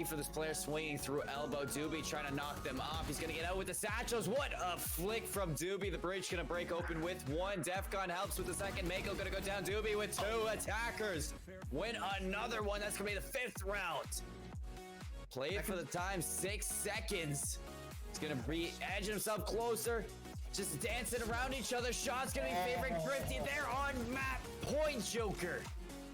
for this player swinging through elbow. Doobie trying to knock them off. He's going to get out with the satchels. What a flick from Doobie. The bridge going to break open with one. Defcon helps with the second. Mako going to go down. Doobie with two attackers. Win another one. That's going to be the 5th round. Play it for the time. 6 seconds. He's going to be edging himself closer. Just dancing around each other. Shots going to be favoring Thrifty. They're on map point, Joker.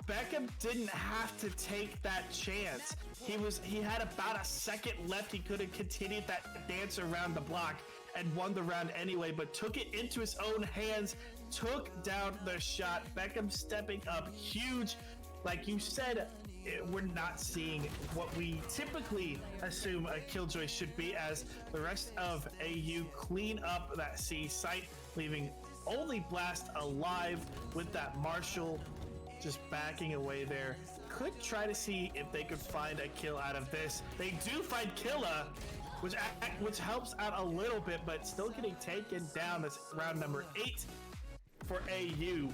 Beckham didn't have to take that chance. He had about a second left. He could have continued that dance around the block and won the round anyway, but took it into his own hands, took down the shot. Beckham stepping up huge. Like you said, we're not seeing what we typically assume a Killjoy should be, as the rest of AU clean up that C site, leaving only Blast alive with that Marshall just backing away there. Could try to see if they could find a kill out of this. They do find Killa, which helps out a little bit, but still getting taken down. That's round number 8 for AU.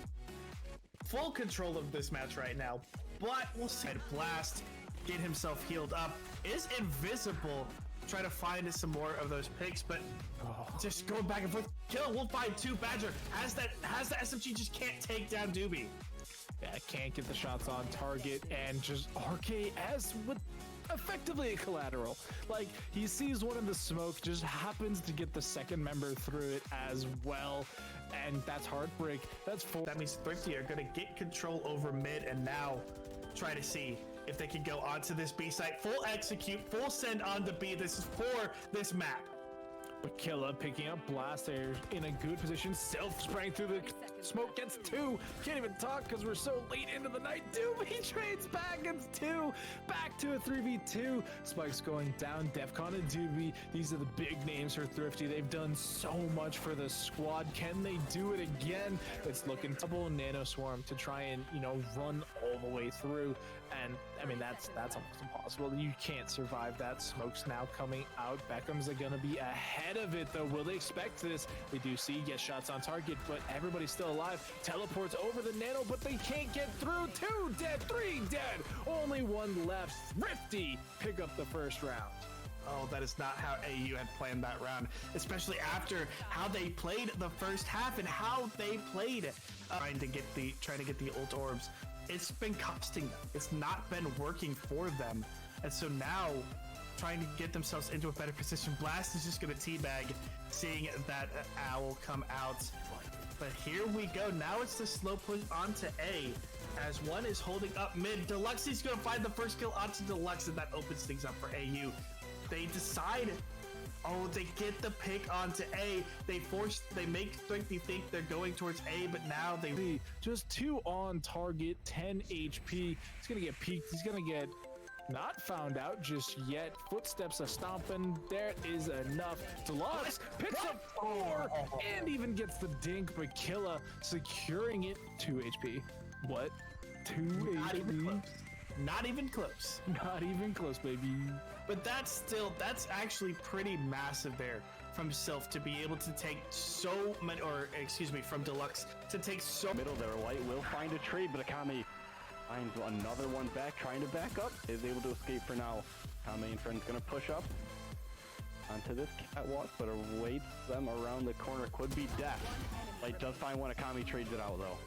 Full control of this match right now, but we'll see. Blast get himself healed up, is invisible. Try to find some more of those picks, but just going back and forth. Killa will find 2. Badger has the SMG, just can't take down Doobie. Yeah, can't get the shots on target, and just RKS with effectively a collateral. Like, he sees one in the smoke, just happens to get the second member through it as well, and that's Heartbreak. That's 4. That means Thrifty are going to get control over mid, and now try to see if they can go onto this B site. Full execute, full send on to B. This is for this map. But Killa picking up Blast there in a good position. Self-spraying through the smoke, gets 2. Can't even talk because we're so late into the night. Doobie trades back, gets 2. Back to a 3v2. Spike's going down. Defcon and Doobie. These are the big names for Thrifty. They've done so much for the squad. Can they do it again? It's looking double Nano Swarm to try and, run all the way through. And I mean, that's almost impossible. You can't survive that. Smoke's now coming out. Beckham's going to be ahead of it, though. Will they expect this? They do see get shots on target, but everybody's still alive. Teleports over the Nano, but they can't get through. 2 dead, 3 dead. Only 1 left. Thrifty pick up the first round. Oh, that is not how AU had planned that round, especially after how they played the first half and how they played trying to get the ult orbs. It's been costing them. It's not been working for them, and so now trying to get themselves into a better position. Blast is just going to teabag, seeing that owl come out. But here we go. Now it's the slow push onto A, as one is holding up mid. Deluxe is going to find the first kill onto Deluxe, and that opens things up for AU. They decide, they get the pick onto A. They make Thrifty think they're going towards A, but now they just 2 on target, 10 HP. He's going to get peeked. He's going to get not found out just yet. Footsteps are stomping. There is enough. Deluxe picks up 4 and even gets the dink, but Killa securing it. 2 HP. What? 2 HP? Not even close. Not even close, baby. But that's actually pretty massive there from Sylph to be able to take so many, from Deluxe to take so middle there. Light will find a trade, but Akame finds another one back, trying to back up. Is able to escape for now. Akame and friends gonna push up onto this catwalk, but awaits them around the corner. Could be death. Light does find one. Akame trades it out though.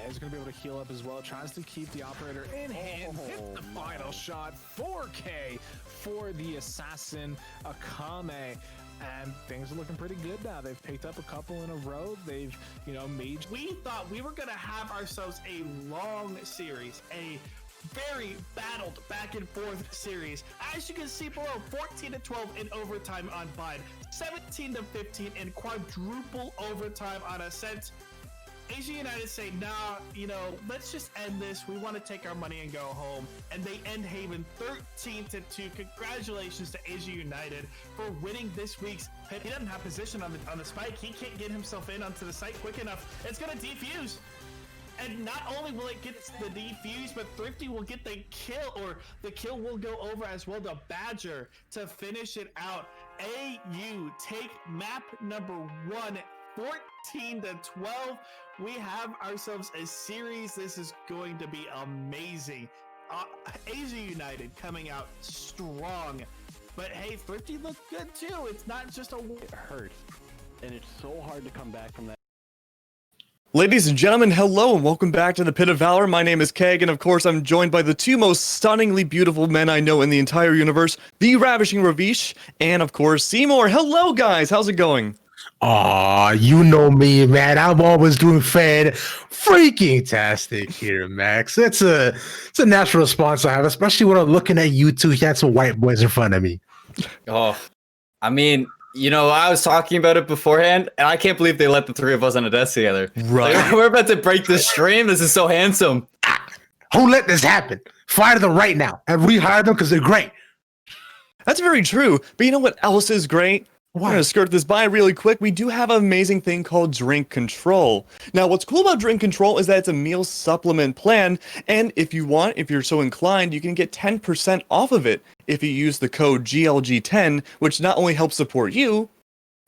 He's going to be able to heal up as well. Tries to keep the operator in hand. Hits the final shot. 4K for the assassin, Akame. And things are looking pretty good now. They've picked up a couple in a row. They've, made... We thought we were going to have ourselves a long series, a very battled back and forth series. As you can see below, 14-12 in overtime on Bide, 17-15 in quadruple overtime on Ascent. Asia United say, nah, let's just end this. We want to take our money and go home. And they end Haven 13-2. Congratulations to Asia United for winning this week's pit. He doesn't have position on the spike. He can't get himself in onto the site quick enough. It's going to defuse. And not only will it get the defuse, but Thrifty will get the kill, or the kill will go over as well to Badger to finish it out. AU take map number 1. 14-12. We have ourselves a series. This is going to be amazing. Asia United coming out strong. But hey, Thrifty looked good too. It's not just a... It hurts. And it's so hard to come back from that. Ladies and gentlemen, hello and welcome back to the Pit of Valor. My name is Keg, and of course I'm joined by the two most stunningly beautiful men I know in the entire universe, the Ravishing Ravish, and of course Seymour. Hello guys, how's it going? Aw, you know me, man. I'm always doing freaking tastic here, Max. It's a natural response I have, especially when I'm looking at you two handsome white boys in front of me. Oh, I mean, you know, I was talking about it beforehand, and I can't believe they let the three of us on a desk together. Right. Like, we're about to break this stream. This is so handsome. Who let this happen? Fire them right now and rehire them because they're great. That's very true, but you know what else is great? We're going to skirt this by really quick. We do have an amazing thing called Drink Control. Now, what's cool about Drink Control is that it's a meal supplement plan, and if you're so inclined, you can get 10% off of it if you use the code GLG10, which not only helps support you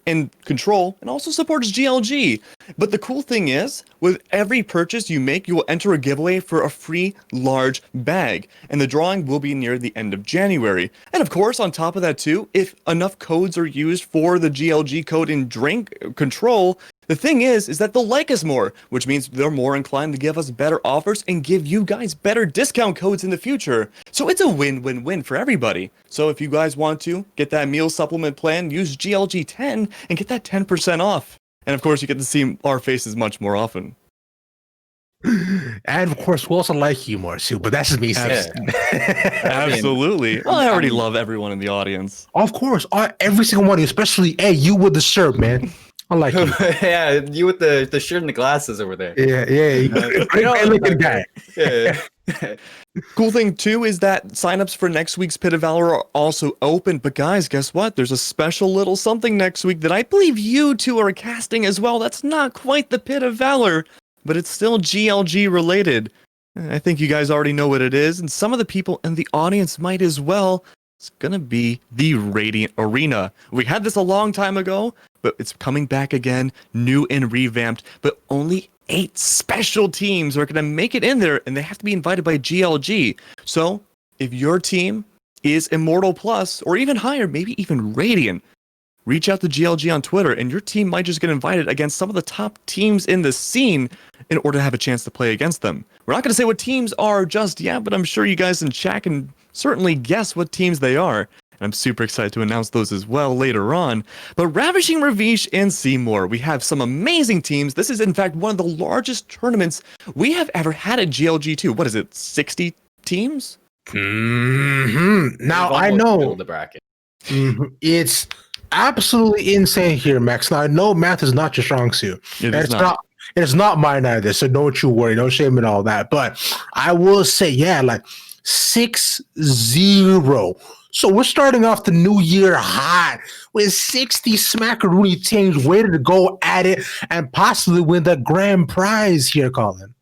and Control, and also supports GLG. But the cool thing is, with every purchase you make, you will enter a giveaway for a free large bag, and the drawing will be near the end of January. And of course, on top of that too, if enough codes are used for the GLG code in Drink Control, the thing is that they'll like us more, which means they're more inclined to give us better offers and give you guys better discount codes in the future. So it's a win-win-win for everybody. So if you guys want to get that meal supplement plan, use GLG10 and get that 10% off. And of course, you get to see our faces much more often. And of course, we also like you more too, but that's just me saying. Absolutely. Well, I already love everyone in the audience. Of course, every single one of you, especially you with the shirt, man. I like you. Yeah, you with the shirt and the glasses over there. Yeah. Great looking guy. Yeah. Cool thing too is that signups for next week's Pit of Valor are also open. But guys, guess what? There's a special little something next week that I believe you two are casting as well. That's not quite the Pit of Valor, but it's still GLG related. I think you guys already know what it is, and some of the people in the audience might as well. It's gonna be the Radiant Arena. We had this a long time ago, but it's coming back again, new and revamped, but only 8 special teams are going to make it in there, and they have to be invited by GLG. So, if your team is Immortal Plus, or even higher, maybe even Radiant, reach out to GLG on Twitter, and your team might just get invited against some of the top teams in the scene in order to have a chance to play against them. We're not going to say what teams are just yet, but I'm sure you guys in chat can certainly guess what teams they are. I'm super excited to announce those as well later on. But Ravishing Ravish and Seymour, we have some amazing teams. This is in fact one of the largest tournaments we have ever had at GLG2. What is it, 60 teams? Now I know the bracket. It's absolutely insane here, Max. Now I know math is not your strong suit. It's not. It's not mine either. So don't you worry. No shame in all that. But I will say, yeah, like 6-0. So we're starting off the new year hot with 60 smackaroonie teams ready to go at it and possibly win the grand prize here, Colin.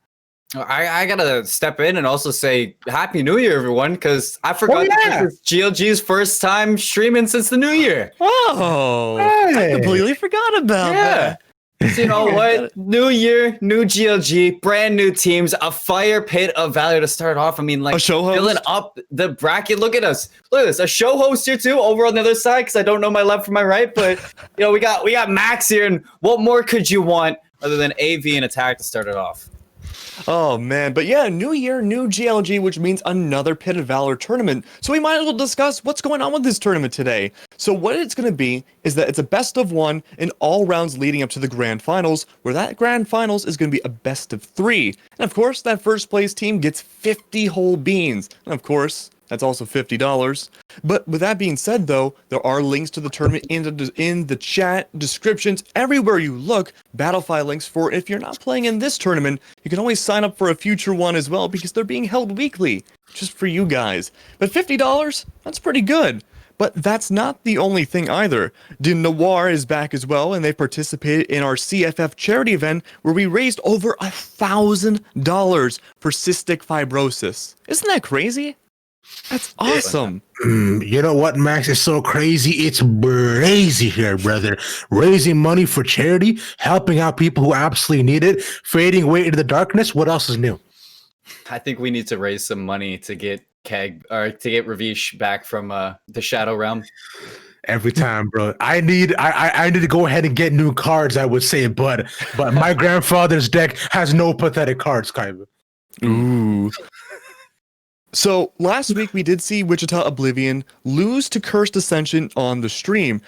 I gotta step in and also say Happy New Year, everyone, because I forgot that this is GLG's first time streaming since the new year. Oh, I completely forgot about that. So you know what? New year, new GLG, brand new teams, a fire pit of valor to start off. I mean, like, a show host? Filling up the bracket. Look at us. Look at this. A show host here too, over on the other side, because I don't know my left from my right. But you know, we got Max here, and what more could you want other than AV and attack to start it off? Oh man, but yeah, new year, new GLG, which means another Pit of Valor tournament. So we might as well discuss what's going on with this tournament today. So what it's going to be is that it's a best of 1 in all rounds leading up to the grand finals, where that grand finals is going to be a best of 3. And of course, that first place team gets 50 whole beans. And of course, that's also $50. But with that being said, though, there are links to the tournament in the chat, descriptions, everywhere you look, Battlefy links for if you're not playing in this tournament, you can always sign up for a future one as well because they're being held weekly, just for you guys. But $50, that's pretty good. But that's not the only thing either. De Noir is back as well, and they participated in our CFF charity event where we raised over $1,000 for cystic fibrosis. Isn't that crazy? That's awesome. You know what, Max? It's so crazy. It's crazy here, brother. Raising money for charity, helping out people who absolutely need it, fading away into the darkness. What else is new? I think we need to raise some money to get Keg or to get Ravish back from the Shadow Realm. Every time, bro. I need to go ahead and get new cards, I would say, but my grandfather's deck has no pathetic cards, kind of. Ooh. So last week we did see Wichita Oblivion lose to Cursed Ascension on the stream.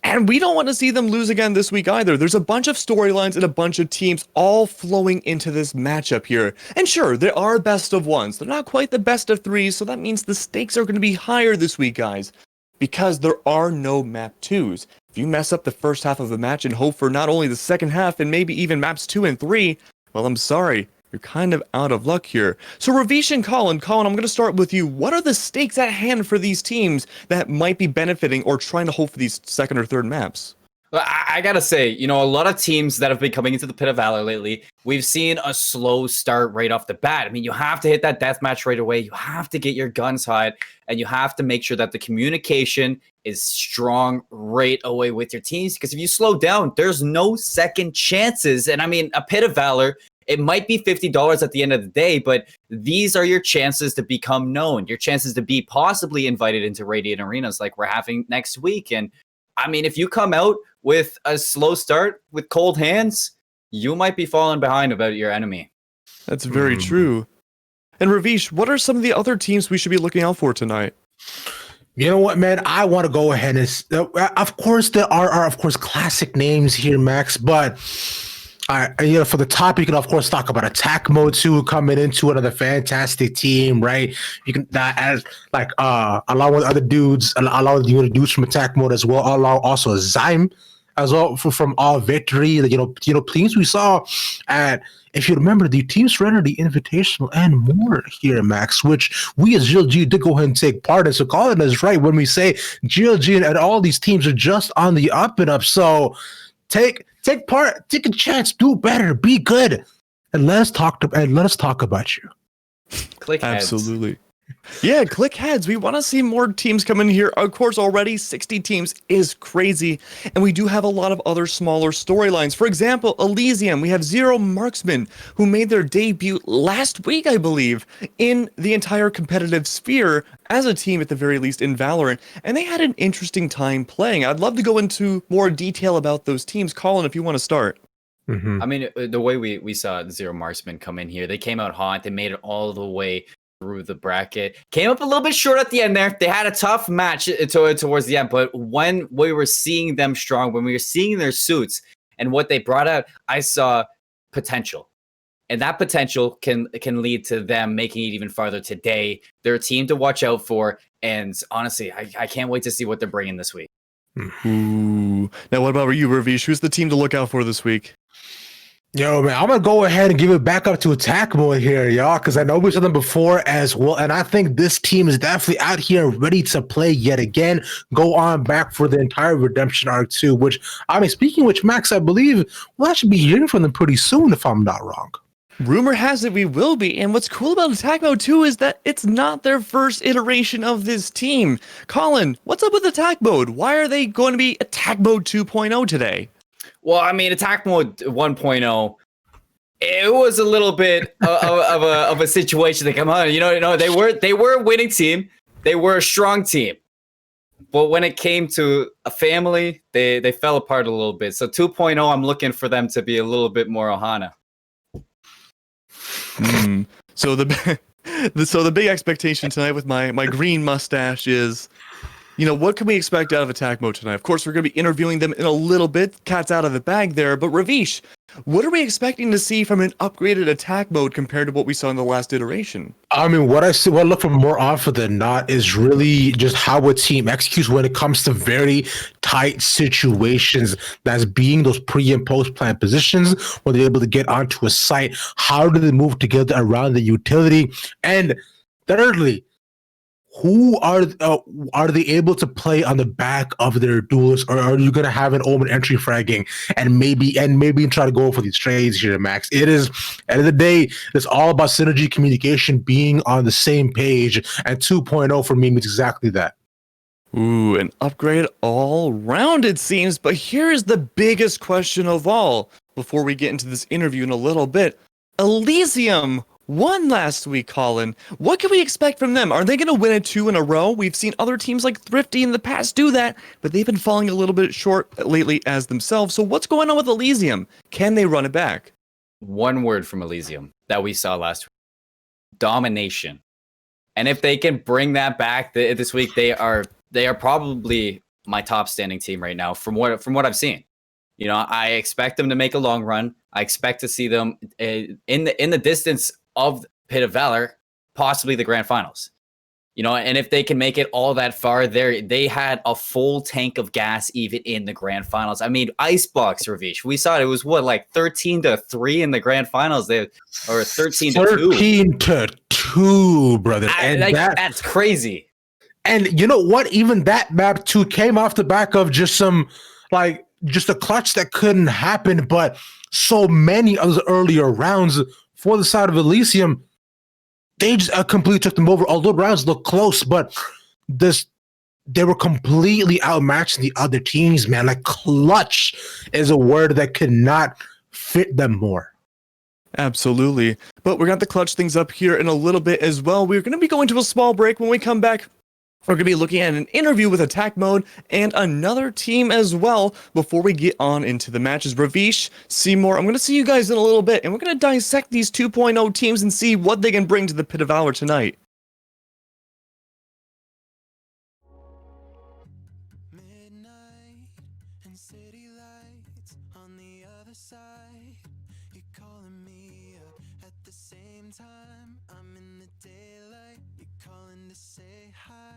And we don't want to see them lose again this week either. There's a bunch of storylines and a bunch of teams all flowing into this matchup here. And sure, there are best of ones. They're not quite the best of threes, so that means the stakes are going to be higher this week, guys. Because there are no map 2s. If you mess up the first half of a match and hope for not only the second half and maybe even maps 2 and 3, well, I'm sorry. You're kind of out of luck here. So Ravish and Colin, I'm going to start with you. What are the stakes at hand for these teams that might be benefiting or trying to hope for these second or third maps? I gotta say, a lot of teams that have been coming into the Pit of Valor lately, we've seen a slow start right off the bat. I mean, you have to hit that deathmatch right away. You have to get your guns hot, and you have to make sure that the communication is strong right away with your teams. Because if you slow down, there's no second chances. And I mean, a Pit of Valor, it might be $50 at the end of the day, but these are your chances to become known, your chances to be possibly invited into Radiant Arenas like we're having next week. And I mean, if you come out with a slow start with cold hands, you might be falling behind about your enemy. That's very true. And Ravish, what are some of the other teams we should be looking out for tonight? You know what, man? I want to go ahead and, of course, there are of course classic names here, Max. But for the top, you can of course talk about Attack Mode 2 coming into another fantastic team, right? You can as like along with other dudes, along with the other dudes from Attack Mode as well. Along also Zyme as well from All Victory. Teams we saw at. If you remember, the Team Serenity Invitational and more here, Max, which we as GLG did go ahead and take part in. So Colin is right when we say GLG and all these teams are just on the up and up. So take part, take a chance, do better, be good, and let us talk about you. Click heads. Absolutely. Yeah, click heads. We want to see more teams come in here. Of course, already 60 teams is crazy. And we do have a lot of other smaller storylines. For example, Elysium, we have Zero Marksman, who made their debut last week, I believe, in the entire competitive sphere as a team, at the very least, in Valorant. And they had an interesting time playing. I'd love to go into more detail about those teams. Colin, if you want to start. Mm-hmm. I mean, the way we saw Zero Marksman come in here, they came out hot. They made it all the way through the bracket. Came up a little bit short at the end there. They had a tough match towards the end, but when we were seeing them strong, when we were seeing their suits and what they brought out, I saw potential. And that potential can lead to them making it even farther today. They're a team to watch out for, and honestly, I can't wait to see what they're bringing this week. Ooh. Now, what about you, Ravish? Who's the team to look out for this week? Yo, man, I'm going to go ahead and give it back up to Attack Mode here, y'all, because I know we saw them before as well, and I think this team is definitely out here ready to play yet again, go on back for the entire Redemption Arc 2, which, I mean, speaking of which, Max, I believe we'll actually be hearing from them pretty soon, if I'm not wrong. Rumor has it we will be, and what's cool about Attack Mode 2 is that it's not their first iteration of this team. Colin, what's up with Attack Mode? Why are they going to be Attack Mode 2.0 today? Well, I mean, Attack Mode 1.0, it was a little bit of a situation to come on. They were a winning team. They were a strong team. But when it came to a family, they fell apart a little bit. So 2.0, I'm looking for them to be a little bit more Ohana. So the big expectation tonight with my green mustache is, what can we expect out of Attack Mode tonight? Of course, we're going to be interviewing them in a little bit. Cat's out of the bag there. But Ravish, what are we expecting to see from an upgraded Attack Mode compared to what we saw in the last iteration? I mean, what I look for more often than not is really just how a team executes when it comes to very tight situations. That's being those pre and post plan positions, when they're able to get onto a site. How do they move together around the utility? And thirdly, who are they able to play on the back of their duelists, or are you going to have an Omen entry fragging and maybe try to go for these trades here, Max? It is, end of the day, it's all about synergy, communication, being on the same page, and 2.0 for me means exactly that. Ooh, an upgrade all round, it seems. But here's the biggest question of all, before we get into this interview in a little bit. Elysium, won last week, Colin. What can we expect from them? Are they going to win it 2 in a row? We've seen other teams like Thrifty in the past do that, but they've been falling a little bit short lately as themselves. So what's going on with Elysium? Can they run it back? One word from Elysium that we saw last week: domination. And if they can bring that back this week, they are probably my top standing team right now from what I've seen. You know, I expect them to make a long run. I expect to see them in the distance of Pit of Valor, possibly the grand finals. You know, and if they can make it all that far, they had a full tank of gas even in the grand finals. I mean, Icebox, Ravish, we saw it was what, like 13-3 in the grand finals, or 13-2. 13-2, brother. And that's crazy. And you know what? Even that map too came off the back of just a clutch that couldn't happen, but so many of the earlier rounds for the side of Elysium, they just completely took them over. Although rounds look close, but they were completely outmatched the other teams, man. Like, clutch is a word that could not fit them more. Absolutely. But we're going to clutch things up here in a little bit as well. We're going to be going to a small break. When we come back, we're going to be looking at an interview with Attack Mode and another team as well before we get on into the matches. Ravish, Seymour, I'm going to see you guys in a little bit, and we're going to dissect these 2.0 teams and see what they can bring to the Pit of Valor tonight. Midnight and city lights on the other side. You're calling me up at the same time. I'm in the daylight. You're calling to say hi,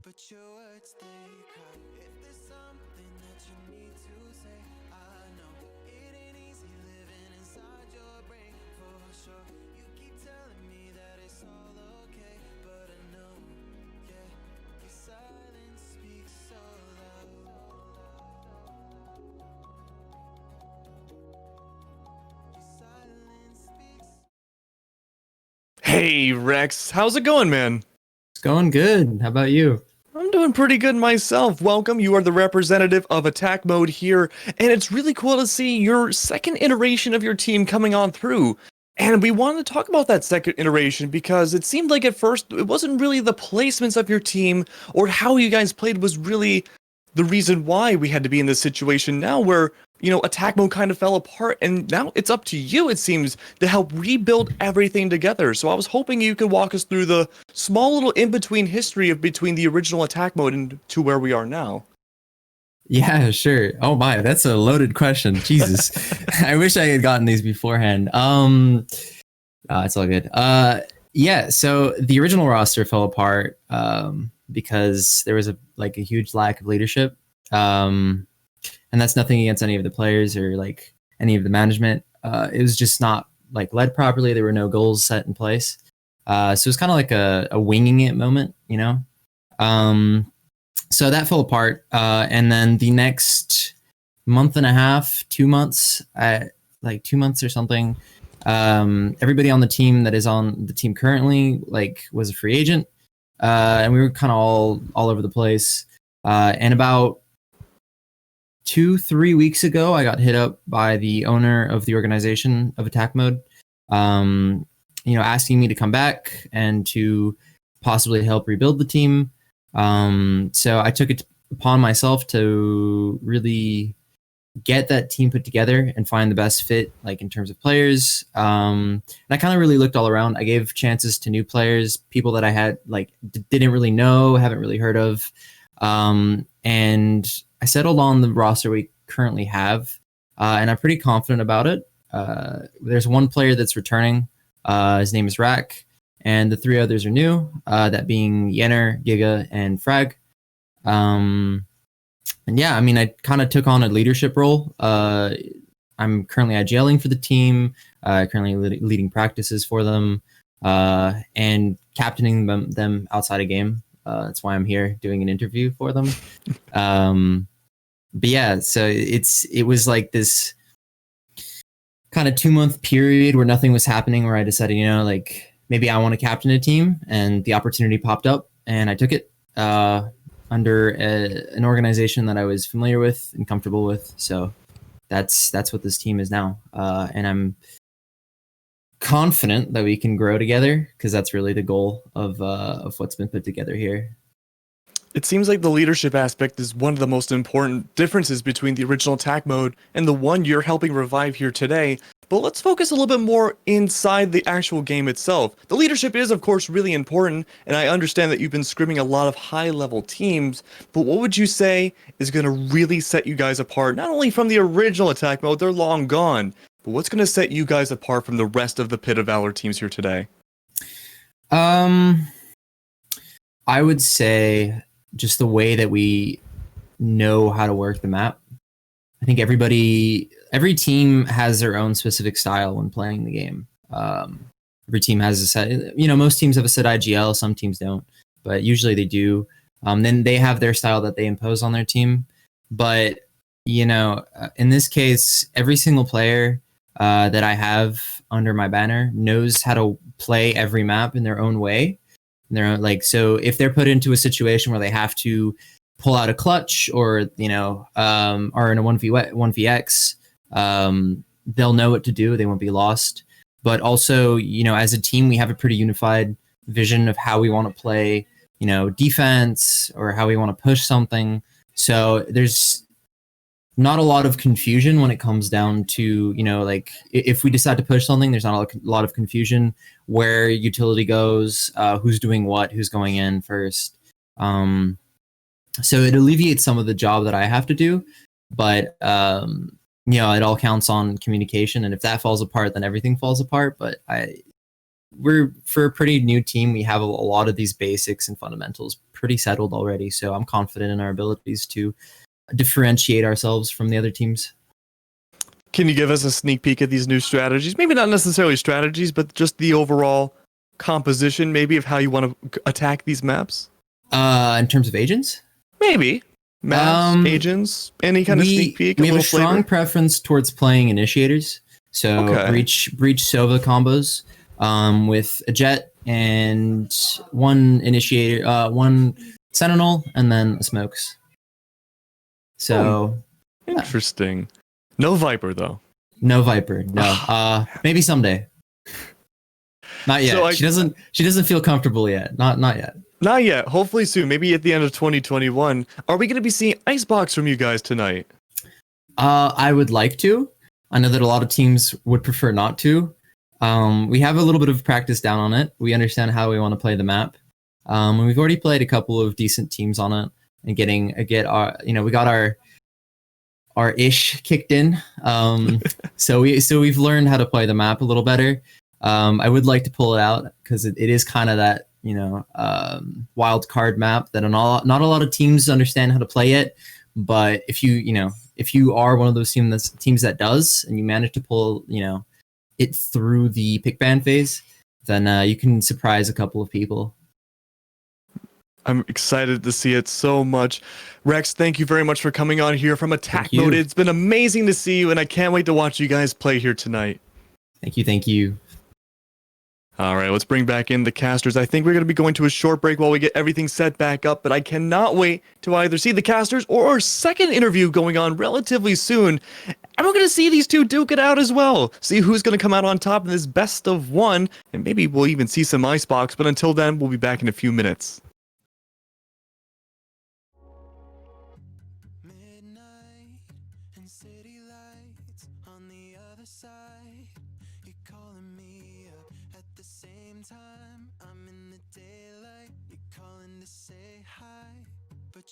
but your words they cry. If there's something that you need to say, I know it ain't easy living inside your brain for sure. You keep telling me that it's all okay, but I know, yeah, your silence speaks so loud. Your silence speaks. Hey, Rex, how's it going, man? It's going good. How about you? I'm doing pretty good myself. Welcome. You are the representative of Attack Mode here, and it's really cool to see your second iteration of your team coming on through. And we wanted to talk about that second iteration because it seemed like at first it wasn't really the placements of your team or how you guys played was really the reason why we had to be in this situation now where, you know, Attack Mode kind of fell apart, and now it's up to you, it seems, to help rebuild everything together. So I was hoping you could walk us through the small little in-between history of between the original Attack Mode and to where we are now. Yeah, sure. Oh my, that's a loaded question. Jesus. I wish I had gotten these beforehand. It's all good. Yeah, so the original roster fell apart because there was a huge lack of leadership. And that's nothing against any of the players or like any of the management. It was just not led properly. There were no goals set in place. So it was kind of like a winging it moment, you know? So that fell apart. And then the next month and a half, 2 months, 2 months or something, everybody on the team that is on the team currently was a free agent. And we were kind of all over the place. And about 2-3 weeks ago, I got hit up by the owner of the organization of Attack Mode, asking me to come back and to possibly help rebuild the team. So I took it upon myself to really get that team put together and find the best fit, in terms of players. And I kind of really looked all around. I gave chances to new players, people that I had didn't really know, haven't really heard of. And I settled on the roster we currently have, and I'm pretty confident about it. There's one player that's returning. His name is Rack, and the 3 others are new, that being Yenner, Giga, and Frag. And yeah, I mean, I kind of took on a leadership role. I'm currently IGLing for the team, currently leading practices for them, and captaining them outside of game. That's why I'm here doing an interview for them. But yeah, so it was like this kind of 2-month period where nothing was happening, where I decided, maybe I want to captain a team, and the opportunity popped up and I took it under an organization that I was familiar with and comfortable with. So that's what this team is now. And I'm confident that we can grow together, because that's really the goal of what's been put together here. It seems like the leadership aspect is one of the most important differences between the original attack mode and the one you're helping revive here today. But let's focus a little bit more inside the actual game itself. The leadership is, of course, really important, and I understand that you've been scrimming a lot of high-level teams, but what would you say is going to really set you guys apart, not only from the original attack mode, they're long gone, but what's going to set you guys apart from the rest of the Pit of Valor teams here today? I would say just the way that we know how to work the map. I think every team has their own specific style when playing the game. Every team has a set, most teams have a set IGL, some teams don't, but usually they do. Then they have their style that they impose on their team. But, in this case, every single player that I have under my banner knows how to play every map in their own way. So if they're put into a situation where they have to pull out a clutch or are in a 1vx, they'll know what to do. They won't be lost. But also, as a team, we have a pretty unified vision of how we want to play, defense or how we want to push something. So there's not a lot of confusion when it comes down to, if we decide to push something, there's not a lot of confusion where utility goes, who's doing what, who's going in first. So it alleviates some of the job that I have to do, but, it all counts on communication. And if that falls apart, then everything falls apart. But we're, for a pretty new team, we have a lot of these basics and fundamentals pretty settled already. So I'm confident in our abilities to differentiate ourselves from the other teams. Can you give us a sneak peek at these new strategies? Maybe not necessarily strategies, but just the overall composition, maybe, of how you want to attack these maps? In terms of agents? Maybe. Maps, agents, any kind of sneak peek? We have a strong preference towards playing initiators. So breach Sova combos with a jet and one initiator, one sentinel, and then smokes. So interesting. No Viper though. No Viper. No. Maybe someday. Not yet. So she doesn't feel comfortable yet. Not yet. Not yet. Hopefully soon. Maybe at the end of 2021. Are we going to be seeing Icebox from you guys tonight? I would like to. I know that a lot of teams would prefer not to. We have a little bit of practice down on it. We understand how we want to play the map. And we've already played a couple of decent teams on it and we got our ish kicked in. So we've learned how to play the map a little better. I would like to pull it out because it is kind of that, wild card map that not a lot of teams understand how to play it. But if you are one of those teams that does, and you manage to pull, it through the pick ban phase, then you can surprise a couple of people. I'm excited to see it so much. Rex, thank you very much for coming on here from Attack Mode. It's been amazing to see you, and I can't wait to watch you guys play here tonight. Thank you. All right, let's bring back in the casters. I think we're going to be going to a short break while we get everything set back up, but I cannot wait to either see the casters or our second interview going on relatively soon. And we're going to see these two duke it out as well. See who's going to come out on top in this best of one, and maybe we'll even see some Icebox, but until then, we'll be back in a few minutes.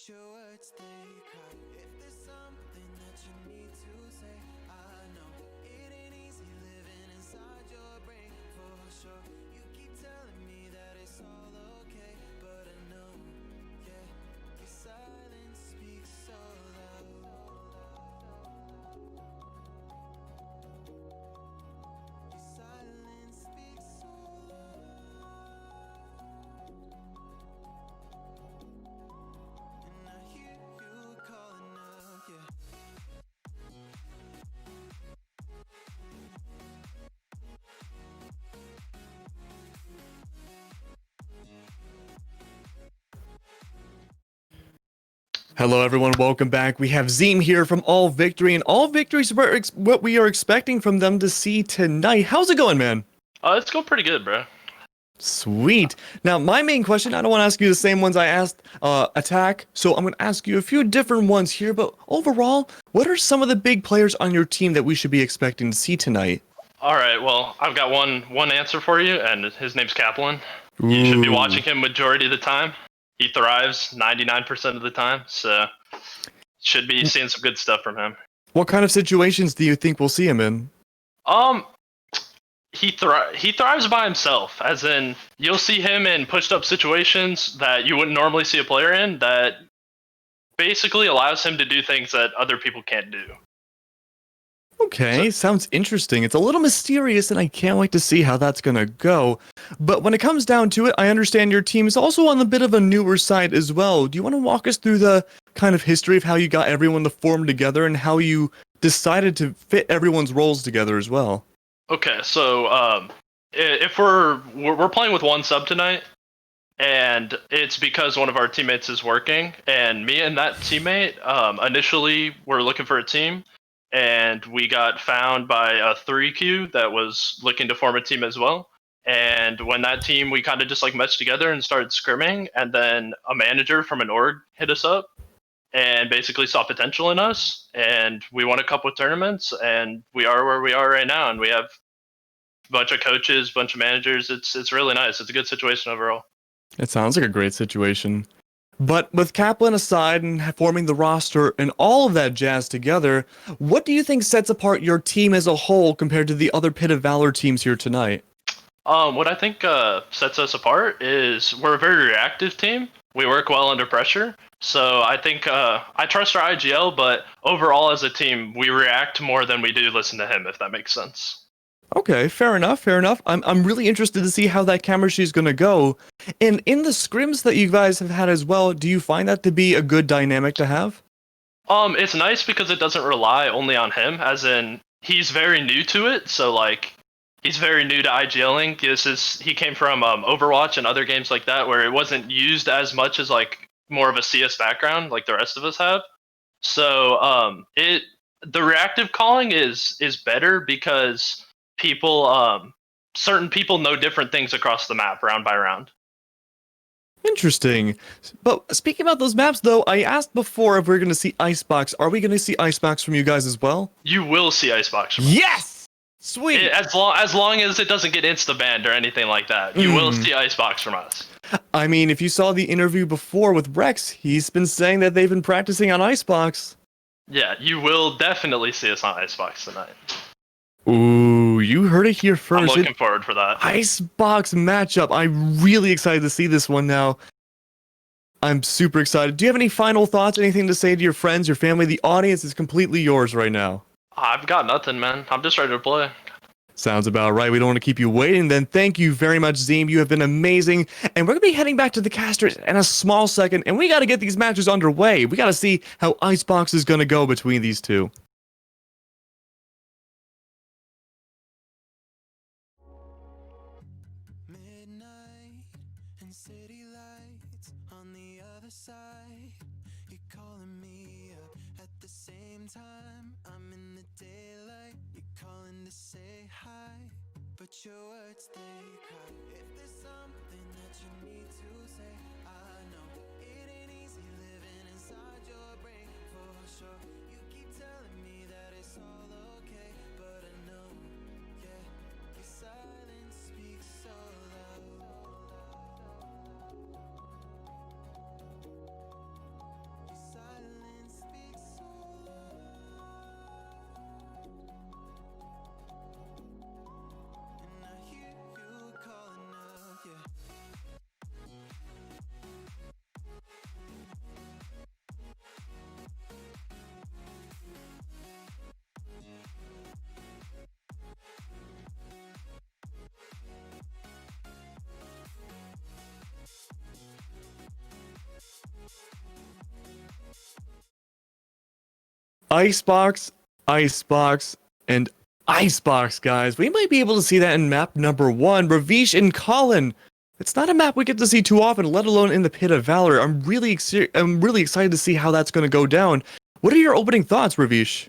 Your words, they cry. If there's something that you need to say, I know it ain't easy living inside your brain, for sure. You keep telling me that it's all okay, but I know, yeah, your silence speaks so loud. Your silence speaks so loud. Hello everyone, welcome back. We have Zeem here from All Victory, and All Victory is what we are expecting from them to see tonight. How's it going, man? It's going pretty good, bro. Sweet. Now, my main question, I don't want to ask you the same ones I asked Attack, so I'm going to ask you a few different ones here, but overall, what are some of the big players on your team that we should be expecting to see tonight? All right, well, I've got one answer for you, and his name's Kaplan. You should be watching him majority of the time. He thrives 99% of the time, so should be seeing some good stuff from him. What kind of situations do you think we'll see him in? He thrives by himself, as in you'll see him in pushed up situations that you wouldn't normally see a player in, that basically allows him to do things that other people can't do. Okay, sounds interesting. It's a little mysterious, and I can't wait to see how that's going to go. But when it comes down to it, I understand your team is also on a bit of a newer side as well. Do you want to walk us through the kind of history of how you got everyone to form together and how you decided to fit everyone's roles together as well? Okay, so if we're playing with one sub tonight, and it's because one of our teammates is working, and me and that teammate initially were looking for a team, and we got found by a 3Q that was looking to form a team as well. And when that team, we kind of just like meshed together and started scrimming, and then a manager from an org hit us up and basically saw potential in us, and we won a couple of tournaments, and we are where we are right now, and we have a bunch of coaches, bunch of managers. It's really nice. It's a good situation overall. It sounds like a great situation. But with Kaplan aside and forming the roster and all of that jazz together, what do you think sets apart your team as a whole compared to the other Pit of Valor teams here tonight? What I think sets us apart is we're a very reactive team. We work well under pressure. So I think I trust our IGL, but overall as a team, we react more than we do listen to him, if that makes sense. Okay, fair enough. I'm really interested to see how that chemistry is going to go. And in the scrims that you guys have had as well, do you find that to be a good dynamic to have? It's nice because it doesn't rely only on him, as in he's very new to it. So like he's very new to IGLing. He came from Overwatch and other games like that where it wasn't used as much as like more of a CS background like the rest of us have. So the reactive calling is better because certain people know different things across the map round by round. Interesting. But speaking about those maps, though, I asked before if we're going to see Icebox. Are we going to see Icebox from you guys as well? You will see Icebox from us. Yes! Sweet! As long as it doesn't get insta-banned or anything like that, you will see Icebox from us. I mean, if you saw the interview before with Rex, he's been saying that they've been practicing on Icebox. Yeah, you will definitely see us on Icebox tonight. Ooh, you heard it here first. I'm looking forward for that. Icebox matchup. I'm really excited to see this one now. I'm super excited. Do you have any final thoughts, anything to say to your friends, your family? The audience is completely yours right now. I've got nothing, man. I'm just ready to play. Sounds about right. We don't want to keep you waiting. Then thank you very much, Zeem. You have been amazing. And we're going to be heading back to the casters in a small second. And we got to get these matches underway. We got to see how Icebox is going to go between these two. Midnight and city lights on the other side. You're calling me up at the same time. I'm in the daylight. You're calling to say hi, but your words they cry. If there's something that you need to say, I know it ain't easy living inside your brain for sure. You keep telling me that it's all okay, but I know, yeah, your silence speaks so loud. Your silence speaks so loud. And I hear you calling up, yeah. Icebox, Icebox, and Icebox, guys. We might be able to see that in map number 1, Ravish and Colin. It's not a map we get to see too often, let alone in the Pit of Valor. I'm really excited to see how that's going to go down. What are your opening thoughts, Ravish?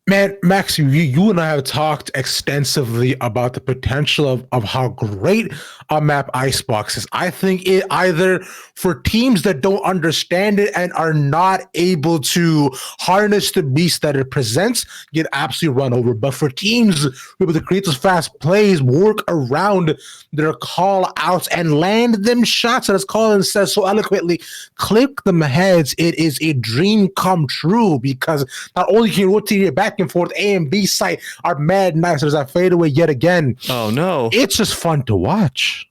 Man, Max, you and I have talked extensively about the potential of how great a map Icebox is. I think it either for teams that don't understand it and are not able to harness the beast that it presents, get absolutely run over. But for teams who are able to create those fast plays, work around their call outs and land them shots, as Colin says so eloquently, click them heads, it is a dream come true because not only can you rotate it back and forth, A and B site are mad nice as I fade away yet again. Oh no. It's just fun to watch.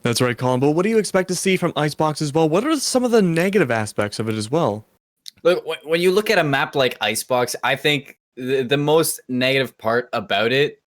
That's right, Colin. But what do you expect to see from Icebox as well? What are some of the negative aspects of it as well? Look, when you look at a map like Icebox, I think the most negative part about it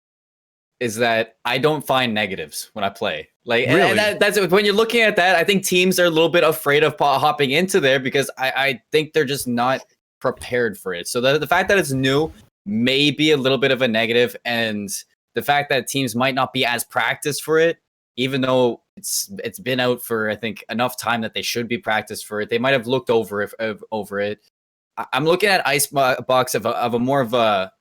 is that I don't find negatives when I play. Like, Really? and that's when you're looking at that. I think teams are a little bit afraid of hopping into there because I think they're just not prepared for it. So the fact that it's new may be a little bit of a negative, and the fact that teams might not be as practiced for it, even though it's been out for I think enough time that they should be practiced for it. They might have looked over it. I'm looking at Icebox of a more of a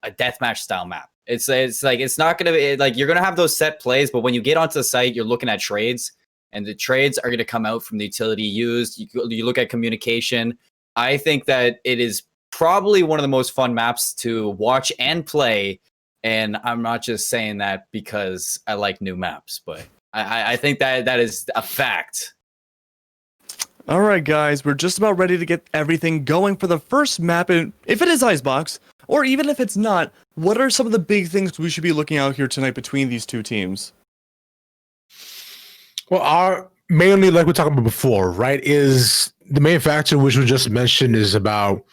deathmatch style map. It's like it's not gonna be like you're gonna have those set plays, but when you get onto the site, you're looking at trades, and the trades are gonna come out from the utility used. You look at communication. I think that it is probably one of the most fun maps to watch and play. And I'm not just saying that because I like new maps, but I think that is a fact. All right, guys, we're just about ready to get everything going for the first map. And if it is Icebox, or even if it's not, what are some of the big things we should be looking out here tonight between these two teams? Well, mainly like we talked about before, right, is the main factor which we just mentioned is about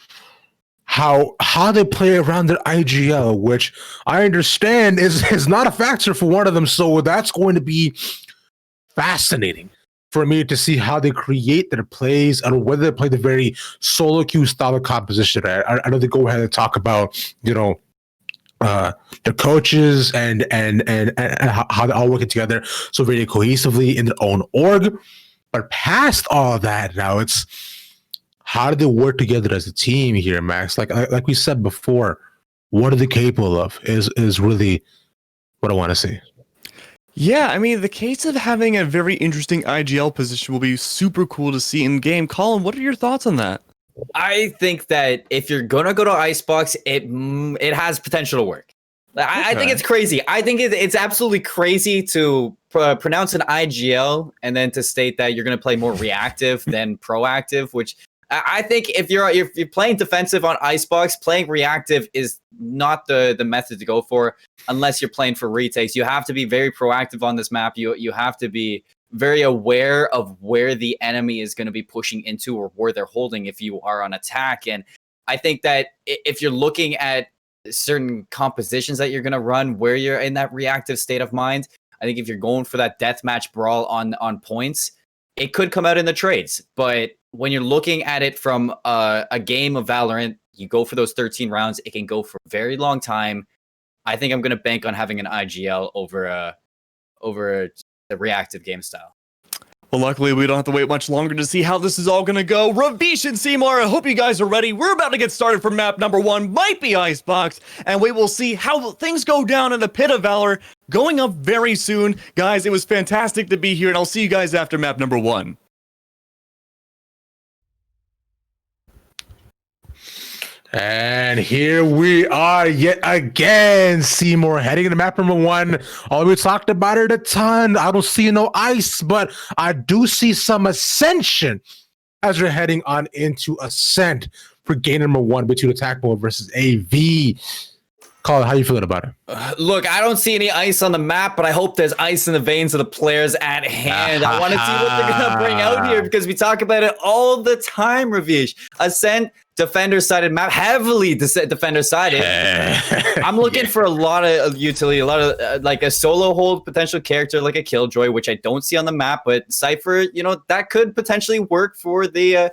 how they play around their IGL, which I understand is not a factor for one of them. So that's going to be fascinating for me to see how they create their plays and whether they play the very solo queue style of composition. I know they go ahead and talk about, the coaches and how they're all working together so very cohesively in their own org. But past all that, now it's how do they work together as a team here, Max? Like we said before, what are they capable of is really what I want to see. Yeah, I mean, the case of having a very interesting IGL position will be super cool to see in game. Colin, what are your thoughts on that? I think that if you're gonna go to Icebox, it has potential to work. I think it's crazy. I think it's absolutely crazy to pronounce an IGL and then to state that you're gonna play more reactive than proactive, which I think if you're playing defensive on Icebox, playing reactive is not the method to go for unless you're playing for retakes. You have to be very proactive on this map. You have to be very aware of where the enemy is going to be pushing into or where they're holding if you are on attack. And I think that if you're looking at certain compositions that you're going to run where you're in that reactive state of mind, I think if you're going for that deathmatch brawl on points, it could come out in the trades. But when you're looking at it from a game of Valorant, you go for those 13 rounds. It can go for a very long time. I think I'm going to bank on having an IGL over the reactive game style. Well, luckily, we don't have to wait much longer to see how this is all going to go. Ravish and Seymour, I hope you guys are ready. We're about to get started for map number 1, might be Icebox, and we will see how things go down in the Pit of Valor going up very soon. Guys, it was fantastic to be here, and I'll see you guys after map number 1. And here we are yet again, Seymour, heading into map number 1. We talked about it a ton. I don't see no ice, but I do see some ascension as we're heading on into Ascent for game number 1 between Attack Mode versus AV. Colin, how you feeling about it? Look, I don't see any ice on the map, but I hope there's ice in the veins of the players at hand. I want to see what they're going to bring out here because we talk about it all the time, Ravish. Ascent, defender-sided map, heavily defender-sided. I'm looking for a lot of utility, a lot of like a solo hold potential character like a Killjoy, which I don't see on the map, but Cypher, that could potentially work for the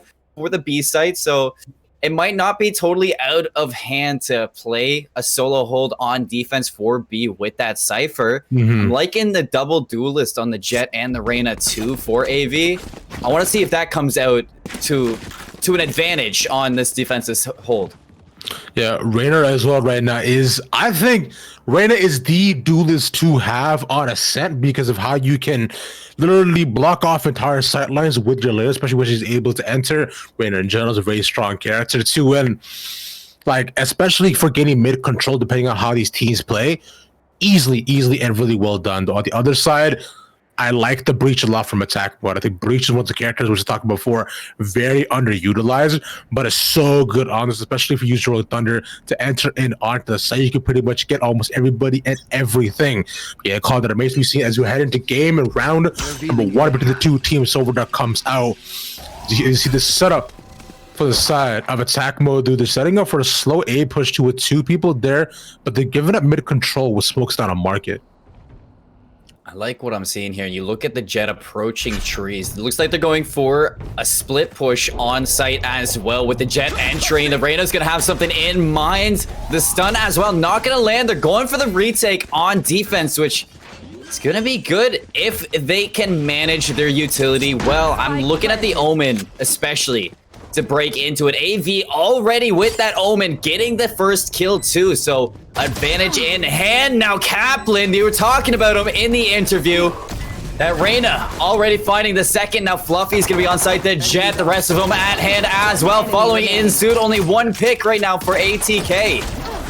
B site. So it might not be totally out of hand to play a solo hold on defense for B with that Cypher. I'm liking the double duelist on the Jet and the Reyna 2 for AV. I want to see if that comes out to an advantage on this defensive hold. Yeah, Reyna as well right now I think Reyna is the duelist to have on Ascent because of how you can literally block off entire sightlines with your layer, especially when she's able to enter. Reyna in general is a very strong character too, and like especially for getting mid control depending on how these teams play, easily and really well done. Though on the other side, I like the Breach a lot from attack mode. I think Breach is one of the characters we were talking about before, very underutilized, but it's so good on this, especially if you use Royal Thunder to enter in onto the site. You can pretty much get almost everybody and everything. Yeah, call that amazing. We see as we head into game and round number 1 between the two teams. Silver comes out. You see the setup for the side of attack mode, dude. They're setting up for a slow A push to with 2 people there, but they're giving up mid control with smokes down a market. I like what I'm seeing here. You look at the Jet approaching trees. It looks like they're going for a split push on site as well with the Jet entering. The Reyna's going to have something in mind. The stun as well, not going to land. They're going for the retake on defense, which is going to be good if they can manage their utility well. I'm looking at the Omen, especially, to break into it. AV already with that Omen, getting the first kill too. So advantage in hand. Now Kaplan, they were talking about him in the interview. That Reyna already finding the second. Now Fluffy's gonna be on site. The Jet, the rest of them at hand as well. Following in suit, only 1 pick right now for ATK.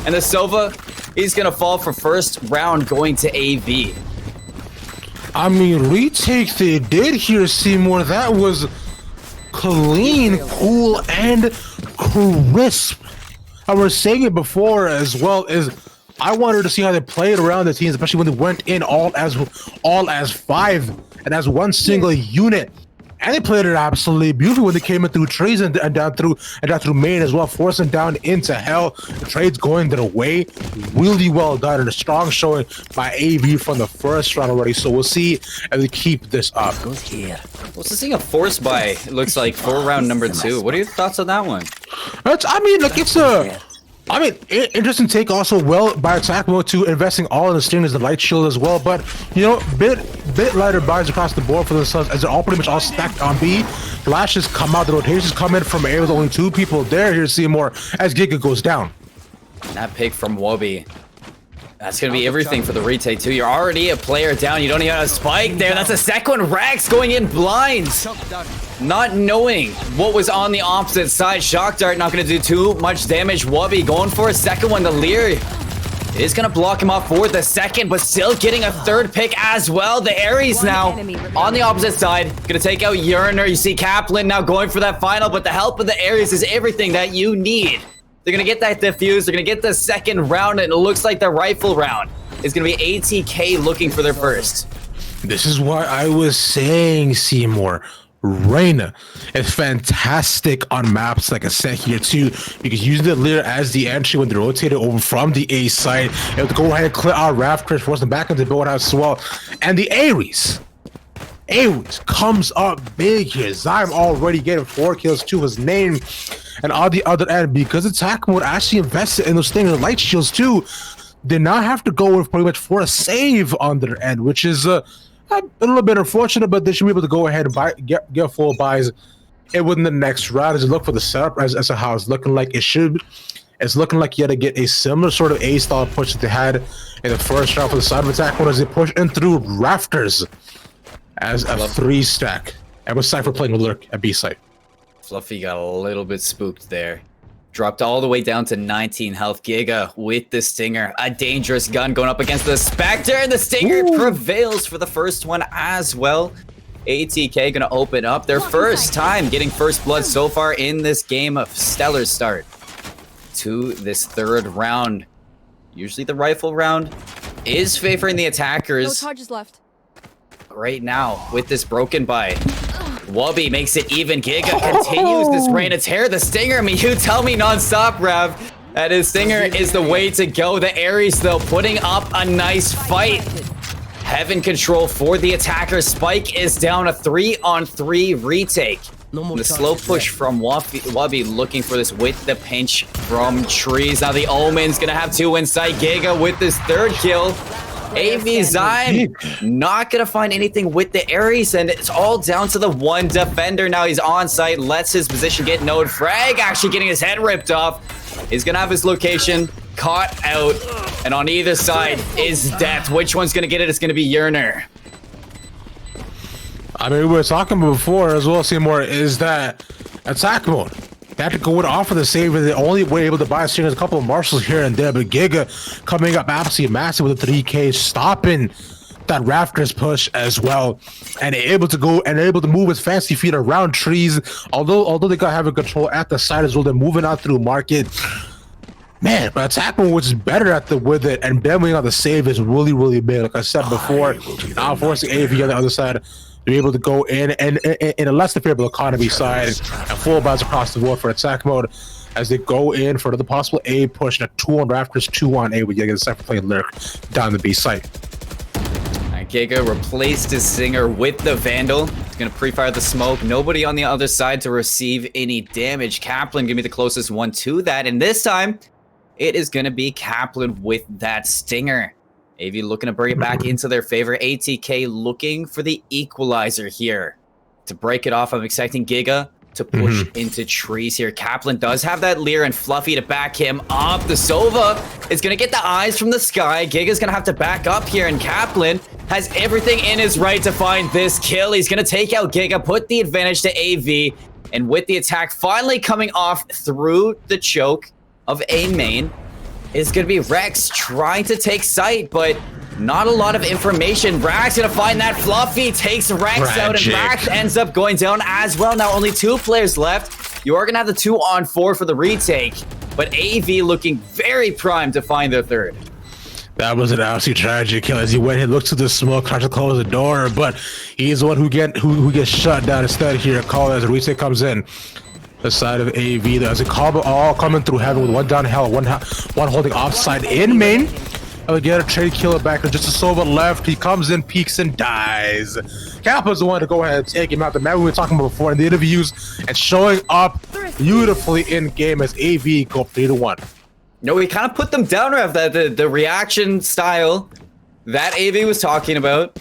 And the Sova, he's gonna fall for first round going to AV. I mean, retake they did here, Seymour. That was clean, cool, and crisp. I was saying it before as well, is I wanted to see how they played around the teams, especially when they went in all as 5 and as one single unit. And they played it absolutely beautiful when they came in through trees and down through main as well, forcing down into hell. The trades going their way, really well done, and a strong showing by AV from the first round already. So we'll see if they keep this up. Good here. Well, seeing a force buy, it looks like, for round number 2. What are your thoughts on that one? Interesting take also well by attack mode to investing all in the sting as the light shield as well, but you know, bit lighter buys across the board for themselves as they're all pretty much all stacked on B. Flashes come out, the rotations come in from A with only 2 people there. Here, Seymour as Giga goes down. That pick from Wobby. That's going to be everything for the retake, too. You're already a player down. You don't even have a spike there. That's a second one. Rex going in blind. Not knowing what was on the opposite side. Shock Dart not going to do too much damage. Wobby going for a second one. The Leer is going to block him off for the second, but still getting a third pick as well. The Ares now on the opposite side. Going to take out Uriner. You see Kaplan now going for that final, but the help of the Ares is everything that you need. They're going to get that defuse. They're going to get the second round, and it looks like the rifle round is going to be ATK looking for their first. This is why I was saying, Seymour, Reyna is fantastic on maps like a set here too, because using the Leer as the entry when they rotated over from the A side, able to go ahead and clear our rafters, force them back into the build house as well. And the Ares comes up big here. Zyme already getting 4 kills to his name. And on the other end, because attack mode actually invested in those things, the light shields too, did not have to go with pretty much for a save on their end, which is a little bit unfortunate, but they should be able to go ahead and get full buys within the next round. As you look for the setup as to how it's looking like it should. It's looking like you had to get a similar sort of A-style push that they had in the first round for the side of attack mode as they push in through rafters as a 3-stack. And with Cypher playing with Lurk at B site. Fluffy got a little bit spooked there. Dropped all the way down to 19 health. Giga with the Stinger. A dangerous gun going up against the Spectre. And the Stinger prevails for the first one as well. ATK gonna open up their first time getting first blood so far in this game. Of stellar start to this third round. Usually the rifle round is favoring the attackers. No charges left. Right now with this broken by. Wubby makes it even. Giga continues this reign of terror. The Stinger, I mean, you tell me non-stop, Rav, that his Stinger is the way to go. The Ares, though, putting up a nice fight. Heaven control for the attacker. Spike is down, a 3-on-3 retake. The slow push from Wubby looking for this with the pinch from trees. Now the Omen's gonna have 2 inside. Giga with this third kill. AV Zyme not gonna find anything with the Ares, and it's all down to the one defender. Now he's on site, lets his position get node. Frag actually getting his head ripped off. He's gonna have his location caught out, and on either side is death. Which one's gonna get it? It's gonna be Yearner. I mean, we were talking before as well, Seymour, is that attack mode. They had to go and offer the save, and they only were able to buy a couple of marshals here and there, but Giga coming up absolutely massive with a 3K, stopping that Raptors push as well, and able to go and able to move his fancy feet around trees. Although they got having control at the side as well, they're moving out through market. Man, but attack mode, which is better at the with it, and bemoing on the save is really big. Like I said before, now forcing AV on the other side to be able to go in and in a less favorable economy side and full bounce across the board for attack mode as they go in for the possible A push and a 2 on Raptors, 2 on A with Giga, the second playing Lurk down the B site. Giga replaced his Singer with the Vandal. He's gonna pre-fire the smoke. Nobody on the other side to receive any damage. Kaplan gonna be the closest one to that, and this time it is gonna be Kaplan with that Stinger. AV looking to bring it back into their favor. ATK looking for the equalizer here to break it off. I'm expecting Giga to push into trees here. Kaplan does have that Leer and Fluffy to back him up. The Sova is going to get the eyes from the sky. Giga's going to have to back up here, and Kaplan has everything in his right to find this kill. He's going to take out Giga, put the advantage to AV, and with the attack finally coming off through the choke of A main, is going to be Rex trying to take sight, but not a lot of information. Rax gonna find that Fluffy, takes Rex out, and Rax ends up going down as well. Now only 2 players left. You are gonna have the 2-on-4 for the retake, but AV looking very primed to find their third. That was an absolute tragic kill as he went and looked to the smoke, tried to close the door, but he's the one who gets shut down instead here. Call as the retake comes in. The side of AV, there's a combo all coming through heaven with 1 down hell, one holding offside in main. I'll get a trade killer back, just a Sova left. He comes in, peeks, and dies. Kappa's the one to go ahead and take him out. The man we were talking about before in the interviews and showing up beautifully in game as AV go 3-1. No, we kind of put them down, Rev. The reaction style that AV was talking about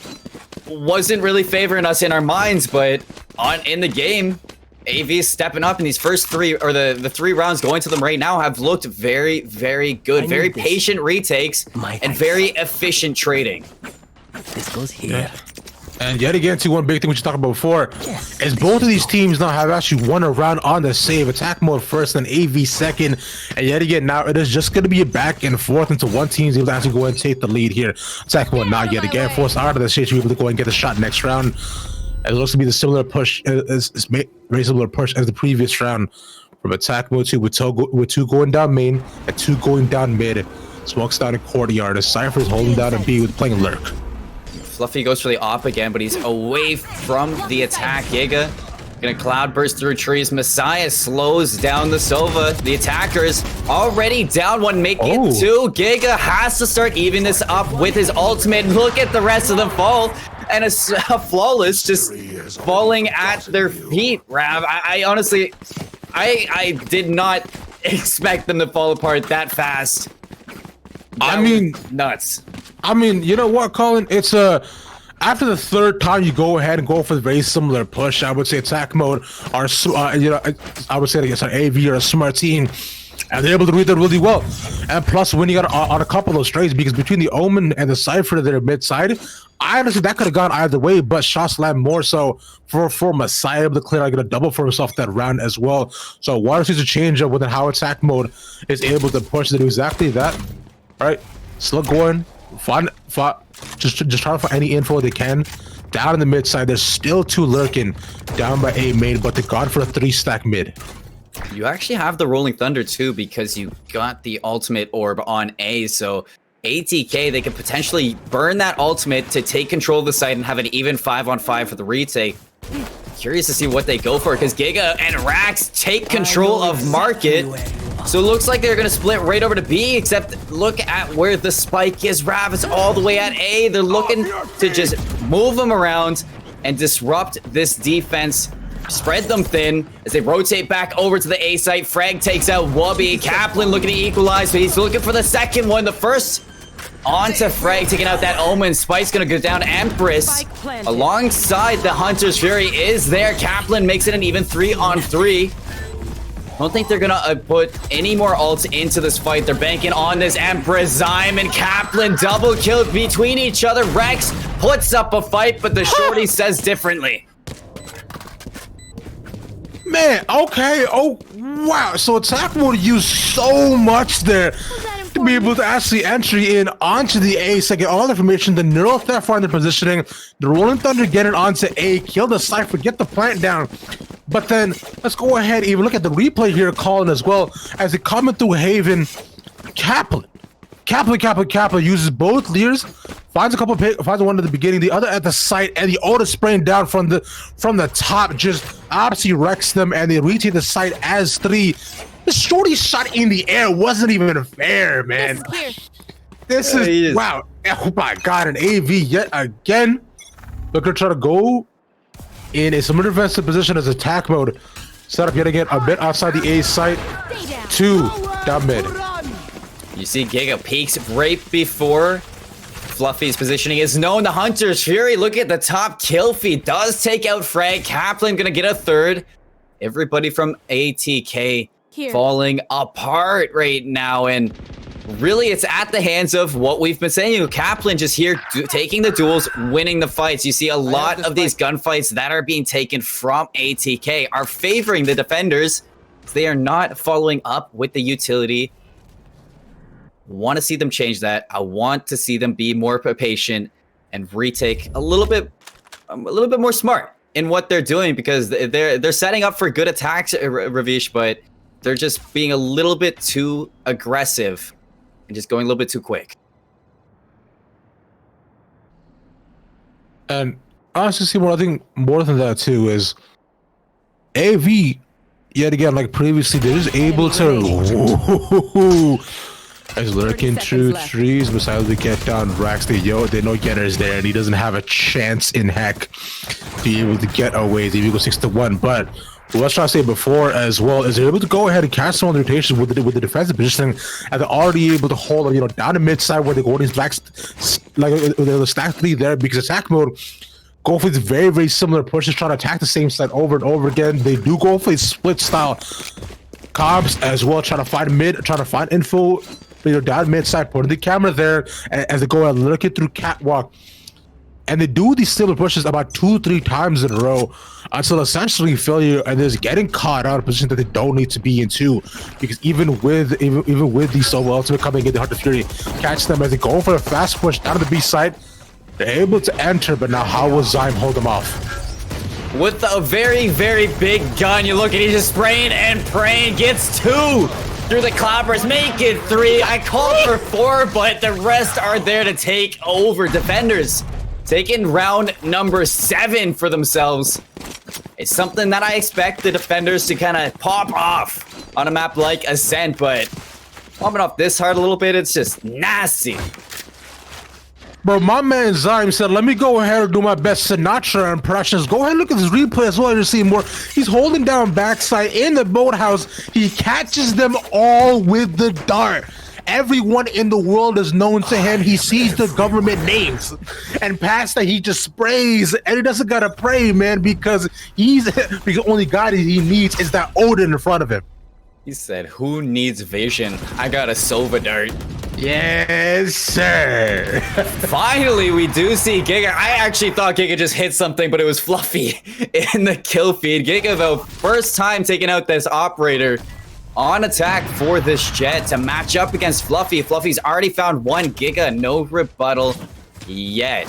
wasn't really favoring us in our minds, but in the game, AV is stepping up in these first 3, or the 3 rounds going to them right now have looked very good. Very patient retakes and very efficient trading. This goes here. And yet again, too, one big thing we should talk about before is both of these teams now have actually won a round on the save. Attack mode first, then AV second. And yet again, now it is just going to be a back and forth until one team is able to actually go and take the lead here. Attack mode now yet again forced out of the stage to be able to go and get the shot next round. It looks to be the similar push, very similar push as the previous round from attack mode 2 with 2 going down main and 2 going down mid. Smokes down in courtyard. As Cypher is holding down a B with playing Lurk. Fluffy goes for the op again, but he's away from the attack. Giga gonna cloud burst through trees. Messiah slows down the Sova. The attackers already down 1, making it 2. Giga has to start evening this up with his ultimate. Look at the rest of them fall. And a flawless just falling at their feet, Rav. I honestly, I did not expect them to fall apart that fast. I mean, nuts. I mean, you know what, Colin? It's after the 3rd time you go ahead and go for the very similar push, I would say attack mode are, I would say against an AV or a smart team. And they're able to read that really well. And plus, when you got on a couple of those trades, because between the Omen and the Cypher that are mid-side, I honestly, that could have gone either way, but shots land more so for Messiah able to clear, get a double for himself that round as well. So Water sees a change up with how attack mode is able to push to do exactly that. All right, still going, just trying to find any info they can. Down in the mid side, there's still 2 lurking down by A main, but they're gone for a 3-stack mid. You actually have the Rolling Thunder too, because you got the ultimate orb on A, so ATK, they could potentially burn that ultimate to take control of the site and have an even 5-on-5 for the retake. Curious to see what they go for, because Giga and Rax take control of market. So it looks like they're going to split right over to B, except look at where the spike is. Rav is all the way at A. They're looking to just move them around and disrupt this defense. Spread them thin as they rotate back over to the A site. Frag takes out Wubby. Kaplan looking to equalize, but he's looking for the second one. The first onto Frag, taking out that Omen. Spike's gonna go down. Empress alongside the Hunter's Fury is there. Kaplan makes it an even 3-on-3. I don't think they're gonna put any more ults into this fight. They're banking on this Empress, Zyme, and Kaplan double kill between each other. Rex puts up a fight, but the shorty says differently. Man, okay. Oh, wow. So attack mode used so much there to be able to actually entry in onto the A second. All the information, the neural theft find the positioning, the Rolling Thunder get it onto A, kill the Cypher, get the plant down. But then let's go ahead, even look at the replay here, Colin, as well, as they coming through Haven. Kaplan uses both leers, finds a couple finds one at the beginning, the other at the site, and the auto spraying down from the top just absolutely wrecks them, and they retake the site as 3. The shorty shot in the air wasn't even fair, man. This is wow. Oh my god, an AV yet again. Look, they're trying to go in a similar defensive position as attack mode. Set up yet again a bit outside the A site. 2 down mid. You see Giga peeks right before Fluffy's positioning is known. The Hunter's Fury, look at the top kill feed, does take out Frank. Kaplan gonna get a 3rd. Everybody from ATK falling apart right now, and really it's at the hands of what we've been saying. Kaplan just here taking the duels, winning the fights. You see a lot of these gunfights that are being taken from ATK are favoring the defenders. They are not following up with the utility. Want to see them change that. I want to see them be more patient and retake a little bit more smart in what they're doing, because they're setting up for good attacks, Ravish, but they're just being a little bit too aggressive and just going a little bit too quick. And honestly, see, what I think more than that too is AV yet again, like previously, they're just able to as lurking through trees besides they get down racks. They know Getter's there, and he doesn't have a chance in heck to be able to get away. They go 6-1, but what I was trying to say before as well is they're able to go ahead and cast some on the rotations with the defensive positioning, and they're already able to hold down the mid side where they go these black they're stacked 3 there, because attack mode go for these very, very similar pushes, trying to attack the same side over and over again. They do go for a split style comps as well, trying to find mid, trying to find info, down mid side, putting the camera there as they go and look it through catwalk. And they do these similar pushes about 2-3 times in a row until essentially failure, and they're getting caught out of a position that they don't need to be in too. Because even with these solo ultimate coming in, the Hunter Fury catch them as they go for a fast push down to the B side. They're able to enter, but now how will Zyme hold them off? With a very, very big gun, you look at, he's just spraying and praying, gets 2 through the clappers, make it 3. I called for 4, but the rest are there to take over. Defenders taking round number 7 for themselves. It's something that I expect the defenders to kind of pop off on a map like Ascent, but popping off this hard a little bit, it's just nasty. Bro, my man Zyme said, let me go ahead and do my best Sinatra impressions. Go ahead and look at this replay as well to see more. He's holding down backside in the boathouse. He catches them all with the dart. Everyone in the world is known to him. He sees the government names. And past that, he just sprays. And he doesn't gotta pray, man, because the only guy he needs is that Odin in front of him. He said, who needs vision? I got a Silva dart. Yes, sir. Finally, we do see Giga. I actually thought Giga just hit something, but it was Fluffy in the kill feed. Giga, though, first time taking out this operator on attack for this Jet to match up against Fluffy. Fluffy's already found 1. Giga, no rebuttal yet.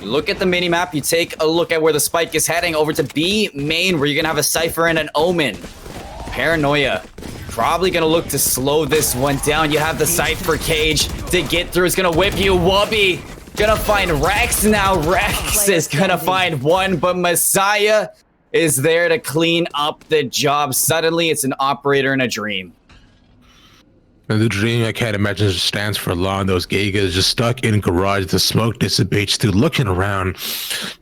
Look at the minimap. You take a look at where the spike is heading over to B main, where you're going to have a Cypher and an Omen. Paranoia probably gonna look to slow this one down. You have the Cypher cage to get through. It's gonna whip you. Wubby gonna find Rex now. Rex is gonna find 1, but Messiah is there to clean up the job. Suddenly, it's an operator in a dream. And the dream, I can't imagine, stands for long. Those Gigas just stuck in garage. The smoke dissipates through, looking around.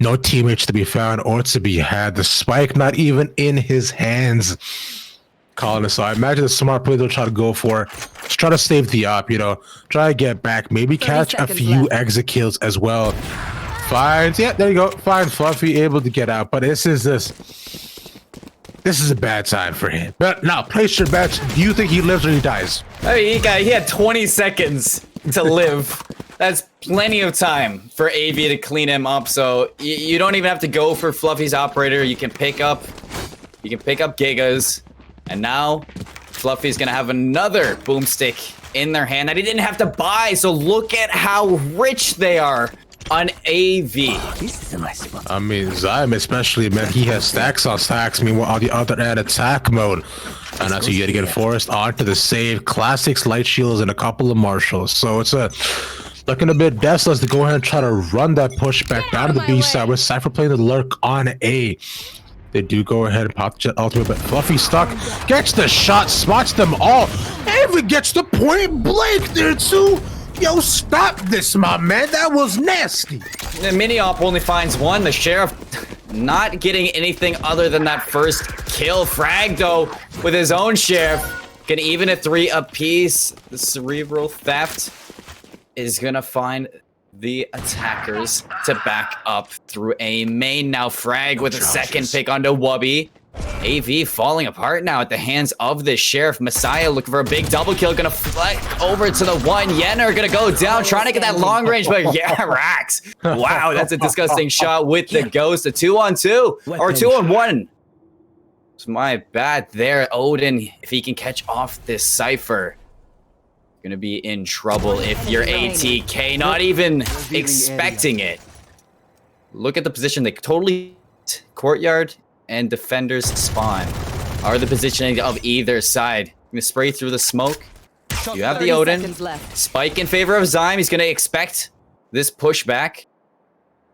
No teammates to be found or to be had. The spike not even in his hands. Calling it. So I imagine the smart play they'll try to go for. Just try to save the op, try to get back. Maybe catch a few exit kills as well. Finds, yeah, there you go. Finds Fluffy, able to get out. But this. This is a bad time for him. But now, place your bets. Do you think he lives or he dies? I mean, he had 20 seconds to live. That's plenty of time for AV to clean him up. So you don't even have to go for Fluffy's operator. You can pick up Gigas, and now Fluffy's gonna have another boomstick in their hand that he didn't have to buy. So look at how rich they are on AV. I mean, Zyme especially, man, he has stacks on stacks. Meanwhile, on the other end, attack mode. And that's you get forced onto the save. Classics, light shields, and a couple of marshals. So it's looking a bit deathless to go ahead and try to run that push back down to the B side with Cypher playing the lurk on A. They do go ahead and pop the jet ultimate, but Fluffy stuck, gets the shot, spots them all, even gets the point blank there too. Yo, stop this, my man. That was nasty. The mini-op only finds one. The Sheriff not getting anything other than that first kill. Frag, though, with his own Sheriff, can even a 3 apiece. The Cerebral Theft is gonna find the attackers to back up through a main. Now Frag with a second pick onto Wubby. AV falling apart now at the hands of the Sheriff. Messiah looking for a big double kill, gonna fly over to the one. Yenner gonna go down, trying to get that long range, but yeah, Rax. Wow, that's a disgusting shot with the Ghost. A 2-on-2, or 2-on-1. It's my bad there. Odin, if he can catch off this Cypher, gonna be in trouble if you're ATK, not even expecting it. Look at the position. They totally courtyard and defenders spawn are the positioning of either side. I'm gonna spray through the smoke. You have the Odin. Spike in favor of Zyme. He's gonna expect this pushback.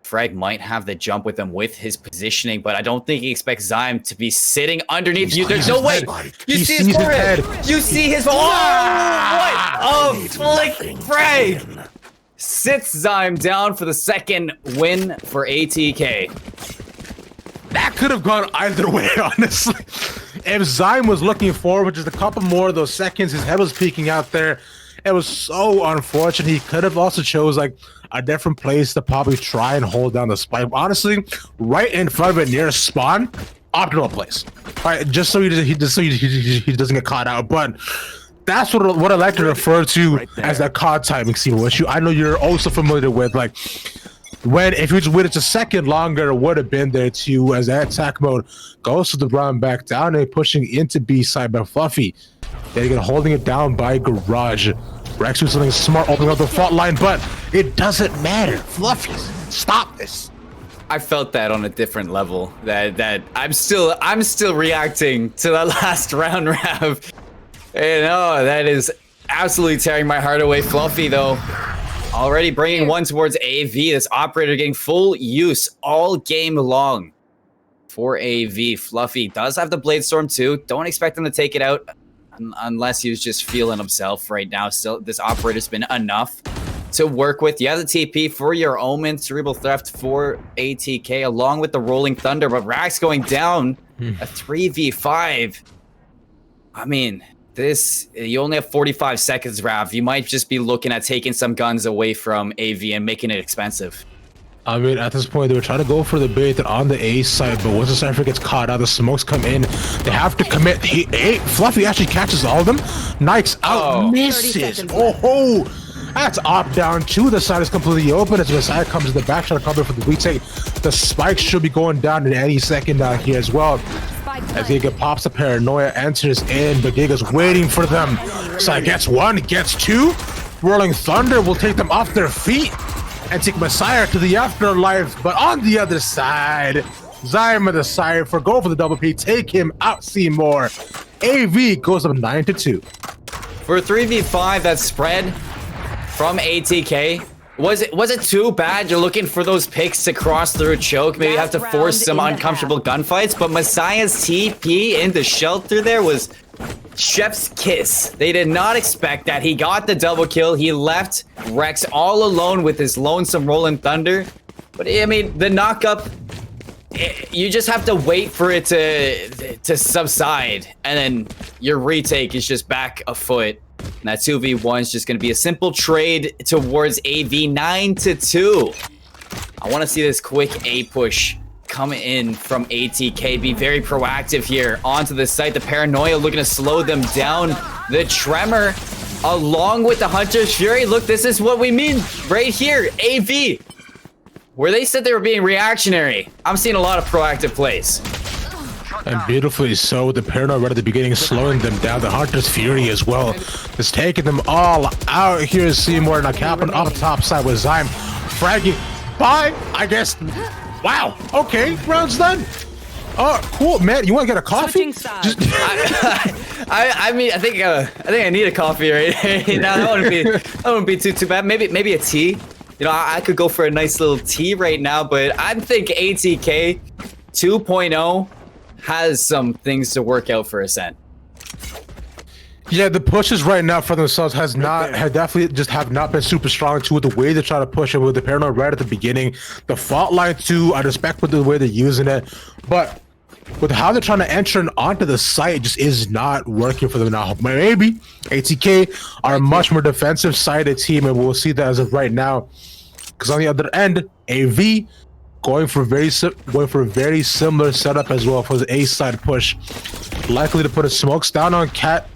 Frag might have the jump with him with his positioning, but I don't think he expects Zyme to be sitting underneath you. There's no way. You see his forehead. You see his. Oh, what a flick! Frag sits Zyme down for the second win for ATK. That could have gone either way, honestly. If Zyme was looking forward just a couple more of those seconds, his head was peeking out there. It was so unfortunate. He could have also chose like a different place to probably try and hold down the spike. Honestly, right in front of it near spawn, optimal place. All right, just so he doesn't get caught out. But that's what I like to refer to as that COD timing scheme, which I know you're also familiar with. Like, if you just waited a second longer, it would have been there too, as that attack mode goes to the run back down and pushing into B side by Fluffy. They're gonna holding it down by Garage. Rex doing something smart, opening up the front line, but it doesn't matter. Fluffy, stop this. I felt that on a different level. That I'm still reacting to the last round, Rav. You know, that is absolutely tearing my heart away. Fluffy though, already bringing one towards AV. This operator getting full use all game long for AV. Fluffy does have the Blade Storm too. Don't expect him to take it out unless he was just feeling himself right now. Still, this operator's been enough to work with. You have the TP for your Omen, Cerebral Theft for ATK, along with the Rolling Thunder, but Rax going down a 3v5. I mean, you only have 45 seconds, Rav. You might just be looking at taking some guns away from AV and making it expensive. I mean, at this point, they were trying to go for the bait on the A side, but once the Cypher gets caught out, the smokes come in. They have to commit. Fluffy actually catches all of them. Knifes out, misses. Oh, that's op down. Two, the side is completely open as Messiah comes to the back, trying to cover for the retake. The spike should be going down in any second out here as well. As Giga pops the paranoia, enters in, but Giga's waiting for them. Side gets one, gets two. Rolling Thunder will take them off their feet and take Messiah to the afterlife. But on the other side, Zyme and the Cypher go for the double P, take him out, Seymour. AV goes up 9-2. For a 3v5 that spread from ATK, was it too bad? You're looking for those picks to cross through choke. Maybe you have to force some uncomfortable gunfights, but Messiah's TP into shelter there was chef's kiss. They did not expect that. He got the double kill. He left Rex all alone with his lonesome Rolling Thunder. But I mean, the knockup, you just have to wait for it to subside, and then your retake is just back a foot. And that 2v1 is just going to be a simple trade towards AV 9-2. I want to see this quick A push come in from ATK. Be very proactive here onto the site. The Paranoia looking to slow them down. The Tremor along with the Hunter's Fury. Look, this is what we mean right here. AV. Where they said they were being reactionary. I'm seeing a lot of proactive plays. And beautifully so, the Paranoid right at the beginning, slowing them down. The Hunter's Fury as well, is taking them all out. Here's Seymour now capping up top side with Zyme. Fragging by, I guess. Wow, okay, round's done. Oh, cool, man. You want to get a coffee? I mean, I think I need a coffee right now. That wouldn't be too bad. Maybe a tea. You know, I could go for a nice little tea right now, but I think ATK 2.0 has some things to work out for Ascent. Yeah, the pushes right now for themselves have definitely just have not been super strong too, with the way they try to push it with the Paranoid right at the beginning. The fault line too, I respect with the way they're using it, but with how they're trying to enter onto the site, just is not working for them now. Maybe ATK are a much more defensive sided team, and we'll see that as of right now. Because on the other end, AV going for a very similar setup as well for the A side push, likely to put a smokes down on Cat,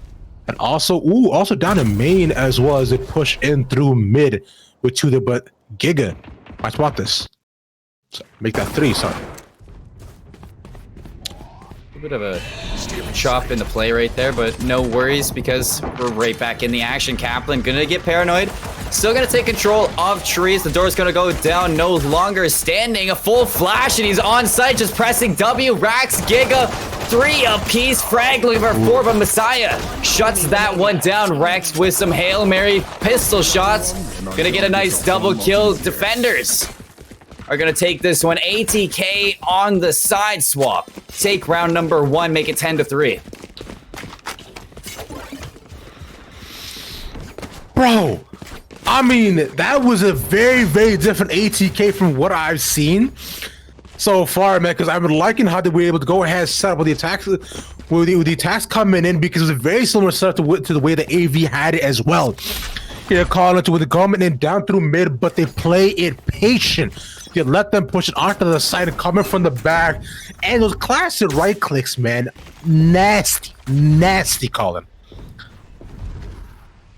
and also down in main as well as they push in through mid with two there. But Giga, I spot this. So make that 3. Sorry. A bit of a chop in the play right there, but no worries because we're right back in the action. Kaplan gonna get Paranoid. Still gonna take control of trees. The door's gonna go down, no longer standing. A full flash and he's on site, just pressing W. Rax, Giga, 3 apiece. Frag looking for 4, but Messiah shuts that one down. Rex with some Hail Mary pistol shots. Gonna get a nice double kill. Defenders are gonna take this one. ATK on the side swap. Take round number 1, make it 10-3. Bro, I mean, that was a very, very different ATK from what I've seen so far, man, because I've been liking how they were able to go ahead and set up with the attacks, with the attacks coming in, because it was a very similar setup to the way the AV had it as well. Here, calling to with the coming in down through mid, but they play it patient. You let them push it onto the side and coming from the back. And those classic right clicks, man. Nasty, Colin.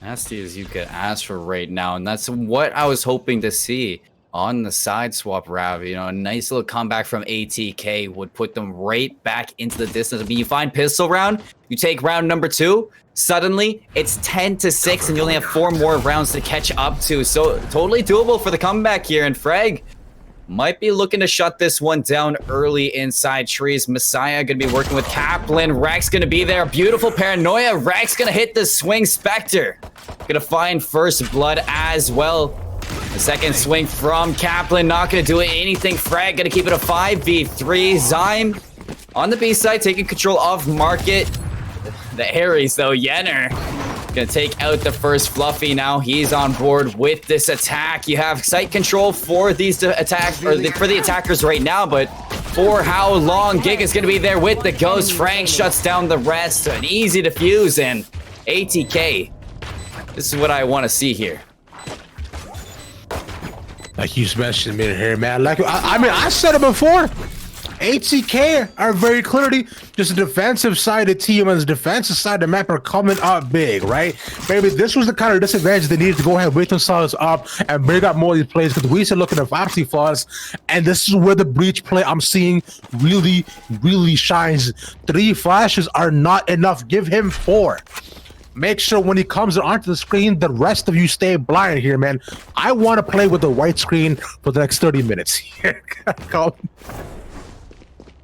Nasty as you could ask for right now. And that's what I was hoping to see on the side swap, Rav. You know, a nice little comeback from ATK would put them right back into the distance. I mean, you find pistol round, you take round number 2, suddenly it's 10-6, and you only have 4 more rounds to catch up to. So totally doable for the comeback here. And Frag might be looking to shut this one down early inside trees. Messiah gonna be working with Kaplan. Rex gonna be there. Beautiful Paranoia. Rex gonna hit the swing. Spectre gonna find first blood as well. The second swing from Kaplan, not gonna do anything. Frag gonna keep it a 5v3. Zyme on the B side, taking control of market. The Aries though, Yenner gonna take out the first Fluffy. Now he's on board with this attack. You have site control for these attacks, or for the attackers right now, but for how long? Giga's gonna be there with the ghost. Frank shuts down the rest. An easy defuse, and ATK. This is what I want to see here. Like you mentioned me here, man. Like I mean, I said it before. ATK are very clearly just a defensive sided team, and the defensive side of the map are coming up big, right? Maybe this was the kind of disadvantage they needed to go ahead and wake themselves up and bring up more of these plays, because we said looking at Foxy flaws, and this is where the breach play I'm seeing really, really shines. 3 flashes are not enough. Give him 4. Make sure when he comes onto the screen, the rest of you stay blind here, man. I want to play with the white screen for the next 30 minutes here.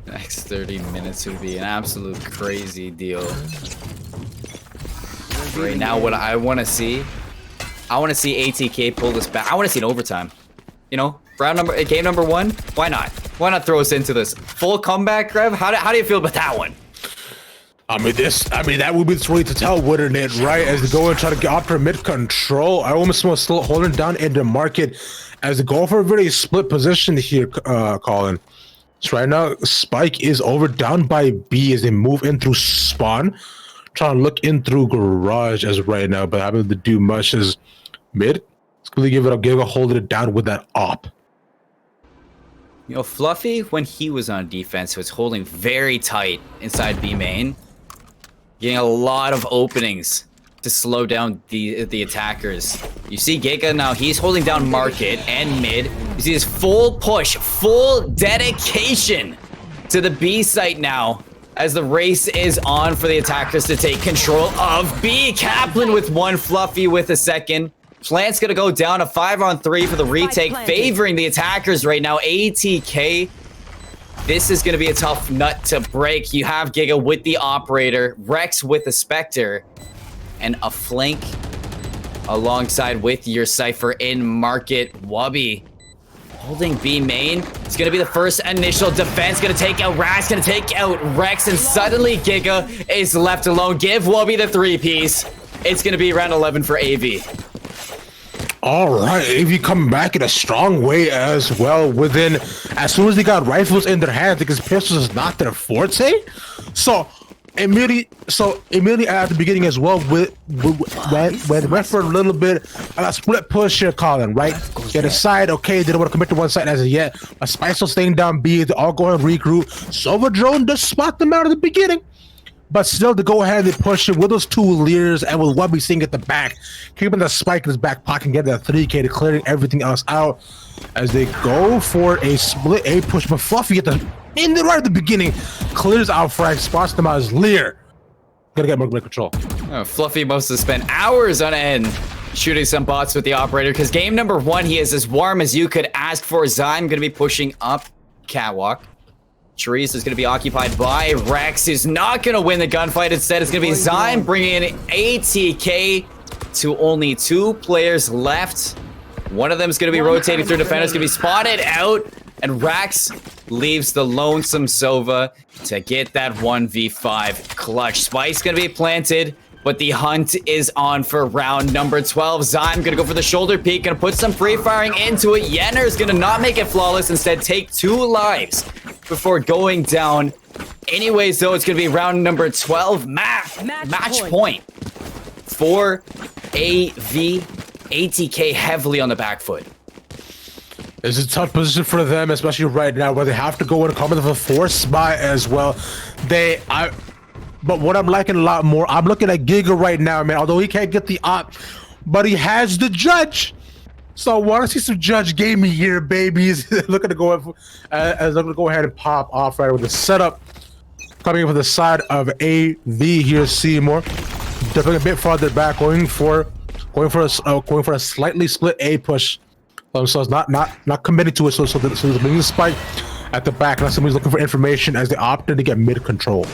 Next 30 minutes would be an absolute crazy deal. Right now, what I want to see ATK pull this back. I want to see an overtime. You know, game number 1. Why not? Why not throw us into this full comeback, Rev? How do you feel about that one? I mean, that would be the way to tell, wouldn't it? Right, as they go and try to get after mid control. I almost want still holding down in the market as they go for a very split position here, Colin. So right now, Spike is over down by B as they move in through spawn. Trying to look in through garage as of right now, but having to do much as mid. It's going to give it up, Giga holding it down with that op. You know, Fluffy, when he was on defense, was holding very tight inside B main, getting a lot of openings to slow down the attackers. You see Giga now, he's holding down market and mid. You see his full push, full dedication to the B site now, as the race is on for the attackers to take control of B. Kaplan with one, Fluffy with a second. Plant's gonna go down a 5-on-3 for the retake, favoring the attackers right now. ATK. This is gonna be a tough nut to break. You have Giga with the operator, Rex with the Spectre, and a flank alongside with your Cypher in market. Wubby holding B main. It's gonna be the first initial defense. Gonna take out Rax, gonna take out Rex, and suddenly Giga is left alone. Give Wubby the 3-piece. It's gonna be round 11 for AV. All right, AV coming back in a strong way as well. As soon as they got rifles in their hands, because pistols is not their forte. So immediately at the beginning as well, when went for a little bit a split push here, Colin, right? They decide, okay, they don't want to commit to one side as of yet. A Spice staying down B, they all go and regroup. Sova Drone does spot them out at the beginning. But still, to go ahead and push it with those two Leers and with Wubby sitting at the back, keeping the spike in his back pocket and getting that 3K to clearing everything else out as they go for a split A push. But Fluffy right at the beginning clears out Frag, spots them out as Leer. Gotta get more control. Oh, Fluffy must have spent hours on end shooting some bots with the operator, because game number 1, he is as warm as you could ask for. Zyme gonna be pushing up Catwalk. Therese is going to be occupied by Rex, who's not going to win the gunfight. Instead, it's going to be Zyme bringing in ATK to only 2 players left. One of them is going to be rotating through defenders, going to be spotted out, and Rax leaves the lonesome Sova to get that 1v5 clutch. Spice going to be planted, but the hunt is on for round number 12. Zyme going to go for the shoulder peek, going to put some free firing into it. Yenner's going to not make it flawless, instead take 2 lives before going down. Anyways, though, it's going to be round number 12. Match point for AV. ATK heavily on the back foot. It's a tough position for them, especially right now, where they have to go in and come with a 4th spot as well. But what I'm liking a lot more, I'm looking at Giga right now, man. Although he can't get the op, but he has the Judge. So I want to see some Judge gaming here, babies. looking to go ahead and pop off right with the setup coming in from the side of AV here. Seymour definitely a bit farther back, going for a slightly split A push. So it's not committed to it. So there's a spike at the back. Now somebody's looking for information as they opted to get mid control.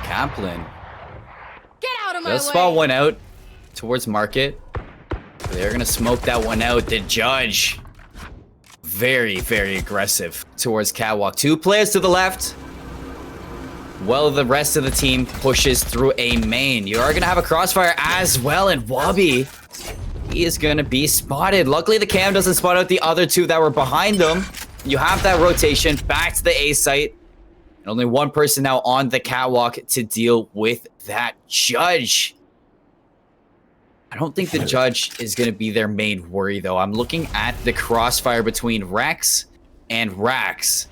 Kaplan. Get out of my They'll way. spot one out towards market. They're gonna smoke that one out. The Judge, very, very aggressive towards Catwalk. 2 players to the left. Well, the rest of the team pushes through A main. You are gonna have a crossfire as well, and Wubby, he is gonna be spotted. Luckily, the cam doesn't spot out the other 2 that were behind them. You have that rotation back to the A site. And only 1 person now on the Catwalk to deal with that Judge. I don't think the Judge is going to be their main worry, though. I'm looking at the crossfire between Rex and Rax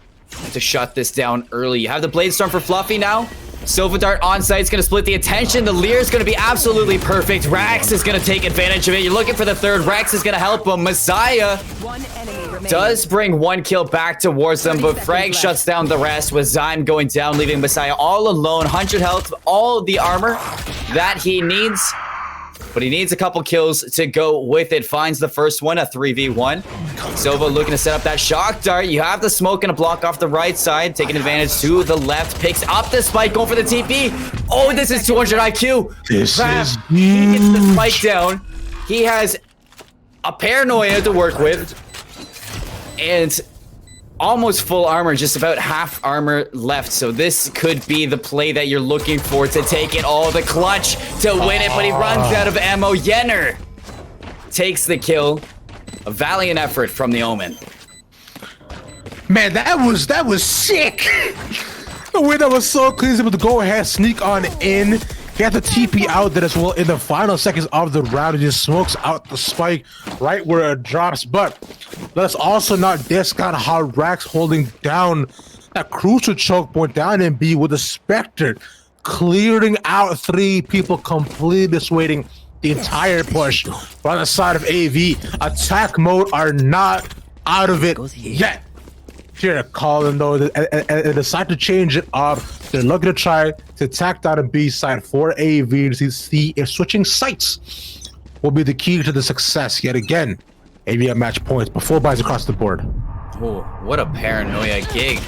to shut this down early. You have the Blade Storm for Fluffy now. Sova Dart on site is going to split the attention. The Leer is going to be absolutely perfect. Rax is going to take advantage of it. You're looking for the 3rd. Rex is going to help him. Messiah does bring 1 kill back towards them, but Frag shuts down the rest with Zyme going down, leaving Messiah all alone. 100 health, all the armor that he needs. But he needs a couple kills to go with it. Finds the first one, a 3v1. Sova looking to set up that shock dart. You have the smoke and a block off the right side. Taking advantage to the left. Picks up the spike, going for the TP. Oh, this is 200 IQ. This is he gets the spike down. He has a paranoia to work with. And almost full armor, just about half armor left. So this could be the play that you're looking for to take it all. The clutch to win it, but he runs out of ammo. Yenner takes the kill. A valiant effort from the Omen. Man, that was sick. The way that was so clean, able to go ahead, sneak on in, He had the TP out there as well in the final seconds of the round. He just smokes out the spike right where it drops. But let's also not discount how Rax holding down that crucial choke point down in B with the Spectre clearing out 3 people, completely dissuading the entire push. But on the side of AV, attack mode are not out of it yet. Here, Colin, though, and decide to change it up. They're looking to try to attack down a B side for AV to see if switching sites will be the key to the success. Yet again, AV at match points, but 4 buys across the board. Oh, what a paranoia gig.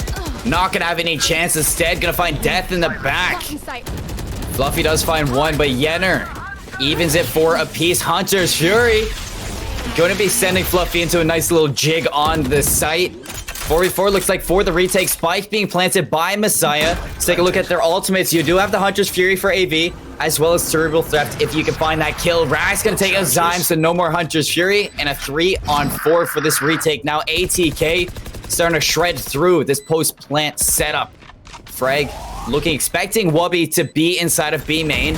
Not gonna have any chance. Instead, gonna find death in the back. Fluffy does find one, but Yenner evens it for a piece. Hunter's Fury going to be sending Fluffy into a nice little jig on the site. 4v4 looks like for the retake. Spike being planted by Messiah. Let's take a look at their ultimates. You do have the Hunter's Fury for AV, as well as Cerebral Theft if you can find that kill. Rax going to take a Zyme, so no more Hunter's Fury. And a 3-on-4 for this retake. Now ATK starting to shred through this post-plant setup. Frag looking, expecting Wubby to be inside of B main.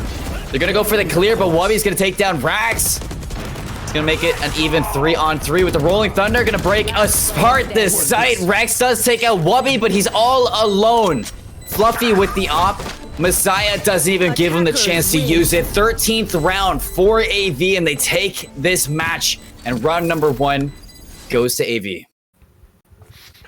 They're going to go for the clear, but Wubby's going to take down Rax. Gonna make it an even 3-on-3 with the Rolling Thunder. Gonna break apart this site. Rex does take out Wubby, but he's all alone. Fluffy with the op. Messiah doesn't even give him the chance to use it. 13th round for AV, and they take this match. And round number 1 goes to AV.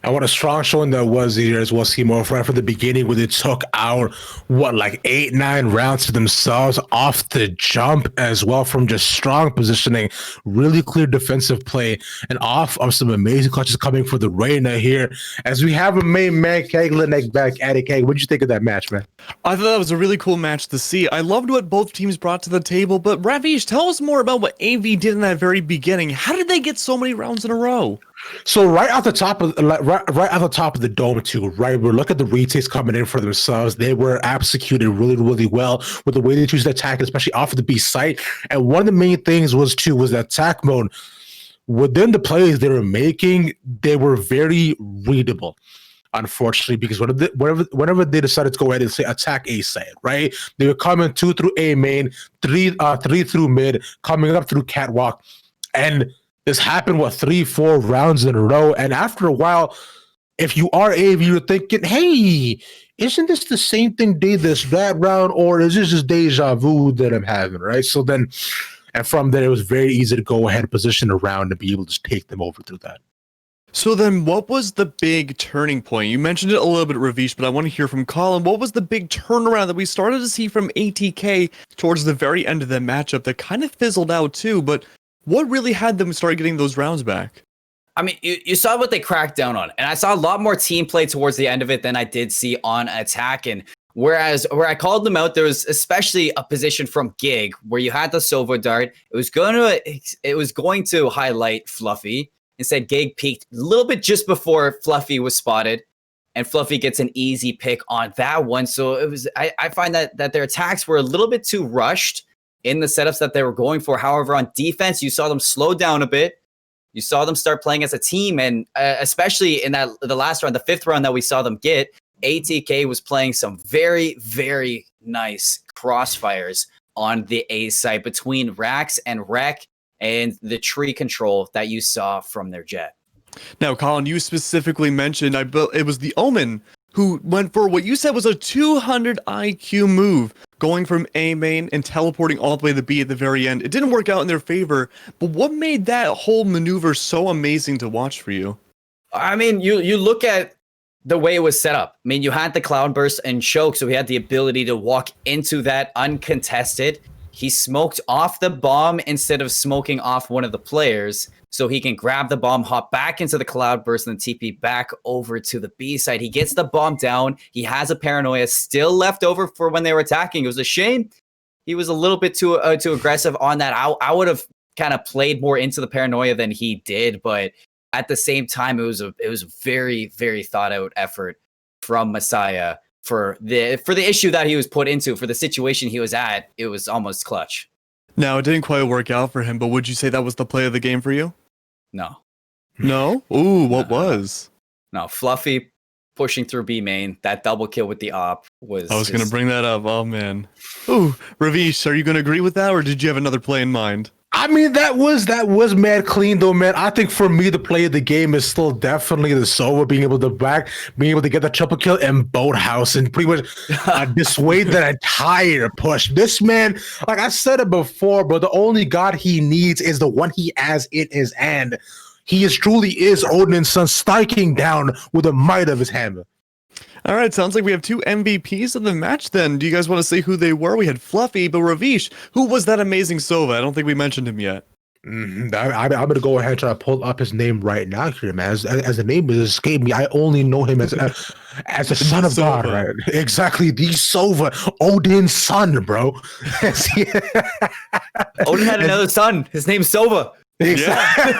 And what a strong showing that was here as well, Seymour, right from the beginning, where they took our, like 8-9 rounds to themselves off the jump as well from just strong positioning, really clear defensive play, and off of some amazing clutches coming for the Reyna here. As we have a main man, Keglenek back at it. Keg, what did you think of that match, man? I thought that was a really cool match to see. I loved what both teams brought to the table, but Ravish, tell us more about what AV did in that very beginning. How did they get so many rounds in a row? So right at the top of the dome too, right? We're looking at the retakes coming in for themselves. They were executed really, really well with the way they choose to attack, especially off of the B site. And one of the main things was the attack mode. Within the plays they were making, they were very readable. Unfortunately, because whenever they decided to go ahead and say attack A side, right? They were coming 2 through A main, 3 through mid, coming up through catwalk, and this happened, 3-4 rounds in a row. And after a while, if you are AV, you're thinking, hey, isn't this the same thing did that round, or is this just deja vu that I'm having, right? So then, and from there, it was very easy to go ahead and position around and be able to take them over through that. So then what was the big turning point? You mentioned it a little bit, Ravish, but I want to hear from Colin. What was the big turnaround that we started to see from ATK towards the very end of the matchup that kind of fizzled out too, but what really had them start getting those rounds back? I mean, you saw what they cracked down on, and I saw a lot more team play towards the end of it than I did see on attack. And whereas where I called them out, there was especially a position from Gig where you had the Sova Dart. It was going to highlight Fluffy. Instead, Gig peaked a little bit just before Fluffy was spotted, and Fluffy gets an easy pick on that one. So it was. I find that their attacks were a little bit too rushed in the setups that they were going for. However, on defense, you saw them slow down a bit. You saw them start playing as a team, and especially in the last round, the 5th round that we saw them get, ATK was playing some very, very nice crossfires on the A side between Rax and Rek and the tree control that you saw from their jet. Now, Colin, you specifically mentioned it was the Omen who went for what you said was a 200 IQ move, going from A main and teleporting all the way to B at the very end. It didn't work out in their favor, but what made that whole maneuver so amazing to watch for you? I mean, you look at the way it was set up. I mean, you had the Cloudburst and Choke, so he had the ability to walk into that uncontested. He smoked off the bomb instead of smoking off one of the players, so he can grab the bomb, hop back into the Cloudburst, and then TP back over to the B side. He gets the bomb down. He has a paranoia still left over for when they were attacking. It was a shame he was a little bit too aggressive on that. I would have kind of played more into the paranoia than he did, but at the same time, it was a very, very thought out effort from Messiah for the issue that he was put into, for the situation he was at. It was almost clutch. Now, it didn't quite work out for him, but would you say that was the play of the game for you? No. No? Ooh, what was? No, Fluffy pushing through B main. That double kill with the op was. I was going to bring that up. Oh, man. Ooh, Ravish, are you going to agree with that, or did you have another play in mind? I mean, that was mad clean though, man. I think for me, the play of the game is still definitely the Sova being able to get the triple kill and Boathouse and pretty much dissuade that entire push. This man, like I said it before, but the only god he needs is the one he has in his hand. He truly is Odin's son, striking down with the might of his hammer. All right, sounds like we have 2 MVPs of the match then. Do you guys want to say who they were? We had Fluffy, but Ravish, who was that amazing Sova? I don't think we mentioned him yet. I'm going to go ahead and try to pull up his name right now here, man. As the name has escaped me, I only know him as a son of God, right? Exactly, the Sova, Odin's son, bro. Odin had another son. His name's Sova. Exactly.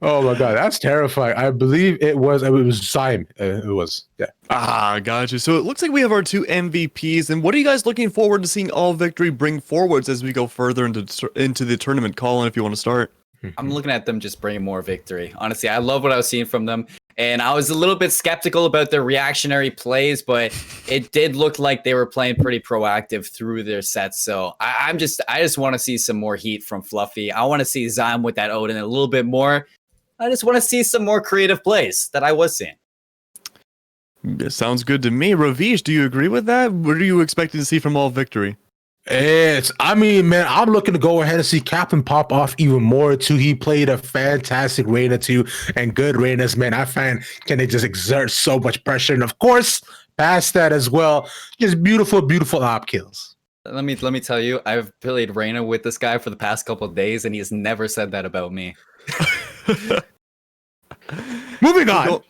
Oh my god, that's terrifying. I believe it was Zyme. It was, yeah. Ah, gotcha. So it looks like we have our 2 MVPs. And what are you guys looking forward to seeing All Victory bring forwards as we go further into the tournament? Colin, if you want to start. I'm looking at them just bringing more victory. Honestly, I love what I was seeing from them. And I was a little bit skeptical about their reactionary plays, but it did look like they were playing pretty proactive through their sets. So I just want to see some more heat from Fluffy. I want to see Zyme with that Odin a little bit more. I just want to see some more creative plays that I was seeing. It sounds good to me. Ravish, do you agree with that? What are you expecting to see from All Victory? I mean, man, I'm looking to go ahead and see Captain pop off even more too. He played a fantastic Reyna too, and good Reynas, man. I find can they just exert so much pressure, and of course, past that as well, just beautiful op kills. Let me tell you, I've played Reyna with this guy for the past couple of days, and he has never said that about me. Moving on.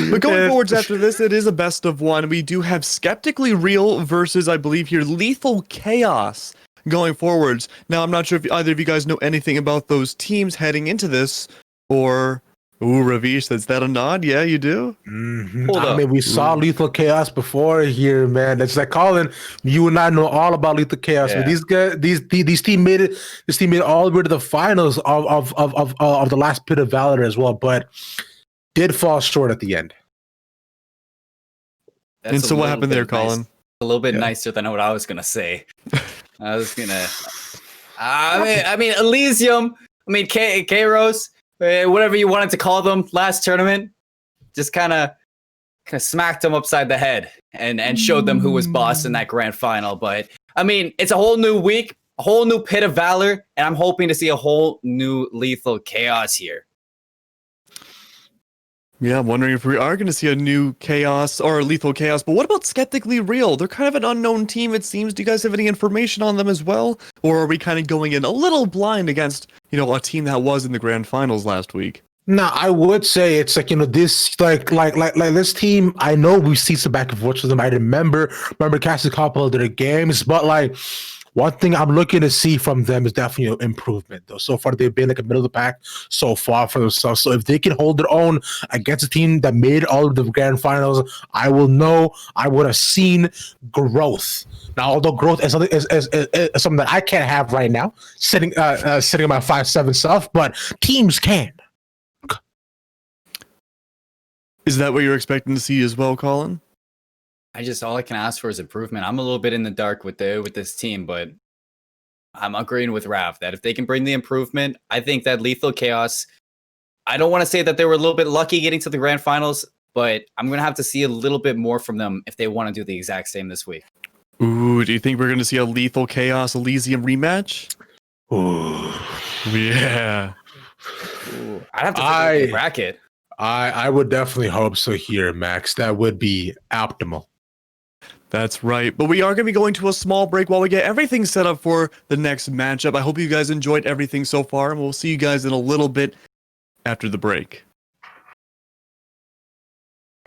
But going forwards after this, it is a best of 1. We do have Skeptically Real versus, I believe here, Lethal Chaos going forwards. Now, I'm not sure if either of you guys know anything about those teams heading into this, or... Ooh, Ravish, is that a nod? Yeah, you do? Mm-hmm. I mean, we saw Lethal Chaos before here, man. It's like Colin, you and I know all about Lethal Chaos. Yeah. But these guys, these team made it. This team made it all the way to the finals of the last pit of Valor as well, but did fall short at the end. And so what happened there, Colin? A little bit nicer than what I was gonna say. I was gonna. I mean, Elysium. I mean, Kairos. Whatever you wanted to call them last tournament, just kind of smacked them upside the head and showed them who was boss in that grand final. But I mean, it's a whole new week, a whole new pit of Valor, and I'm hoping to see a whole new Lethal Chaos here. Yeah, I'm wondering if we are going to see a new Chaos or Lethal Chaos. But what about Skeptically Real? They're kind of an unknown team, it seems. Do you guys have any information on them as well? Or are we kind of going in a little blind against, a team that was in the grand finals last week? No, I would say it's like, this like this team, I know we've seen some back and forth with them. I remember casting a couple of their games, but like one thing I'm looking to see from them is definitely improvement, though. So far, they've been like a middle of the pack so far for themselves. So if they can hold their own against a team that made all of the grand finals, I will know I would have seen growth. Now, although growth is something that I can't have right now, sitting in my 5'7" self, but teams can. Is that what you're expecting to see as well, Colin? All I can ask for is improvement. I'm a little bit in the dark with this team, but I'm agreeing with Rav that if they can bring the improvement, I think that Lethal Chaos, I don't want to say that they were a little bit lucky getting to the grand finals, but I'm going to have to see a little bit more from them if they want to do the exact same this week. Ooh, do you think we're going to see a Lethal Chaos Elysium rematch? Ooh. Yeah. Ooh, I'd have to figure the bracket. I would definitely hope so here, Max. That would be optimal. That's right. But we are going to be going to a small break while we get everything set up for the next matchup. I hope you guys enjoyed everything so far, and we'll see you guys in a little bit after the break.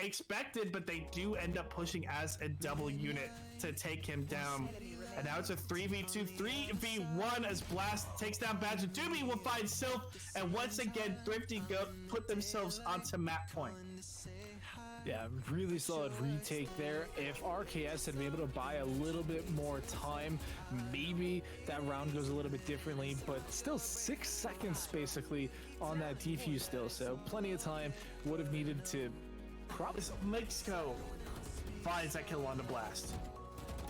Expected, but they do end up pushing as a double unit to take him down. And now it's a 3v2, 3v1 as Blast takes down Badger. Doobie will find Sylph, and once again, Thrifty put themselves onto map point. Yeah, really solid retake there. If RKS had been able to buy a little bit more time, maybe that round goes a little bit differently, but still 6 seconds basically on that defuse still. So plenty of time. Would have needed to probably... Mexico finds that kill on the blast.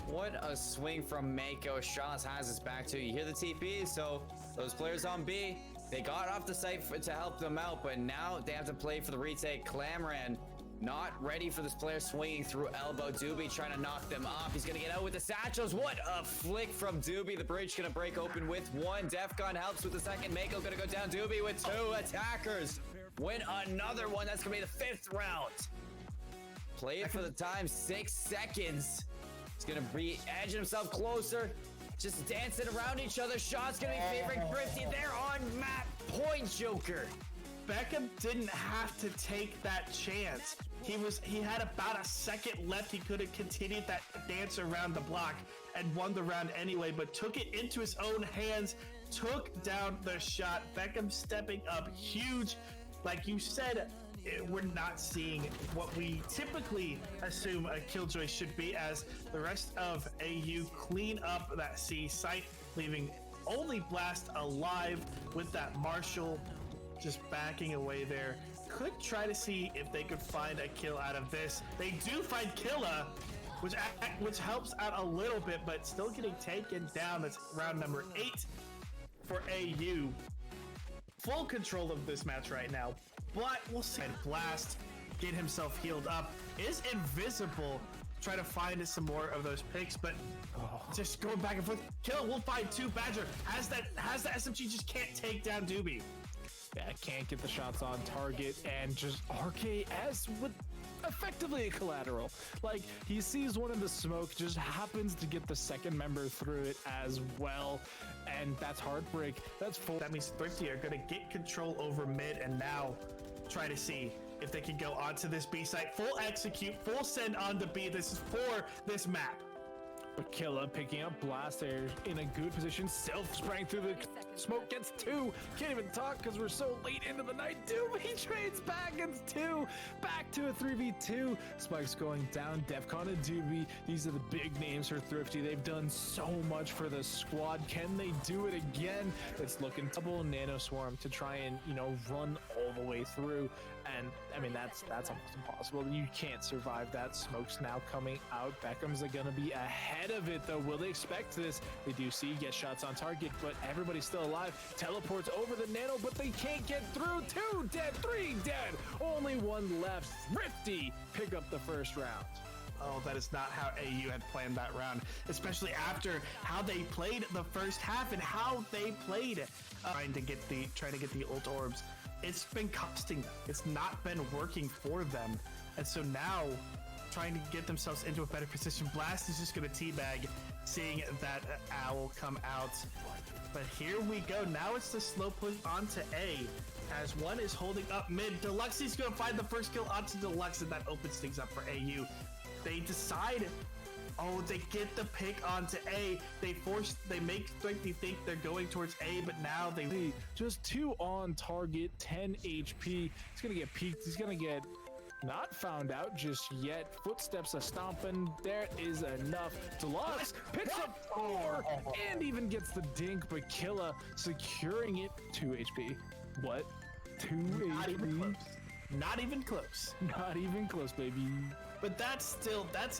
What a swing from Mako. Shaw's has his back too. You hear the TP, so those players on B, they got off the site to help them out, but now they have to play for the retake. Clamran not ready for this player swinging through elbow. Doobie trying to knock them off. He's gonna get out with the satchels. What a flick from Doobie. The bridge gonna break open with one. Defcon helps with the second. Mako gonna go down. Doobie with 2 attackers. Win another one. That's gonna be the 5th round. Play it for the time. 6 seconds. He's gonna be edging himself closer. Just dancing around each other. Shot's gonna be favoring Thrifty. They're on map point, Joker. Beckham didn't have to take that chance. He had about a second left. He could have continued that dance around the block and won the round anyway, but took it into his own hands, took down the shot. Beckham stepping up huge. Like you said, we're not seeing what we typically assume a Killjoy should be, as the rest of AU clean up that C site, leaving only Blast alive with that Marshall just backing away there. Could try to see if they could find a kill out of this. They do find Killa, which helps out a little bit, but still getting taken down. That's round number 8 for AU. Full control of this match right now, but we'll see. Blast get himself healed up, is invisible. Try to find some more of those picks, but just going back and forth. Kill will find 2. Badger has the SMG, just can't take down Doobie. Yeah, can't get the shots on target, and just RKS with effectively a collateral. Like, he sees one in the smoke, just happens to get the second member through it as well, and that's heartbreak. That's full. That means Thrifty are going to get control over mid, and now try to see if they can go onto this B site. Full execute, full send on the B. This is for this map. But Killa picking up Blast there in a good position. Self-spraying through the smoke, gets 2. Can't even talk because we're so late into the night. Doobie trades back, gets 2. Back to a 3v2. Spike's going down. Defcon and Doobie. These are the big names for Thrifty. They've done so much for the squad. Can they do it again? It's looking double Nano Swarm to try and, run all the way through. And I mean, that's almost impossible. You can't survive that. Smoke's now coming out. Beckham's gonna be ahead of it though. Will they expect this? They do see get shots on target, but everybody's still alive. Teleports over the Nano, but they can't get through. 2 dead, 3 dead. Only 1 left. Thrifty pick up the first round. Oh, that is not how AU had planned that round, especially after how they played the first half and how they played trying to get the ult orbs. It's been costing them. It's not been working for them. And so now, trying to get themselves into a better position, Blast is just going to teabag, seeing that Owl come out. But here we go. Now it's the slow push onto A, as one is holding up mid. Deluxe is going to find the first kill onto Deluxe, and that opens things up for AU. They decide... Oh, they get the pick onto A. They make Thrifty think they're going towards A, but now they just 2 on target, 10 HP. He's gonna get peeked. He's gonna get not found out just yet. Footsteps are stomping. There is enough. Deluxe picks up 4 and even gets the dink, but Killa securing it. 2 HP. What? 2 HP? Not even close. Not even close, baby. But that's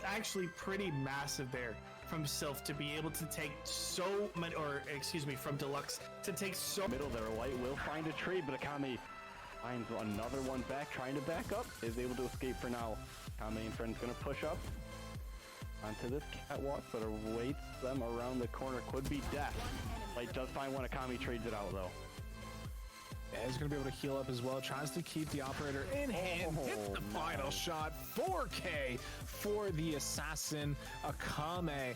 actually pretty massive there from Sylph to be able to take so many, from Deluxe to take so... Middle there, White will find a trade, but Akame finds another one back, trying to back up, is able to escape for now. Akame and friends gonna push up onto this catwalk, but awaits them around the corner. Could be death. Light does find one. Akame trades it out though. Yeah, he's going to be able to heal up as well. Tries to keep the operator in hand. Hits the final shot. 4K for the assassin, Akame.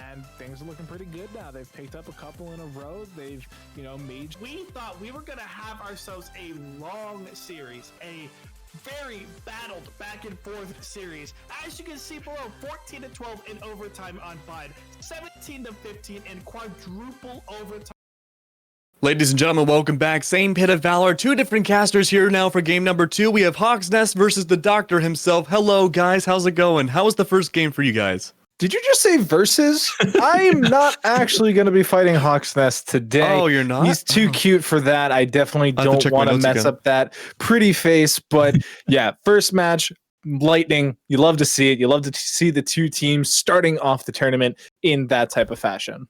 And things are looking pretty good now. They've picked up a couple in a row. They've, made... We thought we were going to have ourselves a long series, a very battled back and forth series. As you can see below, 14-12 in overtime on Bide, 17-15 in quadruple overtime. Ladies and gentlemen, welcome back. Same Pit of Valor. Two different casters here now for game number 2. We have Hawk's Nest versus the Doctor himself. Hello, guys. How's it going? How was the first game for you guys? Did you just say versus? I'm not actually going to be fighting Hawk's Nest today. Oh, you're not? He's too cute for that. I definitely I have to don't check my want to notes mess again. up that pretty face. But yeah, first match, lightning. You love to see it. You love to see the two teams starting off the tournament in that type of fashion.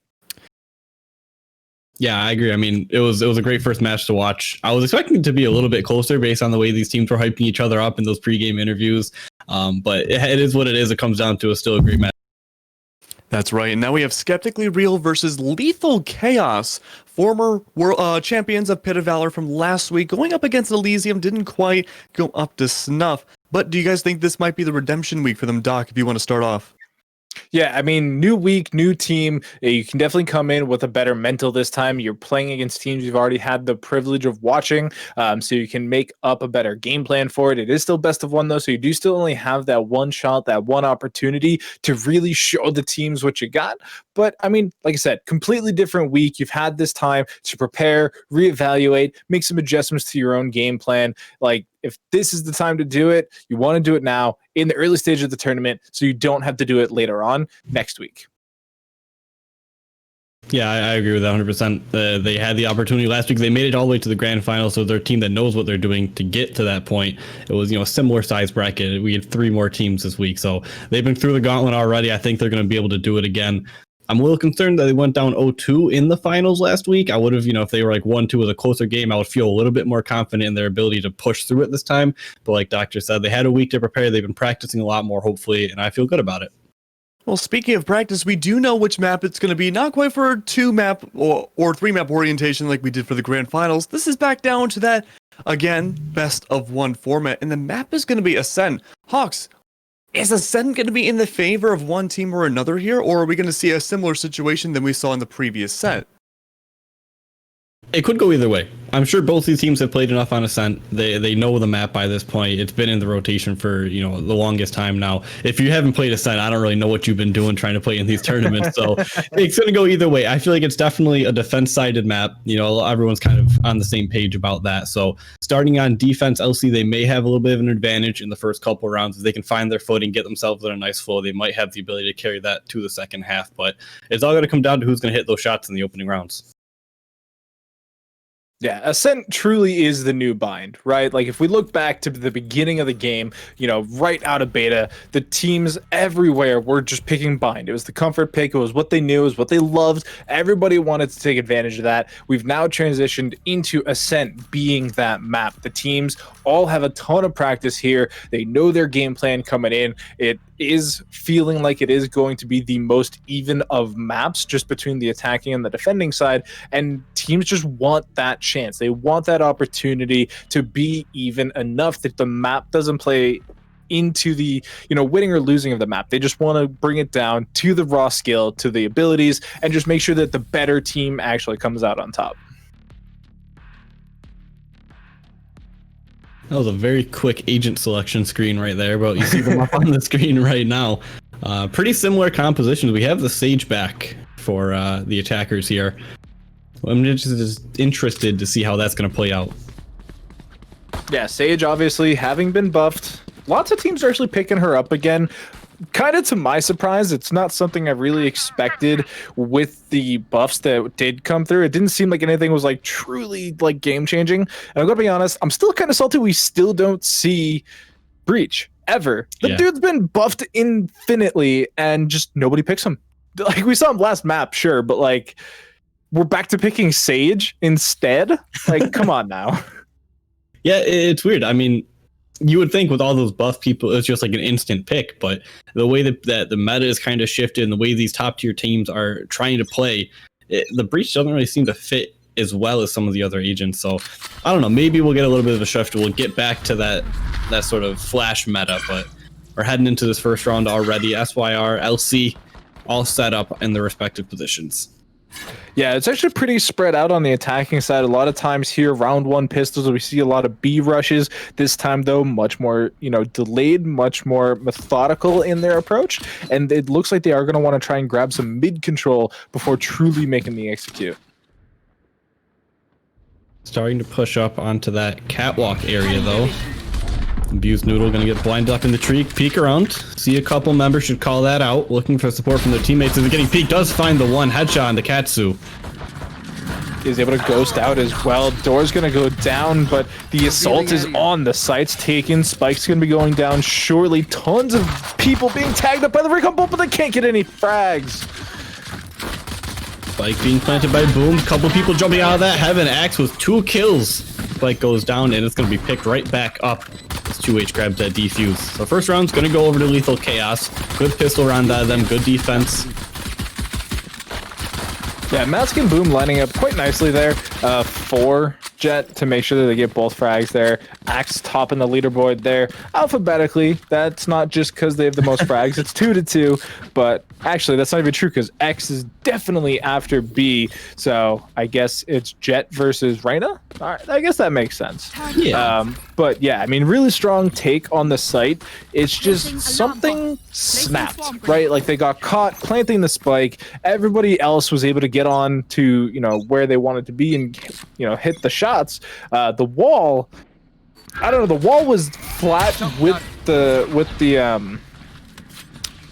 Yeah, I agree. I mean, it was a great first match to watch. I was expecting it to be a little bit closer based on the way these teams were hyping each other up in those pregame interviews. But it is what it is. It comes down to still a great match. That's right. And now we have Skeptically Real versus Lethal Chaos, former world champions of Pit of Valor from last week, going up against Elysium. Didn't quite go up to snuff. But do you guys think this might be the redemption week for them, Doc, if you want to start off? Yeah, I mean, new week, new team. You can definitely come in with a better mental this time. You're playing against teams you've already had the privilege of watching, so you can make up a better game plan for it. It is still best of one, though, so you do still only have that one shot, that one opportunity to really show the teams what you got. But, I mean, like I said, completely different week. You've had this time to prepare, reevaluate, make some adjustments to your own game plan. Like, if this is the time to do it, you want to do it now in the early stage of the tournament so you don't have to do it later on next week. Yeah, I agree with that 100%. They had the opportunity last week. They made it all the way to the grand final, so they're a team that knows what they're doing to get to that point. It was, a similar size bracket. We had 3 more teams this week, so they've been through the gauntlet already. I think they're going to be able to do it again. I'm a little concerned that they went down 0-2 in the finals last week. I would have, if they were like 1-2 with a closer game, I would feel a little bit more confident in their ability to push through it this time. But like Doctor said, they had a week to prepare. They've been practicing a lot more, hopefully, and I feel good about it. Well, speaking of practice, we do know which map it's going to be. Not quite for a 2-map or 3-map orientation like we did for the grand finals. This is back down to that, again, best of 1 format. And the map is going to be Ascent. Hawks, is Ascent going to be in the favor of one team or another here? Or are we going to see a similar situation than we saw in the previous set? It could go either way. I'm sure both these teams have played enough on Ascent. They know the map by this point. It's been in the rotation for the longest time now. If you haven't played Ascent, I don't really know what you've been doing trying to play in these tournaments. So it's going to go either way. I feel like it's definitely a defense-sided map. Everyone's kind of on the same page about that. So starting on defense, LC, they may have a little bit of an advantage in the first couple of rounds. If they can find their footing, get themselves in a nice flow, they might have the ability to carry that to the second half. But it's all going to come down to who's going to hit those shots in the opening rounds. Yeah, Ascent truly is the new Bind, right? Like, if we look back to the beginning of the game, right out of beta, the teams everywhere were just picking Bind. It was the comfort pick. It was what they knew. It was what they loved. Everybody wanted to take advantage of that. We've now transitioned into Ascent being that map. The teams all have a ton of practice here. They know their game plan coming in. It is feeling like it is going to be the most even of maps just between the attacking and the defending side, and teams just want that chance. They want that opportunity to be even enough that the map doesn't play into the winning or losing of the map. They just want to bring it down to the raw skill, to the abilities, and just make sure that the better team actually comes out on top. That was a very quick agent selection screen right there, but you see them up on the screen right now. Pretty similar compositions. We have the Sage back for the attackers here. I'm just interested to see how that's going to play out. Yeah, Sage obviously having been buffed. Lots of teams are actually picking her up again. Kind of to my surprise, it's not something I really expected with the buffs that did come through. It didn't seem like anything was like truly like game changing. And I'm gonna be honest, I'm still kind of salty we still don't see Breach ever. The dude's been buffed infinitely and just nobody picks him. Like, we saw him last map, sure, but like, we're back to picking Sage instead. Like, come on now. Yeah, it's weird. I mean, you would think with all those buff people, it's just like an instant pick, but the way that the meta is kind of shifted and the way these top tier teams are trying to play, the Breach doesn't really seem to fit as well as some of the other agents. So I don't know, maybe we'll get a little bit of a shift. We'll get back to that sort of flash meta, but we're heading into this first round already. SYR, LC, all set up in their respective positions. Yeah, it's actually pretty spread out on the attacking side. A lot of times here, round 1 pistols, we see a lot of B rushes. This time, though, much more, delayed, much more methodical in their approach. And it looks like they are going to want to try and grab some mid control before truly making the execute. Starting to push up onto that catwalk area though. Abused Noodle gonna get blinded up in the tree. Peek around. See a couple members should call that out. Looking for support from their teammates as they're getting peeked. Does find the one headshot on the Katsu. Is able to ghost out as well. Door's gonna go down, but the assault is on. The site's taken. Spike's gonna be going down shortly. Tons of people being tagged up by the recon bolt, but they can't get any frags. Spike being planted by Boom. Couple people jumping out of that. Heaven Axe with 2 kills. Spike goes down and it's gonna be picked right back up. As 2H grabs that defuse. So first round's gonna go over to Lethal Chaos. Good pistol round out of them. Good defense. Yeah, Mask and Boom lining up quite nicely there for Jet to make sure that they get both frags there. Axe topping the leaderboard there. Alphabetically, that's not just because they have the most frags. It's 2-2, but actually that's not even true because X is definitely after B. So I guess it's Jet versus Reyna. All right, I guess that makes sense. Yeah. But yeah, I mean, really strong take on the site. It's just something snapped, right? Like they got caught planting the spike. Everybody else was able to get on to, you know, where they wanted to be and, you know, hit the shots. The wall, I don't know, the wall was flat with the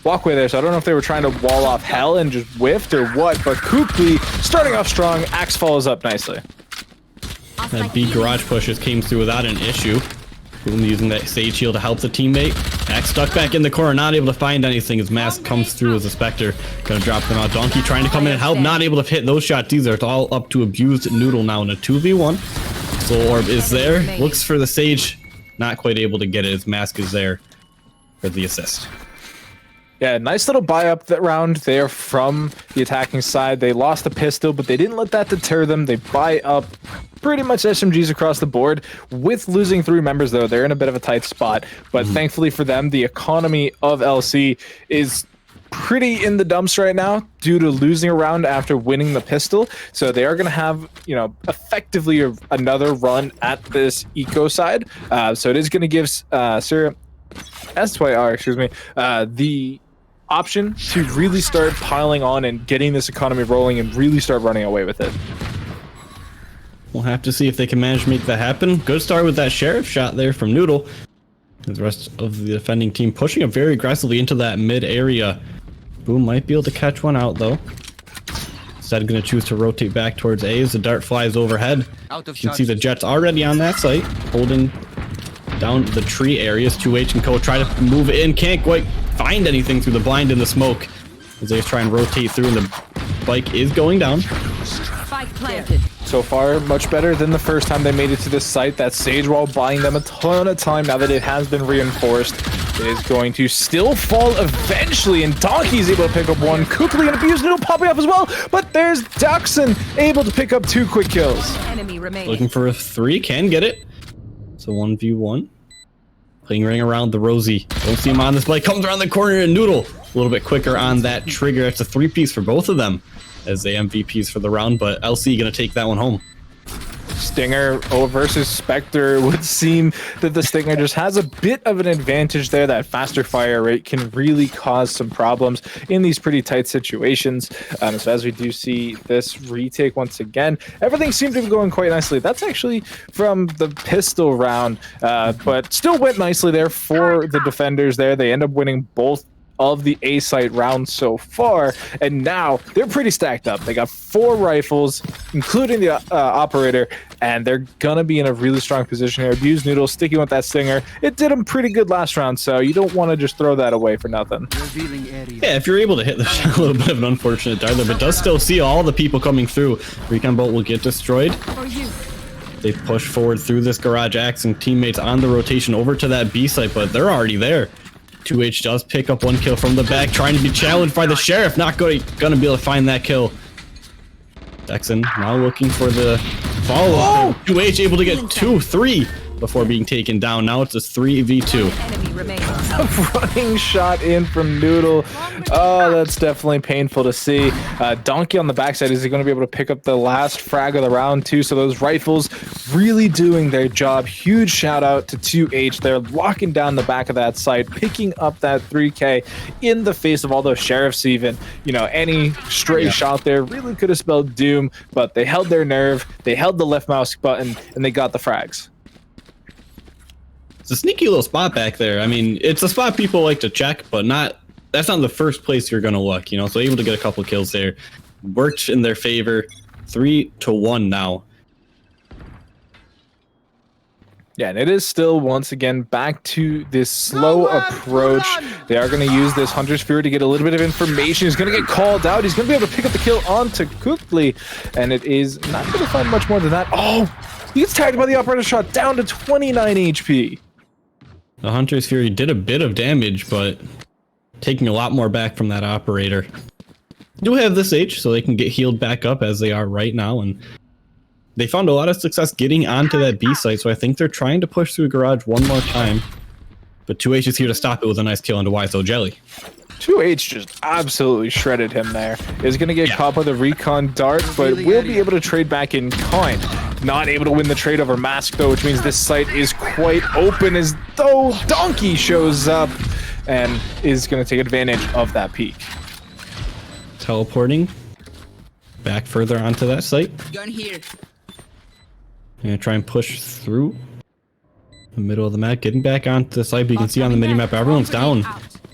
walkway there, so I don't know if they were trying to wall off hell and just whiffed or what, but Kukli starting off strong. Axe follows up nicely. That B garage pushes came through without an issue. Boom using that Sage Shield to help the teammate. Axe stuck back in the corner, not able to find anything. His mask comes through as a Spectre. Gonna drop them out. Donkey trying to come in and help, not able to hit those shots either. It's all up to Abused Noodle now in a 2v1. Soul Orb is there. Looks for the Sage. Not quite able to get it. His mask is there for the assist. Yeah, nice little buy up that round there from the attacking side. They lost the pistol, but they didn't let that deter them. They buy up pretty much SMGs across the board. With losing 3 members, though, they're in a bit of a tight spot. But thankfully for them, the economy of LC is pretty in the dumps right now due to losing a round after winning the pistol. So they are going to have, you know, effectively another run at this eco side. So it is going to give SYR, excuse me, the option to really start piling on and getting this economy rolling and really start running away with it. We'll have to see if they can manage to make that happen. Good start with that Sheriff shot there from Noodle. The rest of the defending team pushing up very aggressively into that mid area. Boom might be able to catch one out though. Instead going to choose to rotate back towards A as the dart flies overhead. You can see the Jets already on that site, holding down the tree areas. 2H and Co try to move in, can't quite find anything through the blind and the smoke as they try and rotate through, and the bike is going down. Spike planted. So far, much better than the first time they made it to this site. That Sage Wall buying them a ton of time now that it has been reinforced. It is going to still fall eventually, and Donkey's able to pick up one. Kukli and Abused Noodle popping up as well, but there's Duxon able to pick up 2 quick kills. Enemy remaining. Looking for a 3, can get it. So 1v1. Lingering around the Rosie. Don't see him on this bike. Comes around the corner and Noodle. A little bit quicker on that trigger. It's a 3-piece for both of them as they MVPs for the round, but LC gonna take that one home. Stinger versus Spectre. Would seem that the Stinger just has a bit of an advantage there. That faster fire rate can really cause some problems in these pretty tight situations. So as we do see this retake once again, everything seemed to be going quite nicely. That's actually from the pistol round, but still went nicely there for the defenders there. They end up winning both of the A site rounds so far, and now they're pretty stacked up. They got 4 rifles, including the operator, and they're gonna be in a really strong position here. Abused Noodle sticking with that Stinger. It did them pretty good last round, so you don't want to just throw that away for nothing. Yeah, if you're able to hit the shot, a little bit of an unfortunate die there, but does still see all the people coming through. Recon Bolt will get destroyed. They push forward through this garage. Axe and teammates on the rotation over to that B site, but they're already there. 2H does pick up 1 kill from the back, trying to be challenged by the Sheriff. Not gonna be able to find that kill. Dexon now looking for the follow-up. 2H able to get 2, 3. before being taken down. Now it's a 3v2. Enemy remaining. Running shot in from Noodle. Oh, that's definitely painful to see. Donkey on the backside, is he going to be able to pick up the last frag of the round too? So those rifles really doing their job. Huge shout out to 2H. They're locking down the back of that site, picking up that 3K in the face of all those sheriffs even. You know, any stray shot there really could have spelled doom, but they held their nerve, they held the left mouse button, and they got the frags. It's a sneaky little spot back there. I mean, it's a spot people like to check, but that's not the first place you're going to look, you know, so able to get a couple kills there. Worked in their favor. 3-1 now. Yeah, and it is still, once again, back to this slow approach. They are going to use this Hunter's Fury to get a little bit of information. He's going to get called out. He's going to be able to pick up the kill onto quickly, and it is not going to find much more than that. Oh, he gets tagged by the operator shot, down to 29 HP. The Hunter's Fury did a bit of damage, but taking a lot more back from that operator. Do have this H, so they can get healed back up as they are right now, and they found a lot of success getting onto that B site, so I think they're trying to push through garage one more time. But 2H is here to stop it with a nice kill into YSO Jelly. 2H just absolutely shredded him there. Is going to get caught by the recon dart, but will be able to trade back in kind. Not able to win the trade over Mask, though, which means this site is quite open, as though Donkey shows up and is going to take advantage of that peak. Teleporting back further onto that site. Gun here. Gonna try and push through the middle of the map, getting back onto the site. But you can see on the minimap, everyone's down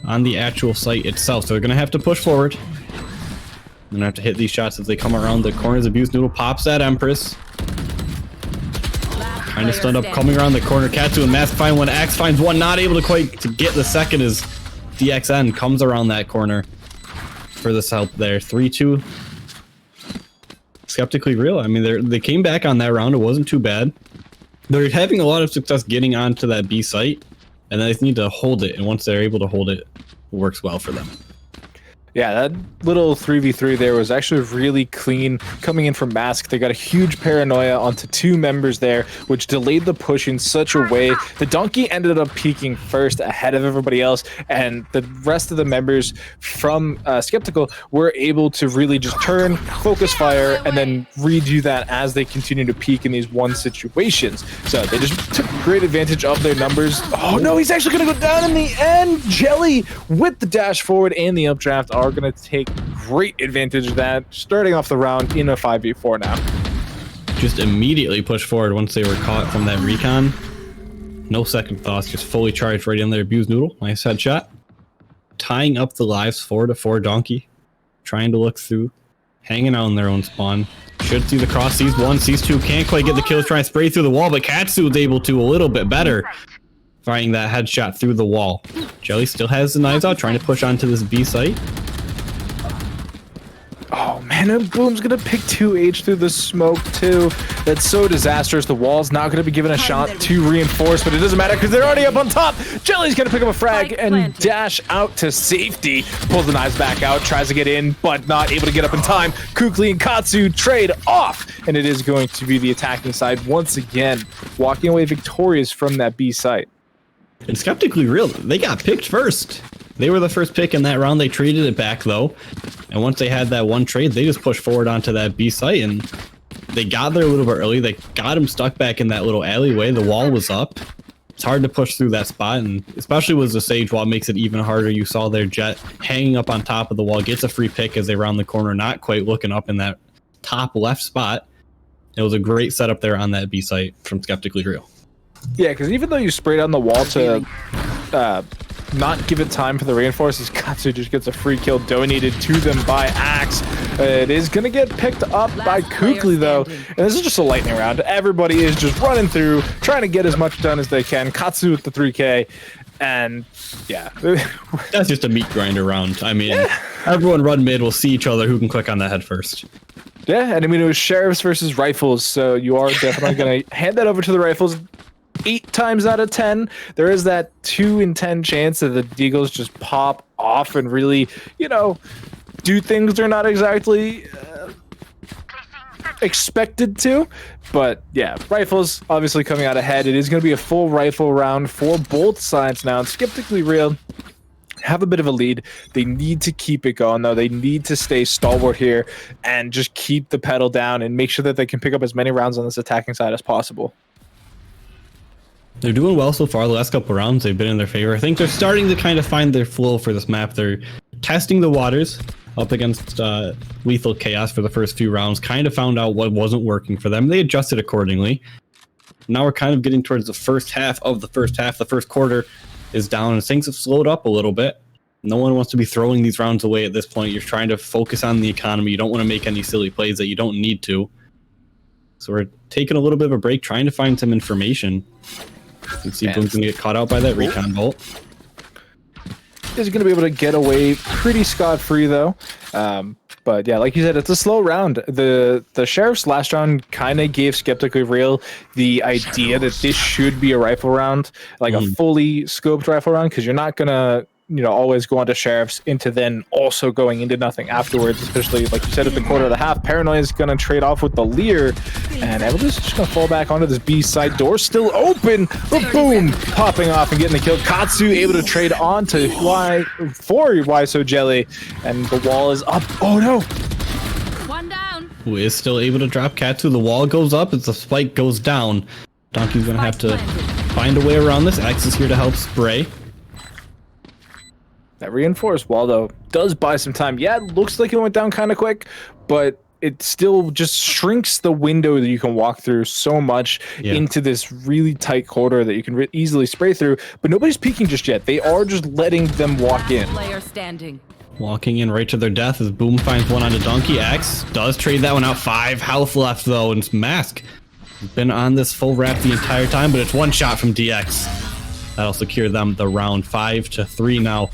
on the actual site itself. So they're gonna have to push forward. They're gonna have to hit these shots as they come around the corners. Abuse Noodle pops that Empress. Kind of stunned up, coming around the corner. Katsu and Mask find one. Axe finds one, not able to quite to get the second as DXN comes around that corner for this help there. 3-2. Skeptically Real. I mean, they came back on that round. It wasn't too bad. They're having a lot of success getting onto that B site, and they just need to hold it. And once they're able to hold it, it works well for them. Yeah, that little 3v3 there was actually really clean coming in from Mask. They got a huge paranoia onto two members there, which delayed the push in such a way. The Donkey ended up peaking first ahead of everybody else, and the rest of the members from Skeptical were able to really just turn, focus fire, and then redo that as they continue to peak in these one situations. So they just took great advantage of their numbers. Oh no, he's actually going to go down in the end. Jelly with the dash forward and the updraft are going to take great advantage of that, starting off the round in a 5v4 now. Just immediately push forward once they were caught from that recon. No second thoughts, just fully charged right in there. Abuse Noodle, nice headshot. Tying up the lives 4-4. Donkey trying to look through, hanging out in their own spawn. Should see the cross, sees one, sees two, can't quite get the kill, trying to spray through the wall, but Katsu was able to a little bit better, firing that headshot through the wall. Jelly still has the knives out, trying to push onto this B site. Oh man, and Boom's gonna pick 2H through the smoke too. That's so disastrous. The wall's not gonna be given a shot to reinforce, but it doesn't matter because they're already up on top. Jelly's gonna pick up a frag and dash out to safety. Pulls the knives back out, tries to get in, but not able to get up in time. Kukli and Katsu trade off, and it is going to be the attacking side once again, walking away victorious from that B site. And Skeptically Real, they got picked first. They were the first pick in that round. They traded it back though. And once they had that one trade, they just pushed forward onto that B site and they got there a little bit early. They got him stuck back in that little alleyway. The wall was up. It's hard to push through that spot, and especially with the Sage wall, makes it even harder. You saw their Jet hanging up on top of the wall, gets a free pick as they round the corner, not quite looking up in that top left spot. It was a great setup there on that B site from Skeptically Real. Yeah, because even though you sprayed on the wall to not give it time for the reinforcements, Katsu just gets a free kill donated to them by Axe. It is going to get picked up by Kukli though, and this is just a lightning round. Everybody is just running through, trying to get as much done as they can. Katsu with the 3K, and yeah. That's just a meat grinder round. I mean, everyone run mid, will see each other who can click on the head first. Yeah, and I mean, it was Sheriffs versus Rifles, so you are definitely going to hand that over to the Rifles. 8 times out of 10, there is that 2 in 10 chance that the Deagles just pop off and really, you know, do things they're not exactly expected to. But yeah, rifles obviously coming out ahead. It is going to be a full rifle round for both sides now. And Skeptically Real have a bit of a lead. They need to keep it going, though. They need to stay stalwart here and just keep the pedal down and make sure that they can pick up as many rounds on this attacking side as possible. They're doing well so far. The last couple rounds, they've been in their favor. I think they're starting to kind of find their flow for this map. They're testing the waters up against Lethal Chaos for the first few rounds. Kind of found out what wasn't working for them. They adjusted accordingly. Now we're kind of getting towards the first half of the first half. The first quarter is down, and things have slowed up a little bit. No one wants to be throwing these rounds away at this point. You're trying to focus on the economy. You don't want to make any silly plays that you don't need to. So we're taking a little bit of a break, trying to find some information. You can see Boom's going to get caught out by that recon bolt. Is going to be able to get away pretty scot-free, though. But yeah, like you said, it's a slow round. The Sheriff's last round kind of gave Skeptically Real the idea that this should be a rifle round, like a fully scoped rifle round, because you're not going to, always go on to Sheriffs into then also going into nothing afterwards, especially like you said at the quarter of the half. Paranoia is going to trade off with the Leer, and Evil's just going to fall back onto this B side door, still open, but boom, popping off and getting the kill. Katsu able to trade on to Y So Jelly, and the wall is up. Oh no! One down. Who is still able to drop Katsu. The wall goes up as the spike goes down. Donkey's going to have to find a way around this. X is here to help spray. That reinforced wall, though, does buy some time. Yeah, it looks like it went down kind of quick, but it still just shrinks the window that you can walk through so much into this really tight corridor that you can easily spray through. But nobody's peeking just yet. They are just letting them walk in. Player standing. Walking in right to their death as Boom finds one onto Donkey. X does trade that one out. 5 health left, though, and it's Mask. He's been on this full wrap the entire time, but it's one shot from DX. That'll secure them the round. 5-3 now.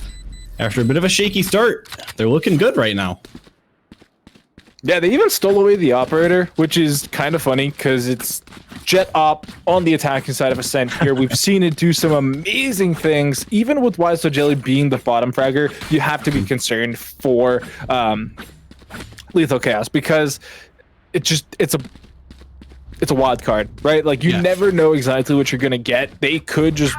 After a bit of a shaky start, they're looking good right now. Yeah, they even stole away the operator, which is kind of funny because it's Jet Op on the attacking side of Ascent here. We've seen it do some amazing things. Even with So Jelly being the bottom fragger, you have to be concerned for Lethal Chaos because it's a wild card, right? Like you never know exactly what you're gonna get. They could just,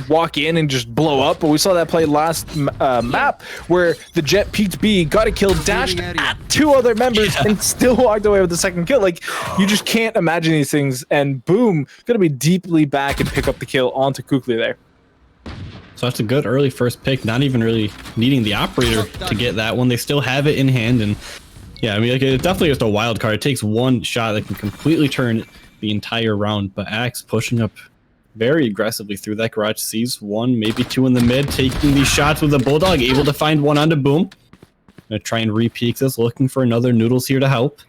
walk in and just blow up. But we saw that play last map where the Jet peeked B, got a kill, dashed at 2 other members, and still walked away with the second kill. Like you just can't imagine these things. And Boom, gonna be deeply back and pick up the kill onto Kukli there. So that's a good early first pick. Not even really needing the operator to get that one. They still have it in hand, and yeah, I mean, like, it's definitely just a wild card. It takes one shot that can completely turn the entire round. But Axe pushing up very aggressively through that garage. Sees 1, maybe 2 in the mid, taking these shots with a Bulldog, able to find one onto Boom. Gonna try and re-peek this, looking for another Noodles here to help.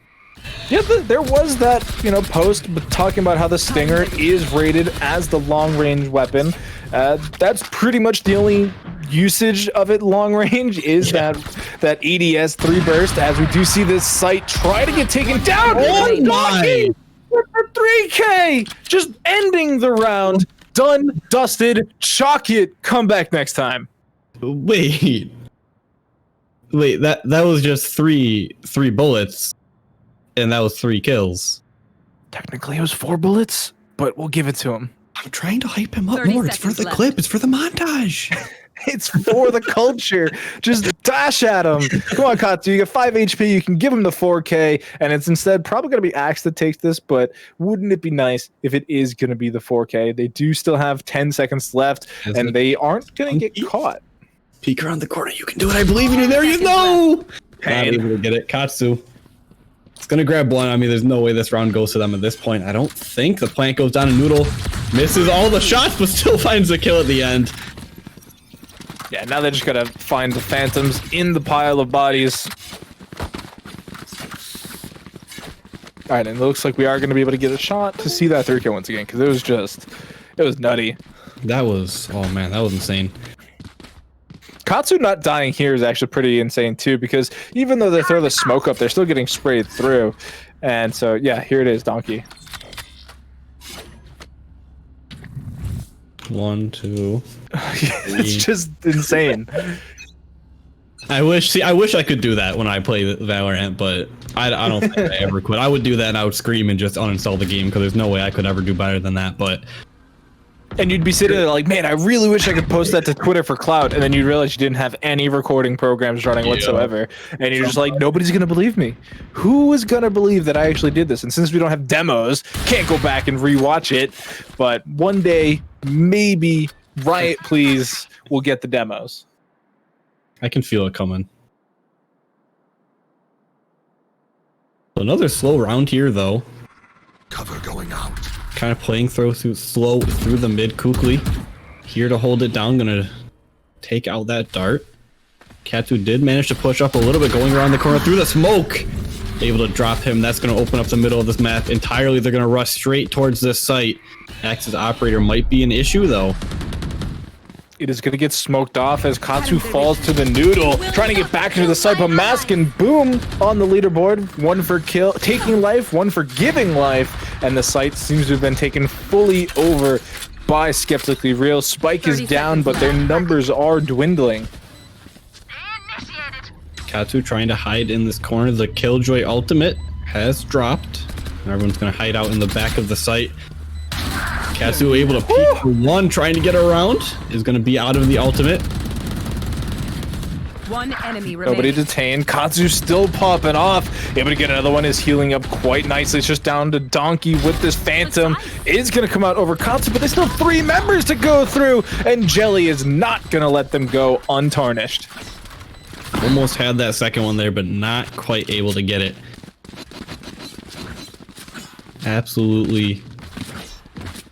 Yeah, there was that, post talking about how the Stinger is rated as the long-range weapon. That's pretty much the only usage of it long range is that EDS 3 burst, as we do see this site try to get taken down. Oh my! For 3K! Just ending the round. Done, dusted, chalk it, come back next time. Wait, that was just three bullets, and that was 3 kills. Technically it was 4 bullets, but we'll give it to him. I'm trying to hype him up more. It's for the clip. It's for the montage. It's for the culture. Just dash at him. Come on, Katsu. You got 5 HP. You can give him the 4K, and it's instead probably going to be Axe that takes this, but wouldn't it be nice if it is going to be the 4K? They do still have 10 seconds left, and they aren't going to get caught. Peek around the corner. You can do it. I believe in you. There you go. Not able to get it. Katsu. It's going to grab one. I mean, there's no way this round goes to them at this point. I don't think. The plant goes down, and Noodle misses all the shots, but still finds the kill at the end. Yeah, now they just got to find the Phantoms in the pile of bodies. All right, and it looks like we are going to be able to get a shot to see that 3K once again, because it was nutty. That was, oh man, that was insane. Katsu not dying here is actually pretty insane too, because even though they throw the smoke up, they're still getting sprayed through. And so, yeah, here it is, Donkey. 1, 2, 3. It's just insane. I wish I could do that when I play Valorant, but I don't think I ever could. I would do that and I would scream and just uninstall the game because there's no way I could ever do better than that. But And you'd be sitting there like, man, I really wish I could post that to Twitter for clout, and then you'd realize you didn't have any recording programs running whatsoever, and you're just like, nobody's gonna believe me. Who is gonna believe that I actually did this? And since we don't have demos, can't go back and rewatch it. But one day, maybe Riot Please will get the demos. I can feel it coming. Another slow round here, though. Cover going out. Kind of playing slow through the mid quickly. Here to hold it down, gonna take out that dart. Katu did manage to push up a little bit, going around the corner through the smoke. Able to drop him. That's gonna open up the middle of this map entirely. They're gonna rush straight towards this site. Axe's operator might be an issue, though. It is going to get smoked off as Katsu falls to the noodle, trying to get back into the site, but Mask and boom on the leaderboard. One for taking life, one for giving life, and the site seems to have been taken fully over by Skeptically Real. Spike is down, but their numbers are dwindling. Katsu trying to hide in this corner. The Killjoy ultimate has dropped. And everyone's going to hide out in the back of the site. Katsu able to peek for one, trying to get around. Is going to be out of the ultimate. One enemy remaining. Nobody detained. Katsu still popping off. Able to get another one. Is healing up quite nicely. It's just down to Donkey with this Phantom. Is going to come out over Katsu, but there's still 3 members to go through. And Jelly is not going to let them go untarnished. Almost had that second one there, but not quite able to get it. Absolutely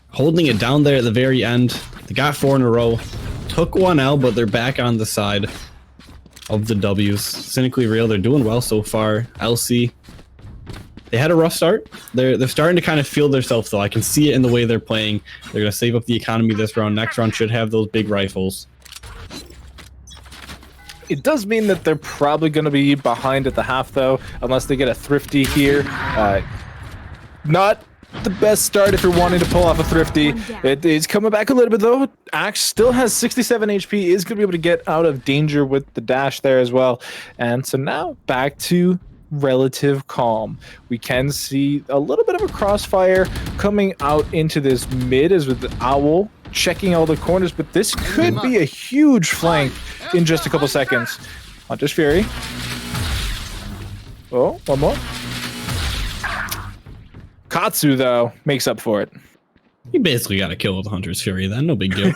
holding it down there at the very end. They got 4 in a row. Took 1 L, but they're back on the side of the W's. Cynically Real, they're doing well so far. LC, they had a rough start. They're starting to kind of feel themselves, though. I can see it in the way they're playing. They're going to save up the economy this round. Next round should have those big rifles. It does mean that they're probably going to be behind at the half, though, unless they get a Thrifty here. Not the best start if you're wanting to pull off a Thrifty. It is coming back a little bit, though. Axe still has 67 HP, is going to be able to get out of danger with the dash there as well. And so now back to relative calm. We can see a little bit of a crossfire coming out into this mid as with the Owl checking all the corners, but this could be a huge flank in just a couple seconds. Hunter's Fury. Oh, one more. Katsu, though, makes up for it. You basically got to kill with Hunter's Fury then, no big deal.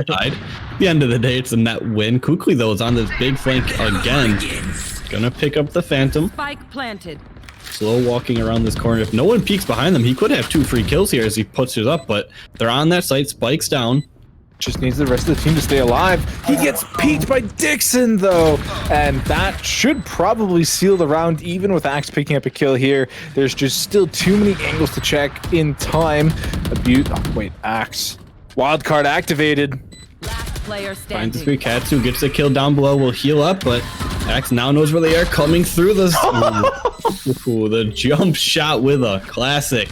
Died. At the end of the day, it's a net win. Kukli, though, is on this big flank again. Gonna pick up the Phantom. Spike planted. Slow walking around this corner. If no one peeks behind them, he could have 2 free kills here as he puts it up, but they're on that site. Spike's down. Just needs the rest of the team to stay alive. He gets peeked by Dixon, though, and that should probably seal the round, even with Axe picking up a kill here. There's just still too many angles to check in time. Axe. Wildcard activated. Last player Finds the standing. 3. Katsu gets the kill down below, will heal up, but Axe now knows where they are coming through the... Ooh, the jump shot with a classic.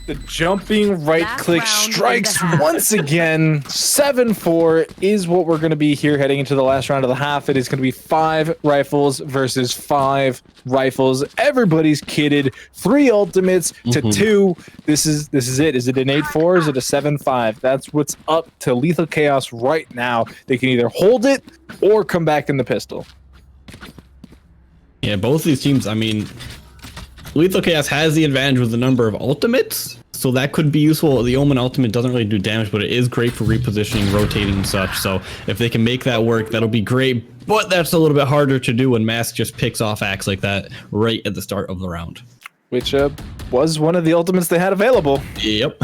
The jumping right-click Last round strikes in the half. once again. 7-4 is what we're going to be here heading into the last round of the half. It is going to be 5 rifles versus 5 rifles. Everybody's kitted. 3 ultimates to 2. This is it. Is it an 8-4? Is it a 7-5? That's what's up to Lethal Chaos right now. They can either hold it or come back in the pistol. Yeah, both these teams, I mean, Lethal Chaos has the advantage with the number of ultimates, so that could be useful. The Omen ultimate doesn't really do damage, but it is great for repositioning, rotating, and such. So if they can make that work, that'll be great. But that's a little bit harder to do when Mask just picks off Axe like that right at the start of the round. Which was one of the ultimates they had available. Yep.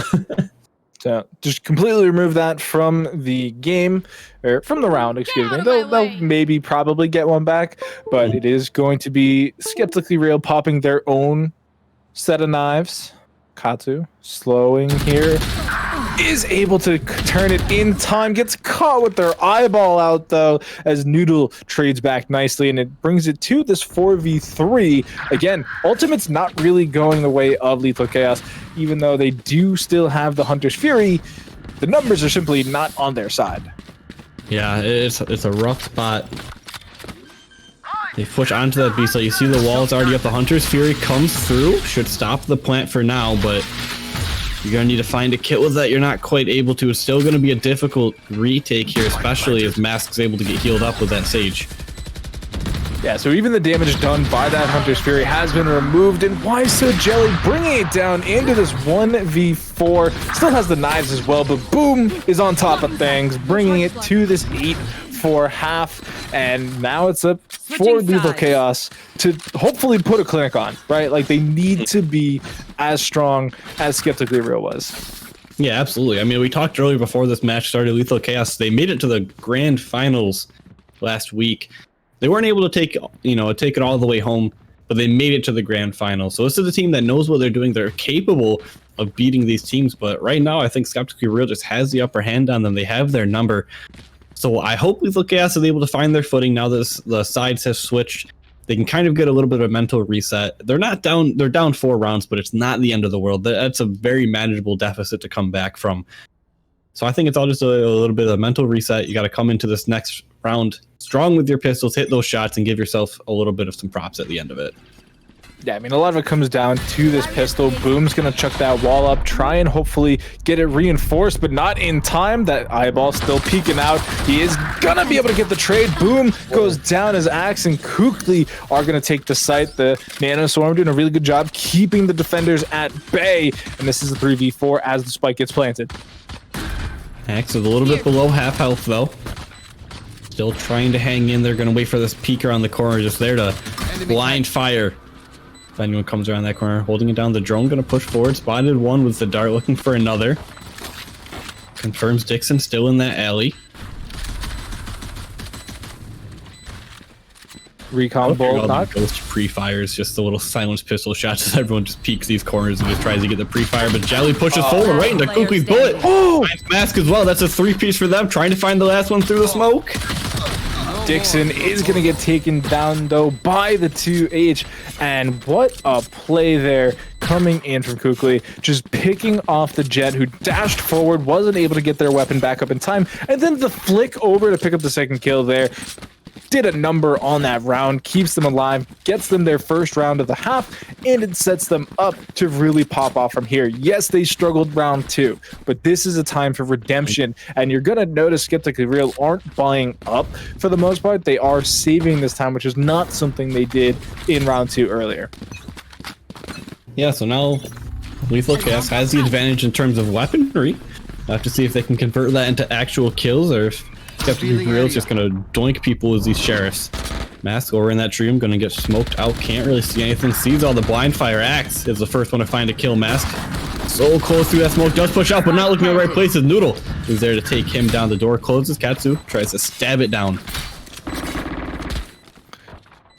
So just completely remove that from the game, or from the round, excuse me. They'll maybe probably get one back, but it is going to be Skeptically Real popping their own set of knives. Katsu slowing here. Is able to turn it in time. Gets caught with their eyeball out, though, as Noodle trades back nicely, and it brings it to this 4v3. Again, Ultimate's not really going the way of Lethal Chaos, even though they do still have the Hunter's Fury. The numbers are simply not on their side. Yeah, it's a rough spot They push onto that beast. So you see the wall is already up. The Hunter's Fury comes through. Should stop the plant for now, but you're going to need to find a kill with that. You're not quite able to. It's still going to be a difficult retake here, especially as Mask's able to get healed up with that Sage. Yeah, so even the damage done by that Hunter's Fury has been removed, and why so Jelly bringing it down into this 1v4. Still has the knives as well, but Boom is on top of things, bringing it to this 8-4 half, and now it's up for Lethal Chaos to hopefully put a clinic on, right? Like, they need to be as strong as Skeptically Real was. Yeah, absolutely. I mean, we talked earlier before this match started, Lethal Chaos, they made it to the grand finals last week. They weren't able to take it all the way home, but they made it to the grand final. So this is a team that knows what they're doing. They're capable of beating these teams, but right now I think Skeptically Real just has the upper hand on them. They have their number. So I hope Lethal Chaos is able to find their footing now that the sides have switched. They can kind of get a little bit of a mental reset. They're down 4 rounds, but it's not the end of the world. That's a very manageable deficit to come back from. So I think it's all just a little bit of a mental reset. You got to come into this next round strong with your pistols, hit those shots, and give yourself a little bit of some props at the end of it. Yeah, I mean, a lot of it comes down to this pistol. Boom's going to chuck that wall up, try and hopefully get it reinforced, but not in time. That eyeball still peeking out. He is going to be able to get the trade. Boom goes down as Axe and Kukli are going to take the site. The Nano Swarm doing a really good job keeping the defenders at bay, and this is a 3v4 as the spike gets planted. Axe is a little bit below half health, though. Still trying to hang in. They're going to wait for this peeker on the corner, just there to blind fire. If anyone comes around that corner, holding it down. The drone going to push forward. Spotted one with the dart, looking for another. Confirms Dixon still in that alley. Recon bolt knock. Ghost pre-fires, just the little silenced pistol shots as everyone just peeks these corners and just tries to get the pre-fire, but Jelly pushes forward right into Kukli's bullet. Oh! Finds Mask as well. That's a 3-piece for them, trying to find the last one through the smoke. Dixon is going to get taken down, though, by the 2H. And what a play there coming in from Kukli. Just picking off the Jet, who dashed forward, wasn't able to get their weapon back up in time. And then the flick over to pick up the second kill there. Did a number on that round, keeps them alive, gets them their first round of the half, and it sets them up to really pop off from here. Yes, they struggled round 2, but this is a time for redemption, and you're going to notice Skeptically Real aren't buying up for the most part. They are saving this time, which is not something they did in round 2 earlier. Yeah, so now Lethal Chaos has the advantage in terms of weaponry. We'll have to see if they can convert that into actual kills, or if Skeptically Real is just gonna doink people as these sheriffs. Mask over in that tree. I'm gonna get smoked out. Can't really see anything. Sees all the blind fire. Axe is the first one to find a kill. Mask so close through that smoke. Does push out, but not looking at the right places. Noodle is there to take him down. The door closes. Katsu tries to stab it down.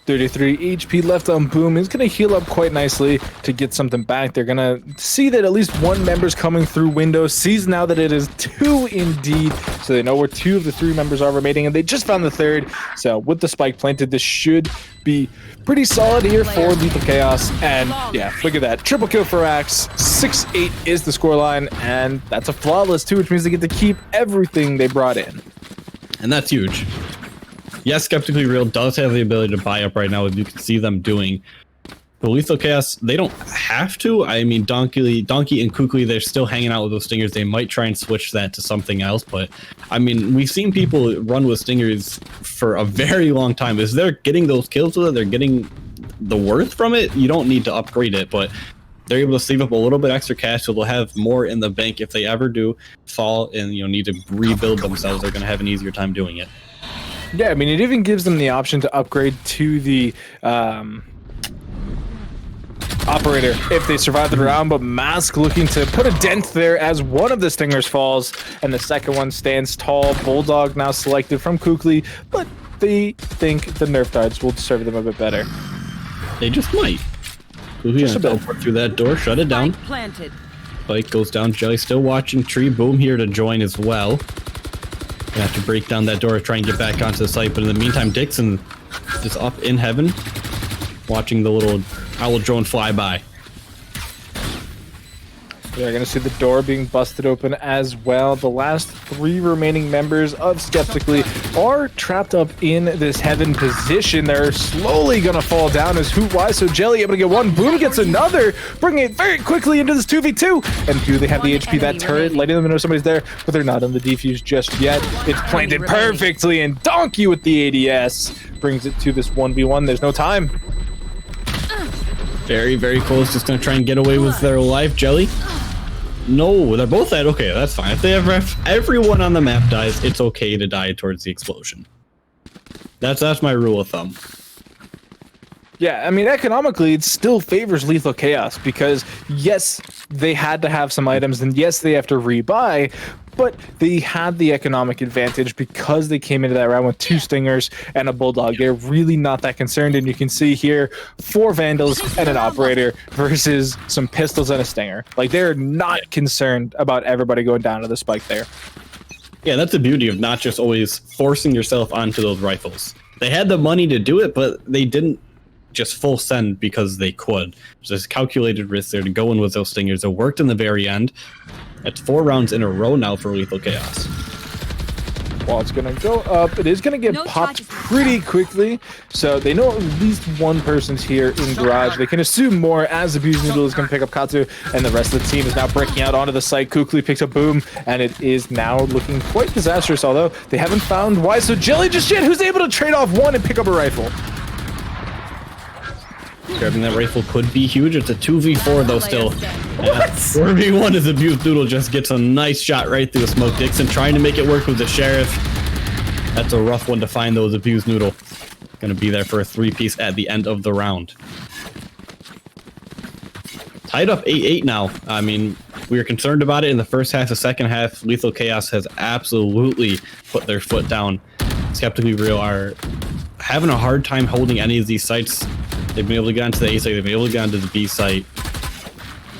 33 HP left on Boom. He's going to heal up quite nicely to get something back. They're going to see that at least one member's coming through window. Sees now that it is 2 indeed. So they know where 2 of the 3 members are remaining, and they just found the 3rd. So with the spike planted, this should be pretty solid here for Lethal Chaos. And yeah, look at that. Triple kill for Axe. 6-8 is the scoreline, and that's a flawless too, which means they get to keep everything they brought in. And that's huge. Yes, Skeptically Real does have the ability to buy up right now, as you can see them doing. But Lethal Chaos, they don't have to. I mean, Donkey and Kukli, they're still hanging out with those stingers. They might try and switch that to something else. But, I mean, we've seen people run with stingers for a very long time. As they're getting those kills with it, they're getting the worth from it. You don't need to upgrade it, but they're able to save up a little bit extra cash, so they'll have more in the bank if they ever do fall and need to rebuild themselves. They're going to have an easier time doing it. Yeah, I mean, it even gives them the option to upgrade to the operator if they survive the round, but Mask looking to put a dent there as one of the stingers falls, and the second one stands tall. Bulldog now selected from Kukli, but they think the nerf darts will serve them a bit better. They just might. Kukli just teleport through that door, shut it down. Planted. Spike goes down. Jelly still watching tree. Boom here to join as well. Gonna have to break down that door to try and get back onto the site, but in the meantime, Dixon is up in heaven, watching the little owl drone fly by. They're going to see the door being busted open as well. The last 3 remaining members of Skeptically are trapped up in this heaven position. They're slowly going to fall down as Why So Jelly able to get one. Boom gets another, bringing it very quickly into this 2v2. And do they have the HP? That turret letting them know somebody's there, but they're not on the defuse just yet. It's planted perfectly, and Donkey with the ADS brings it to this 1v1. There's no time. Very, very close. Just gonna try and get away with their life. Jelly. No, they're both dead. Okay, that's fine. If everyone on the map dies, it's okay to die towards the explosion. That's my rule of thumb. Yeah, I mean, economically, it still favors Lethal Chaos because, yes, they had to have some items, and yes, they have to rebuy, but they had the economic advantage because they came into that round with 2 Stingers and a Bulldog. They're really not that concerned, and you can see here 4 Vandals and an Operator versus some Pistols and a Stinger. Like, they're not concerned about everybody going down to the spike there. Yeah, that's the beauty of not just always forcing yourself onto those rifles. They had the money to do it, but they didn't just full send because they could. There's calculated risk there to go in with those Stingers. It worked in the very end. It's 4 rounds in a row now for Lethal Chaos. Well, it's going to go up. It is going to get popped pretty quickly. So they know at least one person's here in garage. They can assume more as Abuse Noodle is going to pick up Katsu, and the rest of the team is now breaking out onto the site. Kukli picks up Boom, and it is now looking quite disastrous, although they haven't found Why So Jelly just yet, who's able to trade off 1 and pick up a rifle. Grabbing that rifle could be huge. It's a 2v4 though still. What? 4v1 is Abuse Noodle just gets a nice shot right through the smoke. Dixon trying to make it work with the Sheriff. That's a rough one to find though, Abuse Noodle. Gonna be there for a 3-piece at the end of the round. Tied up 8-8 now. I mean, we were concerned about it in the first half. The second half, Lethal Chaos has absolutely put their foot down. Skeptically Real are having a hard time holding any of these sites. They've been able to get onto the A site, they've been able to get onto the B site.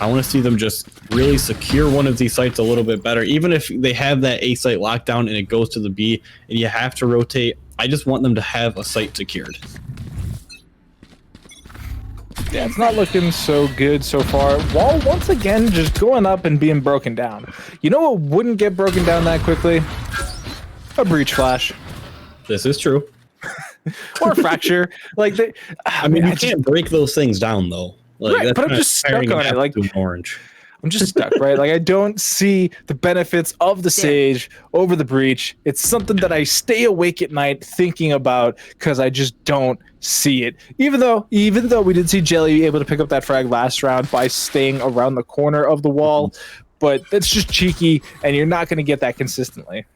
I want to see them just really secure one of these sites a little bit better. Even if they have that A site locked down and it goes to the B and you have to rotate, I just want them to have a site secured. Yeah, it's not looking so good so far. Wall once again just going up and being broken down. You know what wouldn't get broken down that quickly? A breach flash. This is true. Or a fracture. Like they, I mean, you can't break those things down though. Like, right, but I'm just stuck on it. Like orange. I'm just stuck, right? Like I don't see the benefits of the Sage over the breach. It's something that I stay awake at night thinking about because I just don't see it. Even though we did see Jelly able to pick up that frag last round by staying around the corner of the wall, but that's just cheeky, and you're not going to get that consistently.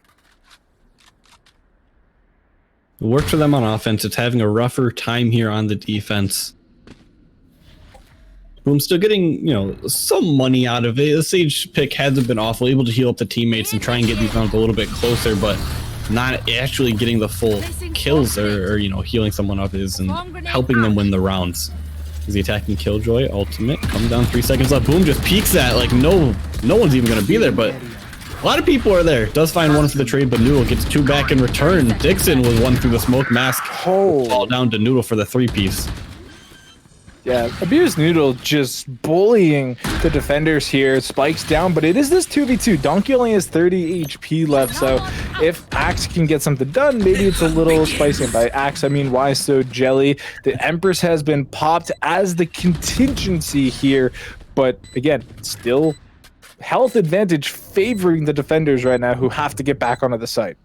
It worked for them on offense. It's having a rougher time here on the defense. I'm still getting, some money out of it. The Sage pick hasn't been awful, able to heal up the teammates and try and get these rounds a little bit closer, but not actually getting the full kills or healing someone up and helping them win the rounds. Is he attacking Killjoy? Ultimate. Come down 3 seconds left. Boom, just peeks that. Like, no one's even going to be there, but a lot of people are there. Does find 1 for the trade, but Noodle gets 2 back in return. Dixon with 1 through the smoke mask. Fall down to Noodle for the 3-piece. Yeah, Abuse Noodle just bullying the defenders here. Spikes down, but it is this 2v2. Donkey only has 30 HP left, so if Axe can get something done, maybe it's a little spicy. And by Axe, I mean Why So Jelly. The Empress has been popped as the contingency here, but again, still health advantage favoring the defenders right now who have to get back onto the site.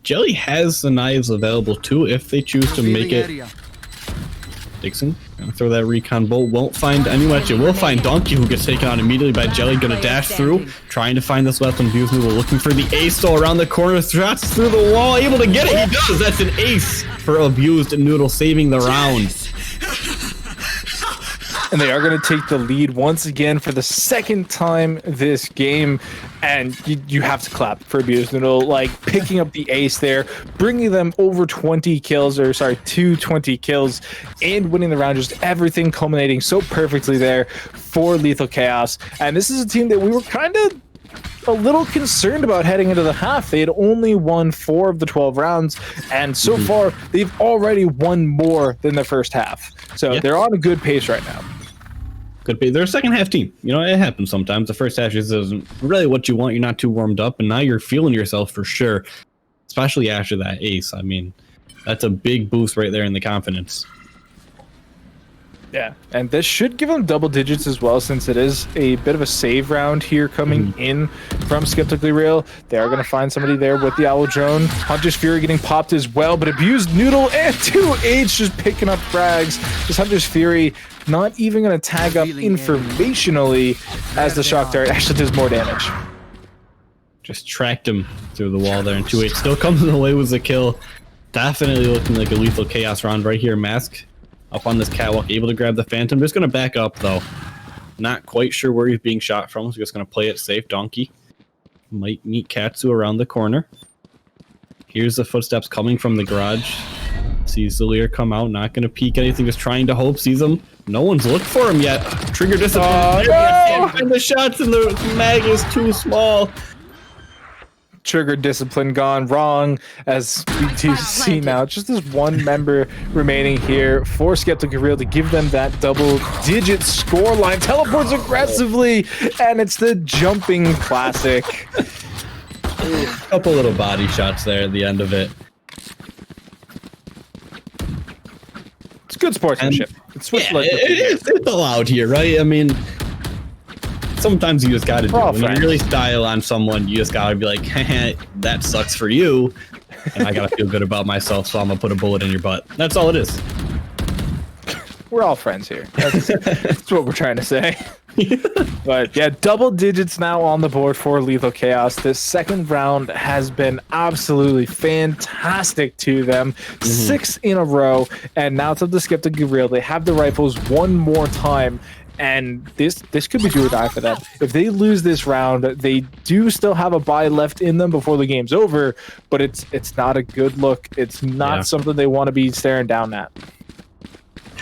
Jelly has the knives available too if they choose to make it. Dixon, gonna throw that recon bolt, won't find anyone. Actually, will find Donkey, who gets taken on immediately by Jelly. Gonna dash through, trying to find this weapon. Abuse Noodle looking for the ace, still around the corner, throts through the wall, able to get it. He does. That's an ace for Abused Noodle, saving the round. And they are going to take the lead once again for the second time this game. And you have to clap for Abuse Noodle, like picking up the ace there, bringing them over 20 kills, or sorry, 220 kills, and winning the round. Just everything culminating so perfectly there for Lethal Chaos. And this is a team that we were kind of a little concerned about heading into the half. They had only won 4 of the 12 rounds, and so far they've already won more than the first half. So they're on a good pace right now. could be. They're a second half team. You know, it happens sometimes. The first half just isn't really what you want. You're not too warmed up, and now you're feeling yourself for sure, especially after that ace. I mean, that's a big boost right there in the confidence. Yeah, and this should give them double digits as well, since it is a bit of a save round here coming in from Skeptically Real. They are going to find somebody there with the Owl Drone. Hunter's Fury getting popped as well, but Abused Noodle and 2H just picking up frags. This Hunter's Fury not even going to tag up informationally as the Shock Dart actually does more damage. Just tracked him through the wall there, and 2H still comes away with the kill. Definitely looking like a lethal chaos round right here. Mask up on this catwalk, able to grab the Phantom. Just going to back up, though. Not quite sure where he's being shot from, so just going to play it safe. Donkey might meet Katsu around the corner. Here's the footsteps coming from the garage. Sees Zalir come out, not going to peek anything, just trying to hope. Sees him. No one's looked for him yet. Trigger discipline. And the shots and the mag is too small. Trigger discipline gone wrong, as we do see now. Just this one member remaining here for Skeptical Real to give them that double-digit score line. Teleports aggressively, and it's the jumping classic. Couple little body shots there at the end of it. It's good sportsmanship. It's allowed here, right? I mean, sometimes you just gotta do it. When you really style on someone, you just gotta be like, that sucks for you, and I gotta feel good about myself, so I'm gonna put a bullet in your butt. That's all it is. We're all friends here. That's what we're trying to say. But yeah, double digits now on the board for Lethal Chaos. This second round has been absolutely fantastic to them. 6 in a row, and now it's up to Skeptical Real. They have the rifles one more time, and this could be do or die for them. If they lose this round, they do still have a bye left in them before the game's over, but it's not a good look. It's not something they want to be staring down at.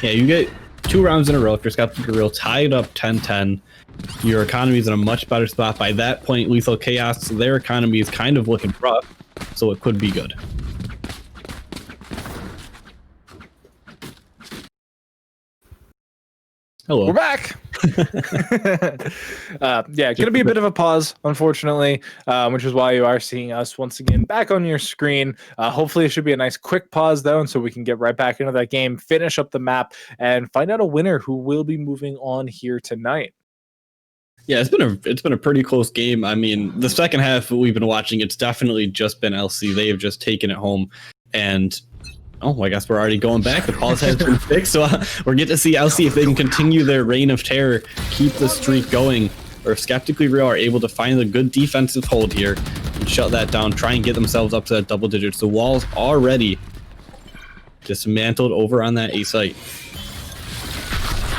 Yeah, you get 2 rounds in a row. If you're Skeptical Real tied up 10-10, your economy is in a much better spot. By that point, Lethal Chaos, their economy is kind of looking rough, so it could be good. Hello. We're back. Yeah, gonna be a bit of a pause, unfortunately, which is why you are seeing us once again back on your screen. Hopefully it should be a nice quick pause though, and so we can get right back into that game, finish up the map, and find out a winner who will be moving on here tonight. Yeah, it's been a pretty close game. I mean, the second half we've been watching, it's definitely just been LC. They have just taken it home, and I guess we're already going back. The pause has been fixed, so we're getting to see LC if they can continue their reign of terror, keep the streak going, or if Skeptically Real are able to find a good defensive hold here and shut that down, try and get themselves up to that double digits. The wall's already dismantled over on that A site.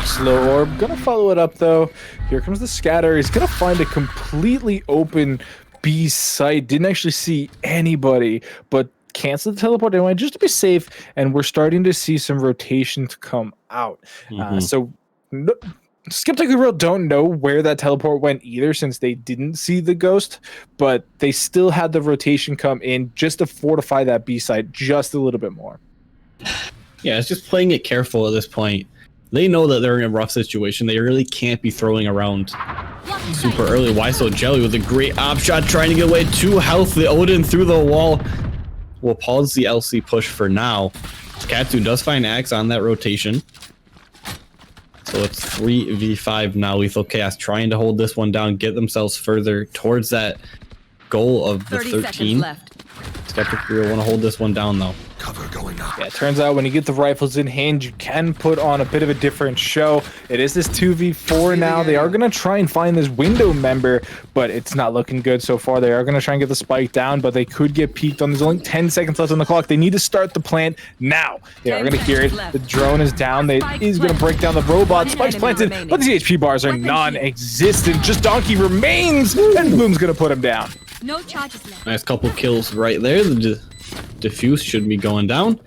Slow Orb gonna follow it up though. Here comes the scatter. He's gonna find a completely open B site. Didn't actually see anybody, but cancel the teleport anyway just to be safe, and we're starting to see some rotations come out. So Skeptically Real don't know where that teleport went either, since they didn't see the ghost, but they still had the rotation come in just to fortify that B site just a little bit more. Yeah, it's just playing it careful at this point. They know that they're in a rough situation. They really can't be throwing around super early. Why so Jelly with a great op shot, trying to get away. 2 health. The Odin through the wall. We'll pause the LC push for now. Katsu does find Axe on that rotation. So it's 3v5 now. Lethal Chaos trying to hold this one down, get themselves further towards that goal of the 13. Skeptic Real want to hold this one down though. Cover going up. Yeah, it turns out when you get the rifles in hand, you can put on a bit of a different show. It is this 2v4 now. They are going to try and find this window member, but it's not looking good so far. They are going to try and get the spike down, but they could get peeked on. There's only 10 seconds left on the clock. They need to start the plant now. They are going to hear it. The drone is down. They is going to break down the robot. Spike's planted, but the HP bars are non-existent. Just Donkey remains, and Bloom's going to put him down. No charges left. Nice couple kills right there. The diffuse should be going down.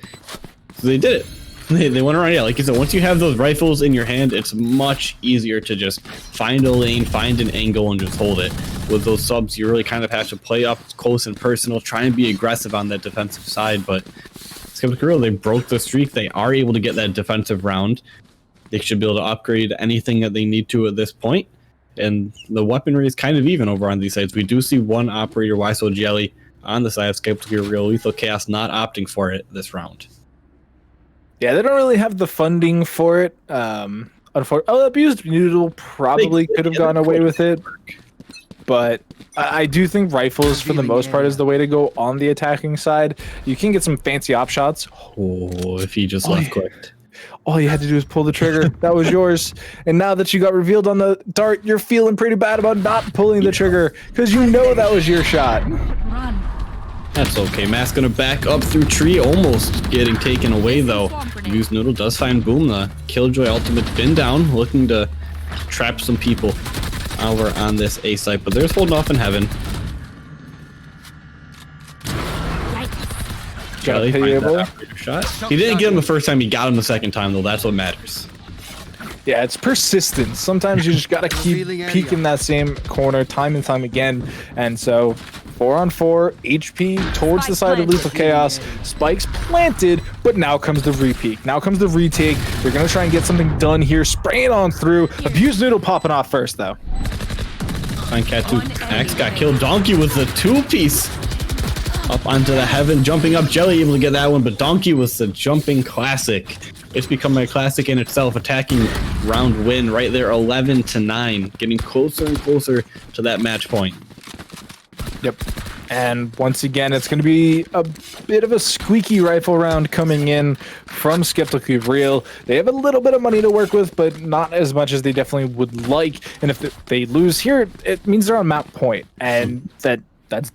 So they did it. They went around. Yeah, like you said, once you have those rifles in your hand, it's much easier to just find a lane, find an angle, and just hold it. With those subs, you really kind of have to play up close and personal, try and be aggressive on that defensive side. But Skeptical Real, they broke the streak. They are able to get that defensive round. They should be able to upgrade anything that they need to at this point. And the weaponry is kind of even over on these sides. We do see one operator, YSO Jelly, on the side of Skeptical Gear Real. Lethal Chaos not opting for it this round. Yeah, they don't really have the funding for it. Unfortunately, Abused Noodle probably could have gotten away with it. But I do think rifles, for the most part, is the way to go on the attacking side. You can get some fancy op shots. Oh, if he just left clicked. All you had to do was pull the trigger. That was yours. And now that you got revealed on the dart, you're feeling pretty bad about not pulling the trigger because you know that was your shot. That's okay. Mask gonna back up through tree, almost getting taken away though. Use Noodle does find Boom. The Killjoy ultimate's been down, looking to trap some people over on this A site, but there's holding off in heaven. Jelly finds that operator shot. He didn't get him the first time, he got him the second time though. That's what matters. Yeah, it's persistence. Sometimes you just gotta keep peeking that same corner time and time again. And so 4-on-4, HP towards the side of Lethal Chaos. Spikes planted, but now comes the re-peek. Now comes the retake. They're gonna try and get something done here. Spray it on through. Abused Noodle popping off first though. Fine Cat 2. Axe got killed. Donkey with the two-piece. Up onto the heaven, jumping up. Jelly able to get that one, but Donkey was the jumping classic. It's become a classic in itself. Attacking round win right there, 11-9, getting closer and closer to that match point. Yep. And once again, it's going to be a bit of a squeaky rifle round coming in from Skeptical Real. They have a little bit of money to work with, but not as much as they definitely would like. And if they lose here, it means they're on map point, and that's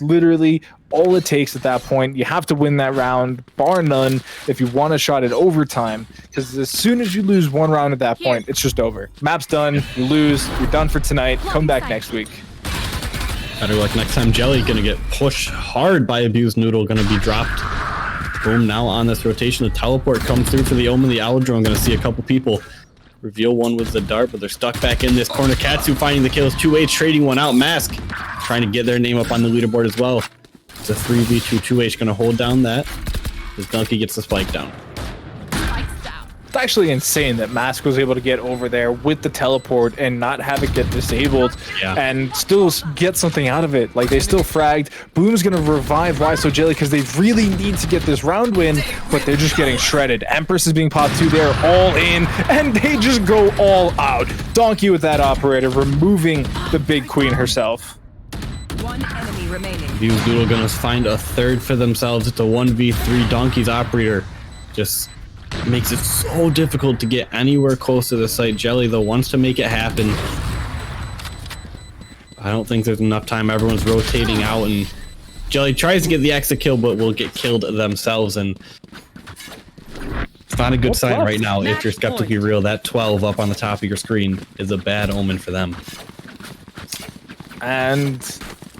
literally all it takes at that point. You have to win that round, bar none, if you want a shot at overtime. Because as soon as you lose one round at that point, it's just over. Map's done, you lose, you're done for tonight. Come back next week. Better luck next time. Jelly gonna get pushed hard by Abused Noodle, gonna be dropped. Boom, now on this rotation, the teleport comes through for the Omen, the Owl Drone. Gonna see a couple people reveal one with the dart, but they're stuck back in this corner. Katsu finding the kills, 2H trading one out. Mask trying to get their name up on the leaderboard as well. It's a 3v2, 2H gonna hold down that as Donkey gets the spike down. It's actually insane that Mask was able to get over there with the teleport and not have it get disabled and still get something out of it. Like, they still fragged. Boom's gonna revive YSO Jelly because they really need to get this round win, but they're just getting shredded. Empress is being popped too. They're all in, and they just go all out. Donkey with that operator, removing the big queen herself. One enemy remaining. Abused Noodle gonna find a third for themselves. It's a 1v3. Donkey's operator just makes it so difficult to get anywhere close to the site. Jelly, though, wants to make it happen. I don't think there's enough time. Everyone's rotating out, and Jelly tries to get the extra kill, but will get killed themselves, and it's not a good sign right now. If you're Skeptically Real, that 12 up on the top of your screen is a bad omen for them. And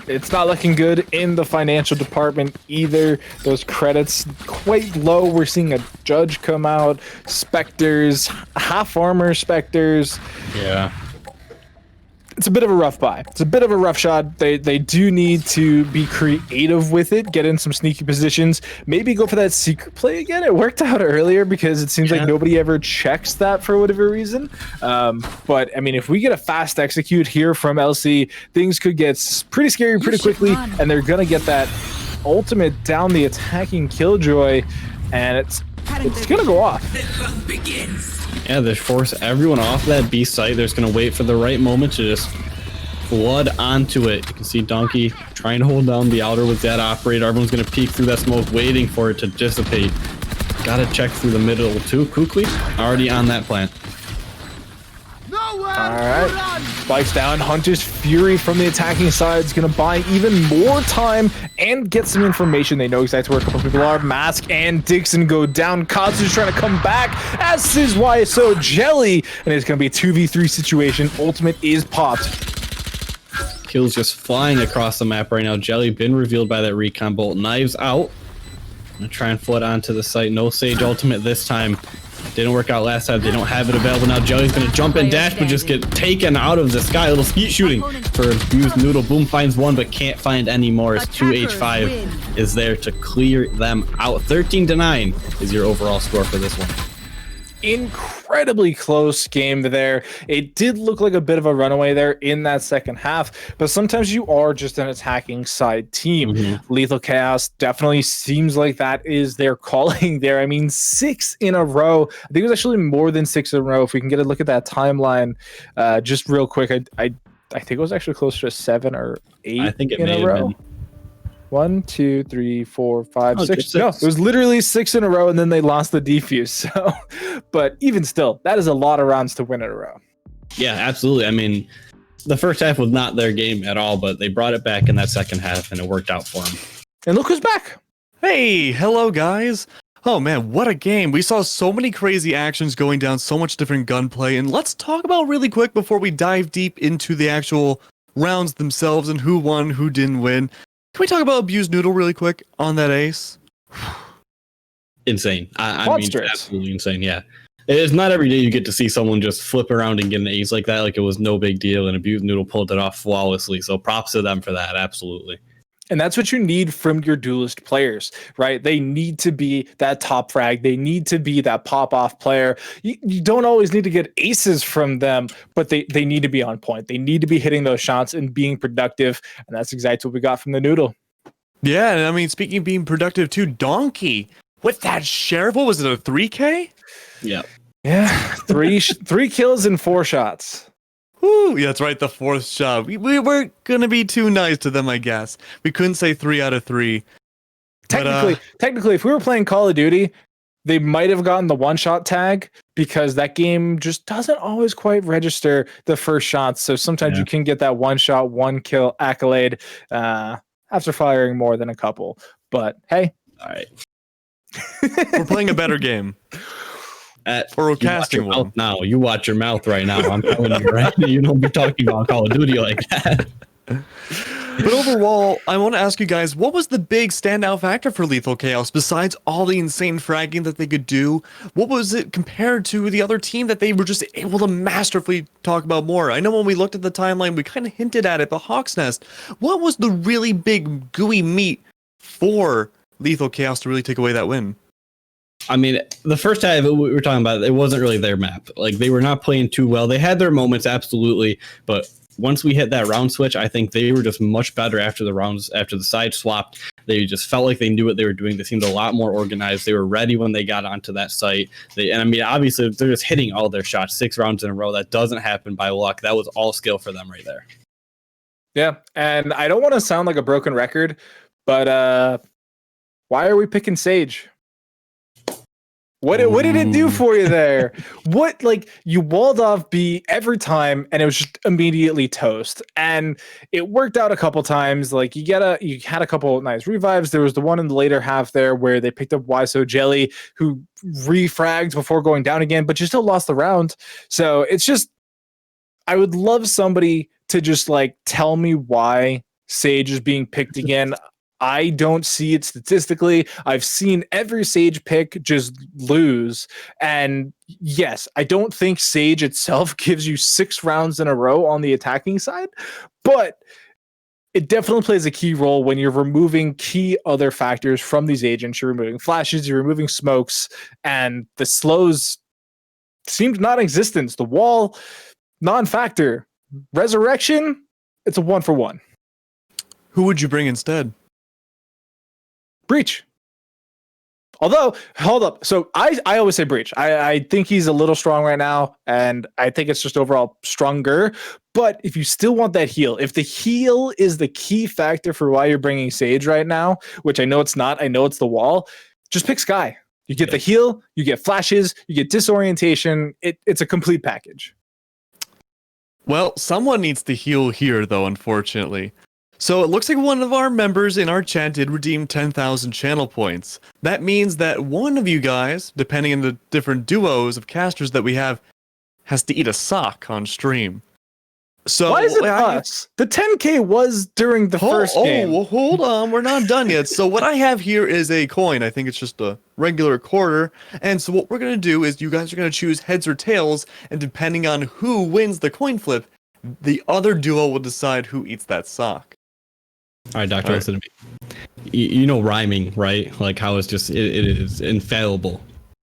it's not looking good in the financial department either. Those credits quite low. We're seeing a judge come out, Spectres, half armor Spectres. Yeah. It's a bit of a rough buy. It's a bit of a rough shot. They do need to be creative with it, get in some sneaky positions, maybe go for that secret play again. It worked out earlier because it seems like nobody ever checks that for whatever reason. But I mean, if we get a fast execute here from LC, things could get pretty scary pretty quickly, and they're gonna get that ultimate down the attacking Killjoy, and it's gonna go off. Yeah, they force everyone off that B site. They're just gonna wait for the right moment to just flood onto it. You can see Donkey trying to hold down the outer with that operator. Everyone's gonna peek through that smoke, waiting for it to dissipate. Gotta check through the middle too. Kukli already on that plant. Alright, spikes down. Hunter's Fury from the attacking side is going to buy even more time and get some information. They know exactly where a couple people are. Mask and Dixon go down. Katsu's trying to come back, as is YSO Jelly, and it's going to be a 2v3 situation. Ultimate is popped. Kills just flying across the map right now. Jelly been revealed by that recon bolt. Knives out. Gonna try and flood onto the site. No Sage ultimate this time. Didn't work out last time. They don't have it available now. Jelly's gonna jump and dash, but just get taken out of the sky. A little skeet shooting for Abused Noodle. Boom finds one, but can't find any more. As 2H5 is there to clear them out. 13-9 is your overall score for this one. Incredible incredibly close game there. It did look like a bit of a runaway there in that second half, but sometimes you are just an attacking side team. Lethal Chaos definitely seems like that is their calling there. I mean, 6 in a row. I think it was actually more than 6 in a row. If we can get a look at that timeline, just real quick, I think it was actually closer to 7 or 8 I think it in may a have row. been. 1, 2, 3, 4, 5, Oh, 6. just No, it 6. was literally 6 in a row, and then they lost the defuse. So, but even still, that is a lot of rounds to win in a row. Yeah, absolutely. I mean, the first half was not their game at all, but they brought it back in that second half, and it worked out for them. And look who's back. Hey, hello guys. Oh man, what a game. We saw so many crazy actions going down, so much different gunplay, and let's talk about really quick before we dive deep into the actual rounds themselves and who won, who didn't win. Can we talk about Abused Noodle really quick on that ace? Insane. I mean, Monstrous. absolutely insane. Yeah. It's not every day you get to see someone just flip around and get an ace like that. Like it was no big deal, and Abused Noodle pulled it off flawlessly. So props to them for that. Absolutely. And that's what you need from your duelist players, right? They need to be that top frag. They need to be that pop-off player. You don't always need to get aces from them, but they need to be on point. They need to be hitting those shots and being productive. And that's exactly what we got from the Noodle. Yeah, and I mean, speaking of being productive too, Donkey with that sheriff, what was it, a 3K? Yeah. Yeah, three kills and 4 shots. Woo, yeah, that's right, the 4th shot. We weren't going to be too nice to them, I guess. We couldn't say 3 out of 3. Technically, if we were playing Call of Duty, they might have gotten the 1-shot tag because that game just doesn't always quite register the first shots. So sometimes you can get that 1-shot, 1-kill accolade after firing more than a couple. But hey. All right. We're playing a better game. Or we're casting one. Now, you watch your mouth right now. I'm telling you, right? You don't be talking about Call of Duty like that. But overall, I want to ask you guys, what was the big standout factor for Lethal Chaos besides all the insane fragging that they could do? What was it compared to the other team that they were just able to masterfully talk about more? I know when we looked at the timeline, we kind of hinted at it, the Hawk's Nest. What was the really big gooey meat for Lethal Chaos to really take away that win? I mean, the first half we were talking about, it wasn't really their map. Like, they were not playing too well. They had their moments, absolutely, but once we hit that round switch, I think they were just much better after the rounds, after the side swapped. They just felt like they knew what they were doing. They seemed a lot more organized. They were ready when they got onto that site. And I mean, obviously, they're just hitting all their shots 6 rounds in a row. That doesn't happen by luck. That was all skill for them right there. Yeah, and I don't want to sound like a broken record, but why are we picking Sage? What did it do for you there? What, like, you walled off B every time and it was just immediately toast. And it worked out a couple times. Like, you had a couple nice revives. There was the one in the later half there where they picked up YSO Jelly, who refragged before going down again, but you still lost the round. So it's just, I would love somebody to just like tell me why Sage is being picked again. I don't see it statistically. I've seen every Sage pick just lose. And yes, I don't think Sage itself gives you 6 rounds in a row on the attacking side, but it definitely plays a key role when you're removing key other factors from these agents. You're removing flashes, you're removing smokes, and the slows seemed non-existent. The wall, non-factor. Resurrection, it's a 1-for-1. Who would you bring instead? Breach. Although, hold up. So I always say Breach. I think he's a little strong right now, and I think it's just overall stronger. But if you still want that heal, if the heal is the key factor for why you're bringing Sage right now, which I know it's not, I know it's the wall, just pick Skye. You get the heal, you get flashes, you get disorientation. It's a complete package. Well, someone needs to heal here, though, unfortunately. So it looks like one of our members in our chat did redeem 10,000 channel points. That means that one of you guys, depending on the different duos of casters that we have, has to eat a sock on stream. So why is it us? The 10K was during the first game. Oh, hold on. We're not done yet. So what I have here is a coin. I think it's just a regular quarter. And so what we're going to do is you guys are going to choose heads or tails. And depending on who wins the coin flip, the other duo will decide who eats that sock. All right, Doctor, listen to me. You know rhyming, right? Like how it's just, it is infallible.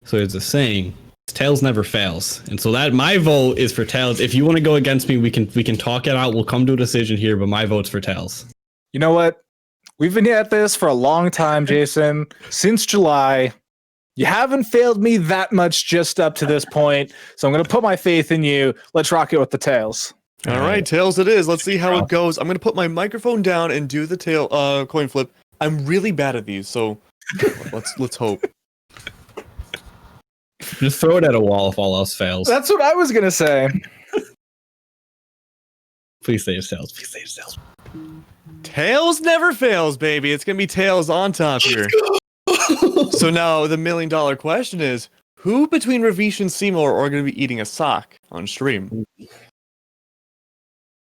So it's a saying, Tails never fails, and so that my vote is for Tails. If you want to go against me, we can talk it out. We'll come to a decision here, but my vote's for Tails. You know what? We've been at this for a long time, Jason. Since July, you haven't failed me that much just up to this point. So I'm going to put my faith in you. Let's rock it with the Tails. All right, Tails it is. Let's see how it goes. I'm going to put my microphone down and do the coin flip. I'm really bad at these, so let's hope. Just throw it at a wall if all else fails. That's what I was going to say. Please say it's Tails. Please say it's Tails. Tails never fails, baby. It's going to be Tails on top here. So now the $1 million question is, who between Ravish and Seymour are going to be eating a sock on stream?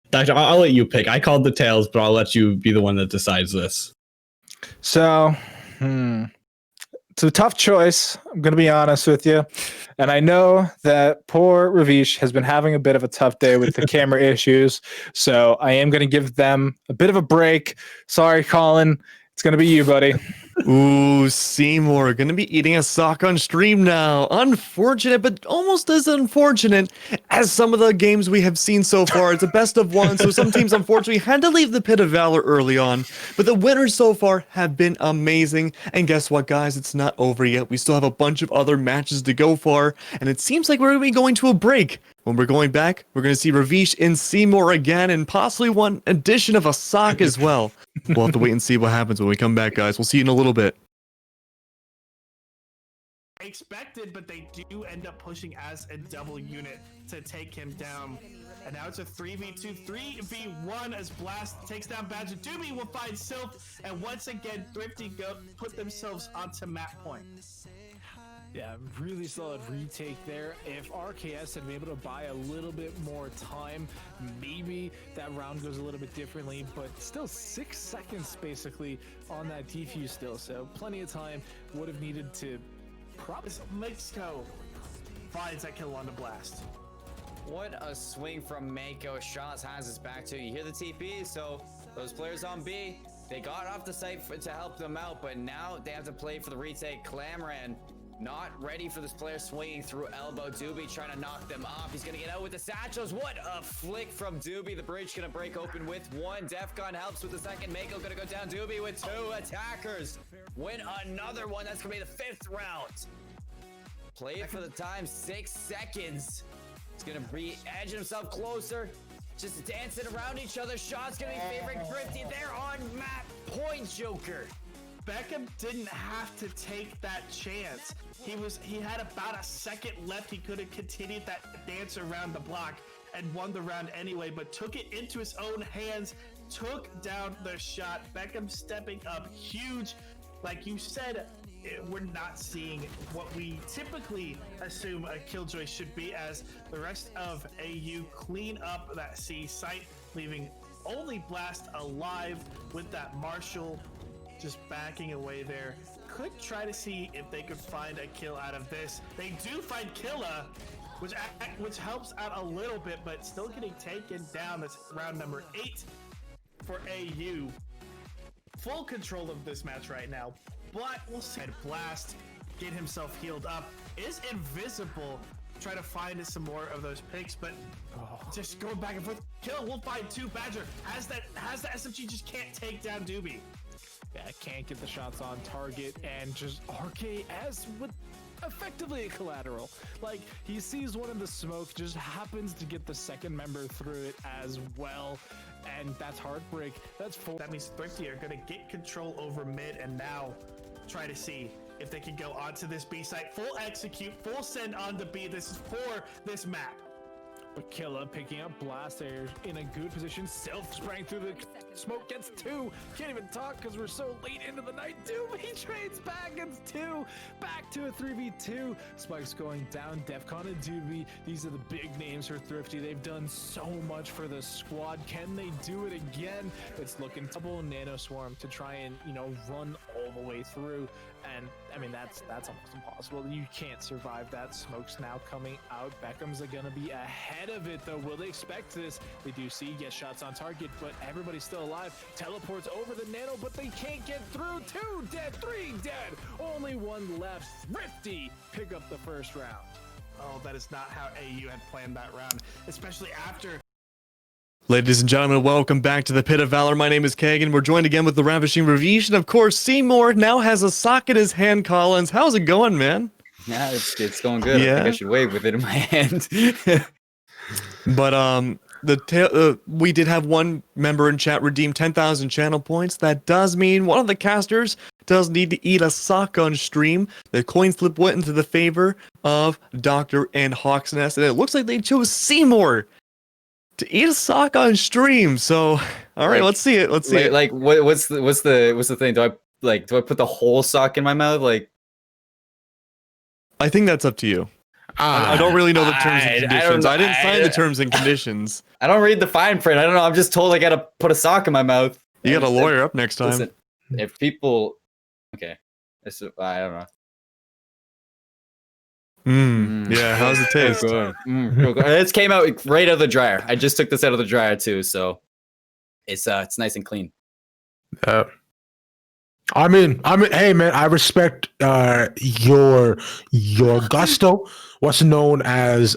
Doctor, I'll let you pick. I called the Tails, but I'll let you be the one that decides this. So, it's a tough choice. I'm going to be honest with you. And I know that poor Ravish has been having a bit of a tough day with the camera issues. So I am going to give them a bit of a break. Sorry, Colin. It's going to be you, buddy. Ooh, Seymour going to be eating a sock on stream now. Unfortunate, but almost as unfortunate as some of the games we have seen so far. It's a best of one, so some teams unfortunately had to leave the Pit of Valor early on. But the winners so far have been amazing. And guess what, guys? It's not over yet. We still have a bunch of other matches to go for. And it seems like we're going to be going to a break. When we're going back, we're going to see Ravish and Seymour again, and possibly one addition of a sock as well. We'll have to wait and see what happens when we come back, guys. We'll see you in a little bit. Expected, but they do end up pushing as a double unit to take him down. And now it's a 3v2, 3v1 as Blast takes down Badger. Doobie will find Sylph, and once again, Thrifty put themselves onto map point. Yeah, really solid retake there. If RKS had been able to buy a little bit more time, maybe that round goes a little bit differently, but still 6 seconds basically on that defuse still, so plenty of time. Would have needed to Mexico finds that kill on the Blast. What a swing from Mako. Shots has his back to. You hear the TP, so those players on B, they got off the site to help them out, but now they have to play for the retake. Clamoran not ready for this player swinging through elbow. Doobie trying to knock them off. He's going to get out with the satchels. What a flick from Doobie. The bridge going to break open with one. Defcon helps with the second. Mako going to go down. Doobie with 2 attackers. Win another one. That's going to be the 5th round. Play it for the time. 6 seconds. He's going to be edging himself closer. Just dancing around each other. Shots going to be favoring Thrifty. They're on map point, Joker. Beckham didn't have to take that chance. He had about a second left. He could have continued that dance around the block and won the round anyway, but took it into his own hands, took down the shot. Beckham stepping up huge. Like you said, we're not seeing what we typically assume a Killjoy should be, as the rest of AU clean up that C site, leaving only Blast alive with that Marshall just backing away there. Could try to see if they could find a kill out of this. They do find Killa, which helps out a little bit, but still getting taken down. That's round number 8 for AU. Full control of this match right now, but we'll see. Blast get himself healed up, is invisible. Try to find some more of those picks, but just going back and forth. Kill, we'll find 2. Badger has the SMG, just can't take down Doobie. Yeah, can't get the shots on target, and just RKS with effectively a collateral. Like, he sees one in the smoke, just happens to get the second member through it as well, and that's heartbreak. That's 4. That means Thrifty are going to get control over mid, and now try to see if they can go onto this B site. Full execute, full send on the B. This is for this map. But Killa picking up Blast there in a good position. Self sprang through the smoke, gets 2. Can't even talk because we're so late into the night. Doobie trades back, gets 2. Back to a 3v2. Spikes going down. Defcon and Doobie. These are the big names for Thrifty. They've done so much for the squad. Can they do it again? It's looking double Nano Swarm to try and, run all the way through. And I mean, that's almost impossible. You can't survive that. Smoke's now coming out. Beckham's gonna be ahead of it though. Will they expect this? They do see get shots on target, but everybody's still alive. Teleports over the Nano, but they can't get through. 2 dead, 3 dead. Only 1 left. Thrifty pick up the first round. Oh, that is not how AU had planned that round, especially after. Ladies and gentlemen, welcome back to the Pit of Valor. My name is Kagan. We're joined again with the Ravishing Ravish, and of course, Seymour now has a sock in his hand. Collins, how's it going, man? Yeah, it's going good. I Yeah. think I should wave with it in my hand. But we did have one member in chat redeem 10,000 channel points. That does mean one of the casters does need to eat a sock on stream. The coin flip went into the favor of Doctor and Hawk's Nest, and it looks like they chose Seymour to eat a sock on stream. So, all right, let's see it. Let's see it. Like, what's the thing? Do I put the whole sock in my mouth? Like, I think that's up to you. I don't really know the terms and conditions. I didn't sign the terms and conditions. I don't read the fine print. I don't know. I'm just told I gotta put a sock in my mouth. You got a lawyer up next time. Listen, if people, okay, I don't know. Yeah, how's it taste? Real good. This came out right out of the dryer. I just took this out of the dryer too, so it's nice and clean. I mean, hey man, I respect your gusto. What's known as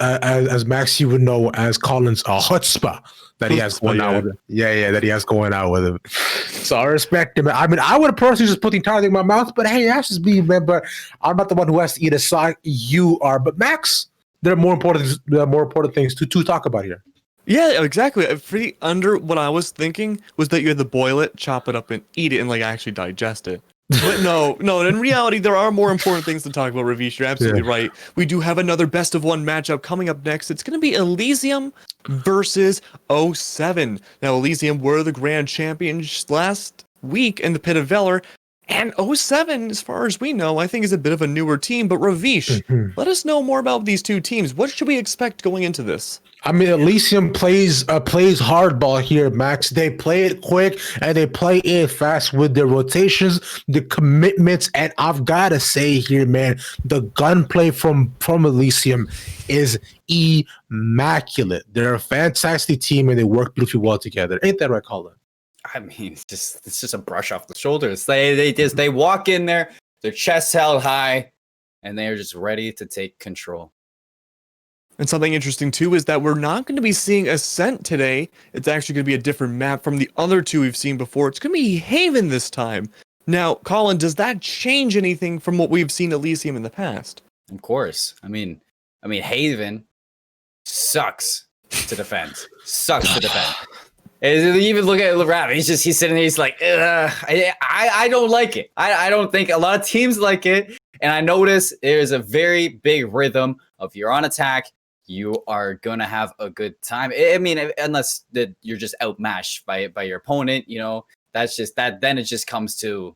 Max, you would know as Collins a chutzpah that he has going out with it. Yeah, that he has going out with him. So I respect him. I mean, I would have personally just put the entire thing in my mouth, but hey, that's just me, man. But I'm not the one who has to eat a sock. You are. But Max, there are more important things to talk about here. Yeah, exactly. Pretty under what I was thinking was that you had to boil it, chop it up, and eat it, and like actually digest it. But no. In reality, there are more important things to talk about. Ravish, you're absolutely right. We do have another best of one matchup coming up next. It's going to be Elysium versus 07. Now, Elysium were the grand champions last week in the Pit of Valor, and 07, as far as we know, I think is a bit of a newer team. But Ravish, let us know more about these two teams. What should we expect going into this? I mean, Elysium plays hardball here, Max. They play it quick and they play it fast with their rotations, the commitments, and I've gotta say here, man, the gunplay from Elysium is immaculate. They're a fantastic team and they work beautifully well together. Ain't that right, Colin? I mean, it's just a brush off the shoulders. They walk in there, their chests held high, and they are just ready to take control. And something interesting too is that we're not going to be seeing Ascent today. It's actually going to be a different map from the other two we've seen before. It's going to be Haven this time. Now, Colin, does that change anything from what we've seen Elysium in the past? Of course. I mean, Haven sucks to defend. And even look at Rav. He's sitting there. He's like, I don't like it. I don't think a lot of teams like it. And I notice there's a very big rhythm of you're on attack. You are going to have a good time. I mean, unless you're just outmatched by your opponent, you know, that's just that. Then it just comes to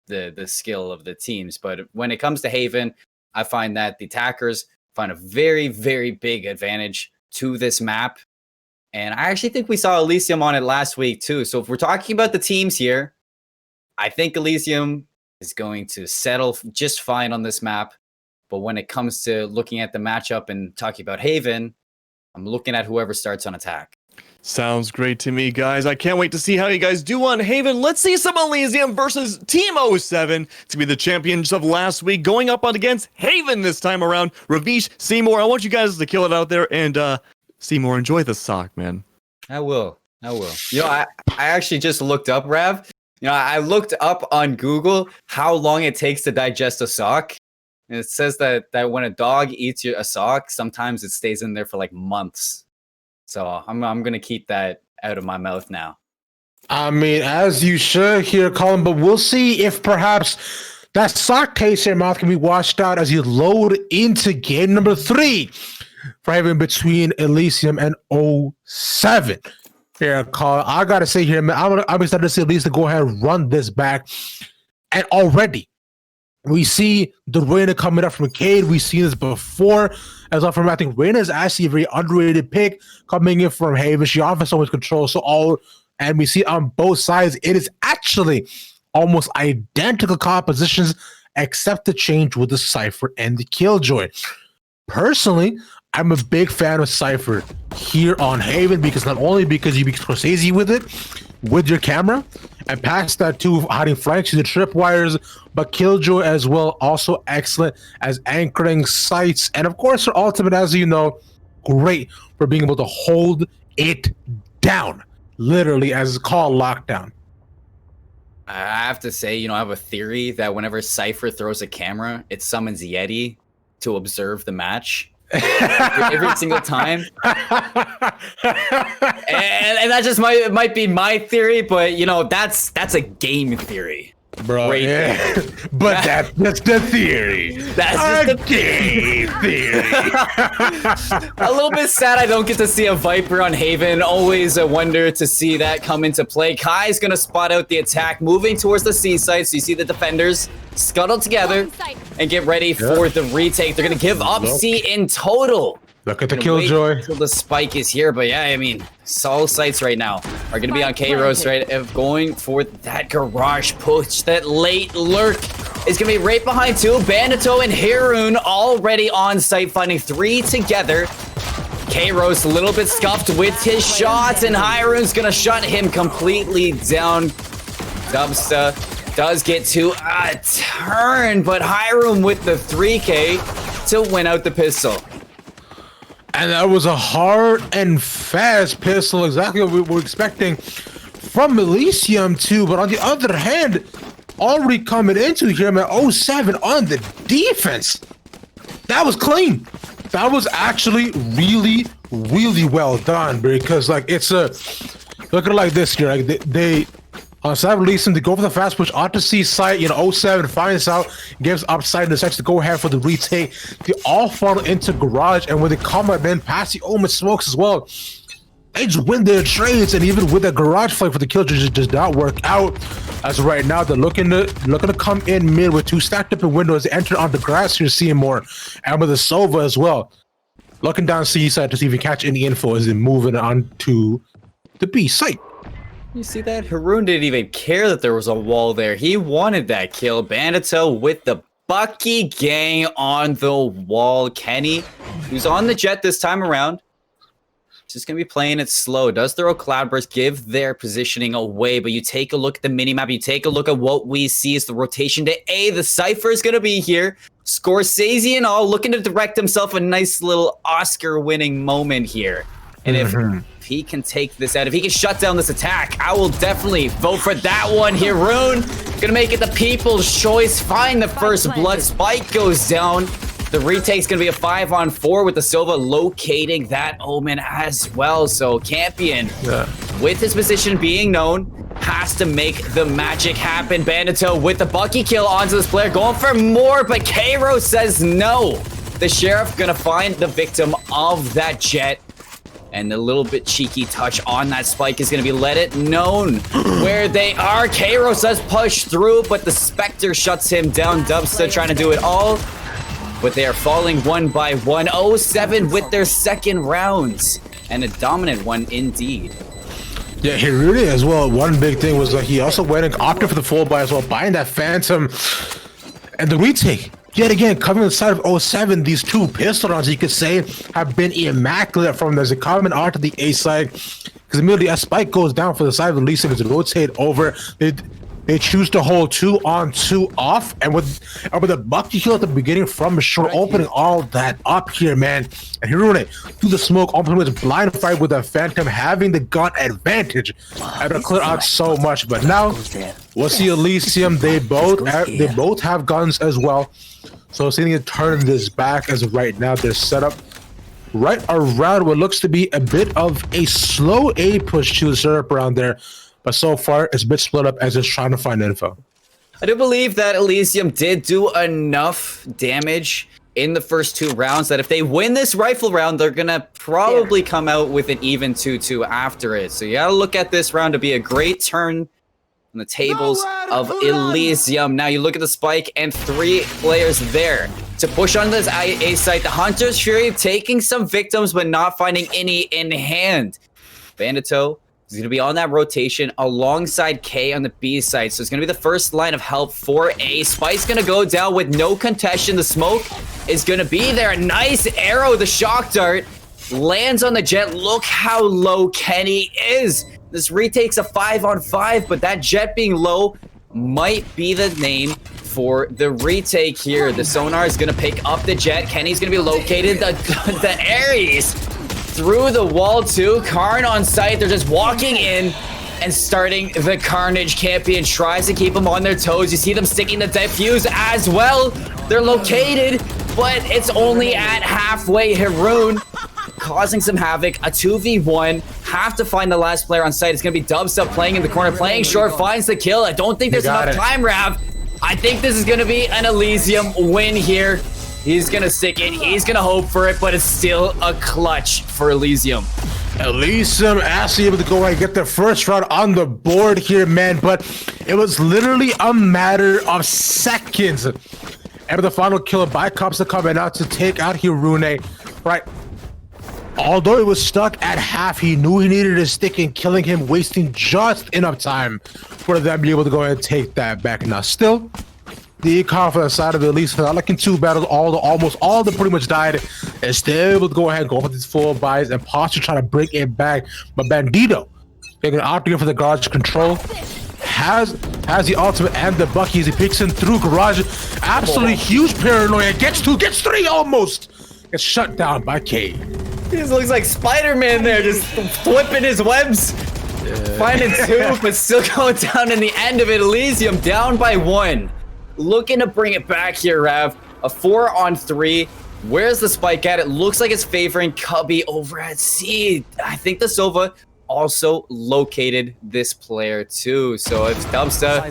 the skill of the teams. But when it comes to Haven, I find that the attackers find a very, very big advantage to this map. And I actually think we saw Elysium on it last week too. So if we're talking about the teams here, I think Elysium is going to settle just fine on this map. But when it comes to looking at the matchup and talking about Haven, I'm looking at whoever starts on attack. Sounds great to me, guys. I can't wait to see how you guys do on Haven. Let's see some Elysium versus Team 07. It's going to be the champions of last week going up against Haven this time around. Ravish, Seymour, I want you guys to kill it out there. And Seymour, enjoy the sock, man. I will. You know, I actually just looked up, Rav. You know, I looked up on Google how long it takes to digest a sock. And it says that when a dog eats a sock, sometimes it stays in there for like months. So I'm going to keep that out of my mouth now. I mean, as you should here, Colin, but we'll see if perhaps that sock taste in your mouth can be washed out as you load into game number 3 for Haven between Elysium and 07. Here, Colin, I got to say here, man, I'm excited to see Elysium go ahead and run this back. And already, we see the Reyna coming up from Cade. We've seen this before. As well from, I think Reyna is actually a very underrated pick coming in from Haven. She offers so much control. And we see on both sides, it is actually almost identical compositions, except the change with the Cypher and the Killjoy. Personally, I'm a big fan of Cypher here on Haven because not only because you be Scorsese with it, with your camera and pass that to hiding flanks to the tripwires, but Killjoy as well, also excellent as anchoring sights. And of course, her ultimate, as you know, great for being able to hold it down, literally, as it's called lockdown. I have to say, I have a theory that whenever Cypher throws a camera, it summons Yeti to observe the match. every single time. And that just might be my theory, but that's a game theory. Bro, right yeah. But that's the theory. That's just a game theory. A little bit sad I don't get to see a Viper on Haven. Always a wonder to see that come into play. Kai's gonna spot out the attack, moving towards the C site. So you see the defenders scuttle together and get ready for the retake. They're gonna give up C in total. Look at the Killjoy. Until the spike is here, but yeah, I mean, all sights right now are going to be on K-Rose, right? Of going for that garage push, that late lurk is going to be right behind two. Bandito and Haroon already on site, finding 3 together. K-Rose a little bit scuffed with his shots, and Haroon's going to shut him completely down. Dubsta does get to a turn, but Haroon with the 3K to win out the pistol. And that was a hard and fast pistol, exactly what we were expecting from Elysium too. But on the other hand, already coming into here, man, 07 on the defense. That was clean. That was actually really, really well done, because like it's a look at it like this here. Like they on side release him to go for the fast push onto C site. 07 finds out, gives upside and decides to go ahead for the retake. They all fall into garage, and when they come up then past the Omen smokes as well, they just win their trades. And even with that garage fight for the kill, just does not work out. As of right now, they're looking to come in mid with 2 stacked up in windows. They enter on the grass here, seeing more, and with the Sova as well, looking down C side to see if he catch any info as they moving on to the B site. You see that? Haroon didn't even care that there was a wall there. He wanted that kill. Bandito with the Bucky gang on the wall. Kenny, who's on the jet this time around, just going to be playing it slow. Does throw a Cloudburst, give their positioning away, but you take a look at the minimap, you take a look at what we see is the rotation to A. The Cypher is going to be here. Scorsese and all, looking to direct himself a nice little Oscar-winning moment here. And if he can take this out, if he can shut down this attack, I will definitely vote for that one. Haroon gonna make it the people's choice. Find the first blood. Spike goes down. The retake's gonna be a 5-on-4 with the Silva locating that Omen as well. So Campion, with his position being known, has to make the magic happen. Bandito with the Bucky kill onto this player, going for more, but Cairo says no. The Sheriff gonna find the victim of that jet. And the little bit cheeky touch on that spike is going to be let it known where they are. Kairos does push through, but the Spectre shuts him down. Dubsta trying to do it all, but they are falling one by one. 07 with their second rounds, and a dominant one indeed. Yeah, he really as well. One big thing was that he also went and opted for the full buy as well, buying that Phantom and the retake. Yet again, coming inside of 07, these 2 pistol rounds, you could say, have been immaculate from as they coming onto the A side. Because immediately a spike goes down for the side of Elysium as it rotates over. They choose to hold 2-on-2 off, and with a Bucky kill at the beginning from short, opening all that up here, man. And he ruined it through the smoke, opening with blind fight with a Phantom, having the gun advantage, and to clear out so much. But now we'll see Elysium. They both have guns as well. So seeing it turn this back as of right now, they're set up right around what looks to be a bit of a slow A push to the syrup around there. But so far, it's a bit split up as it's trying to find info. I do believe that Elysium did do enough damage in the first 2 rounds that if they win this rifle round, they're going to probably come out with an even 2-2 after it. So you got to look at this round to be a great turn on the tables of Elysium. Now you look at the spike and 3 players there to push on this A site. The Hunter's Fury taking some victims, but not finding any in hand. Bandito is going to be on that rotation alongside K on the B side. So it's going to be the first line of help for A. Spike's going to go down with no contestation. The smoke is going to be there. A nice arrow. The shock dart lands on the jet. Look how low Kenny is. This retake's a 5-on-5, but that Jet being low might be the name for the retake here. The sonar is gonna pick up the Jet. Kenny's gonna be located. The Ares through the wall too. Karn on site. They're just walking in and starting the carnage. Campion tries to keep them on their toes. You see them sticking the defuse as well. They're located, but it's only at halfway. Haroon causing some havoc. A 2v1. Have to find the last player on site. It's going to be Dubstep playing in the corner, playing short, finds the kill. I don't think there's enough time, Rav. I think this is going to be an Elysium win here. He's going to stick it. He's going to hope for it, but it's still a clutch for Elysium. Elysium actually able to go and get the first round on the board here, man, but it was literally a matter of seconds. And the final kill by Cops to coming out to take out Hirune, right? Although it was stuck at half, he knew he needed to stick in, killing him, wasting just enough time for them to be able to go ahead and take that back. Now, still, the confident side of it, at least not like in two battles, almost all of them pretty much died, and still able to go ahead and go for these full buys and possibly try to break it back. But Bandito, taking an option for the garage control, has the ultimate and the Bucky as he picks in through garage. Absolutely huge paranoia. Gets three almost. Gets shut down by Cade. He just looks like Spider-Man there, just flipping his webs. Finding two, but still going down in the end of it. Elysium down by 1. Looking to bring it back here, Rav. A 4-on-3. Where's the spike at? It looks like it's favoring Cubby over at C. I think the Sova also located this player too. So if Dubsta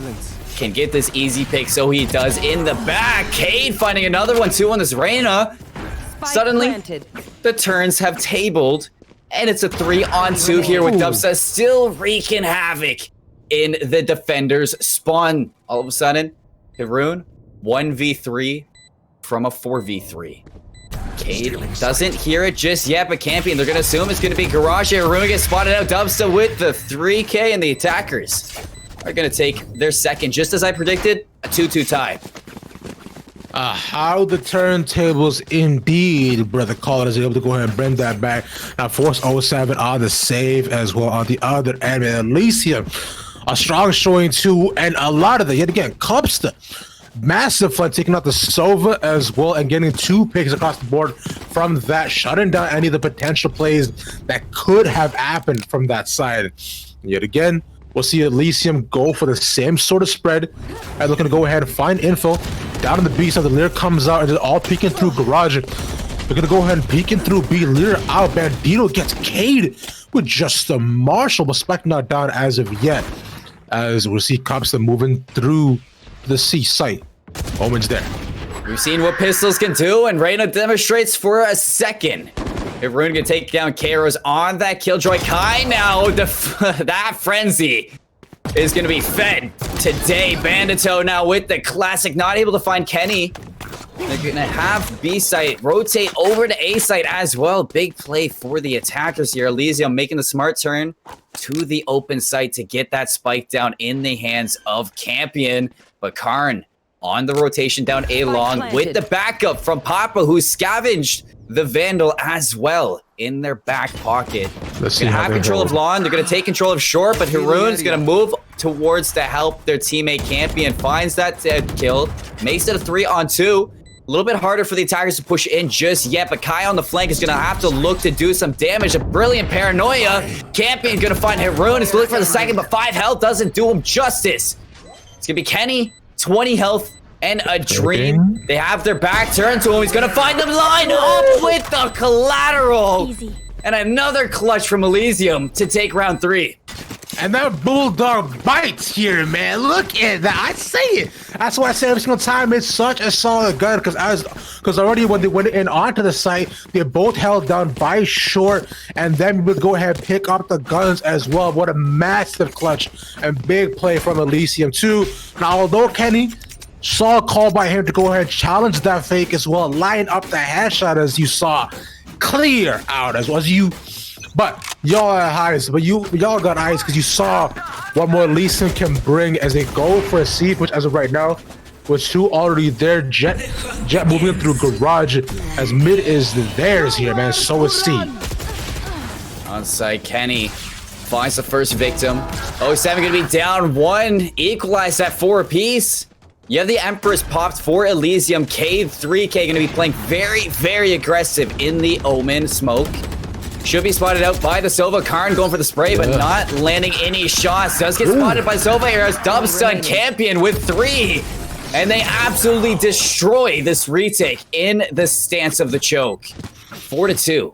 can get this easy pick, so he does in the back. Cade finding another one too on this Reyna. Suddenly, the turns have tabled, and it's a 3-on-2 here with Dubsta still wreaking havoc in the defender's spawn. All of a sudden, Haroon 1v3 from a 4v3. Cade doesn't hear it just yet, but Campion, they're going to assume it's going to be Garage. Haroon gets spotted out. Dubsta with the 3K, and the attackers are going to take their second, just as I predicted, a 2-2 tie. How the turntables indeed, brother Colin is able to go ahead and bring that back. Now Force 07 on the save as well on the other end. And Elysium, a strong showing too, and a lot of the, yet again, Cubster, massive flood taking out the Sova as well and getting 2 picks across the board from that, shutting down any of the potential plays that could have happened from that side. Yet again, we'll see Elysium go for the same sort of spread and looking to go ahead and find info down in the B side. The Lear comes out and they're all peeking through garage. They're gonna go ahead and peeking through B. Lear out. Bandito gets Cade with just the Marshall, but Spec not down as of yet. As we'll see Cops moving through the C site. Omen's there. We've seen what pistols can do, and Reyna demonstrates for a second. Haroon can take down Kairos on that Killjoy. Kai now, that frenzy is going to be fed today. Bandito now with the classic, not able to find Kenny. They're going to have B site rotate over to A site as well. Big play for the attackers here. Elysium making the smart turn to the open site to get that spike down in the hands of Campion. But Karn on the rotation down A long with the backup from Papa, who scavenged the Vandal as well in their back pocket. Let's see gonna have control of Lawn. They're gonna take control of short, but Haroon's gonna move towards to help their teammate Campion. Finds that kill, makes it a 3-on-2. A little bit harder for the attackers to push in just yet, but Kai on the flank is gonna have to look to do some damage. A brilliant paranoia. Campion gonna find Haroon. He's looking for the second, but 5 health doesn't do him justice. It's gonna be Kenny, 20 health. And a dream. They have their back turned to him. He's gonna find them line up with the collateral. Easy. And another clutch from Elysium to take round 3. And that Bulldog bites here, man. Look at that. I say it. That's why I say every single time it's such a solid gun. Because already when they went in onto the site, they both held down by short, and then we would go ahead and pick up the guns as well. What a massive clutch and big play from Elysium too. Now, although Kenny saw a call by him to go ahead and challenge that fake as well, line up the headshot as you saw, clear out as well as you. But y'all have eyes, but y'all got eyes because you saw what more Elysium can bring as they go for a siege, which as of right now, with 2 already there. Jet moving through garage as mid is theirs here, man. So is C. On site, Kenny finds the first victim. 07 gonna be down 1, equalized at 4 apiece. You have the Empress popped for Elysium. Cade 3K gonna be playing very, very aggressive in the Omen smoke. Should be spotted out by the Sova. Karn going for the spray, but not landing any shots. Does get spotted by Sova here as Dubstun Campion with 3. And they absolutely destroy this retake in the stance of the choke. 4-2.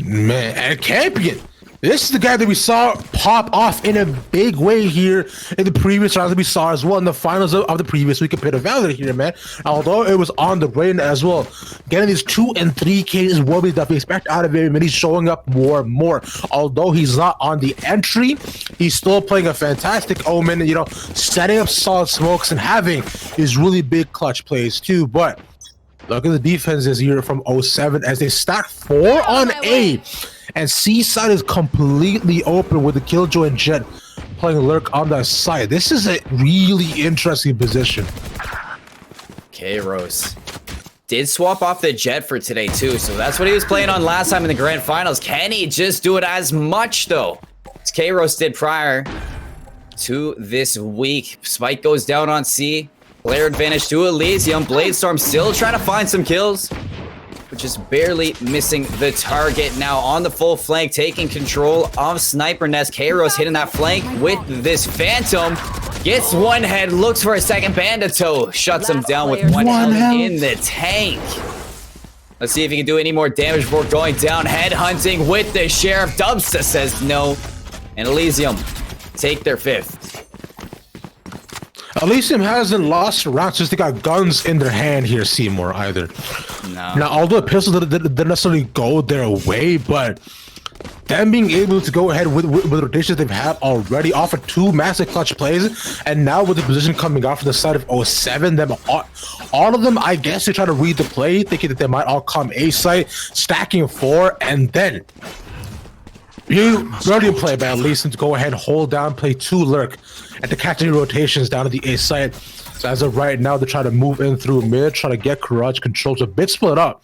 Man, and Campion. This is the guy that we saw pop off in a big way here in the previous round that we saw as well in the finals of the previous week compared to Valor here, man. Although it was on the brain as well. Getting these 2 and 3Ks is what we definitely expect out of him, and he's showing up more and more. Although he's not on the entry, he's still playing a fantastic Omen, you know, setting up solid smokes and having his really big clutch plays too. But look at the defense this year from 07 as they stack 4 on A. And C-side is completely open with the Killjoy and Jet playing Lurk on that side. This is a really interesting position. K-Rose did swap off the Jet for today too, so that's what he was playing on last time in the Grand Finals. Can he just do it as much though as K-Rose did prior to this week? Spike goes down on C. Player advantage to Elysium. Bladestorm still trying to find some kills, but just barely missing the target. Now on the full flank, taking control of Sniper Nest. K-Rose hitting that flank with this Phantom. Gets one head, looks for a second. Bandito shuts him down with one health in the tank. Let's see if he can do any more damage before going down. Head hunting with the Sheriff. Dubsta says no. And Elysium take their 5th. Elysium hasn't lost rounds since they got guns in their hand here, Seymour, either. No. Now, although pistols didn't necessarily go their way, but them being able to go ahead with rotations they've had already, offer 2 massive clutch plays, and now with the position coming off the side of 07, them all of them, I guess, they try to read the play, thinking that they might all come A site, stacking 4, and then brilliant play by Elysium to go ahead, hold down, play 2 Lurk, and to catch any rotations down to the A site. So as of right now, they try to move in through mid, try to get Courage controls a bit split up.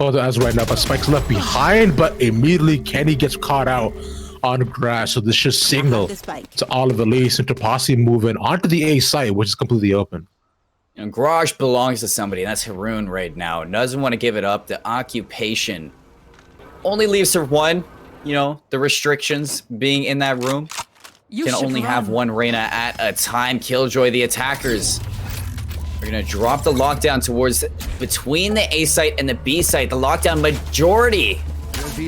As of right now, but Spike's left behind, but immediately Kenny gets caught out on the grass. So this should signal to all of Elysium to possibly move in onto the A site, which is completely open. And Garage belongs to somebody, and that's Haroon right now. Doesn't want to give it up. The occupation only leaves her 1. You know, the restrictions being in that room. Can only have 1 Reyna at a time. Killjoy, the attackers are going to drop the lockdown towards between the A site and the B site. The lockdown majority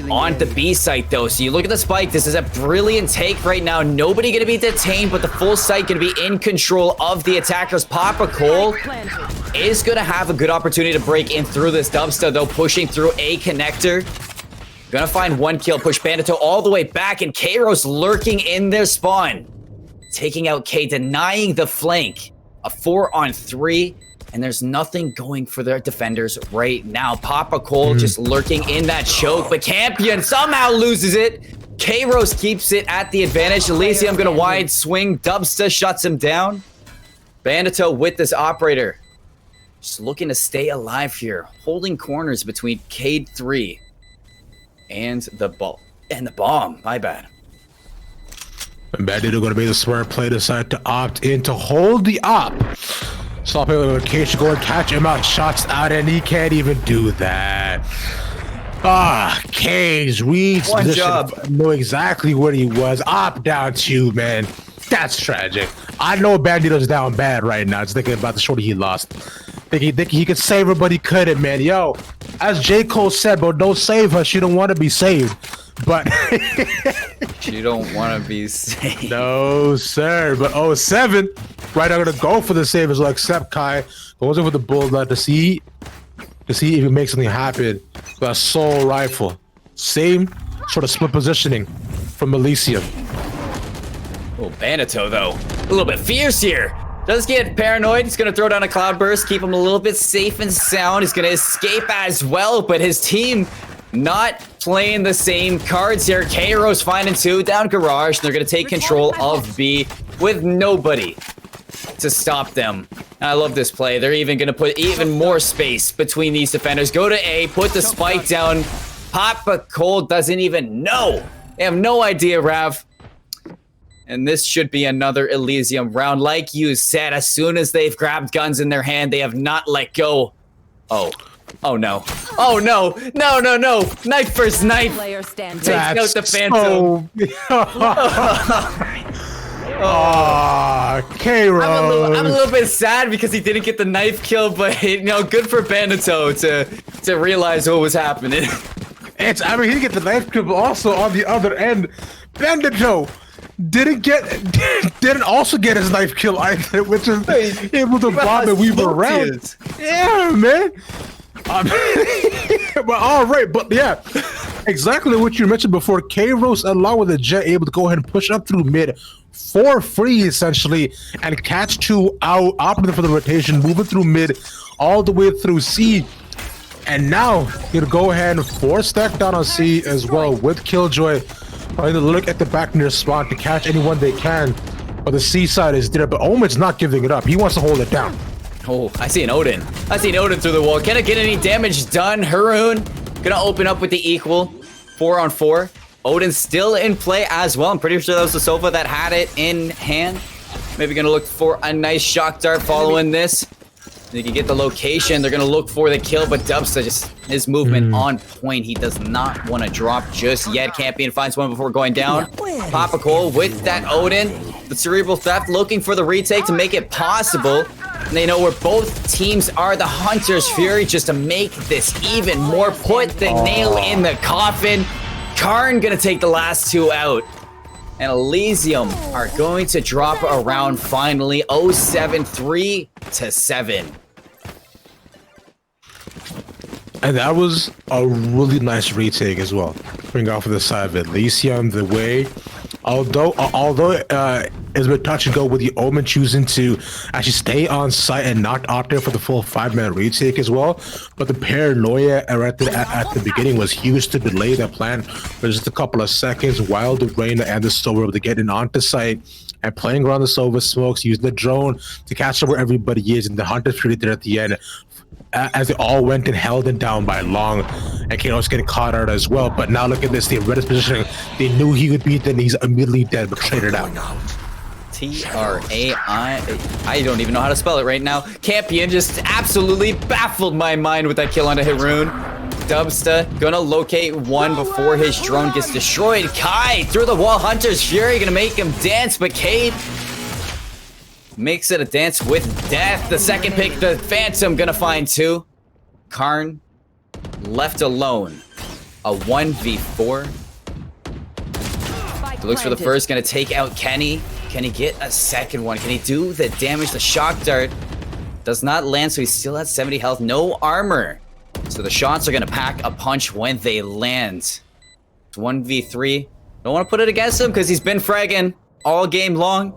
on the B site, though. So you look at the spike. This is a brilliant take right now. Nobody going to be detained, but the full site going to be in control of the attackers. Papa Cole is going to have a good opportunity to break in through this Dubsta, though, pushing through a connector. Gonna find 1 kill, push Bandito all the way back, and K-Rose lurking in their spawn. Taking out K, denying the flank. A 4-on-3, and there's nothing going for their defenders right now. Papa Cole just lurking in that choke, but Campion somehow loses it. K-Rose keeps it at the advantage. Elysium gonna wide swing. Dubsta shuts him down. Bandito with this operator. Just looking to stay alive here. Holding corners between Cade 3 and the bomb. My bad. And Bandito going to be the smart play, decide to opt in to hold the op. Stopping with Cage to go and catch him out. Shots out, and he can't even do that. Cage reads One position, job. know exactly where he was. Op down 2, man. That's tragic. I know Bandito's down bad right now. Just thinking about the shorty he lost. Thinking he could save her, but he couldn't, man. Yo, as J. Cole said, bro, don't save her. She don't want to be saved. But You don't want to be saved. no, sir. But 07, right now, gonna go for the save as well. Except Kai goes over the bulldog to see if he makes something happen. That soul rifle, same sort of split positioning from Elysium. Oh, Bandito, though. A little bit fierce here. Does get paranoid. He's going to throw down a cloudburst, keep him a little bit safe and sound. He's going to escape as well, but his team not playing the same cards here. K-Rose finding 2 down Garage. They're going to take control of B with nobody to stop them. And I love this play. They're even going to put even more space between these defenders. Go to A, put the spike down. Papa Cole doesn't even know They have no idea, Rav. And this should be another Elysium round. Like you said, as soon as they've grabbed guns in their hand, they have not let go. Oh. Oh no. Oh no. No, no, no. Knife first knife. Player standing. Takes out the Phantom. K-Rose. I'm a little bit sad because he didn't get the knife kill, but you know, good for Bandito to realize what was happening. He didn't get the knife kill, but also on the other end, Bandito didn't also get his knife kill either, which is able to bob and weave around. Yeah, man. But all right, but yeah, exactly what you mentioned before. K-Rose along with the Jet able to go ahead and push up through mid for free essentially and catch two out, opting for the rotation, moving through mid all the way through C. And now he'll go ahead and force stack down on C as well with Killjoy. Trying to look at the back near spot to catch anyone they can. But the C side is there, but Omen's not giving it up. He wants to hold it down. Oh, I see an Odin. I see an Odin through the wall. Can it get any damage done? Haroon gonna open up with the equal. 4-on-4. Odin still in play as well. I'm pretty sure that was the Sofa that had it in hand. Maybe gonna look for a nice shock dart following this. They can get the location. They're gonna look for the kill, but Dubsta just his movement on point. He does not want to drop just yet. Campion finds one before going down. Papa Cole with that Odin. The Cerebral Theft looking for the retake to make it possible. And they know where both teams are. The Hunter's Fury just to make this even more. Put the nail in the coffin. Karn gonna take the last two out. And Elysium are going to drop around finally. 0-7-3-7. And that was a really nice retake as well. Bring off of the side of Elysium, the way. Although it's been touch and go with the Omen choosing to actually stay on site and not opt in for the full 5-minute retake as well. But the paranoia at the beginning was huge to delay that plan for just a couple of seconds while the Reyna and the Sova were able to get in onto site and playing around the Sova smokes, using the drone to catch up where everybody is, and the Hunter's Fury there at the end. As they all went and held it down by long, and K-Rose getting caught out as well. But now look at this, they read his positioning. They knew he would beat them. He's immediately dead, but traded out. T-R-A-I. I don't even know how to spell it right now. Campion just absolutely baffled my mind with that kill onto Haroon. Dubsta gonna locate one before his drone gets destroyed. Kai through the wall. Hunter's Fury gonna make him dance, but Cade makes it a dance with death. The second pick, the Phantom, gonna find two. Karn left alone. A 1v4. Looks for the first, gonna take out Kenny. Can he get a second one? Can he do the damage? The shock dart does not land, so he's still at 70 health. No armor. So the shots are gonna pack a punch when they land. It's 1v3. Don't want to put it against him because he's been fragging all game long.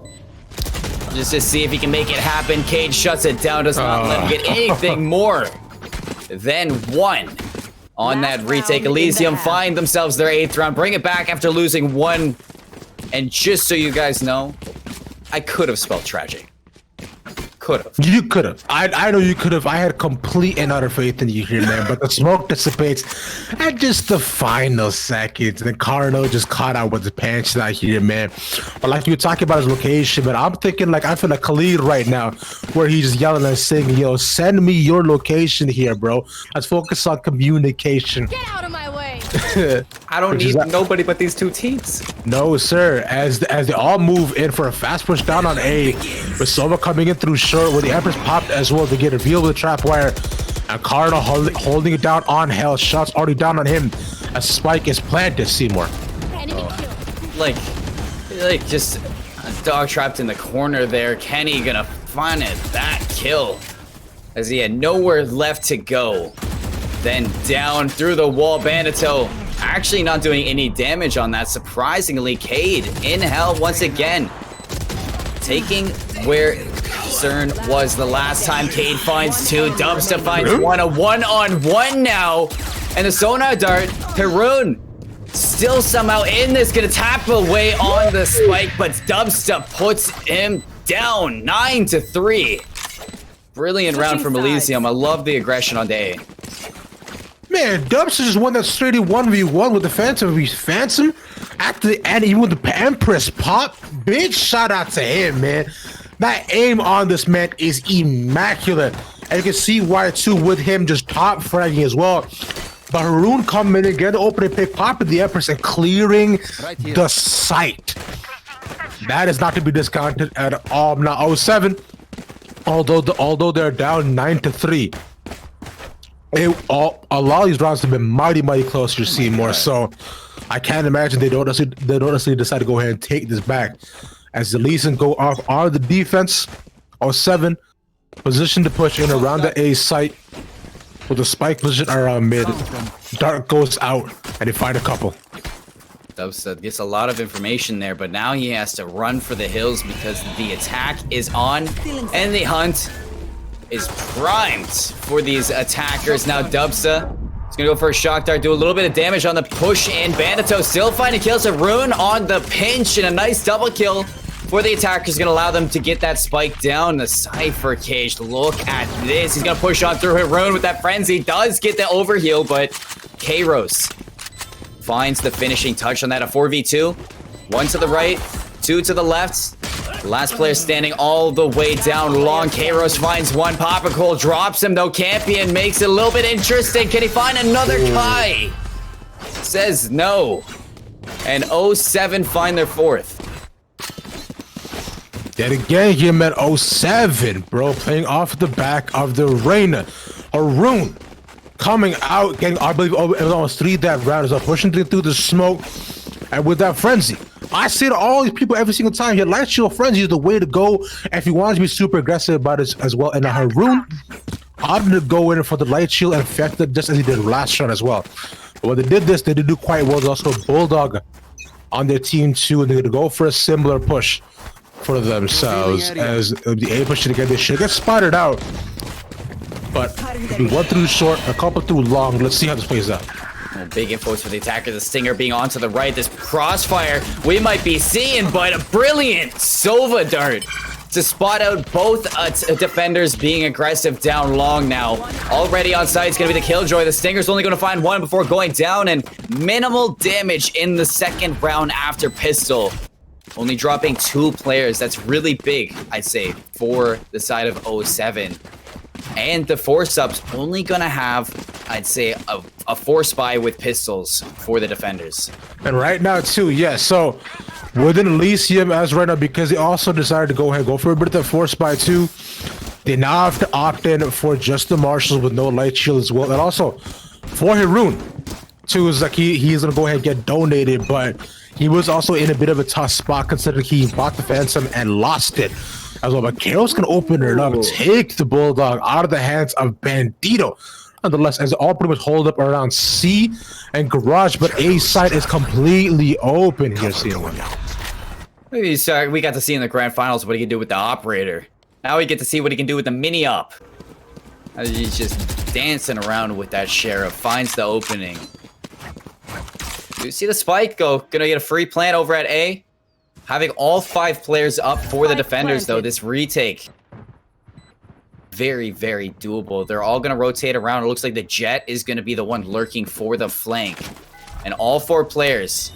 Just to see if he can make it happen. Cage shuts it down, does not let him get anything more than one. On that retake, Elysium find themselves their 8th round. Bring it back after losing one. And just so you guys know, I could have spelled tragic. Could have. You could have. I know you could have. I had complete and utter faith in you here, man. But the smoke dissipates at just the final seconds. And then Carno just caught out with the pants out here, man. But like you were talking about his location, but I'm thinking like I feel like Khalid right now, where he's just yelling and singing, yo, send me your location here, bro. Let's focus on communication. Get out of my way. I don't need nobody but these two teams. No, sir. As they all move in for a fast push down on A, with Sova coming in through short, where the Empress popped as well to get revealed with the trap wire, and Cardinal holding it down on Hell. Shots already down on him. A spike is planted. Seymour. Like just a dog trapped in the corner there. Kenny gonna find it. That kill, as he had nowhere left to go. Then down through the wall, Bandito actually not doing any damage on that. Surprisingly, Cade in hell once again. Taking where CERN was the last time. Cade finds two. Dubsta finds one. A 1-on-1 now. And the Sonar Dart, Haroon still somehow in this. Gonna tap away on the spike, but Dubsta puts him down. 9-3. Brilliant round from Elysium. I love the aggression on day. Man, Dubs just won that straight 1v1 with the Phantom. He's Phantom at the end, even with the Empress pop. Big shout out to him, man. That aim on this man is immaculate. And you can see why too with him just top fragging as well. But Haroon coming in again, opening pick, popping the Empress and clearing the site. That is not to be discounted at all. Now 07, although they're down 9-3. A lot of these rounds have been mighty close. You're seeing more, so I can't imagine they don't necessarily decide to go ahead and take this back. As the Lee Sin go off on the defense, 07 position to push in around the A site with the spike position around mid. Dark goes out and they find a couple. Dubs gets a lot of information there, but now he has to run for the hills because the attack is on and the hunt is primed for these attackers. Now Dubsa is gonna go for a shock dart, do a little bit of damage on the push in. Bandito still finding kills. Haroon on the pinch and a nice double kill for the attackers, gonna allow them to get that spike down. The Cypher Cage, look at this. He's gonna push on through Haroon with that frenzy. Does get the overheal, but Kairos finds the finishing touch on that. A 4v2. One to the right, two to the left. Last player standing all the way down long. Kairos finds one. Papa Cole drops him though. Campion makes it a little bit interesting. Can he find another Kai? Says no. And 07 find their fourth. Yet again, him at 07, bro, playing off the back of the Reina. Haroon coming out, getting, I believe, it was almost 3 that round as well, pushing through the smoke. And with that frenzy, I say to all these people every single time, your light shield frenzy is the way to go if you want to be super aggressive about it as well. And Haroon opted to go in for the light shield and affect it just as he did last round as well. But when they did this, they did do quite well. There's also Bulldog on their team too, and they're going to go for a similar push for themselves as the A push again. They should get spotted out, but we went through short, a couple through long. Let's see how this plays out. Big infos for the attacker. The Stinger being on to the right. This crossfire we might be seeing, but a brilliant Sova dart to spot out both defenders being aggressive down long now. Already on site is going to be the Killjoy. The Stinger's only going to find one before going down, and minimal damage in the second round after pistol. Only dropping 2 players. That's really big, I'd say, for the side of 07. And the 4 subs only gonna have, I'd say, a 4 spy with pistols for the defenders. And right now too, yes. So within Elysium as right now, because they also decided to go ahead and go for a bit of the 4 spy too, they now have to opt in for just the marshals with no light shield as well. And also for Haroon too, is like he's gonna go ahead and get donated, but he was also in a bit of a tough spot considering he bought the Phantom and lost it as well. But Karo's gonna open it up, take the Bulldog out of the hands of Bandito. Nonetheless, as all pretty much hold up around C and Garage, but A side is completely open here. Seeing one. We got to see in the grand finals what he can do with the operator. Now we get to see what he can do with the mini op. He's just dancing around with that Sheriff. Finds the opening. You see the spike go. Gonna get a free plant over at A. Having all 5 players up for the defenders, though, this retake. Very, very doable. They're all gonna rotate around. It looks like the Jet is gonna be the one lurking for the flank. And all 4 players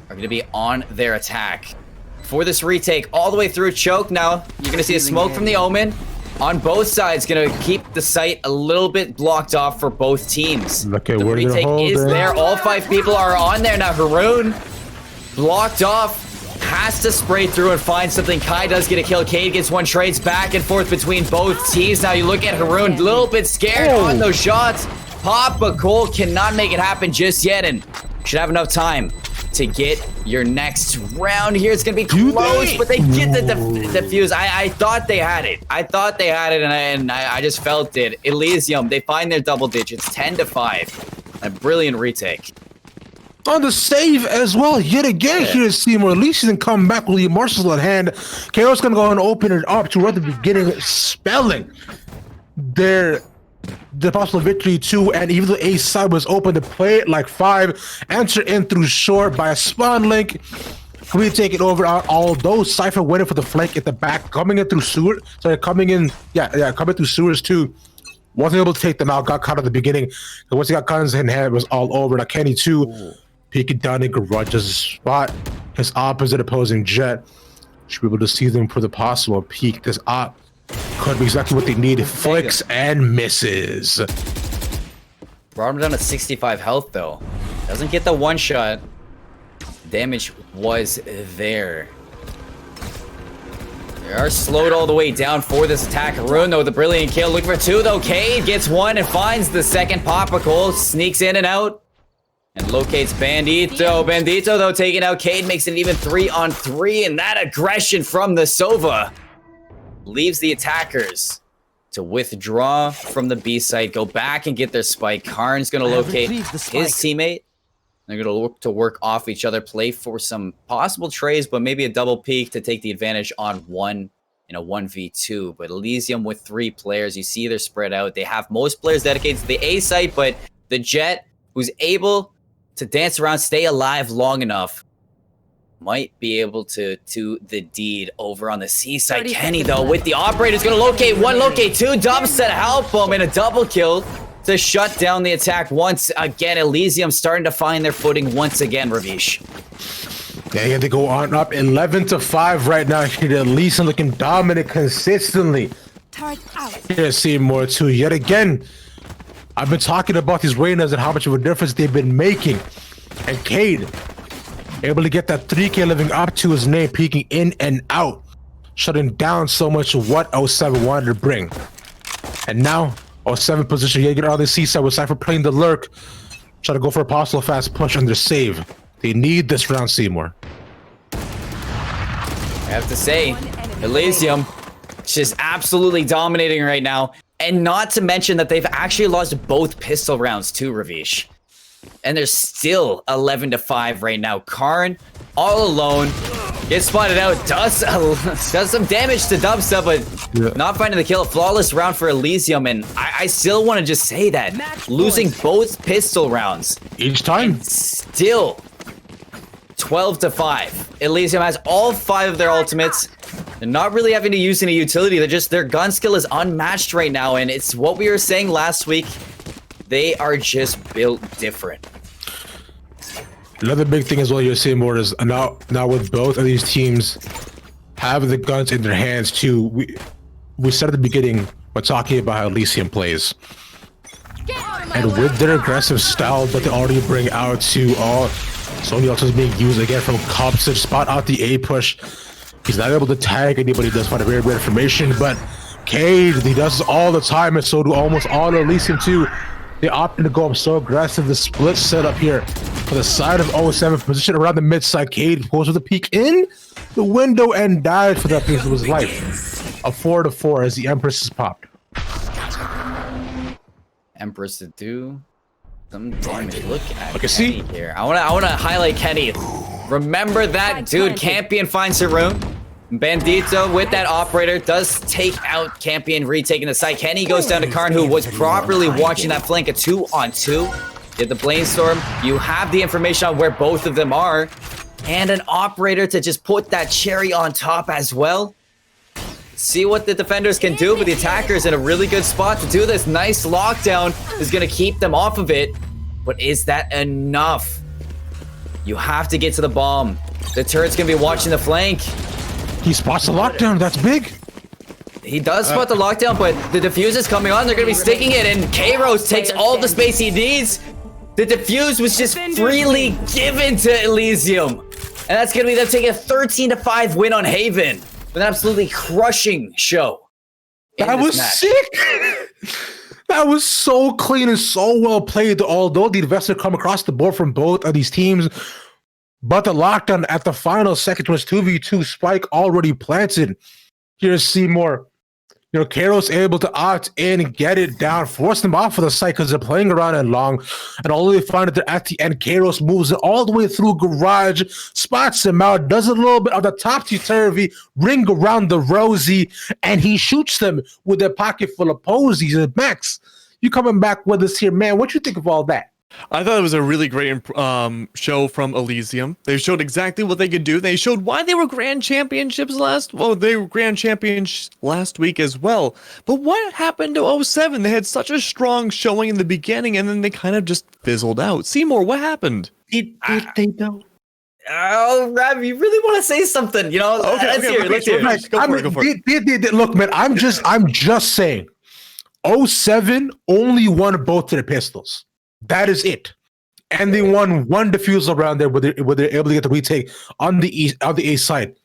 are gonna be on their attack. For this retake, all the way through choke now, you're gonna see a smoke from the Omen. On both sides, gonna keep the site a little bit blocked off for both teams. Okay, the retake is there. All 5 people are on there now. Haroon blocked off. Has to spray through and find something. Kai does get a kill. Cade gets one. Trades back and forth between both teams. Now you look at Haroon, a little bit scared on those shots. Papa Cole cannot make it happen just yet and should have enough time to get your next round here. It's going to be close, but they get the defuse. I thought they had it. I thought they had it, and I just felt it. Elysium, they find their double digits, 10-5. A brilliant retake. On the save as well, yet again, here is Seymour. Elysium come back with the marshals at hand. Chaos going to go and open it up to right at the beginning, spelling the possible victory too. And even though A side was open to play it like 5, enter in through short by a spawn link. We take it over, although Cypher waiting for the flank at the back, coming in through sewer. Sorry, coming in through sewers too. Wasn't able to take them out, got caught at the beginning. And once he got guns in hand, it was all over. Now Kenny too, peeking down in Garage's spot. His opposite opposing Jet should be able to see them for the possible peek. This op could be exactly what they need. Flicks and misses. Brought him down to 65 health though. Doesn't get the one shot. Damage was there. They are slowed all the way down for this attack. Rune though, the brilliant kill. Looking for two though. Cade gets one and finds the second. Poppicle sneaks in and out. And locates Bandito. Bandito, though, taking out Cade, makes it even 3-on-3. And that aggression from the Sova leaves the attackers to withdraw from the B site, go back and get their spike. Karn's going to locate his teammate. They're going to look to work off each other, play for some possible trays, but maybe a double peek to take the advantage on one in a 1v2. But Elysium with 3 players, you see they're spread out. They have most players dedicated to the A site, but the Jet, who's able to dance around, stay alive long enough, might be able to do the deed over on the C side. Kenny, though, with the operator's going to locate one, locate two. Dubstep help him, and a double kill to shut down the attack once again. Elysium starting to find their footing once again, Ravish. Yeah, he had to go on up 11-5 right now. Elysium looking dominant consistently. Here, Seymour too. Yet again, I've been talking about these Reynas and how much of a difference they've been making. And Cade, able to get that 3K living up to his name, peeking in and out, shutting down so much of what 07 wanted to bring. And now, 07 position, you get out of the C-side with Cypher playing the lurk, try to go for a possible fast push on their save. They need this round, Seymour. I have to say, Elysium just absolutely dominating right now. And not to mention that they've actually lost both pistol rounds too, Ravish. And they're still 11-5 right now. Karn, all alone, gets spotted out, does some damage to Dubstep, but not finding the kill. Flawless round for Elysium, and I still want to just say that. Losing both pistol rounds. Each time. Still 12-5. Elysium has all 5 of their ultimates. They're not really having to use any utility. Their gun skill is unmatched right now, and it's what we were saying last week. They are just built different. Another big thing as well you're seeing more is now with both of these teams having the guns in their hands too. We said at the beginning by talking about how Elysium plays. And with their aggressive style that they already bring out to all, Sony also is being used again from Cops to spot out the A push. He's not able to tag anybody, does find a very great information, but Cade, he does this all the time, and so do almost all of Elysium too. They opted to go up so aggressive. The split setup here for the side of 07, position around the mid side. Cade pulls with a peek in the window and died for that piece of his life. A 4-4 as the Empress is popped. Empress to do some damage. Look at Okay, Kenny here. I wanna highlight Kenny. Remember that dude. Campion finds her room. Bandito with that operator does take out Campion, retaking the site. Kenny goes down to Karn, who was properly watching that flank. A 2-on-2. Did the Blainstorm. You have the information on where both of them are. And an operator to just put that cherry on top as well. See what the defenders can do, but the attackers in a really good spot to do this. Nice lockdown is going to keep them off of it. But is that enough? You have to get to the bomb. The turret's going to be watching the flank. He spots the lockdown. That's big. He does spot the lockdown, but the defuse is coming on. They're going to be sticking it, and K-Rose takes all the space he needs. The defuse was just freely given to Elysium. And that's going to be them taking a 13-5 win on Haven. With an absolutely crushing show. That was sick. That was so clean and so well played. Although the investor come across the board from both of these teams, but the lockdown at the final second was 2v2 spike already planted. Here's Seymour. You know, Karo's able to opt in and get it down, force them off of the site because they're playing around and long. And all they find that they're at the end, Karos moves it all the way through Garage, spots him out, does a little bit of the topsy-turvy, ring around the rosy, and he shoots them with a pocket full of posies. And Max, you coming back with us here, man. What you think of all that? I thought it was a really great show from Elysium. They showed exactly what they could do. They showed why they were grand championships they were grand champions last week as well. But what happened to O7? They had such a strong showing in the beginning, and then they kind of just fizzled out. Seymour, what happened? They don't. Oh, Rab, you really want to say something? You know, let's hear it. Let's hear it. Go for it. Look, man, I'm just saying. O7 only won both of the pistols. That is it. And they won one defusal round there where they're able to get the retake on the A side.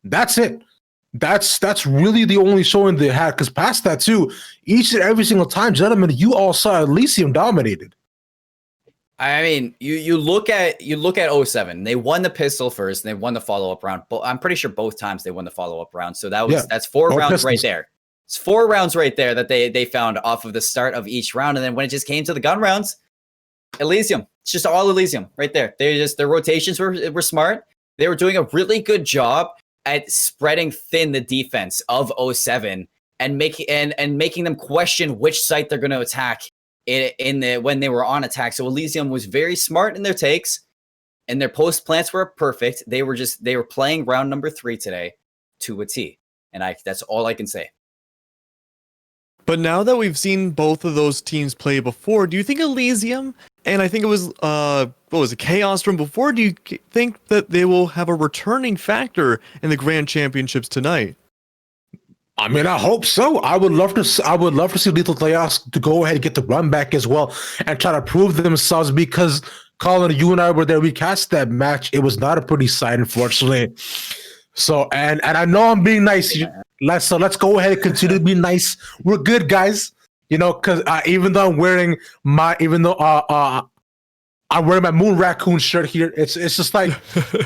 That's it. That's really the only showing they had. Because past that too, each and every single time, gentlemen, you all saw Elysium dominated. I mean, you look at O7. They won the pistol first, and they won the follow-up round. But I'm pretty sure both times they won the follow-up round. So that's 4 rounds pistols right there. It's 4 rounds right there that they found off of the start of each round. And then when it just came to the gun rounds, Elysium. It's just all Elysium right there. Their rotations were smart. They were doing a really good job at spreading thin the defense of O7 and making them question which site they're going to attack when they were on attack. So Elysium was very smart in their takes, and their post plants were perfect. They were playing round number 3 today to a T, and that's all I can say. But now that we've seen both of those teams play before, do you think Elysium, and I think it was Chaos from before, do you think that they will have a returning factor in the Grand Championships tonight? I mean, I hope so. I would love to see Lethal Chaos to go ahead and get the run back as well and try to prove themselves, because Colin, you and I were there. We cast that match. It was not a pretty sight, unfortunately. So, and I know I'm being nice. Let's go ahead and continue to be nice. We're good, guys. You know, because even though I'm wearing my Moon Raccoon shirt here, it's just like,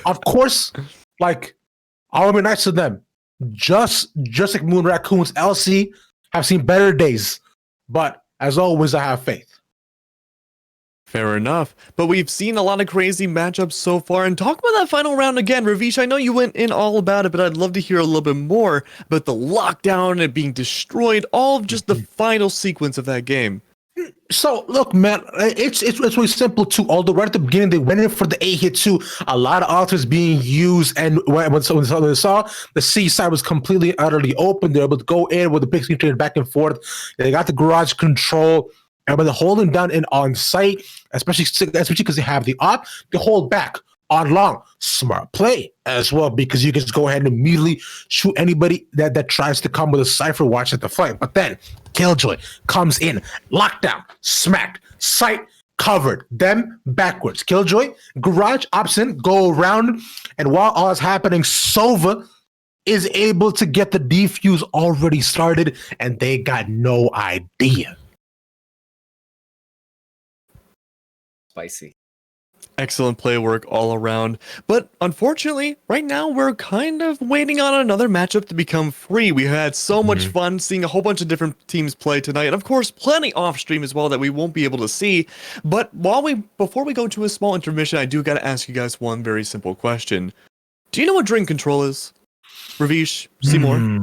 of course, like I want to be nice to them. Just like Moon Raccoons, LC have seen better days, but as always, I have faith. Fair enough. But we've seen a lot of crazy matchups so far. And talk about that final round again, Ravish. I know you went in all about it, but I'd love to hear a little bit more about the lockdown and it being destroyed, all of just the final sequence of that game. So look, man, it's really simple too. Although right at the beginning they went in for the A hit too, a lot of authors being used, and when they saw the C side was completely utterly open, they're able to go in with the big screen trade back and forth. They got the garage control, and when they're holding down in on site, especially because they have the op, they hold back on long. Smart play as well, because you can just go ahead and immediately shoot anybody that tries to come with a cipher watch at the fight. But then Killjoy comes in, lockdown, smacked, sight covered, them backwards. Killjoy, garage, option, go around, and while all is happening, Sova is able to get the defuse already started, and they got no idea. Spicy. Excellent play work all around. But unfortunately, right now we're kind of waiting on another matchup to become free. We had so much fun seeing a whole bunch of different teams play tonight. And of course, plenty off stream as well that we won't be able to see. But before we go to a small intermission, I do got to ask you guys one very simple question. Do you know what drink control is? Ravish, Seymour?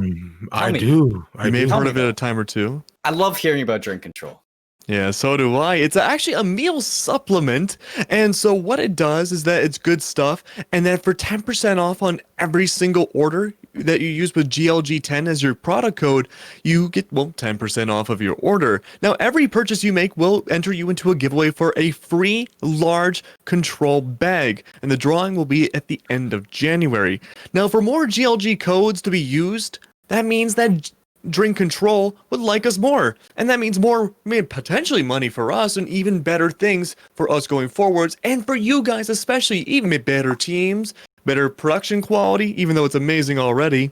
I do. You may have heard of it a time or two. I love hearing about drink control. Yeah, so do I. It's actually a meal supplement. And so what it does is that it's good stuff. And then for 10% off on every single order that you use with GLG10 as your product code, you get, 10% off of your order. Now, every purchase you make will enter you into a giveaway for a free large control bag. And the drawing will be at the end of January. Now, for more GLG codes to be used, that means that Drink Control would like us more, and that means more, potentially money for us, and even better things for us going forwards, and for you guys especially, even better teams, better production quality, even though it's amazing already.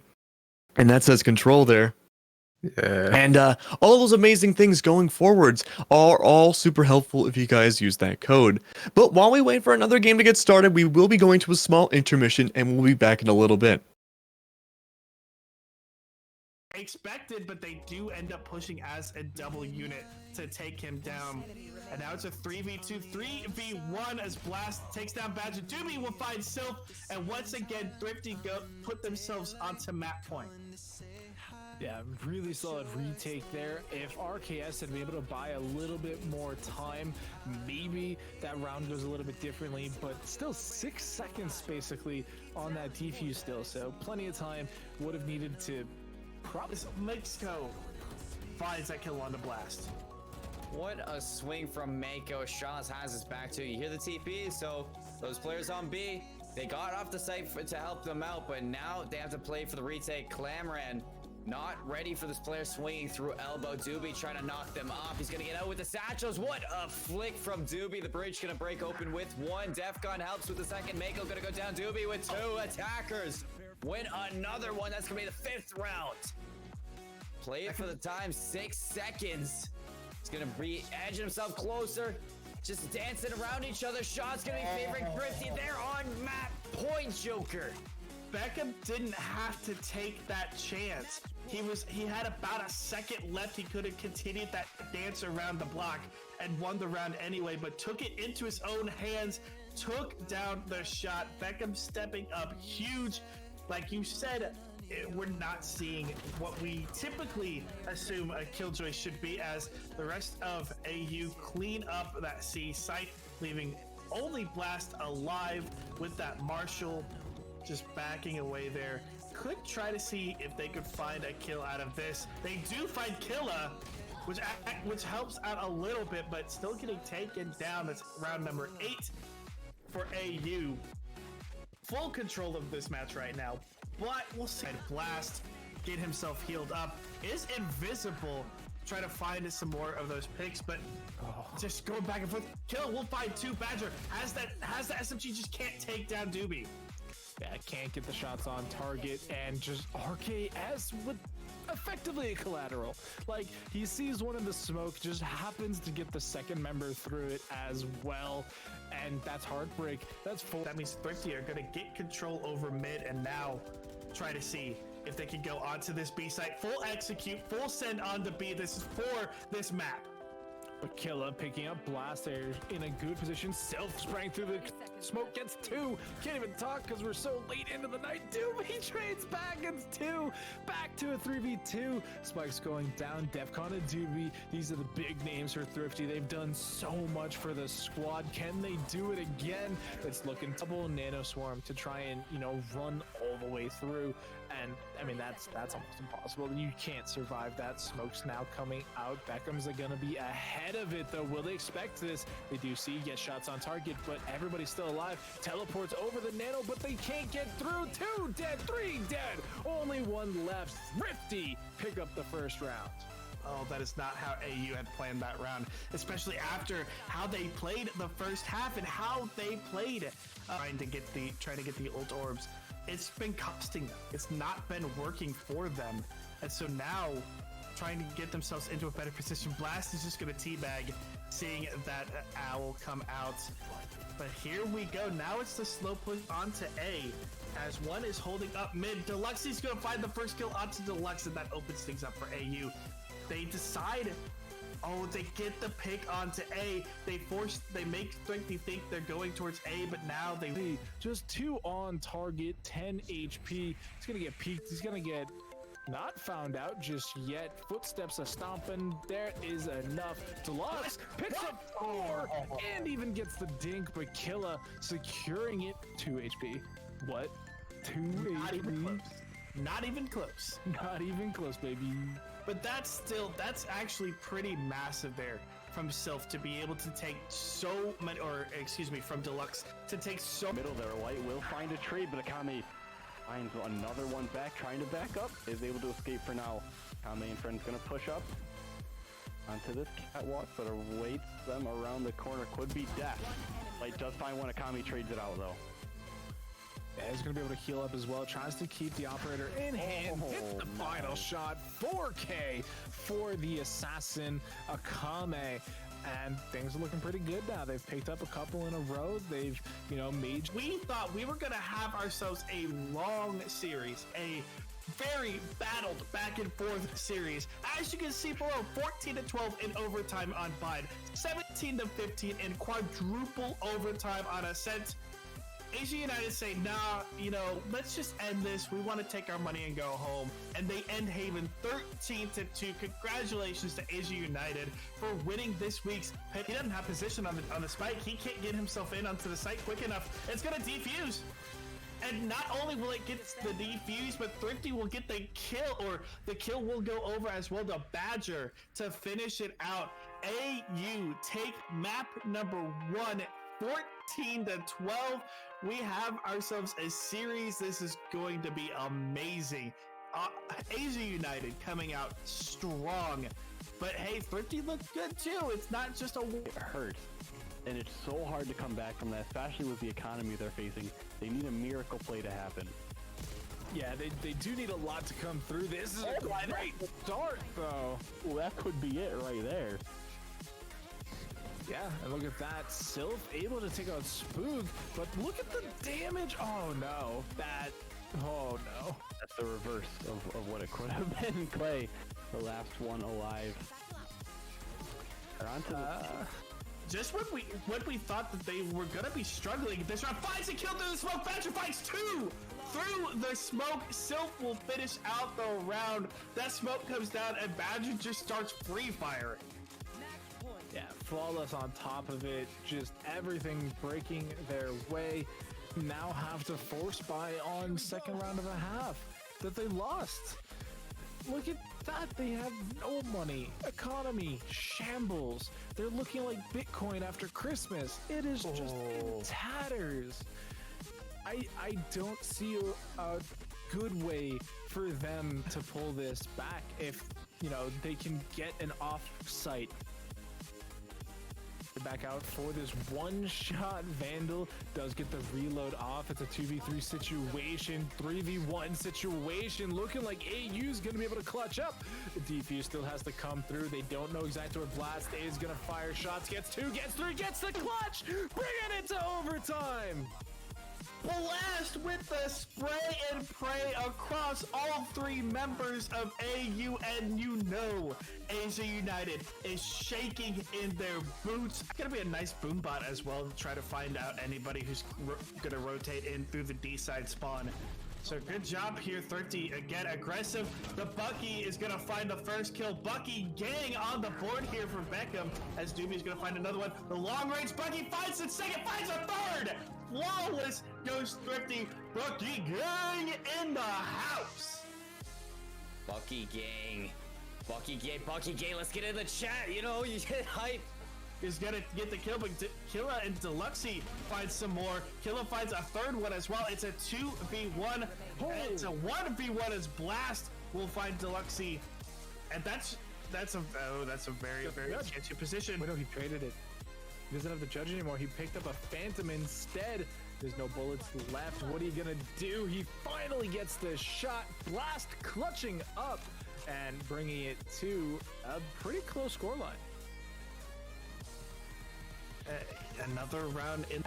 And that says Control there. Yeah. And all those amazing things going forwards are all super helpful if you guys use that code. But while we wait for another game to get started, we will be going to a small intermission, and we'll be back in a little bit. Expected, but they do end up pushing as a double unit to take him down. And now it's a 3v2, 3v1 as Blast takes down Badger. Doobie will find Sylph, and once again, Thrifty put themselves onto map point. Yeah, really solid retake there. If RKS had been able to buy a little bit more time, maybe that round goes a little bit differently, but still 6 seconds basically on that defuse still. So plenty of time would have needed to probably. Mexico finds that kill on the blast. What a swing from Mako. Shaw's has his back too. You hear the TP, so those players on B, they got off the site to help them out, but now they have to play for the retake. Clamran not ready for this player swinging through elbow. Doobie trying to knock them off. He's going to get out with the satchels. What a flick from Doobie. The bridge going to break open with one. Defcon helps with the second. Mako going to go down. Doobie with 2 attackers. Win another one. That's going to be the 5th round. Play it for the time. 6 seconds. He's going to be edging himself closer. Just dancing around each other. Shot's going to be favoring Thrifty. They're on map point, Joker. Beckham didn't have to take that chance. He had about a second left. He could have continued that dance around the block and won the round anyway, but took it into his own hands, took down the shot. Beckham stepping up huge. Like you said, we're not seeing what we typically assume a Killjoy should be, as the rest of AU clean up that C site, leaving only Blast alive with that Marshall just backing away there. Could try to see if they could find a kill out of this. They do find Killa, which helps out a little bit, but still getting taken down. That's round number 8 for AU. Full control of this match right now, but we'll see. Blast get himself healed up, is invisible, try to find some more of those picks, but just going back and forth. Kill will find 2. Badger has the SMG, just can't take down Doobie. Yeah, can't get the shots on target, and just RKS with effectively a collateral. Like, he sees one in the smoke, just happens to get the second member through it as well, and that's heartbreak. That's full. That means Thrifty are going to get control over mid, and now try to see if they can go onto this B site. Full execute, full send on to B. This is for this map. But Killa picking up Blast there in a good position. Self spraying through the smoke, gets 2. Can't even talk because we're so late into the night. Doobie trades back, gets 2. Back to a 3v2. Spike's going down. Defcon and Doobie. These are the big names for Thrifty. They've done so much for the squad. Can they do it again? It's looking double Nano Swarm to try and, run all the way through. And I mean, that's almost impossible. You can't survive that. Smoke's now coming out. Beckham's gonna be ahead of it though. Will they expect this? They do see get shots on target, but everybody's still alive. Teleports over the Nano, but they can't get through. 2 dead, 3 dead. Only 1 left. Thrifty pick up the first round. Oh, that is not how AU had planned that round, especially after how they played the first half and how they played trying to get the ult orbs. It's been costing them. It's not been working for them. And so now, trying to get themselves into a better position. Blast is just going to teabag, seeing that Owl come out. But here we go. Now it's the slow push onto A, as one is holding up mid. Deluxe is going to find the first kill onto Deluxe, and that opens things up for AU. They decide... Oh, they get the pick onto A. They make Thrifty think they're going towards A, but now they just 2 on target, 10 HP. He's gonna get peeked. He's gonna get not found out just yet. Footsteps are stomping. There is enough. Deluxe picks up 4 and even gets the dink, but Killa securing it. 2 HP. What? 2 HP? Not even close. Not even close, baby. But that's actually pretty massive there from Sylph to be able to take so many, from Deluxe to take so middle there. White will find a trade, but Akame finds another one back, trying to back up, is able to escape for now. Akame and friends gonna push up onto this catwalk, but awaits them around the corner. Could be death. Light does find one. Akame trades it out though. Yeah, he's going to be able to heal up as well. Tries to keep the operator in hand. Hits the final shot. 4K for the assassin, Akame. And things are looking pretty good now. They've picked up a couple in a row. They've, made... We thought we were going to have ourselves a long series, a very battled back and forth series. As you can see below, 14-12 in overtime on Bide, 17-15 in quadruple overtime on Ascent. Asia United say, nah, you know, let's just end this. We want to take our money and go home. And they end Haven 13-2. Congratulations to Asia United for winning this week's pit. He doesn't have position on the spike. He can't get himself in onto the site quick enough. It's going to defuse. And not only will it get the defuse, but Thrifty will get the kill, or the kill will go over as well to Badger to finish it out. AU take map number 1, 14-12. We have ourselves a series. This is going to be amazing. Asia United coming out strong. But hey, Thrifty looked good too. It's not just a... It hurts. And it's so hard to come back from that, especially with the economy they're facing. They need a miracle play to happen. Yeah, they do need a lot to come through. This is a great start, though. Well, that could be it right there. Yeah, and look at that. Sylph able to take out Spook, but look at the damage. Oh, no. Oh, no. That's the reverse of what it could have been. Clay, the last one alive. They're onto the... Just when we thought that they were gonna be struggling, this round finds a kill through the smoke. Badger finds 2 through the smoke. Sylph will finish out the round. That smoke comes down and Badger just starts free firing. Yeah, flawless on top of it. Just everything breaking their way. Now have to force buy on second round of a half that they lost. Look at that. They have no money. Economy shambles. They're looking like Bitcoin after Christmas. It is just in tatters. I don't see a good way for them to pull this back if, you know, they can get an off-site. Back out for this one-shot. Vandal does get the reload off. It's a 2v3 situation, 3v1 situation, looking like AU's gonna be able to clutch up. The defuse still has to come through. They don't know exactly where Blast is gonna fire shots. Gets 2, gets 3, gets the clutch, bringing it to overtime. Blast with the spray and pray across all 3 members of AU, and you know Asia United is shaking in their boots. It's gonna be a nice boom bot as well to try to find out anybody who's gonna rotate in through the D side spawn. So good job here, Thrifty. Again, aggressive. The Bucky is gonna find the first kill. Bucky gang on the board here for Beckham, as Doobie is gonna find another one. The long range Bucky finds the second, finds a third. Flawless goes Thrifty. Bucky gang in the house. Bucky gang. Bucky gang, let's get in the chat, you know, you get hype. Is gonna get the kill, but Killa and Deluxy finds some more. Killa finds a third one as well. It's a 2v1. And it's a 1v1 as Blast will find Deluxy. And that's a very sketchy position. Wait, no, he traded it. He doesn't have the judge anymore. He picked up a Phantom instead. There's no bullets left. What are you gonna do? He finally gets the shot. Blast clutching up and bringing it to a pretty close scoreline. Another round in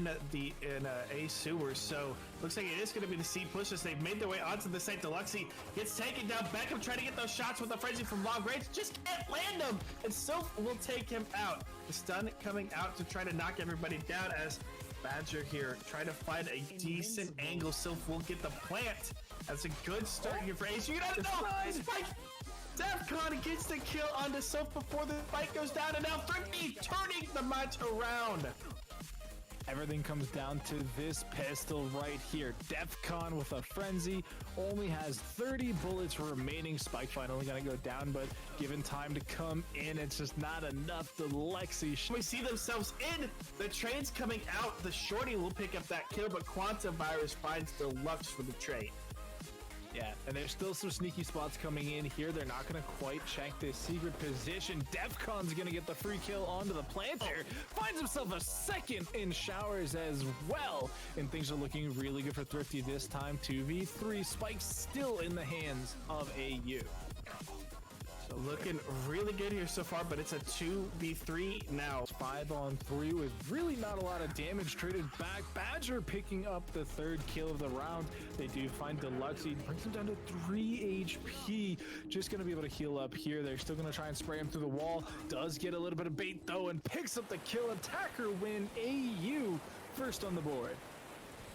a sewer. So looks like it is going to be the C pushes. They've made their way onto the site. Deluxy gets taken down. Beckham trying to get those shots with the frenzy from long range. Just can't land them. And Sylph will take him out. The stun coming out to try to knock everybody down as Badger here trying to find a decent angle. Sylph will get the plant. That's a good start here for Ace. You don't know. Spike. Defcon gets the kill onto Sylph before the fight goes down, and now Thrifty turning the match around. Everything comes down to this pistol right here. Defcon with a frenzy only has 30 bullets remaining. Spike finally gonna go down, but given time to come in, it's just not enough. The Lexi. We see themselves in. The train's coming out. The shorty will pick up that kill, but Quantum Virus finds Deluxe for the trade. Yeah, and there's still some sneaky spots coming in here. They're not going to quite check this secret position. Defcon's going to get the free kill onto the planter. Finds himself a second in showers as well. And things are looking really good for Thrifty this time. 2v3. Spike still in the hands of AU. So looking really good here so far, but it's a 2v3 now. 5-on-3 with really not a lot of damage traded back. Badger picking up the third kill of the round. They do find Deluxy, brings him down to 3 HP. Just going to be able to heal up here. They're still going to try and spray him through the wall. Does get a little bit of bait though and picks up the kill. Attacker win. AU first on the board.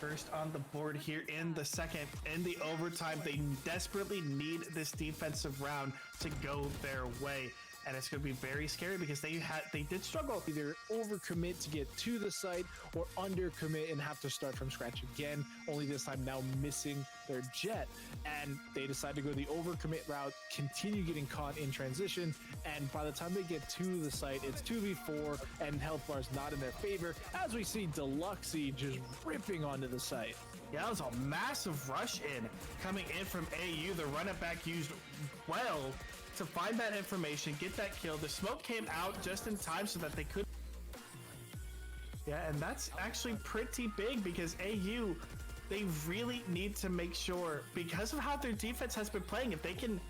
First on the board here in the second, in the overtime. They desperately need this defensive round to go their way. And it's going to be very scary because they did struggle. Either overcommit to get to the site or undercommit and have to start from scratch again, only this time now missing their jet. And they decide to go the overcommit route, continue getting caught in transition, and by the time they get to the site, it's 2v4 and health bar's not in their favor, as we see Deluxey just ripping onto the site. Yeah, that was a massive rush in coming in from AU. The run it back used well to find that information, get that kill. The smoke came out just in time so that they could. Yeah, and that's actually pretty big because AU, they really need to make sure, because of how their defense has been playing, if they can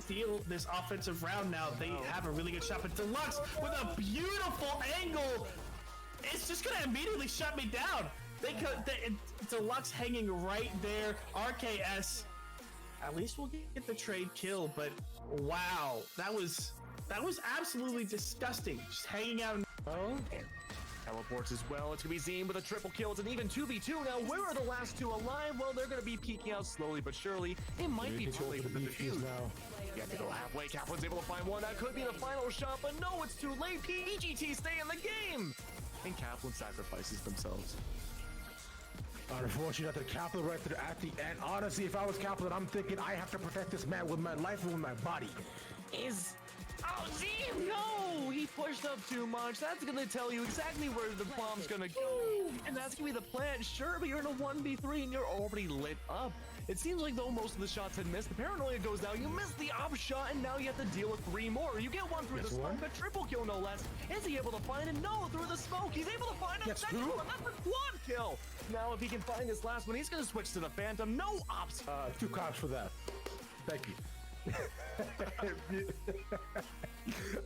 steal this offensive round now, they have a really good shot. But Deluxe with a beautiful angle, it's just gonna immediately shut me down. Deluxe hanging right there. RKS, at least we'll get the trade kill, but wow, that was absolutely disgusting. Just hanging out. Teleports as well. It's gonna be Zine with a triple kill. It's an even 2v2 now. Where are the last two alive? Well, they're gonna be peeking out slowly but surely. It might be too late for the defuse now. You have to go halfway. Kaplan's able to find one. That could be the final shot, but no, it's too late. PGT stay in the game, and Kaplan sacrifices themselves. Unfortunately, the Kaplan right there at the end. Honestly, if I was Kaplan, I'm thinking I have to protect this man with my life and with my body. Oh, Zine, no! He pushed up too much. That's gonna tell you exactly where the bomb's gonna go. And that's gonna be the plan. Sure, but you're in a 1v3 and you're already lit up. It seems like though most of the shots had missed. The paranoia goes down. You missed the op shot, and now you have to deal with 3 more. You get one through the smoke, a triple kill no less. Is he able to find it? No, through the smoke. He's able to find a second one. That's a quad kill. Now, if he can find this last one, he's gonna switch to the Phantom. No ops. 2 cops for that. Thank you.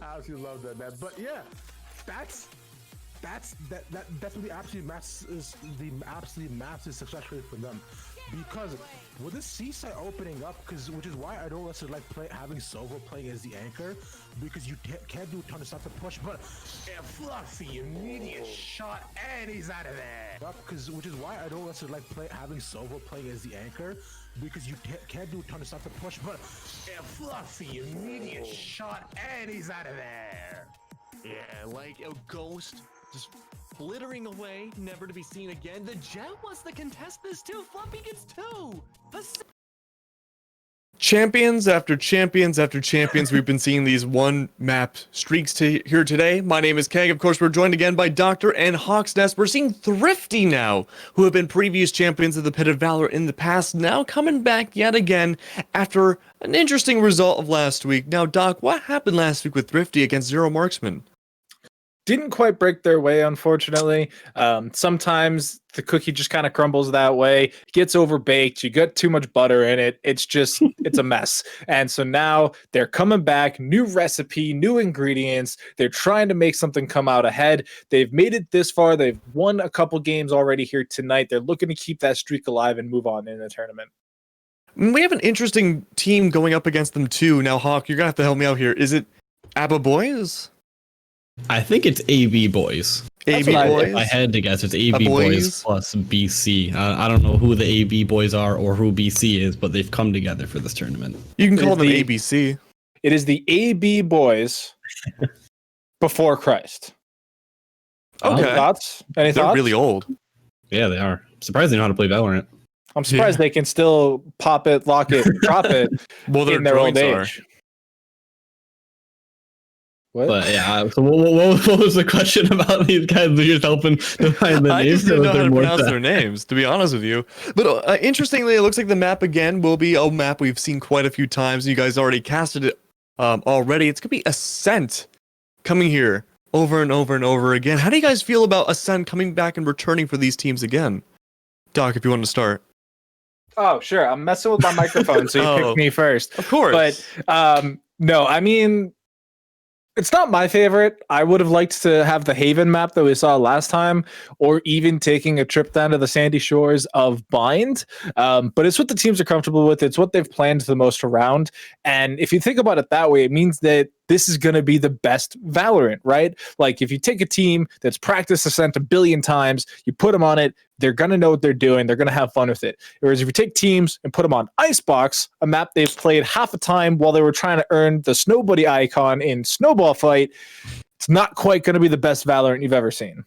I absolutely love that, man. But yeah, that's definitely absolutely massive success rate for them, because with the seaside opening up, which is why I don't necessarily like having Sova playing as the anchor, because you can't do a ton of stuff to push, but a fluffy immediate shot and he's out of there. Which is why I don't necessarily like having Sova playing as the anchor, because you can't do a ton of stuff to push, but a fluffy immediate shot and he's out of there. Yeah, like a ghost just flittering away, never to be seen again. The Jet wants to contest this too. Fluffy gets 2. Champions after champions after champions, we've been seeing these one-map streaks here today. My name is Keg. Of course, we're joined again by Doctor and Hawk's Nest. We're seeing Thrifty now, who have been previous champions of the Pit of Valor in the past, now coming back yet again after an interesting result of last week. Now, Doc, what happened last week with Thrifty against Zero Marksman? Didn't quite break their way, unfortunately. Sometimes the cookie just kind of crumbles that way, gets overbaked, you got too much butter in it, it's a mess. And so now they're coming back, new recipe, new ingredients, they're trying to make something come out ahead. They've made it this far, they've won a couple games already here tonight. They're looking to keep that streak alive and move on in the tournament. We have an interesting team going up against them too. Now, Hawk, you're gonna have to help me out here. Is it ABBA Boys? I think it's AB Boys. AB Boys? If I had to guess, it's AB Boys plus BC. I don't know who the AB Boys are or who BC is, but they've come together for this tournament. You can call them ABC. It is the AB Boys before Christ. Okay. Any thoughts? They're really old. Yeah, they are. Surprised they know how to play Valorant. I'm surprised they can still pop it, lock it, drop it in their old age. What? But yeah, so what was the question about these guys? They're just helping to find the names. I just didn't know how to pronounce their names, to be honest with you. But interestingly, it looks like the map again will be a map we've seen quite a few times. You guys already casted it already. It's going to be Ascent coming here over and over and over again. How do you guys feel about Ascent coming back and returning for these teams again? Doc, if you want to start. Oh, sure. I'm messing with my microphone, so you picked me first. Of course. But no, I mean, it's not my favorite. I would have liked to have the Haven map that we saw last time, or even taking a trip down to the sandy shores of Bind. But it's what the teams are comfortable with. It's what they've planned the most around. And if you think about it that way, it means that this is going to be the best Valorant, right? Like if you take a team that's practiced Ascent a billion times, you put them on it, they're going to know what they're doing. They're going to have fun with it. Whereas if you take teams and put them on Icebox, a map they've played half a time while they were trying to earn the Snowbuddy icon in Snowball Fight, it's not quite going to be the best Valorant you've ever seen.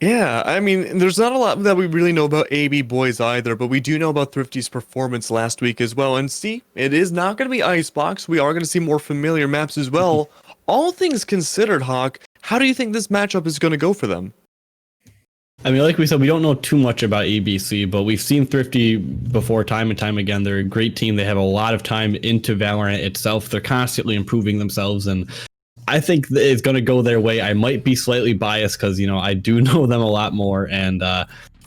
Yeah, I mean, there's not a lot that we really know about AB Boys either, but we do know about Thrifty's performance last week as well. And see, it is not going to be Icebox. We are going to see more familiar maps as well. All things considered, Hawk, how do you think this matchup is going to go for them? I mean, like we said, we don't know too much about ABC, but we've seen Thrifty before time and time again. They're a great team. They have a lot of time into Valorant itself. They're constantly improving themselves, and I think it's going to go their way. I might be slightly biased because, I do know them a lot more, and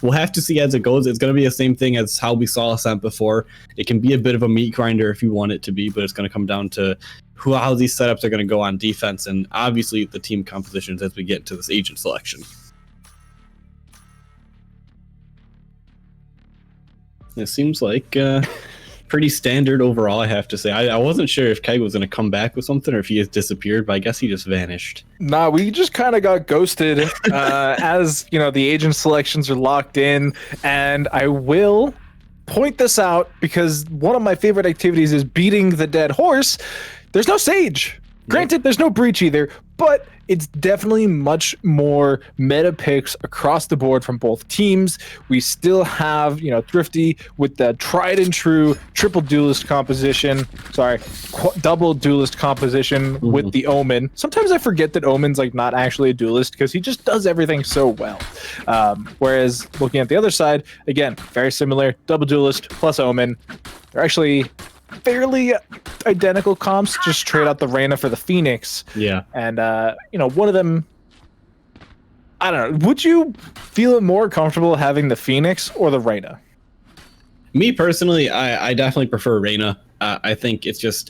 we'll have to see as it goes. It's going to be the same thing as how we saw Ascent before. It can be a bit of a meat grinder if you want it to be, but it's going to come down to how these setups are going to go on defense, and obviously the team compositions as we get to this agent selection. It seems like pretty standard overall, I have to say. I wasn't sure if Keg was going to come back with something or if he has disappeared, but I guess he just vanished. Nah, we just kind of got ghosted as, the agent selections are locked in. And I will point this out because one of my favorite activities is beating the dead horse. There's no Sage. Granted, there's no Breach either, but it's definitely much more meta picks across the board from both teams. We still have, Thrifty with the tried and true triple duelist composition. Double duelist composition with the Omen. Sometimes I forget that Omen's not actually a duelist because he just does everything so well. Whereas looking at the other side, again, very similar. Double duelist plus Omen. They're actually fairly identical comps, just trade out the Reyna for the Phoenix. Yeah. And, one of them, I don't know, would you feel more comfortable having the Phoenix or the Reyna? Me personally, I definitely prefer Reyna. I think it's just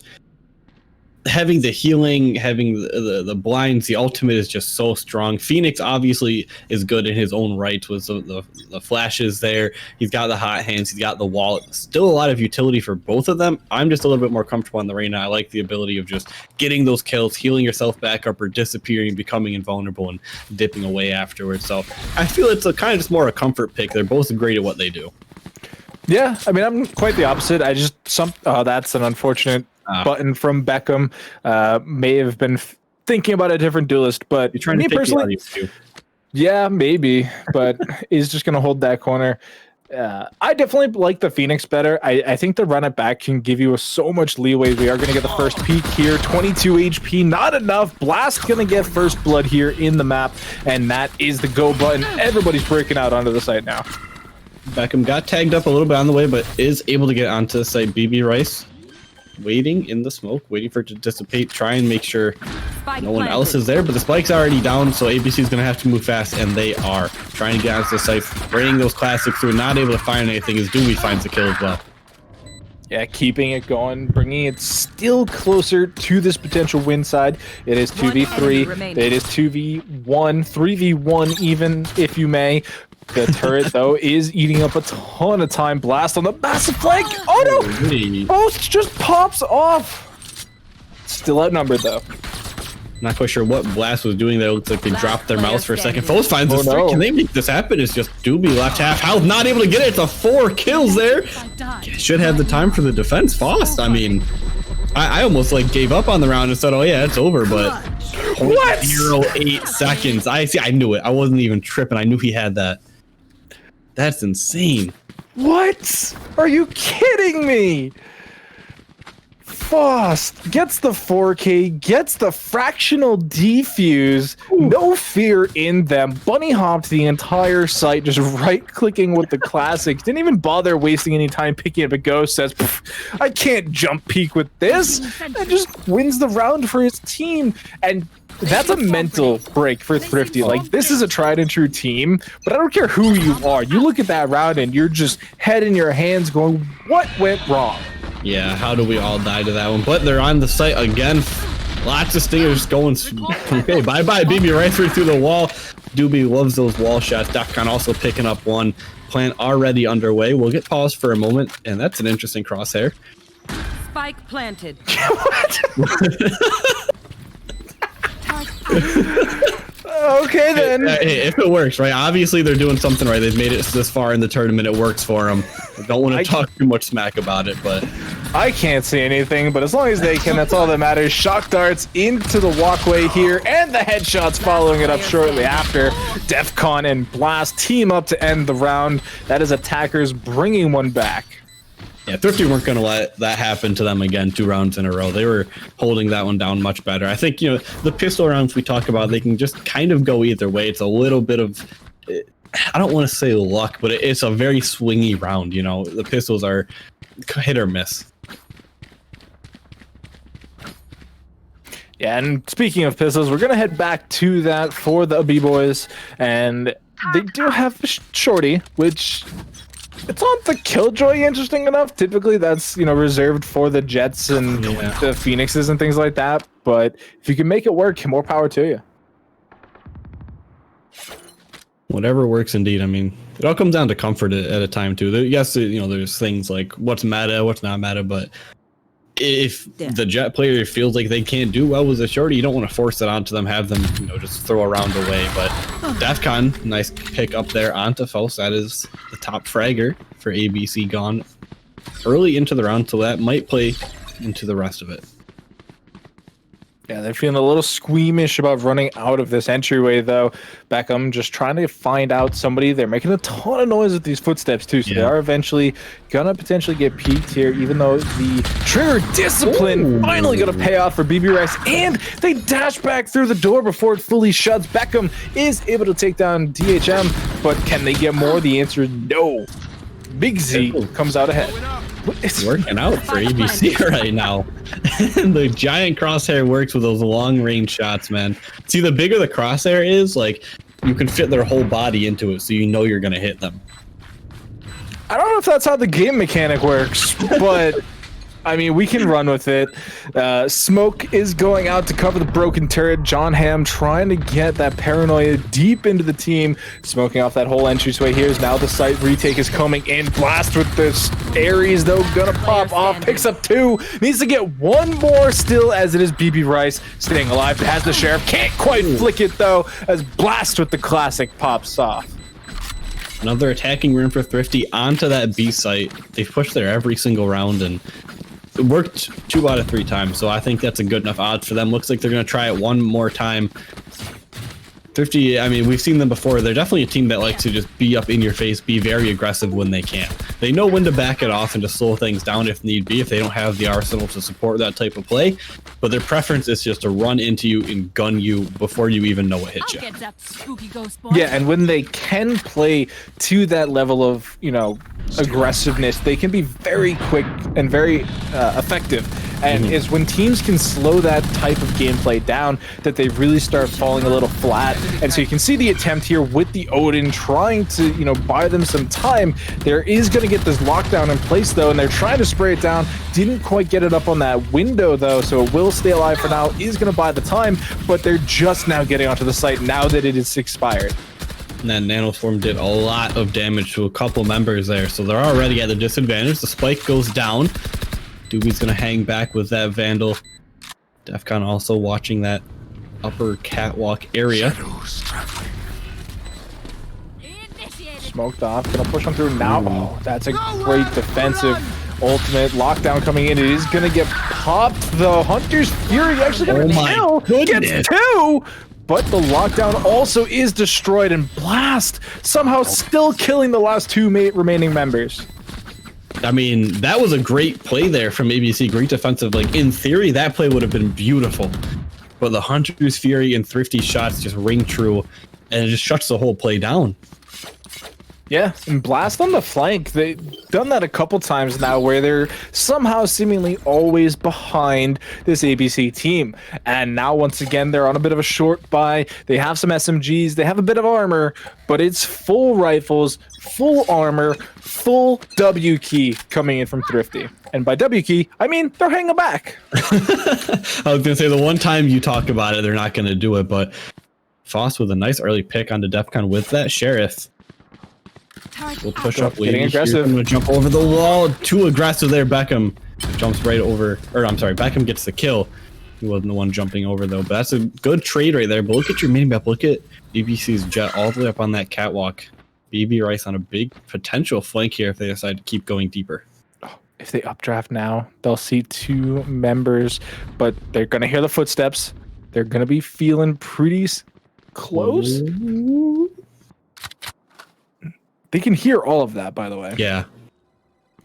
having the healing, having the blinds, the ultimate is just so strong. Phoenix obviously is good in his own right with the flashes there. He's got the hot hands, he's got the wallet. Still a lot of utility for both of them. I'm just a little bit more comfortable on the Reyna. I like the ability of just getting those kills, healing yourself back up, or disappearing, becoming invulnerable, and dipping away afterwards. So I feel it's a kind of just more a comfort pick. They're both great at what they do. Yeah, I mean, I'm quite the opposite. That's an unfortunate button from Beckham. May have been thinking about a different duelist, but you're trying to take the audience too. Yeah, maybe, but is just going to hold that corner. I definitely like the Phoenix better. I think the run it back can give you so much leeway. We are going to get the first peek here. 22 HP, not enough. Blast going to get first blood here in the map, and that is the go button. Everybody's breaking out onto the site now. Beckham got tagged up a little bit on the way, but is able to get onto the site. BB Rice waiting in the smoke, waiting for it to dissipate, try and make sure no one else is there, but the spike's already down, so ABC is going to have to move fast, and they are trying to get onto the site, bringing those classics through, not able to find anything as Dewey finds the kill as well. Yeah, keeping it going, bringing it still closer to this potential win side. It is 2v3, it is 2v1, 3v1 even, if you may. The turret, though, is eating up a ton of time. Blast on the massive flank. Oh, no! Boast just pops off. Still outnumbered, though. Not quite sure what Blast was doing there. Looks like they dropped their mouse for a second. Foes finds this. Can they make this happen? It's just Doobie left half health, not able to get it. It's a 4 kills there. Should have the time for the defense. Faust, I mean, I almost gave up on the round and said, oh yeah, it's over, but what? 0.08 seconds. I knew it. I wasn't even tripping. I knew he had that. That's insane. What? Are you kidding me? Faust gets the 4K, gets the fractional defuse, no fear in them. Bunny hopped the entire site, just right-clicking with the classics. Didn't even bother wasting any time picking up a ghost. Says, I can't jump peek with this. And just wins the round for his team. And that's a mental break for Thrifty. This is a tried and true team, but I don't care who you are. You look at that round and you're just head in your hands going, what went wrong? Yeah, how do we all die to that one? But they're on the site again. Lots of stingers going. Okay, bye-bye, BB right through the wall. Doobie loves those wall shots. Defcon also picking up one. Plan already underway. We'll get paused for a moment, and that's an interesting crosshair. Spike planted. Okay then. Hey, if it works, right? Obviously, they're doing something right. They've made it this far in the tournament. It works for them. I don't want to talk too much smack about it, but I can't see anything, but as long as they can, that's all that matters. Shock darts into the walkway here, and the headshots following it up shortly after. Defcon and Blast team up to end the round. That is attackers bringing one back. yeah, Thrifty weren't going to let that happen to them again 2 rounds in a row. They were holding that one down much better. I think, the pistol rounds we talk about, they can just kind of go either way. It's a little bit of, I don't want to say luck, but it's a very swingy round. The pistols are hit or miss. Yeah, and speaking of pistols, we're going to head back to that for the B-Boys, and they do have Shorty, which it's on the Killjoy, interesting enough. Typically, that's, reserved for the Jets and the Phoenixes and things like that, but if you can make it work, more power to you. Whatever works, indeed. I mean, it all comes down to comfort at a time, too. Yes, there's things like what's meta, what's not meta, but if the Jet player feels like they can't do well with a Shorty, you don't want to force it onto them, have them, just throw a round away. But Defcon, nice pick up there onto Faust. That is the top fragger for ABC gone early into the round, so that might play into the rest of it. Yeah, they're feeling a little squeamish about running out of this entryway, though. Beckham just trying to find out somebody. They're making a ton of noise with these footsteps, too, so they are eventually going to potentially get peaked here, even though the trigger discipline finally going to pay off for BB Rice, and they dash back through the door before it fully shuts. Beckham is able to take down DHM, but can they get more? The answer is no. Big Z comes out ahead. It's working out for ABC right now. The giant crosshair works with those long range shots, man. See, the bigger the crosshair is, you can fit their whole body into it, so you're going to hit them. I don't know if that's how the game mechanic works, but I mean, we can run with it. Smoke is going out to cover the broken turret. John Hamm trying to get that paranoia deep into the team. Smoking off that whole entranceway here is now the site retake is coming in. Blast with this Ares, though, gonna pop off. Picks up 2. Needs to get 1 more still, as it is BB Rice staying alive. Has the Sheriff. Can't quite flick it, though, as Blast with the classic pops off. Another attacking room for Thrifty onto that B site. They've pushed there every single round, and it worked 2 out of 3 times, so I think that's a good enough odds for them. Looks like they're going to try it one more time. Thrifty, I mean, we've seen them before. They're definitely a team that likes to just be up in your face, be very aggressive when they can. They know when to back it off and to slow things down if need be, if they don't have the arsenal to support that type of play. But their preference is just to run into you and gun you before you even know what hit you. Yeah, and when they can play to that level of, aggressiveness, they can be very quick and very effective. And it's when teams can slow that type of gameplay down that they really start falling a little flat. And so you can see the attempt here with the Odin trying to, buy them some time. There is going to get this lockdown in place, though, and they're trying to spray it down. Didn't quite get it up on that window, though, so it will stay alive for now. Is going to buy the time, but they're just now getting onto the site now that it is expired. And that Nanoswarm did a lot of damage to a couple members there, so they're already at a disadvantage. The spike goes down. Doobie's going to hang back with that Vandal. Defcon also watching that upper catwalk area. Smoked off, going to push on through now. Oh, that's a great defensive ultimate. Lockdown coming in. It is going to get popped, though. Hunter's Fury actually going to kill. Gets 2! But the lockdown also is destroyed, and Blast somehow still killing the last 2 remaining members. I mean, that was a great play there from ABC. Great defensive. In theory, that play would have been beautiful. But the Hunter's Fury and Thrifty shots just ring true, and it just shuts the whole play down. Yeah, and Blast on the flank, they've done that a couple times now where they're somehow seemingly always behind this ABC team. And now, once again, they're on a bit of a short buy. They have some SMGs, they have a bit of armor, but it's full rifles, full armor, full W key coming in from Thrifty. And by W key, I mean they're hanging back. I was going to say, the one time you talk about it, they're not going to do it, but Foss with a nice early pick onto Defcon with that Sheriff. We'll push up. Getting aggressive. I'm going to jump over the wall. Too aggressive there, Beckham. jumps right over, or I'm sorry, Beckham gets the kill. He wasn't the one jumping over though, but that's a good trade right there. But look at your mini map. Look at ABC's Jet all the way up on that catwalk. BB Rice on a big potential flank here if they decide to keep going deeper. If they updraft now, they'll see 2 members, but they're going to hear the footsteps. They're going to be feeling pretty close. They can hear all of that, by the way. Yeah.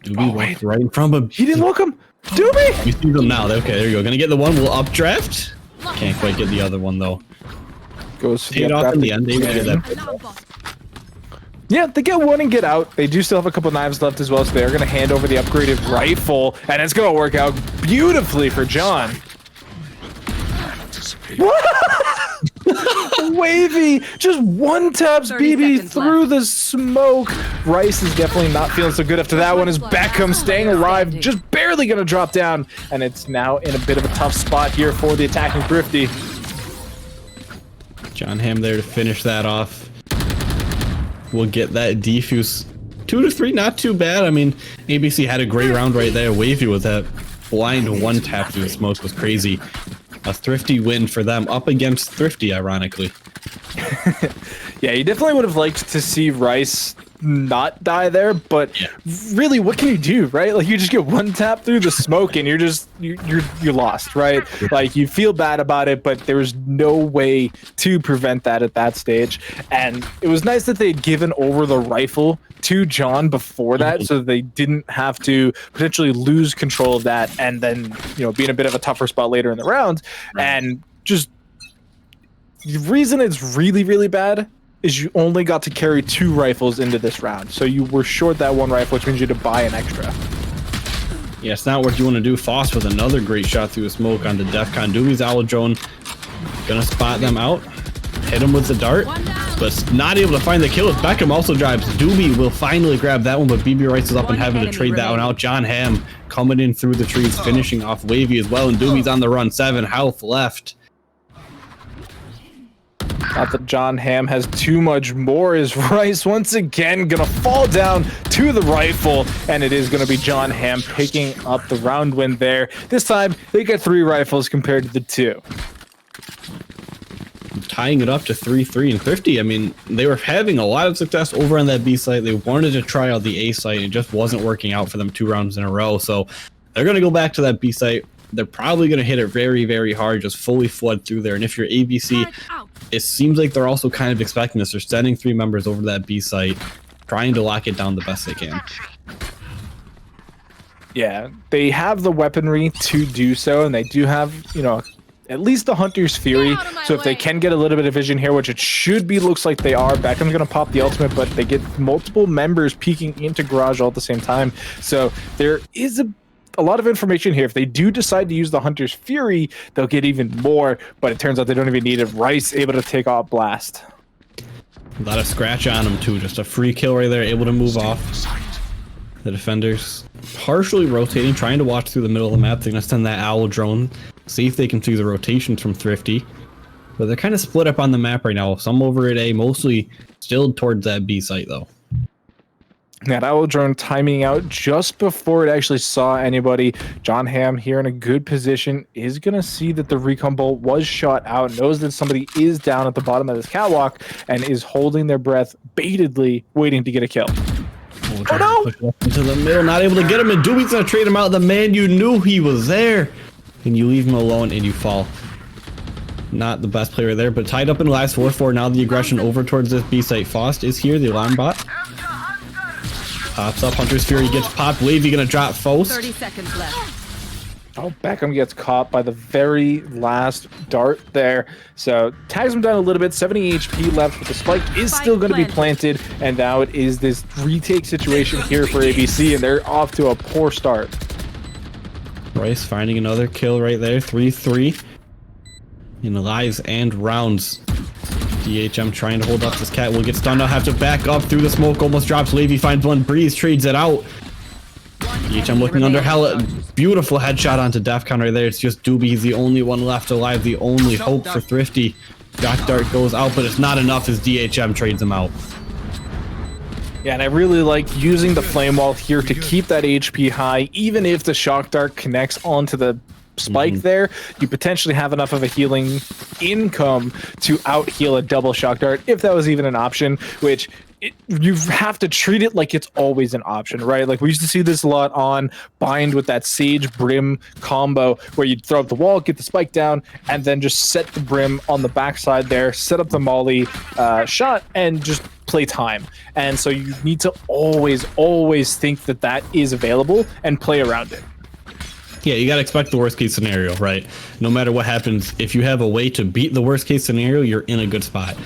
Doobie walked right in front of him. He didn't look him. Doobie! You see them now. Okay, there you go. Gonna get the one. We'll updraft. Can't quite get the other one though. Goes paid off in the end. They get that. Yeah, they get one and get out. They do still have a couple knives left as well, so they're going to hand over the upgraded rifle, and it's going to work out beautifully for John. Wavy just one taps BB through the smoke. Rice is definitely not feeling so good after that one as Beckham staying alive, just barely going to drop down, and it's now in a bit of a tough spot here for the attacking Thrifty. John Hamm there to finish that off. We'll get that defuse. 2 to 3, not too bad. I mean, ABC had a great round right there. Wavy with that blind one tap through the smoke was crazy. A Thrifty win for them up against Thrifty, ironically. Yeah, you definitely would have liked to see Rice not die there, but really, what can you do, right? Like, you just get one tap through the smoke and you're lost, right? Like, you feel bad about it, but there was no way to prevent that at that stage. And it was nice that they had given over the rifle to John before that, so they didn't have to potentially lose control of that and then, you know, be in a bit of a tougher spot later in the round. And just the reason it's really, really bad is you only got to carry 2 rifles into this round. So you were short that 1 rifle, which means you had to buy an extra. Yeah, it's not what you want to do. Foss with another great shot through the smoke on the DEFCON. Doobie's Owl Drone gonna spot them out. Hit him with the dart, but not able to find the kill as Beckham also drives. Doobie will finally grab that one, but BB Rice is up and having to trade that one out. John Hamm coming in through the trees, finishing off Wavy as well, and Doobie's on the run. 7 health left. Not that John Hamm has too much more, is Rice once again gonna fall down to the rifle, and it is gonna be John Hamm picking up the round win there. This time they get 3 rifles compared to the 2. Tying it up to 3-3 and Thrifty. I mean, they were having a lot of success over on that B site. They wanted to try out the A site. It just wasn't working out for them 2 rounds in a row. So they're going to go back to that B site. They're probably going to hit it very, very hard, just fully flood through there. And if you're ABC, it seems like they're also kind of expecting this. They're sending 3 members over to that B site, trying to lock it down the best they can. Yeah, they have the weaponry to do so, and they do have, you know, at least the Hunter's Fury. So if they can get a little bit of vision here, which it should be, looks like they are. Beckham's going to pop the ultimate, but they get multiple members peeking into Garage all at the same time. So there is a lot of information here. If they do decide to use the Hunter's Fury, they'll get even more, but it turns out they don't even need it. Rice able to take off Blast. A lot of scratch on him too. Just a free kill right there, able to move off. The defenders partially rotating, trying to watch through the middle of the map. They're going to send that Owl Drone, see if they can see the rotations from Thrifty. But they're kind of split up on the map right now. Some over at A, mostly still towards that B site though. That Owl Drone timing out just before it actually saw anybody. John Hamm here in a good position is going to see that the recon bolt was shot out, knows that somebody is down at the bottom of this catwalk, and is holding their breath baitedly, waiting to get a kill. Oh no! Push up into the middle, not able to get him, and Doobie's going to trade him out. The man you knew he was there, and you leave him alone and you fall. Not the best player there, but tied up in the last 4-4. Now the aggression over towards this B site. Faust is here, the alarm bot. Pops up, Hunter's Fury gets popped. Wavy gonna drop Faust. 30 seconds left. Oh, Beckham gets caught by the very last dart there. So tags him down a little bit, 70 HP left, but the spike is still going to be planted. And now it is this retake situation here for ABC, and they're off to a poor start. Rice finding another kill right there, 3-3 in lives and rounds. DHM trying to hold up this cat. Will get stunned. I'll have to back up through the smoke. Almost drops. Wavy finds one. Breeze trades it out. DHM looking under hell. Beautiful headshot onto DEFCON right there. It's just Doobie. He's the only one left alive. The only hope for Thrifty. Shock Dart goes out, but it's not enough as DHM trades him out. Yeah, and I really like using the flame wall here to keep that HP high, even if the shock dart connects onto the spike there. You potentially have enough of a healing income to out heal a double shock dart, if that was even an option, which you have to treat it like it's always an option, right? Like we used to see this a lot on Bind with that Sage Brim combo where you'd throw up the wall, get the spike down, and then just set the Brim on the backside there, set up the Molly shot, and just play time. And so you need to always think that that is available and play around it. Yeah, you got to expect the worst case scenario, right? No matter what happens, if you have a way to beat the worst case scenario, you're in a good spot.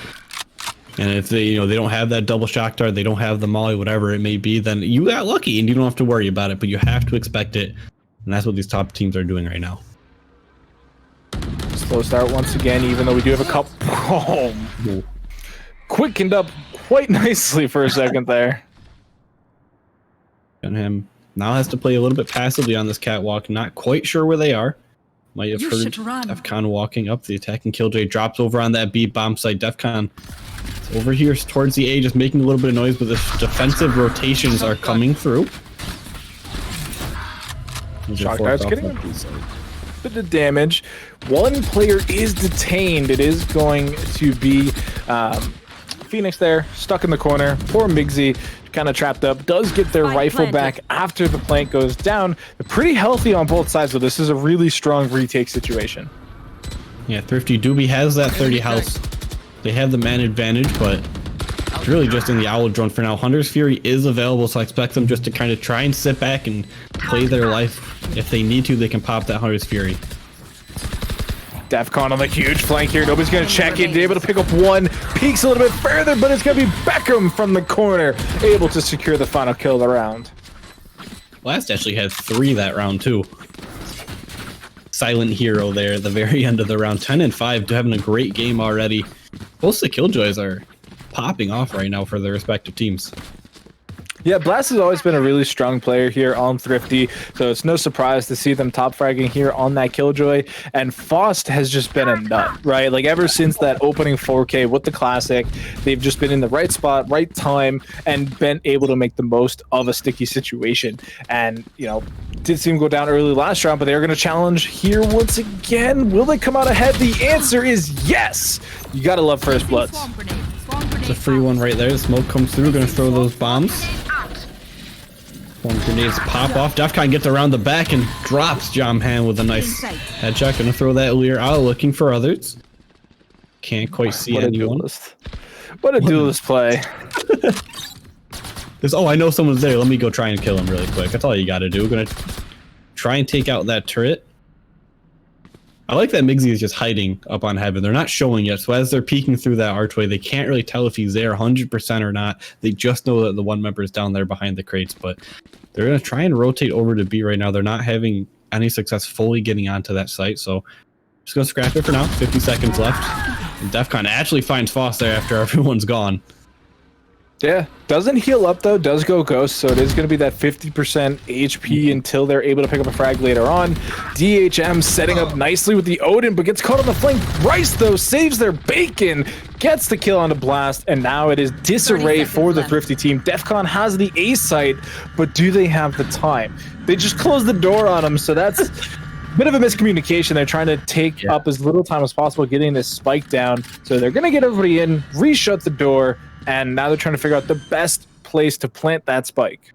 And if they don't have that double shock dart, they don't have the molly, whatever it may be, then you got lucky and you don't have to worry about it, but you have to expect it. And that's what these top teams are doing right now. Slow start once again, even though we do have a couple. Oh, quickened up quite nicely for a second there. And him now has to play a little bit passively on this catwalk. Not quite sure where they are. Might have heard Defcon walking up. The attacking Killjoy drops over on that B bomb site. Defcon over here towards the A, just making a little bit of noise, but the defensive rotations are coming through. Shock dart's getting a bit of damage. One player is detained. It is going to be Phoenix there, stuck in the corner. Poor Migsy, kind of trapped up. Does get their rifle back after the plant goes down. They're pretty healthy on both sides, so this is a really strong retake situation. Yeah, Thrifty Doobie has that 30 health. They have the man advantage, but it's really just in the Owl Drone for now. Hunter's Fury is available, so I expect them just to kind of try and sit back and play their life. If they need to, they can pop that Hunter's Fury. Defcon on the huge flank here. Nobody's going to check in. Able to pick up one. Peeks a little bit further, but it's going to be Beckham from the corner, able to secure the final kill of the round. Last actually had 3 that round, too. Silent hero there at the very end of the round. 10 and 5, having a great game already. Both the Killjoys are popping off right now for their respective teams. Yeah, Blast has always been a really strong player here on Thrifty, so it's no surprise to see them top fragging here on that Killjoy. And Faust has just been a nut, right? Like ever since that opening 4K with the Classic, they've just been in the right spot, right time, and been able to make the most of a sticky situation. And, did see him go down early last round, but they're going to challenge here once again. Will they come out ahead? The answer is yes! You got to love First Bloods. It's a free one right there. The smoke comes through, going to throw those bombs. One grenades pop off. Defcon gets around the back and drops Jomhan with a nice headshot. Gonna throw that Lear out, looking for others. Can't quite see anyone. What a duelist play. Oh, I know someone's there. Let me go try and kill him really quick. That's all you gotta do. Gonna try and take out that turret. I like that Migsy is just hiding up on Heaven. They're not showing yet, so as they're peeking through that archway, they can't really tell if he's there 100% or not. They just know that the one member is down there behind the crates, but they're going to try and rotate over to B right now. They're not having any success fully getting onto that site, so just going to scrap it for now. 50 seconds left. And Defcon actually finds Foss there after everyone's gone. Yeah, doesn't heal up though, does go ghost, so it is going to be that 50% HP until they're able to pick up a frag later on. DHM setting up nicely with the Odin, but gets caught on the flank. Bryce though saves their bacon, gets the kill on the Blast, and now it is disarray for the Thrifty team. Defcon has the A site, but do they have the time? They just closed the door on them, so that's a bit of a miscommunication. They're trying to take up as little time as possible getting this spike down, so they're going to get everybody in, re-shut the door, and now they're trying to figure out the best place to plant that spike.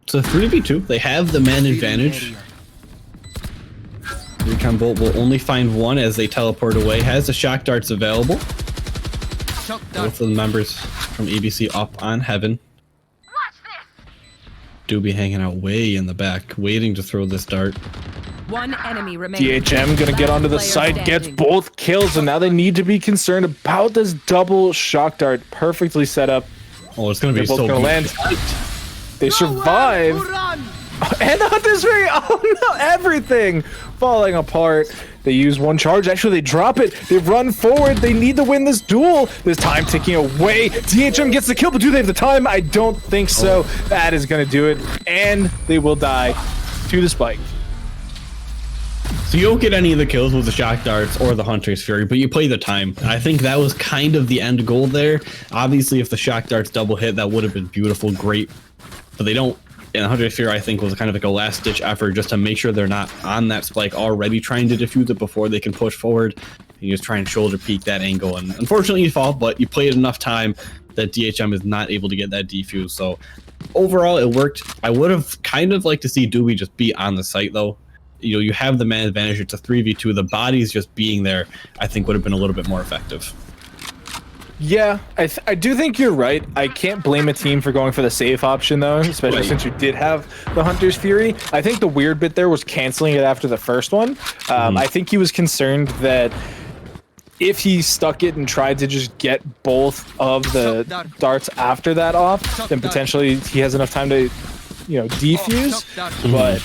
It's a 3v2. They have the man advantage. Recon Bolt will only find one as they teleport away. Has the shock darts available. Both of the members from ABC up on Heaven. Doobie hanging out way in the back, waiting to throw this dart. One enemy remaining. DHM gonna get onto the site, gets both kills, and now they need to be concerned about this double shock dart. Perfectly set up. Oh, it's gonna be so gonna land. They survive. And Hunter's Fury, oh no, everything falling apart. They use one charge. Actually, they drop it. They run forward. They need to win this duel. There's time ticking away. DHM gets the kill, but do they have the time? I don't think so. That is going to do it. And they will die to the spike. So you don't get any of the kills with the shock darts or the Hunter's Fury, but you play the time. And I think that was kind of the end goal there. Obviously, if the shock darts double hit, that would have been beautiful, great. But they don't. And the Hunter's Fury, I think, was kind of like a last-ditch effort just to make sure they're not on that spike already trying to defuse it before they can push forward. You just try and shoulder peek that angle. And unfortunately, you fall, but you played enough time that DHM is not able to get that defuse. So overall, it worked. I would have kind of liked to see Doobie just be on the site, though. You know, you have the man advantage. It's a 3v2. The bodies just being there, I think, would have been a little bit more effective. Yeah, I do think you're right. I can't blame a team for going for the safe option, though, especially since you did have the Hunter's Fury. I think the weird bit there was canceling it after the first one. I think he was concerned that if he stuck it and tried to just get both of the darts after that off, then potentially he has enough time to, you know, defuse. But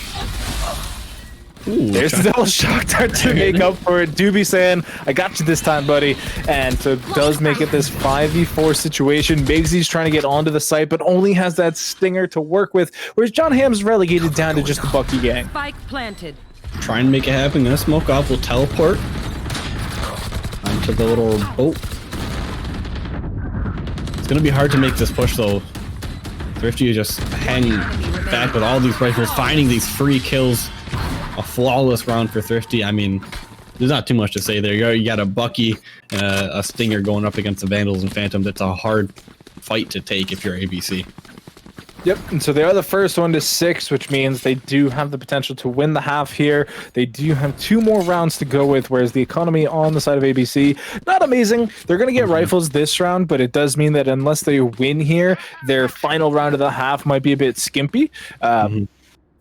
there's the double shock dart to make up for it. Doobie saying, I got you this time, buddy. And so it does make it this 5v4 situation. Migsy's trying to get onto the site, but only has that stinger to work with, whereas John Hamm's relegated down to just the Bucky gang. Spike planted. Trying to make it happen. Gonna smoke off. We'll teleport onto the little boat. It's gonna be hard to make this push, though. Thrifty is just hanging back with all these rifles, finding these free kills. A flawless round for Thrifty. I mean, there's not too much to say there. You got a Bucky and a Stinger going up against the Vandals and Phantom. That's a hard fight to take if you're ABC. Yep, and so they are the first 1 to 6, which means they do have the potential to win the half here. They do have 2 more rounds to go with, whereas the economy on the side of ABC, not amazing. They're going to get rifles this round, but it does mean that unless they win here, their final round of the half might be a bit skimpy.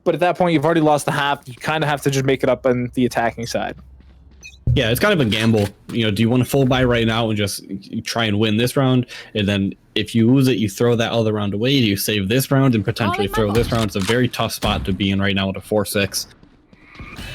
But at that point, you've already lost the half. You kind of have to just make it up on the attacking side. Yeah, it's kind of a gamble. You know, do you want to full buy right now and just try and win this round? And then if you lose it, you throw that other round away. Do you save this round and potentially throw this round? It's a very tough spot to be in right now with a 4-6.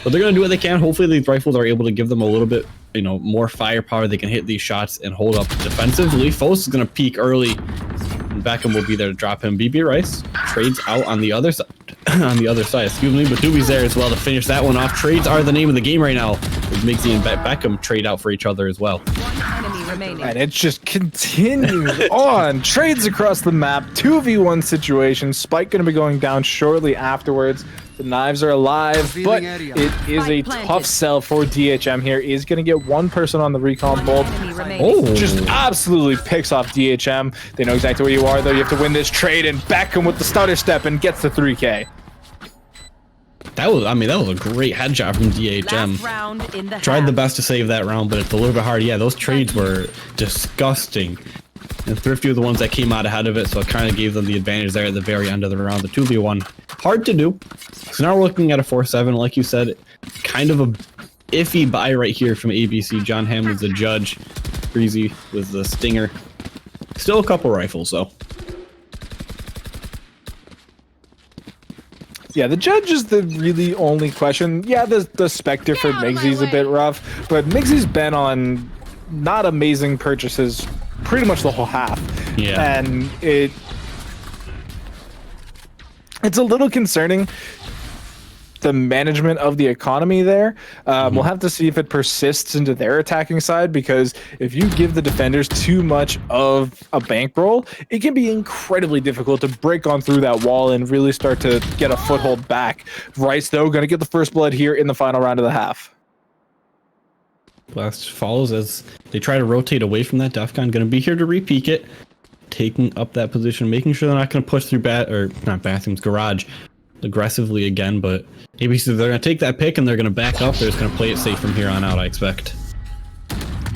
But they're going to do what they can. Hopefully these rifles are able to give them a little bit, you know, more firepower. They can hit these shots and hold up defensively. Fos is going to peek early. And Beckham will be there to drop him. BB Rice trades out on the other side. On the other side, excuse me, but Doobie's there as well to finish that one off. Trades are the name of the game right now. As Migsy and Beckham trade out for each other as well. And it just continues on. Trades across the map. 2v1 situation. Spike going to be going down shortly afterwards. The knives are alive, but it is a tough sell for DHM here. Is going to get one person on the recon bolt. Oh, just absolutely picks off DHM. They know exactly where you are, though. You have to win this trade, and Beckham with the stutter step and gets the 3K. That was, I mean, that was a great headshot from DHM. Tried the best to save that round, but it's a little bit hard. Yeah, those trades were disgusting. And Thrifty were the ones that came out ahead of it, so it kind of gave them the advantage there at the very end of the round. The 2v1, hard to do. So now we're looking at a 4-7, like you said, kind of a iffy buy right here from ABC. John Hamm was the judge. Breezy was the stinger. Still a couple rifles, though. Yeah, the judge is the really only question. Yeah, the Spectre for Migsy's a bit rough, but Migsy's been on not amazing purchases pretty much the whole half. Yeah. And it's a little concerning, the management of the economy there. We'll have to see if it persists into their attacking side, because if you give the defenders too much of a bankroll, it can be incredibly difficult to break on through that wall and really start to get a foothold back. Rice, though, going to get the first blood here in the final round of the half. Blast follows as they try to rotate away from that. Defcon going to be here to re-peek it, taking up that position, making sure they're not going to push through garage aggressively again. But ABC, they're going to take that pick and they're going to back up. They're just going to play it safe from here on out, I expect.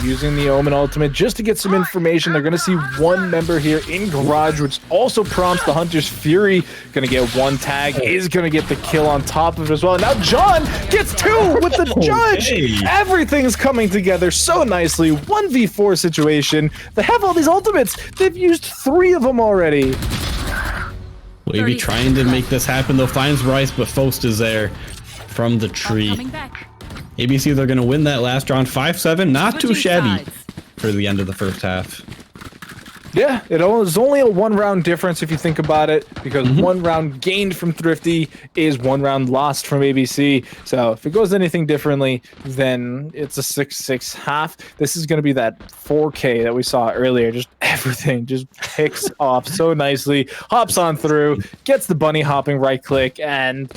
Using the Omen ultimate just to get some information. They're going to see one member here in garage, which also prompts the Hunter's Fury. Going to get one tag, is going to get the kill on top of it as well. And now John gets 2 with the judge. Everything's coming together so nicely. 1v4 situation. They have all these ultimates. They've used 3 of them already. Wavy trying to make this happen, though. Finds Rice, but Faust is there from the tree. ABC, they're going to win that last round 5-7. Not too shabby for the end of the first half. Yeah, it was only a 1 round difference if you think about it, because 1 round gained from Thrifty is 1 round lost from ABC. So if it goes anything differently, then it's a 6-6 half. This is going to be that 4K that we saw earlier. Just everything just picks off so nicely, hops on through, gets the bunny hopping right click, and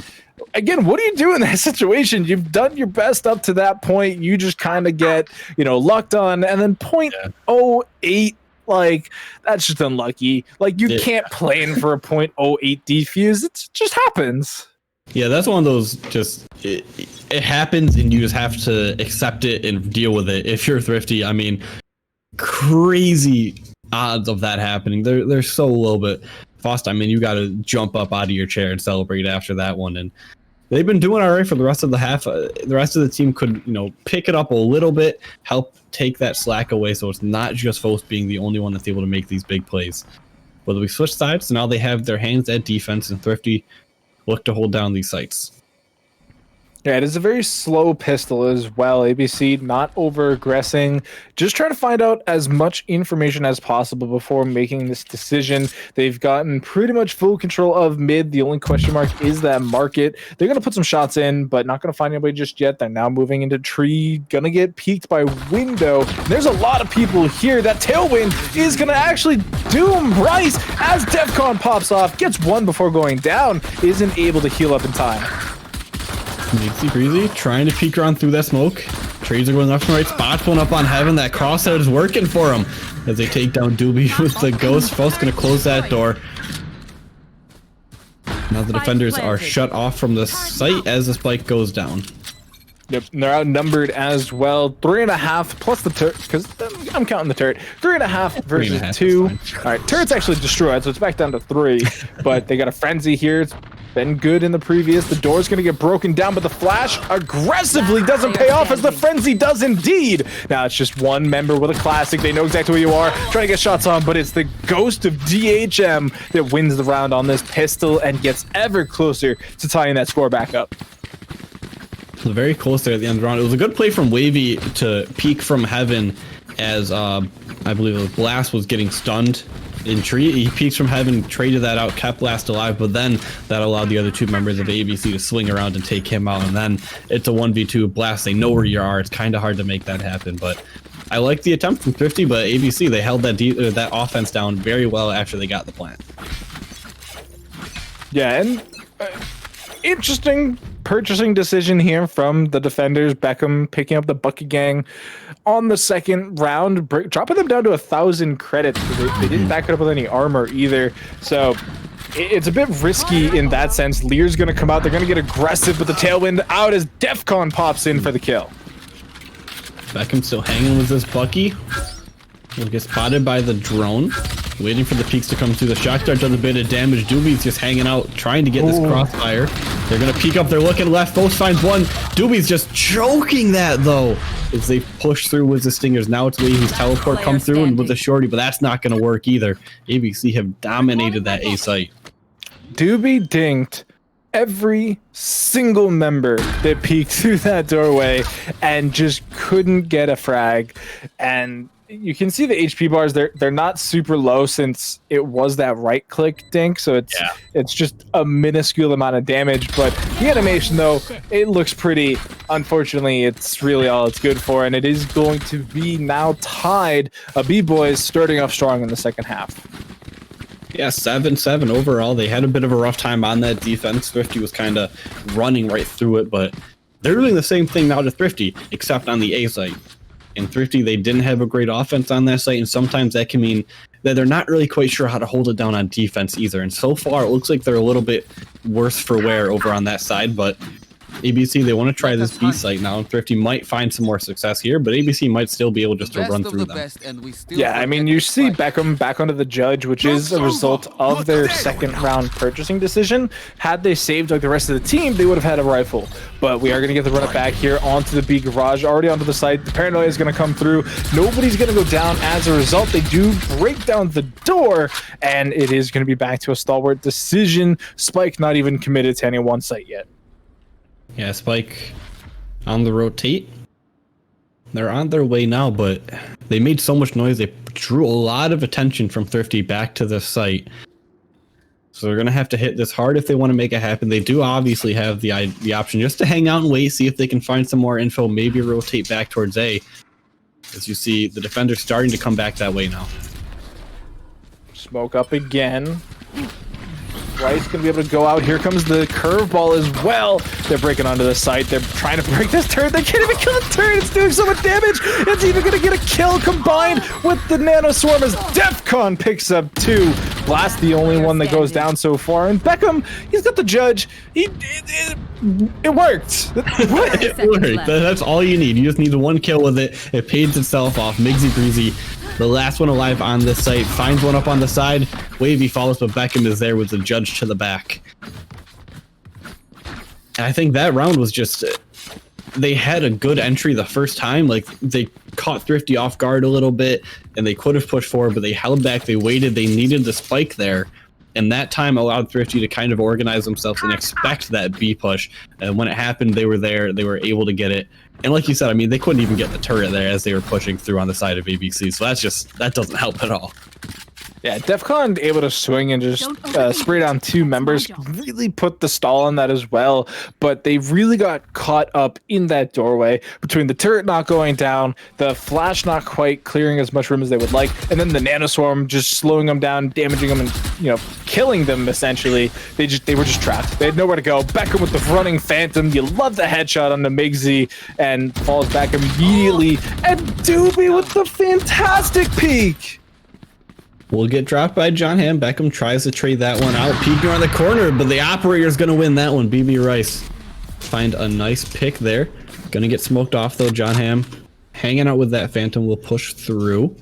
again, what do you do in that situation? You've done your best up to that point. You just kind of get, lucked on, and then 0.08. Like, that's just unlucky. Like, you can't plan for a 0.08 defuse. It just happens. Yeah, that's one of those it happens and you just have to accept it and deal with it. If you're Thrifty, I mean, crazy odds of that happening. They're so low, but Fost, I mean, you got to jump up out of your chair and celebrate after that one. And they've been doing all right for the rest of the half. The rest of the team could, pick it up a little bit, help take that slack away, so it's not just Fost being the only one that's able to make these big plays. But we switch sides, so now they have their hands at defense, and Thrifty look to hold down these sites. Yeah, it is a very slow pistol as well. ABC not over aggressing, just trying to find out as much information as possible before making this decision. They've gotten pretty much full control of mid. The only question mark is that market. They're going to put some shots in, but not going to find anybody just yet. They're now moving into tree, going to get peeked by window. There's a lot of people here. That tailwind is going to actually doom Rice as Defcon pops off, gets one before going down, isn't able to heal up in time. Nixie Breezy trying to peek around through that smoke. Trades are going left and right. Spot's going up on Heaven. That crosshair is working for him as they take down Doobie with the ghost. Faust going to close that door. Now the defenders are shut off from the site as the spike goes down. Yep, and they're outnumbered as well. 3.5 plus the turret, because I'm counting the turret. 3.5 versus 2. All right, turret's actually destroyed, so it's back down to 3. But they got a frenzy here. It's been good in the previous. The door's going to get broken down, but the flash aggressively doesn't pay off as the frenzy does indeed. Now it's just one member with a classic. They know exactly where you are, trying to get shots on, but it's the ghost of DHM that wins the round on this pistol and gets ever closer to tying that score back up. Very close there at the end of the round. It was a good play from Wavy to peek from Heaven as I believe the Blast was getting stunned in tree. He peeks from Heaven, traded that out, kept Blast alive, but then that allowed the other two members of ABC to swing around and take him out. And then it's a 1v2 Blast. They know where you are. It's kind of hard to make that happen, but I like the attempt from Thrifty, but ABC, they held that offense down very well after they got the plant. Yeah, and interesting purchasing decision here from the defenders. Beckham picking up the Bucket Gang on the second round, dropping them down to 1,000 credits because they didn't back it up with any armor either. So it's a bit risky in that sense. Lear's going to come out. They're going to get aggressive, but the tailwind out as Defcon pops in for the kill. Beckham still hanging with this Bucky. Will get spotted by the drone. Waiting for the peaks to come through. The shock dart does a bit of damage. Doobie's just hanging out, trying to get this crossfire. They're going to peek up. They're looking left. Both finds one. Doobie's just choking that, though, as they push through with the Stingers. Now it's Wavy's teleport come through and with the shorty, but that's not going to work either. ABC have dominated that A site. Doobie dinked every single member that peeked through that doorway and just couldn't get a frag. And you can see the HP bars, they're not super low since it was that right click dink, so it's just a minuscule amount of damage, but the animation though, it looks pretty. Unfortunately, it's really all it's good for, and it is going to be now tied. B-Boys starting off strong in the second half. Yeah, 7-7 overall. They had a bit of a rough time on that defense. Thrifty was kind of running right through it, but they're doing the same thing now to Thrifty, except on the A site. In Thrifty, they didn't have a great offense on that site, and sometimes that can mean that they're not really quite sure how to hold it down on defense either. And so far, it looks like they're a little bit worse for wear over on that side, but ABC, they want to try this B site now, and Thrifty might find some more success here, but ABC might still be able just to run through them. Yeah, I mean, you see Beckham back onto the judge, which is a result of their second round purchasing decision. Had they saved like the rest of the team, they would have had a rifle. But we are going to get the run it back here onto the B garage, already onto the site. The paranoia is going to come through. Nobody's going to go down as a result. They do break down the door, and it is going to be back to a stalwart decision. Spike not even committed to any one site yet. Yeah, Spike on the rotate. They're on their way now, but They made so much noise. They drew a lot of attention from Thrifty back to this site. So they're going to have to hit this hard if they want to make it happen. They do obviously have the option just to hang out and wait, see if they can find some more info, maybe rotate back towards A. As you see, the defender's starting to come back that way now. Smoke up again. Rice gonna be able to go out. Here comes the curveball as well. They're breaking onto the site. They're trying to break this turret. They can't even kill the turret. It's doing so much damage. It's even gonna get a kill combined with the Nano Swarm as DEFCON picks up 2. Blast the only one that goes down so far. And Beckham, he's got the judge. It worked. It worked. That's all you need. You just need one kill with it. It pays itself off. Migsy Breezy, the last one alive on this site, finds one up on the side. Wavy follows, but Beckham is there with the judge to the back. And I think that round was just... They had a good entry the first time. Like, they caught Thrifty off guard a little bit, and they could have pushed forward, but they held back. They waited. They needed the spike there. And that time allowed Thrifty to kind of organize themselves and expect that B push. And when it happened, they were there. They were able to get it. And like you said, I mean, they couldn't even get the turret there as they were pushing through on the side of ABC. So that doesn't help at all. Yeah, DEFCON able to swing and just spray down 2 members, really put the stall on that as well. But they really got caught up in that doorway between the turret not going down, the flash not quite clearing as much room as they would like, and then the nanoswarm just slowing them down, damaging them, and killing them essentially. They were just trapped. They had nowhere to go. Beckham with the running phantom. You love the headshot on the Migsy and falls back immediately. And Doobie with the fantastic peek. Will get dropped by John Hamm. Beckham tries to trade that one out. Peeking around the corner, but the operator's going to win that one. BB Rice find a nice pick there. Going to get smoked off, though. John Hamm hanging out with that Phantom will push through.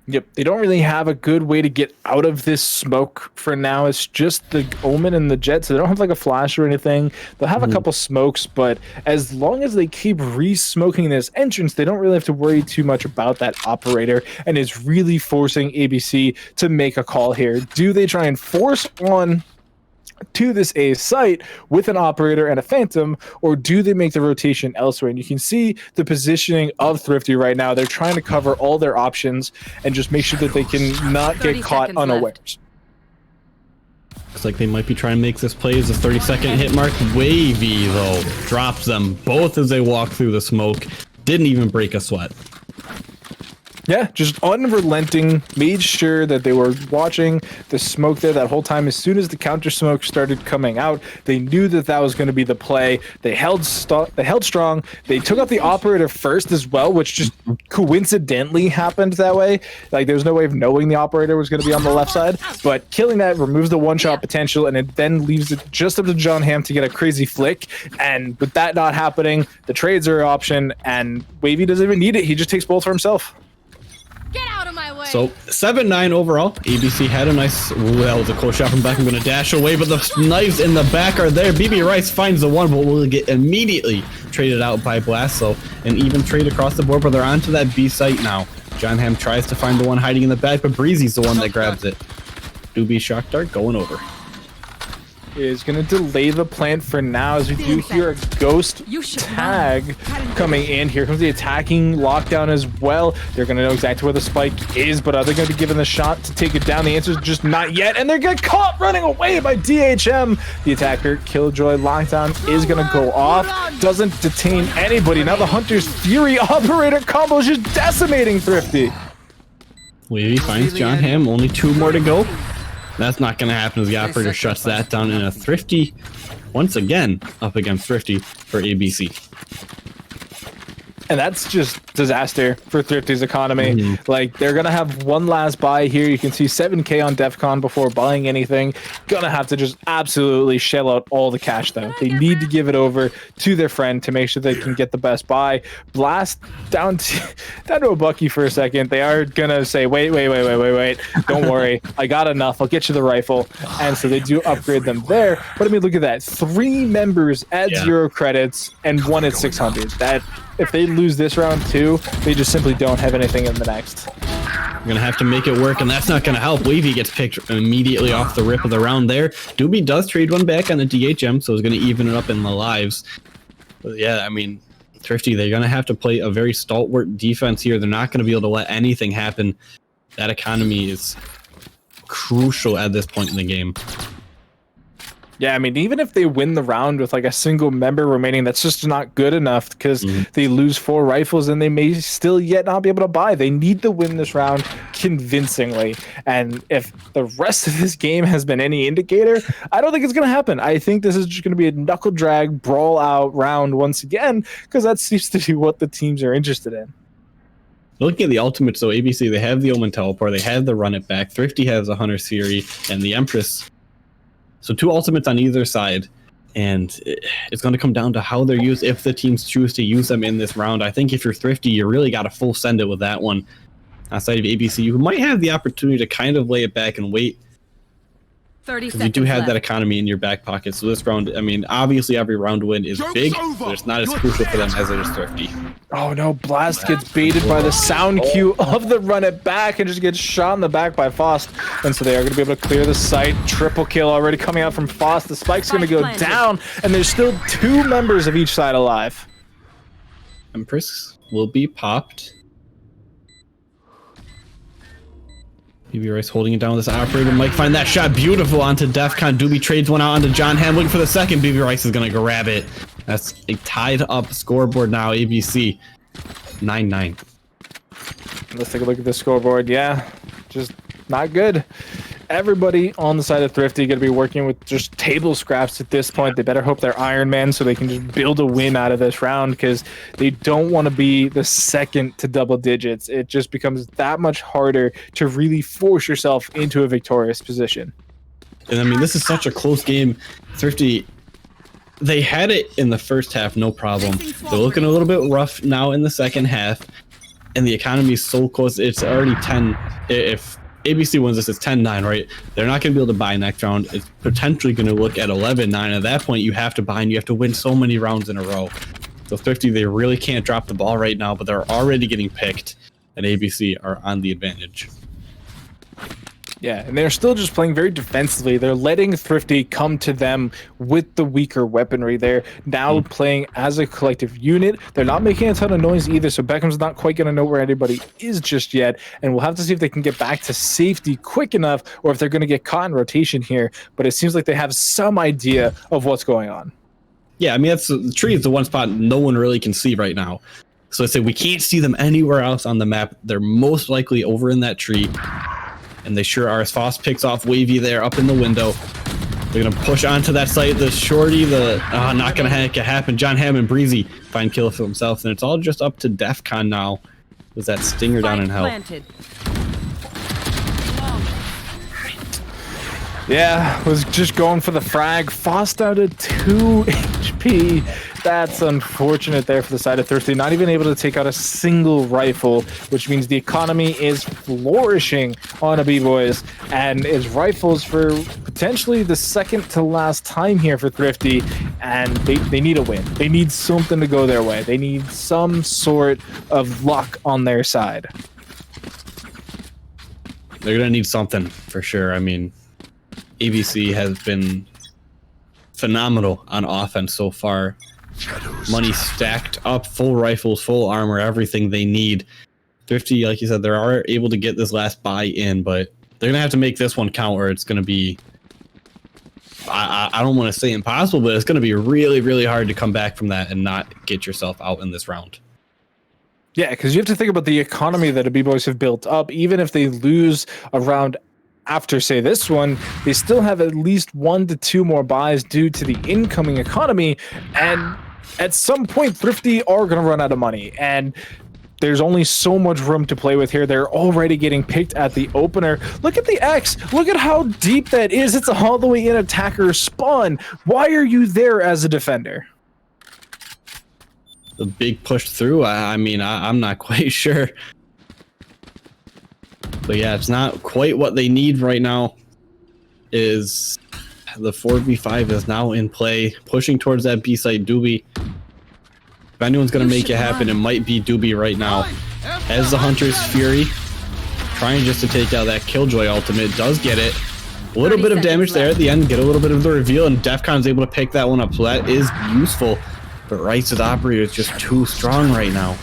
Yep, they don't really have a good way to get out of this smoke for now. It's just the Omen and the Jet, so they don't have like a flash or anything. They'll have a couple smokes, but as long as they keep re-smoking this entrance, they don't really have to worry too much about that operator, and is really forcing ABC to make a call here. Do they try and force on to this A site with an operator and a Phantom, or do they make the rotation elsewhere? And you can see the positioning of Thrifty right now. They're trying to cover all their options and just make sure that they can not get caught unawares. Looks like they might be trying to make this play as a 30-second hit mark. Wavy, though, drops them both as they walk through the smoke. Didn't even break a sweat. Yeah, just unrelenting, made sure that they were watching the smoke there that whole time. As soon as the counter smoke started coming out, they knew that that was going to be the play. They held strong. They took out the operator first as well, which just coincidentally happened that way. Like, there's no way of knowing the operator was going to be on the left side, but killing that removes the one-shot potential, and it then leaves it just up to John Hamm to get a crazy flick. And with that not happening, the trades are an option, and Wavy doesn't even need it. He just takes both for himself. Get out of my way. So 7-9 overall. ABC had a nice, that was a close shot from Beckham. Going to dash away, but the knives in the back are there. BB Rice finds the one, but will get immediately traded out by Blast. So an even trade across the board, but they're onto that B site now. John Hamm tries to find the one hiding in the back, but Breezy's the one that grabs it. Doobie Shock Dart going over. Is going to delay the plant for now, as we do hear a ghost tag coming in. Here comes the attacking lockdown as well. They're going to know exactly where the spike is, but are they going to be given the shot to take it down? The answer is just not yet, and they're get caught running away by DHM. The attacker, Killjoy lockdown, is going to go off. Doesn't detain anybody. Now the Hunter's Fury operator combo is just decimating Thrifty. Wavy finds John Hamm. Only 2 more to go. That's not going to happen as the operator shuts that down, in a Thrifty, once again, up against Thrifty for ABC. And that's just disaster for Thrifty's economy. Like, they're going to have one last buy here. You can see 7K on DEFCON before buying anything. Gonna have to just absolutely shell out all the cash, though. They need to give it over to their friend to make sure they can get the best buy. Blast down to a Bucky for a second. They are going to say, wait. Don't worry. I got enough. I'll get you the rifle. And so they do upgrade them there. But I mean, look at that. 3 members at 0 credits and 1 at 600. That... If they lose this round too, they just simply don't have anything in the next. You're going to have to make it work, and that's not going to help. Wavy gets picked immediately off the rip of the round there. Doobie does trade one back on the DHM, so he's going to even it up in the lives. But yeah, I mean, Thrifty, they're going to have to play a very stalwart defense here. They're not going to be able to let anything happen. That economy is crucial at this point in the game. Yeah, I mean, even if they win the round with like a single member remaining, that's just not good enough because they lose 4 rifles and they may still yet not be able to buy. They need to win this round convincingly. And if the rest of this game has been any indicator, I don't think it's going to happen. I think this is just going to be a knuckle drag, brawl out round once again, because that seems to be what the teams are interested in. Looking at the ultimates, though, ABC, they have the Omen Teleport, they have the Run It Back, Thrifty has the Hunter's Fury, and the Empress. So 2 ultimates on either side, and it's going to come down to how they're used if the teams choose to use them in this round. I think if you're Thrifty, you really got to full send it with that one. Outside of ABC, you might have the opportunity to kind of lay it back and wait. 30 seconds. You do have that economy in your back pocket. So this round, I mean, obviously every round win is big, but it's not as crucial for them as it is Thrifty. Oh no, Blast gets baited by the sound cue of the Run It Back and just gets shot in the back by Faust. And so they are going to be able to clear the site. Triple kill already coming out from Faust. The spike's going to go down, and there's still 2 members of each side alive. Empress will be popped. BB Rice holding it down with this operator. Mike find that shot beautiful onto Defcon. Doobie trades one out onto John Ham looking for the second. BB Rice is going to grab it. That's a tied up scoreboard now. ABC 9-9. Let's take a look at the scoreboard. Yeah, just not good. Everybody on the side of Thrifty going to be working with just table scraps at this point. They better hope they're Iron Man so they can just build a win out of this round because they don't want to be the second to double digits. It just becomes that much harder to really force yourself into a victorious position. And I mean, this is such a close game. Thrifty, they had it in the first half, no problem. They're looking a little bit rough now in the second half, and the economy is so close. It's already 10. If ABC wins this, it's 10-9, right? They're not going to be able to buy next round. It's potentially going to look at 11-9. At that point, you have to buy, and you have to win so many rounds in a row. So Thrifty, they really can't drop the ball right now, but they're already getting picked, and ABC are on the advantage. Yeah, and they're still just playing very defensively. They're letting Thrifty come to them with the weaker weaponry. They're now playing as a collective unit. They're not making a ton of noise either, so Beckham's not quite going to know where anybody is just yet. And we'll have to see if they can get back to safety quick enough or if they're going to get caught in rotation here. But it seems like they have some idea of what's going on. Yeah, I mean, the tree is the one spot no one really can see right now. So I say we can't see them anywhere else on the map. They're most likely over in that tree. And they sure are. As Faust picks off Wavy there up in the window. They're going to push onto that site. The shorty, not going to happen. John Ham and Breezy find kill for themselves. And it's all just up to Defcon now with that stinger down in hell. Yeah, was just going for the frag. Faust out at 2 HP. That's unfortunate there for the side of Thirsty. Not even able to take out a single rifle, which means the economy is flourishing on a B-Boys. And it's rifles for potentially the second to last time here for Thrifty. And they need a win. They need something to go their way. They need some sort of luck on their side. They're going to need something for sure. I mean, ABC has been phenomenal on offense so far. Money stacked up, full rifles, full armor, everything they need. Thrifty, like you said, they are able to get this last buy in, but they're going to have to make this one count or it's going to be, I don't want to say impossible, but it's going to be really, really hard to come back from that and not get yourself out in this round. Yeah, because you have to think about the economy that the B-Boys have built up. Even if they lose a round after, say, this one, they still have at least 1 to 2 more buys due to the incoming economy. And at some point, Thrifty are going to run out of money. And there's only so much room to play with here. They're already getting picked at the opener. Look at the X. Look at how deep that is. It's all the way in attacker spawn. Why are you there as a defender? The big push through, I mean, I'm not quite sure. But yeah, it's not quite what they need right now. Is the 4v5 is now in play, pushing towards that B site. Doobie, if anyone's gonna make it happen, it might be Doobie right now. As the Hunter's Fury, trying just to take out that Killjoy ultimate, does get it. A little bit of damage there at the end, get a little bit of the reveal, and Defcon's able to pick that one up, so that is useful. But Rice's operator is just too strong right now.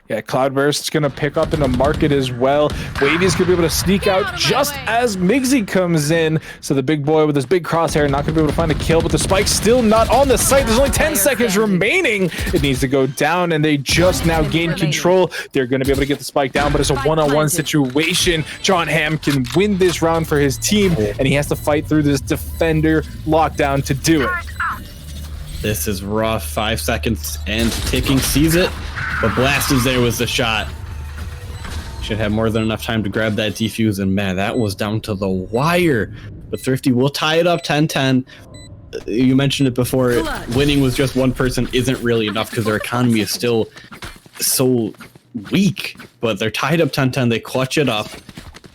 Yeah, Cloudburst's going to pick up in the market as well. Wavy's going to be able to sneak out just as Migsy comes in. So the big boy with his big crosshair not going to be able to find a kill, but the spike's still not on the site. There's only 10 seconds remaining. It needs to go down, and they just now gain control. They're going to be able to get the spike down, but it's a one-on-one situation. John Hamm can win this round for his team, and he has to fight through this defender lockdown to do it. This is rough. 5 seconds and ticking, sees it. But Blast is there with the shot. Should have more than enough time to grab that defuse, and man, that was down to the wire. But Thrifty will tie it up 10-10. You mentioned it before, winning with just one person isn't really enough because their economy is still so weak. But they're tied up 10-10, they clutch it up,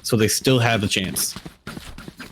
so they still have a chance.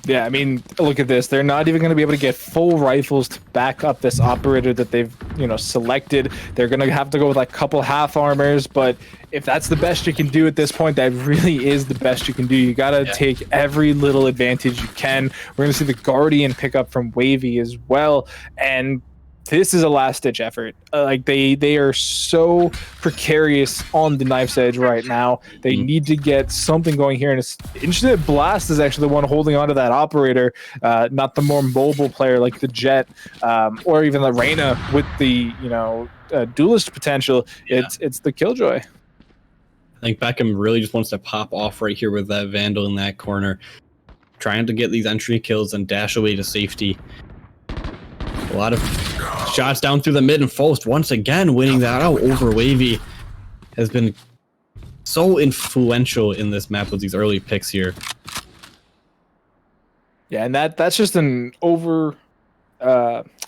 Yeah, I mean, look at this. They're not even going to be able to get full rifles to back up this operator that they've, selected. They're going to have to go with like a couple half armors, but if that's the best you can do at this point, that really is the best you can do. You got to take every little advantage you can. We're going to see the Guardian pick up from Wavy as well, and this is a last-ditch effort. They are so precarious on the knife's edge right now. They need to get something going here, and it's interesting that Blast is actually the one holding on to that operator, not the more mobile player like the Jet, or even the Reyna with the duelist potential. Yeah. It's the Killjoy. I think Beckham really just wants to pop off right here with that Vandal in that corner, trying to get these entry kills and dash away to safety. A lot of shots down through the mid, and Faust once again winning that out over Wavy has been so influential in this map with these early picks here. Yeah, and that's just an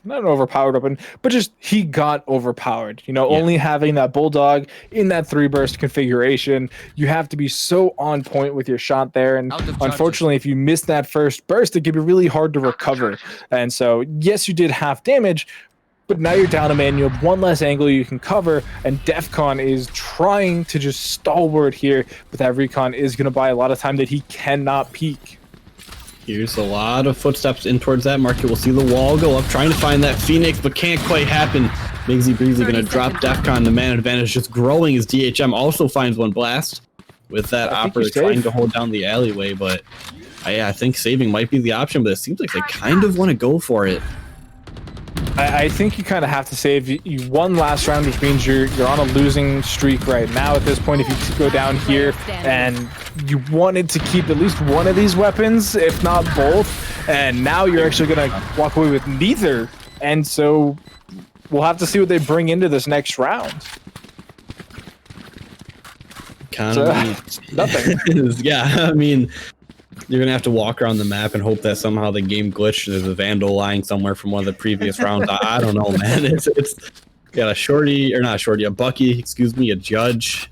not an overpowered weapon, but just he got overpowered. Only having that Bulldog in that 3-burst configuration, you have to be so on point with your shot there. And unfortunately, if you miss that first burst, it can be really hard to recover. And so, yes, you did half damage, but now you're down a man. You have one less angle you can cover, and Defcon is trying to just stalwart here, but that recon is going to buy a lot of time that he cannot peek. Here's a lot of footsteps in towards that market. We'll see the wall go up, trying to find that Phoenix, but can't quite happen. Migsy Breezy going to drop Defcon. The man advantage just growing as DHM also finds one Blast with that operator trying to hold down the alleyway. But I think saving might be the option, but it seems like they kind of want to go for it. I think you kind of have to save. You won last round, which means you're on a losing streak right now at this point. If you go down here and you wanted to keep at least one of these weapons, if not both, and now you're actually going to walk away with neither. And so we'll have to see what they bring into this next round. Nothing. Yeah, I mean, you're going to have to walk around the map and hope that somehow the game glitched. There's a Vandal lying somewhere from one of the previous rounds. I don't know, man. It's got a Bucky, a Judge.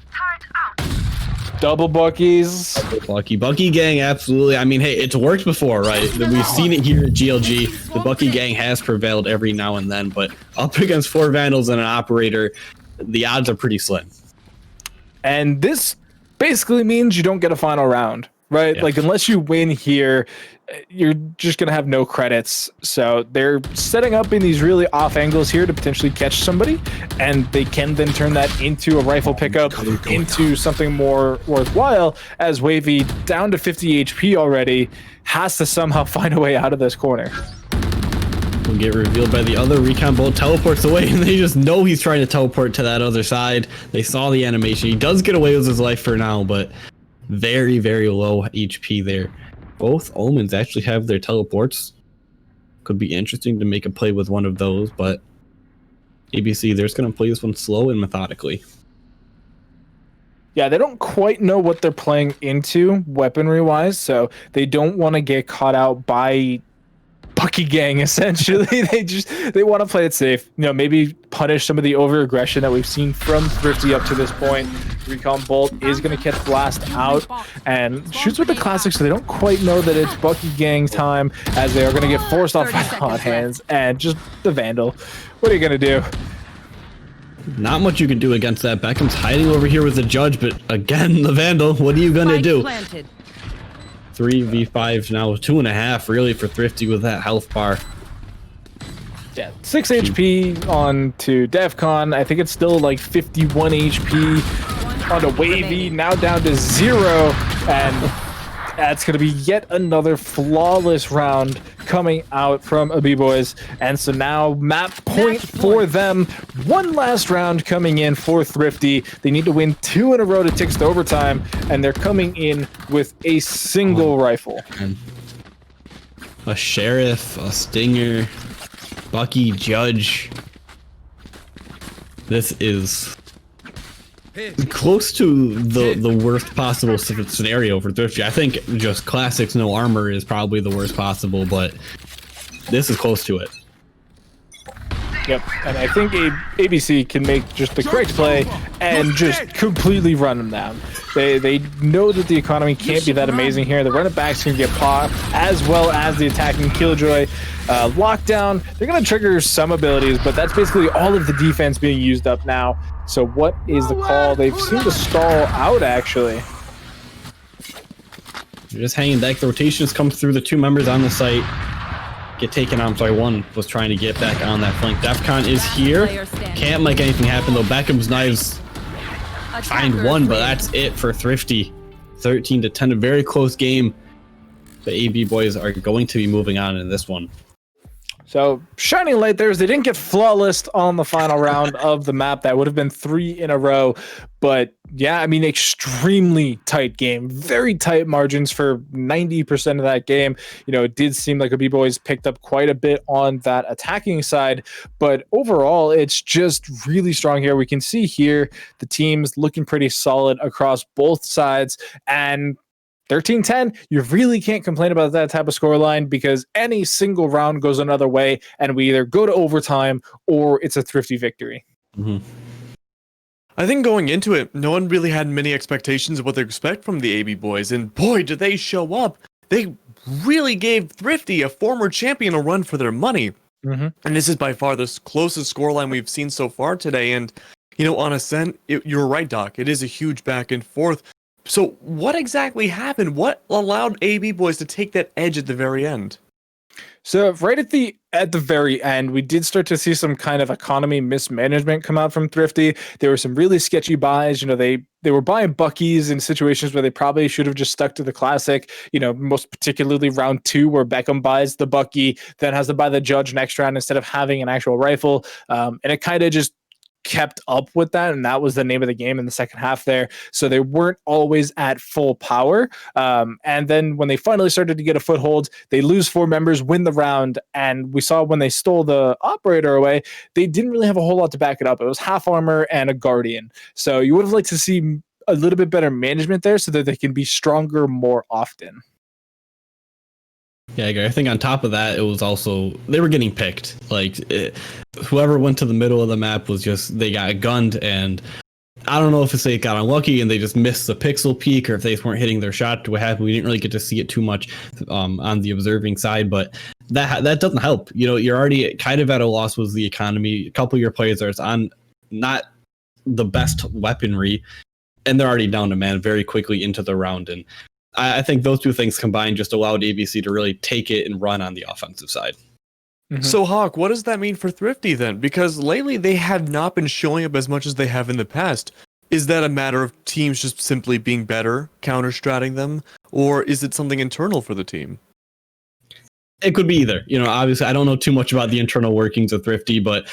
Double Buckies. Bucky gang, absolutely. I mean, hey, it's worked before, right? We've seen it here at GLG. The Bucky gang has prevailed every now and then, but up against 4 Vandals and an operator, the odds are pretty slim. And this basically means you don't get a final round. Right? Yeah. Like, unless you win here, you're just going to have no credits. So they're setting up in these really off angles here to potentially catch somebody, and they can then turn that into a rifle pickup, into something more worthwhile, as Wavy, down to 50 HP already, has to somehow find a way out of this corner. Will get revealed by the other recon bolt teleports away, and they just know he's trying to teleport to that other side. They saw the animation. He does get away with his life for now, but very, very low HP there. Both Omens actually have their teleports. Could be interesting to make a play with one of those, but ABC, they're just going to play this one slow and methodically. Yeah, they don't quite know what they're playing into weaponry-wise, so they don't want to get caught out by Bucky gang, essentially. They want to play it safe. Maybe punish some of the over-aggression that we've seen from Thrifty up to this point. Recon Bolt is going to catch Blast out and shoots with the classic, so they don't quite know that it's Bucky gang time, as they are going to get forced off by the hot hands and just the Vandal. What are you going to do? Not much you can do against that. Beckham's hiding over here with the Judge, but again, the Vandal, what are you going to do? 3v5 now, 2.5 really for Thrifty with that health bar. Yeah, 6 HP on to Defcon. I think it's still like 51 HP on to Wavy, now down to 0, and that's going to be yet another flawless round coming out from B-Boys. And so now map point for them. One last round coming in for Thrifty. They need to win 2 in a row to take us to overtime, and they're coming in with a single rifle. A Sheriff, a Stinger, Bucky, Judge. This is close to the worst possible scenario for Thrifty. I think just classics no armor is probably the worst possible, but this is close to it. Yep, and I think ABC can make just the correct play and just completely run them down. They know that the economy can't be that amazing here. The running backs can get caught, as well as the attacking Killjoy. Lockdown, they're going to trigger some abilities, but that's basically all of the defense being used up now. So what is the call? They've seemed to stall out, actually. They're just hanging back. The rotations come through the 2 members on the site. Get taken on. Sorry, one was trying to get back on that flank. Defcon is here. Can't make anything happen though. Beckham's knives find one, but that's it for Thrifty. 13-10, a very close game. The AB boys are going to be moving on in this one. So shining light there is they didn't get flawless on the final round of the map. That would have been 3 in a row. But yeah, I mean, extremely tight game, very tight margins for 90% of that game. You know, it did seem like B-Boys picked up quite a bit on that attacking side, but overall, it's just really strong here. We can see here the teams looking pretty solid across both sides, and 13-10, you really can't complain about that type of scoreline because any single round goes another way, and we either go to overtime or it's a Thrifty victory. Mm-hmm. I think going into it, no one really had many expectations of what they expect from the AB boys, and boy, did they show up. They really gave Thrifty, a former champion, a run for their money. Mm-hmm. And this is by far the closest scoreline we've seen so far today. And, you know, on Ascent, you're right, Doc. It is a huge back and forth. So what exactly happened? What allowed AB boys to take that edge at the very end? So right at the very end, we did start to see some kind of economy mismanagement come out from Thrifty. There were some really sketchy buys. You know, they were buying Buckies in situations where they probably should have just stuck to the classic. You know, most particularly round 2 where Beckham buys the Bucky, then has to buy the Judge next round instead of having an actual rifle. And it kind of just kept up with that, and that was the name of the game in the second half there. So they weren't always at full power, and then when they finally started to get a foothold, they lose 4 members, win the round, and we saw when they stole the operator away, they didn't really have a whole lot to back it up. It was half armor and a guardian, so you would have liked to see a little bit better management there so that they can be stronger more often. Yeah, I think on top of that, it was also, they were getting picked. Like, whoever went to the middle of the map was just, they got gunned, and I don't know if it's they got unlucky and they just missed the pixel peak, or if they weren't hitting their shot to what happened. We didn't really get to see it too much on the observing side, but that doesn't help. You know, you're already kind of at a loss with the economy. A couple of your players are on not the best weaponry, and they're already down to man very quickly into the round, and I think those two things combined just allowed ABC to really take it and run on the offensive side. Mm-hmm. So, Hawk, what does that mean for Thrifty then? Because lately they have not been showing up as much as they have in the past. Is that a matter of teams just simply being better, counter-stratting them, or is it something internal for the team? It could be either. You know, obviously, I don't know too much about the internal workings of Thrifty, but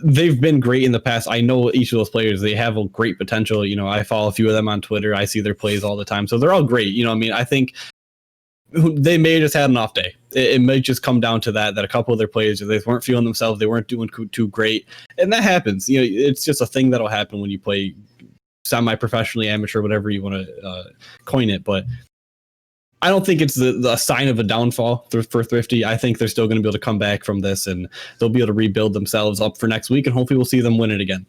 they've been great in the past. I know each of those players, they have a great potential. You know, I follow a few of them on Twitter. I see their plays all the time. So they're all great. You know, I mean, I think they may have just had an off day. It may just come down to that a couple of their players, they weren't feeling themselves. They weren't doing too great. And that happens. You know, it's just a thing that'll happen when you play semi-professionally, amateur, whatever you want to coin it. But I don't think it's the sign of a downfall for Thrifty. I think they're still going to be able to come back from this, and they'll be able to rebuild themselves up for next week, and hopefully we'll see them win it again.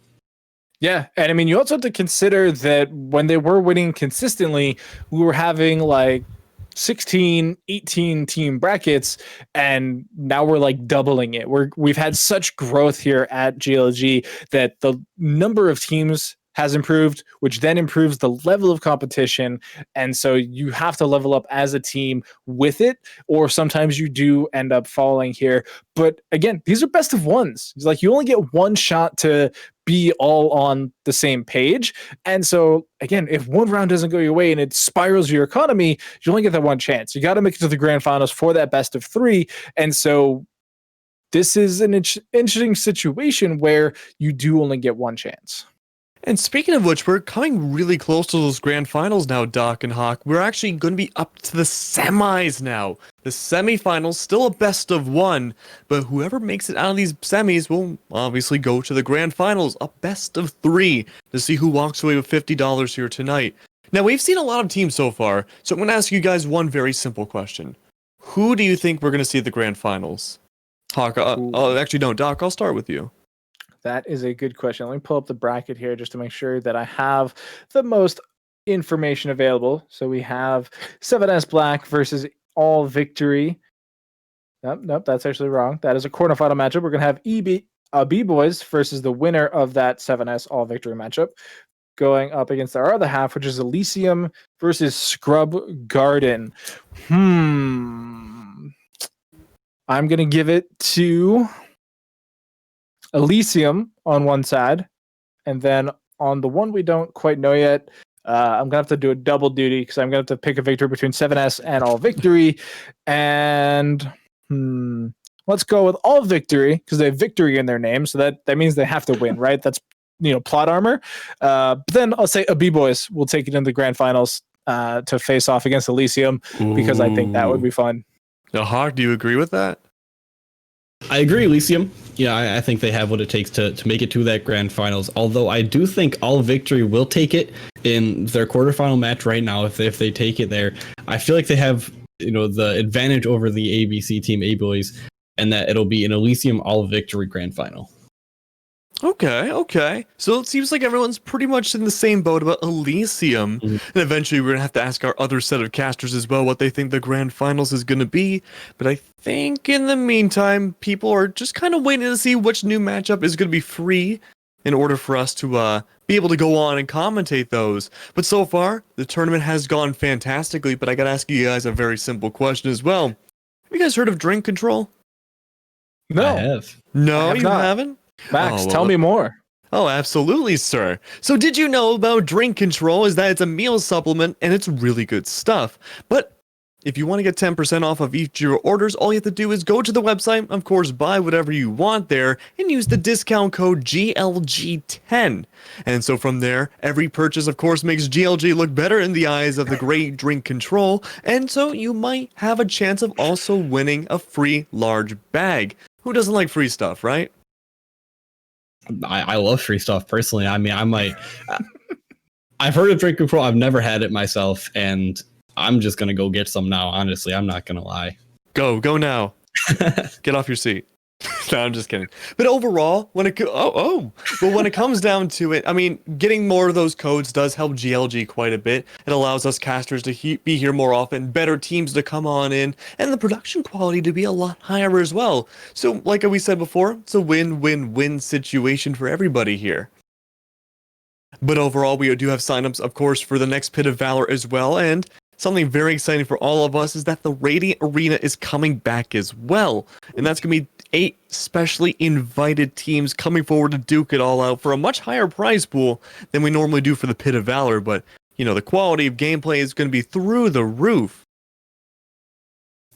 Yeah, and I mean, you also have to consider that when they were winning consistently, we were having like 16, 18 team brackets, and now we're like doubling it. We've had such growth here at GLG that the number of teams has improved, which then improves the level of competition. And so you have to level up as a team with it, or sometimes you do end up falling here. But again, these are best of ones. It's like you only get one shot to be all on the same page. And so again, if one round doesn't go your way and it spirals your economy, you only get that one chance. You got to make it to the grand finals for that best of 3. And so this is an interesting situation where you do only get one chance. And speaking of which, we're coming really close to those grand finals now, Doc and Hawk. We're actually going to be up to the semis now. The semifinals, still a best of 1, but whoever makes it out of these semis will obviously go to the grand finals, a best of 3, to see who walks away with $50 here tonight. Now, we've seen a lot of teams so far, so I'm going to ask you guys one very simple question. Who do you think we're going to see at the grand finals? Hawk, actually, no, Doc, I'll start with you. That is a good question. Let me pull up the bracket here just to make sure that I have the most information available. So we have 7S Black versus All Victory. Nope, that's actually wrong. That is a quarterfinal matchup. We're going to have B-Boys versus the winner of that 7S All Victory matchup going up against our other half, which is Elysium versus Scrub Garden. I'm going to give it to Elysium on one side, and then on the one we don't quite know yet, I'm gonna have to do a double duty because I'm gonna have to pick a victory between 7S and All Victory, and let's go with All Victory because they have victory in their name, so that means they have to win, right? That's plot armor. But then I'll say B-Boys will take it in the grand finals to face off against Elysium because I think that would be fun. Now, Hawk, do you agree with that? I agree, Elysium. Yeah, I think they have what it takes to make it to that grand finals. Although I do think All Victory will take it in their quarterfinal match right now. If they take it there, I feel like they have the advantage over the ABC team A-Boys, and that it'll be an Elysium All Victory grand final. Okay. So it seems like everyone's pretty much in the same boat about Elysium. And eventually we're going to have to ask our other set of casters as well what they think the grand finals is going to be. But I think in the meantime, people are just kind of waiting to see which new matchup is going to be free in order for us to be able to go on and commentate those. But so far, the tournament has gone fantastically, but I got to ask you guys a very simple question as well. Have you guys heard of drink control? No. I have. No, you haven't? Max, tell me more. Oh, absolutely, sir. So did you know about drink control is that it's a meal supplement and it's really good stuff. But if you want to get 10% off of each of your orders, all you have to do is go to the website, of course, buy whatever you want there, and use the discount code GLG10. And so from there, every purchase, of course, makes GLG look better in the eyes of the great drink control, and so you might have a chance of also winning a free large bag. Who doesn't like free stuff, right? I love free stuff personally. I mean, I might. I've heard of drink control. I've never had it myself, and I'm just gonna go get some now. Honestly, I'm not gonna lie. Go now. Get off your seat. No, I'm just kidding. But overall, when it when it comes down to it, I mean, getting more of those codes does help GLG quite a bit. It allows us casters to be here more often, better teams to come on in, and the production quality to be a lot higher as well. So, like we said before, it's a win-win-win situation for everybody here. But overall, we do have signups, of course, for the next Pit of Valor as well, and something very exciting for all of us is that the Radiant Arena is coming back as well. And that's going to be 8 specially invited teams coming forward to duke it all out for a much higher prize pool than we normally do for the Pit of Valor. But, the quality of gameplay is going to be through the roof.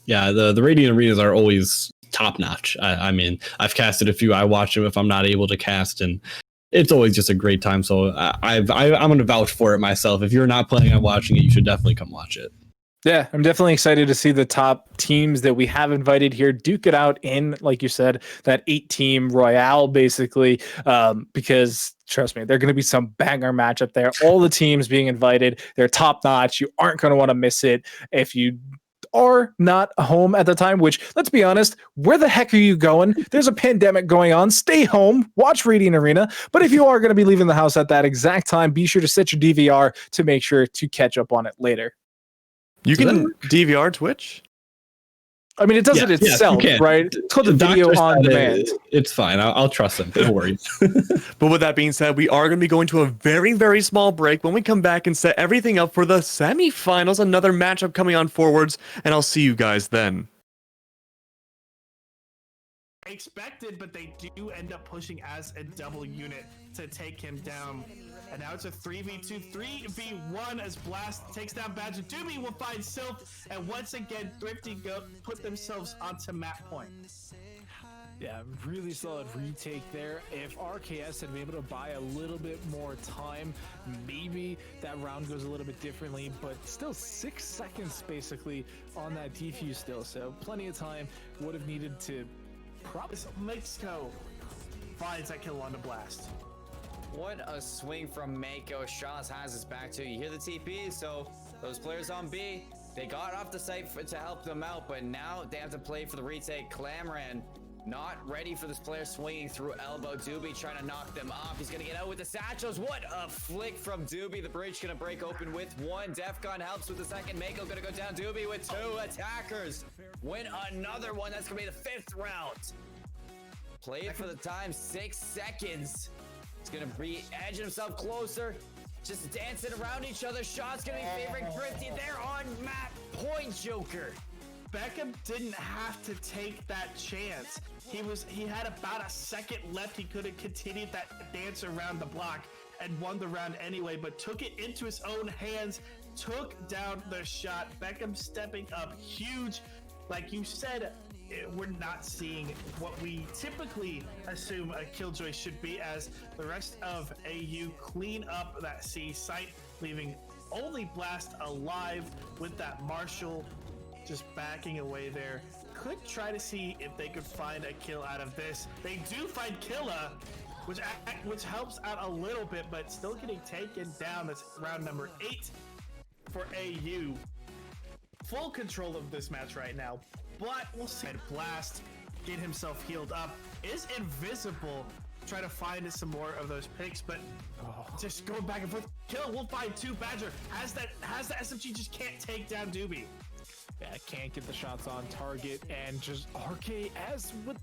Yeah, the Radiant Arenas are always top notch. I mean, I've casted a few. I watch them if I'm not able to cast, and it's always just a great time. So I'm going to vouch for it myself. If you're not planning on watching it, you should definitely come watch it. Yeah, I'm definitely excited to see the top teams that we have invited here duke it out in, like you said, that 8-team royale, basically, because trust me, there are going to be some banger matchup there. All the teams being invited, they're top notch. You aren't going to want to miss it. If you are not home at the time, which, let's be honest, where the heck are you going? There's a pandemic going on. Stay home, watch Radiant Arena. But if you are going to be leaving the house at that exact time, be sure to set your DVR to make sure to catch up on it later. You can DVR Twitch? I mean, it does it Yes, itself, you can. right? It's called the video doctor on said demand. It's fine. I'll trust him. No worries. But with that being said, we are going to be going to a very, very small break. When we come back and set everything up for the semifinals, another matchup coming on forwards, and I'll see you guys then. Expected, but they do end up pushing as a double unit to take him down. And now it's a 3v2, 3v1 as Blast takes down Badger. Doobie will find Sylph, and once again, Thrifty put themselves onto map point. Yeah, really solid retake there. If RKS had been able to buy a little bit more time, maybe that round goes a little bit differently, but still 6 seconds basically on that defuse still. So plenty of time would have needed to probably. Mexico finds that kill on the Blast. What a swing from Mako. Shaz has his back too. You hear the TP, so those players on B, they got off the site to help them out, but now they have to play for the retake. Clamran not ready for this player swinging through elbow. Doobie trying to knock them off. He's going to get out with the satchels. What a flick from Doobie. The bridge going to break open with one. Defcon helps with the second. Mako going to go down. Doobie with 2 attackers. Win another one. That's going to be the 5th round. Played for the time, 6 seconds. He's going to be edging himself closer. Just dancing around each other. Shot's going to be favoring Thrifty. They're on map point, Joker. Beckham didn't have to take that chance. He had about a second left. He could have continued that dance around the block and won the round anyway, but took it into his own hands, took down the shot. Beckham stepping up huge. Like you said, we're not seeing what we typically assume a Killjoy should be, as the rest of AU clean up that C site, leaving only Blast alive with that Marshall just backing away there. Could try to see if they could find a kill out of this. They do find Killa, which helps out a little bit, but still getting taken down. That's round number 8 for AU. Full control of this match right now, but we'll see. Blast get himself healed up, is invisible. Try to find some more of those picks, but just going back and forth. Killa will find 2. Badger has the SMG, just can't take down Doobie. Yeah, can't get the shots on target, and just RKS with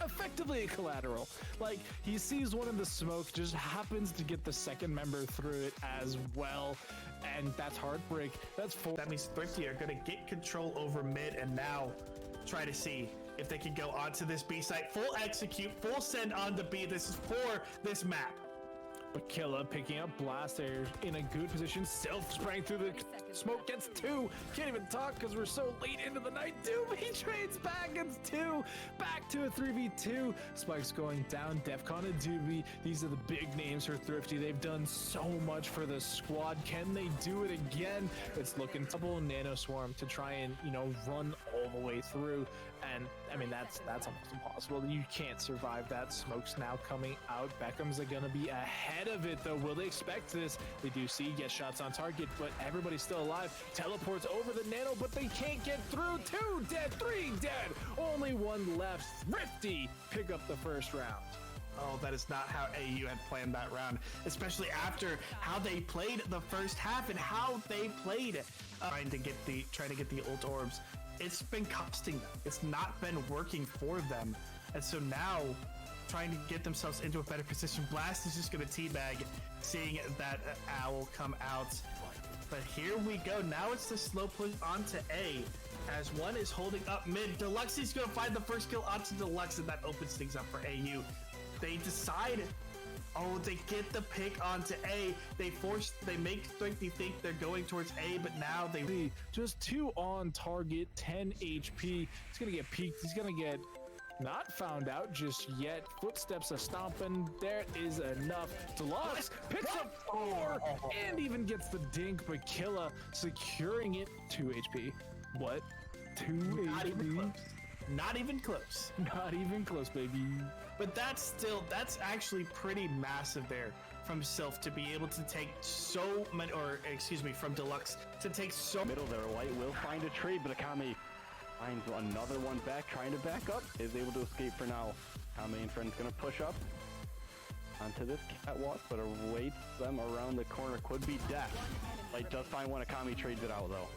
effectively a collateral. Like, he sees one in the smoke, just happens to get the second member through it as well, and that's heartbreak. That's 4. That means Thrifty are going to get control over mid, and now try to see if they can go onto this B site. Full execute, full send on the B. This is for this map. But Killa picking up Blast there in a good position. Self spraying through the smoke, gets 2. Can't even talk because we're so late into the night. Doobie trades back, gets 2. Back to a 3v2. Spikes going down. Defcon and Doobie. These are the big names for Thrifty. They've done so much for the squad. Can they do it again? It's looking double Nano Swarm to try and, run all the way through. And I mean, that's almost impossible. You can't survive that. Smoke's now coming out. Beckham's gonna be ahead of it though. Will they expect this? They do see get shots on target, but everybody's still alive. Teleports over the Nano, but they can't get through. 2 dead, 3 dead. Only 1 left. Thrifty pick up the first round. Oh, that is not how AU had planned that round, especially after how they played the first half and how they played trying to get the ult orbs. It's been costing them. It's not been working for them. And so now, trying to get themselves into a better position, Blast is just going to teabag, seeing that Owl come out. But here we go. Now it's the slow push onto A, as one is holding up mid. Deluxe's going to find the first kill onto Deluxe, and that opens things up for AU. They decide... Oh, they get the pick onto A. They make Thrifty think they're going towards A, but now they just 2 on target, 10 HP. He's gonna get peeked. He's gonna get not found out just yet. Footsteps are stomping. There is enough. Deluxe picks up 4 and even gets the dink, but Killa securing it. 2 HP. What? 2 not HP? Even close. Not even close. Not even close, baby. But that's actually pretty massive there from Sylph to be able to take so many, from Deluxe to take so middle there. Light will find a trade, but Akame finds another one back, trying to back up, is able to escape for now. Akame and friends gonna push up onto this catwalk, but awaits them around the corner could be death. Light does find one. Akame trades it out though.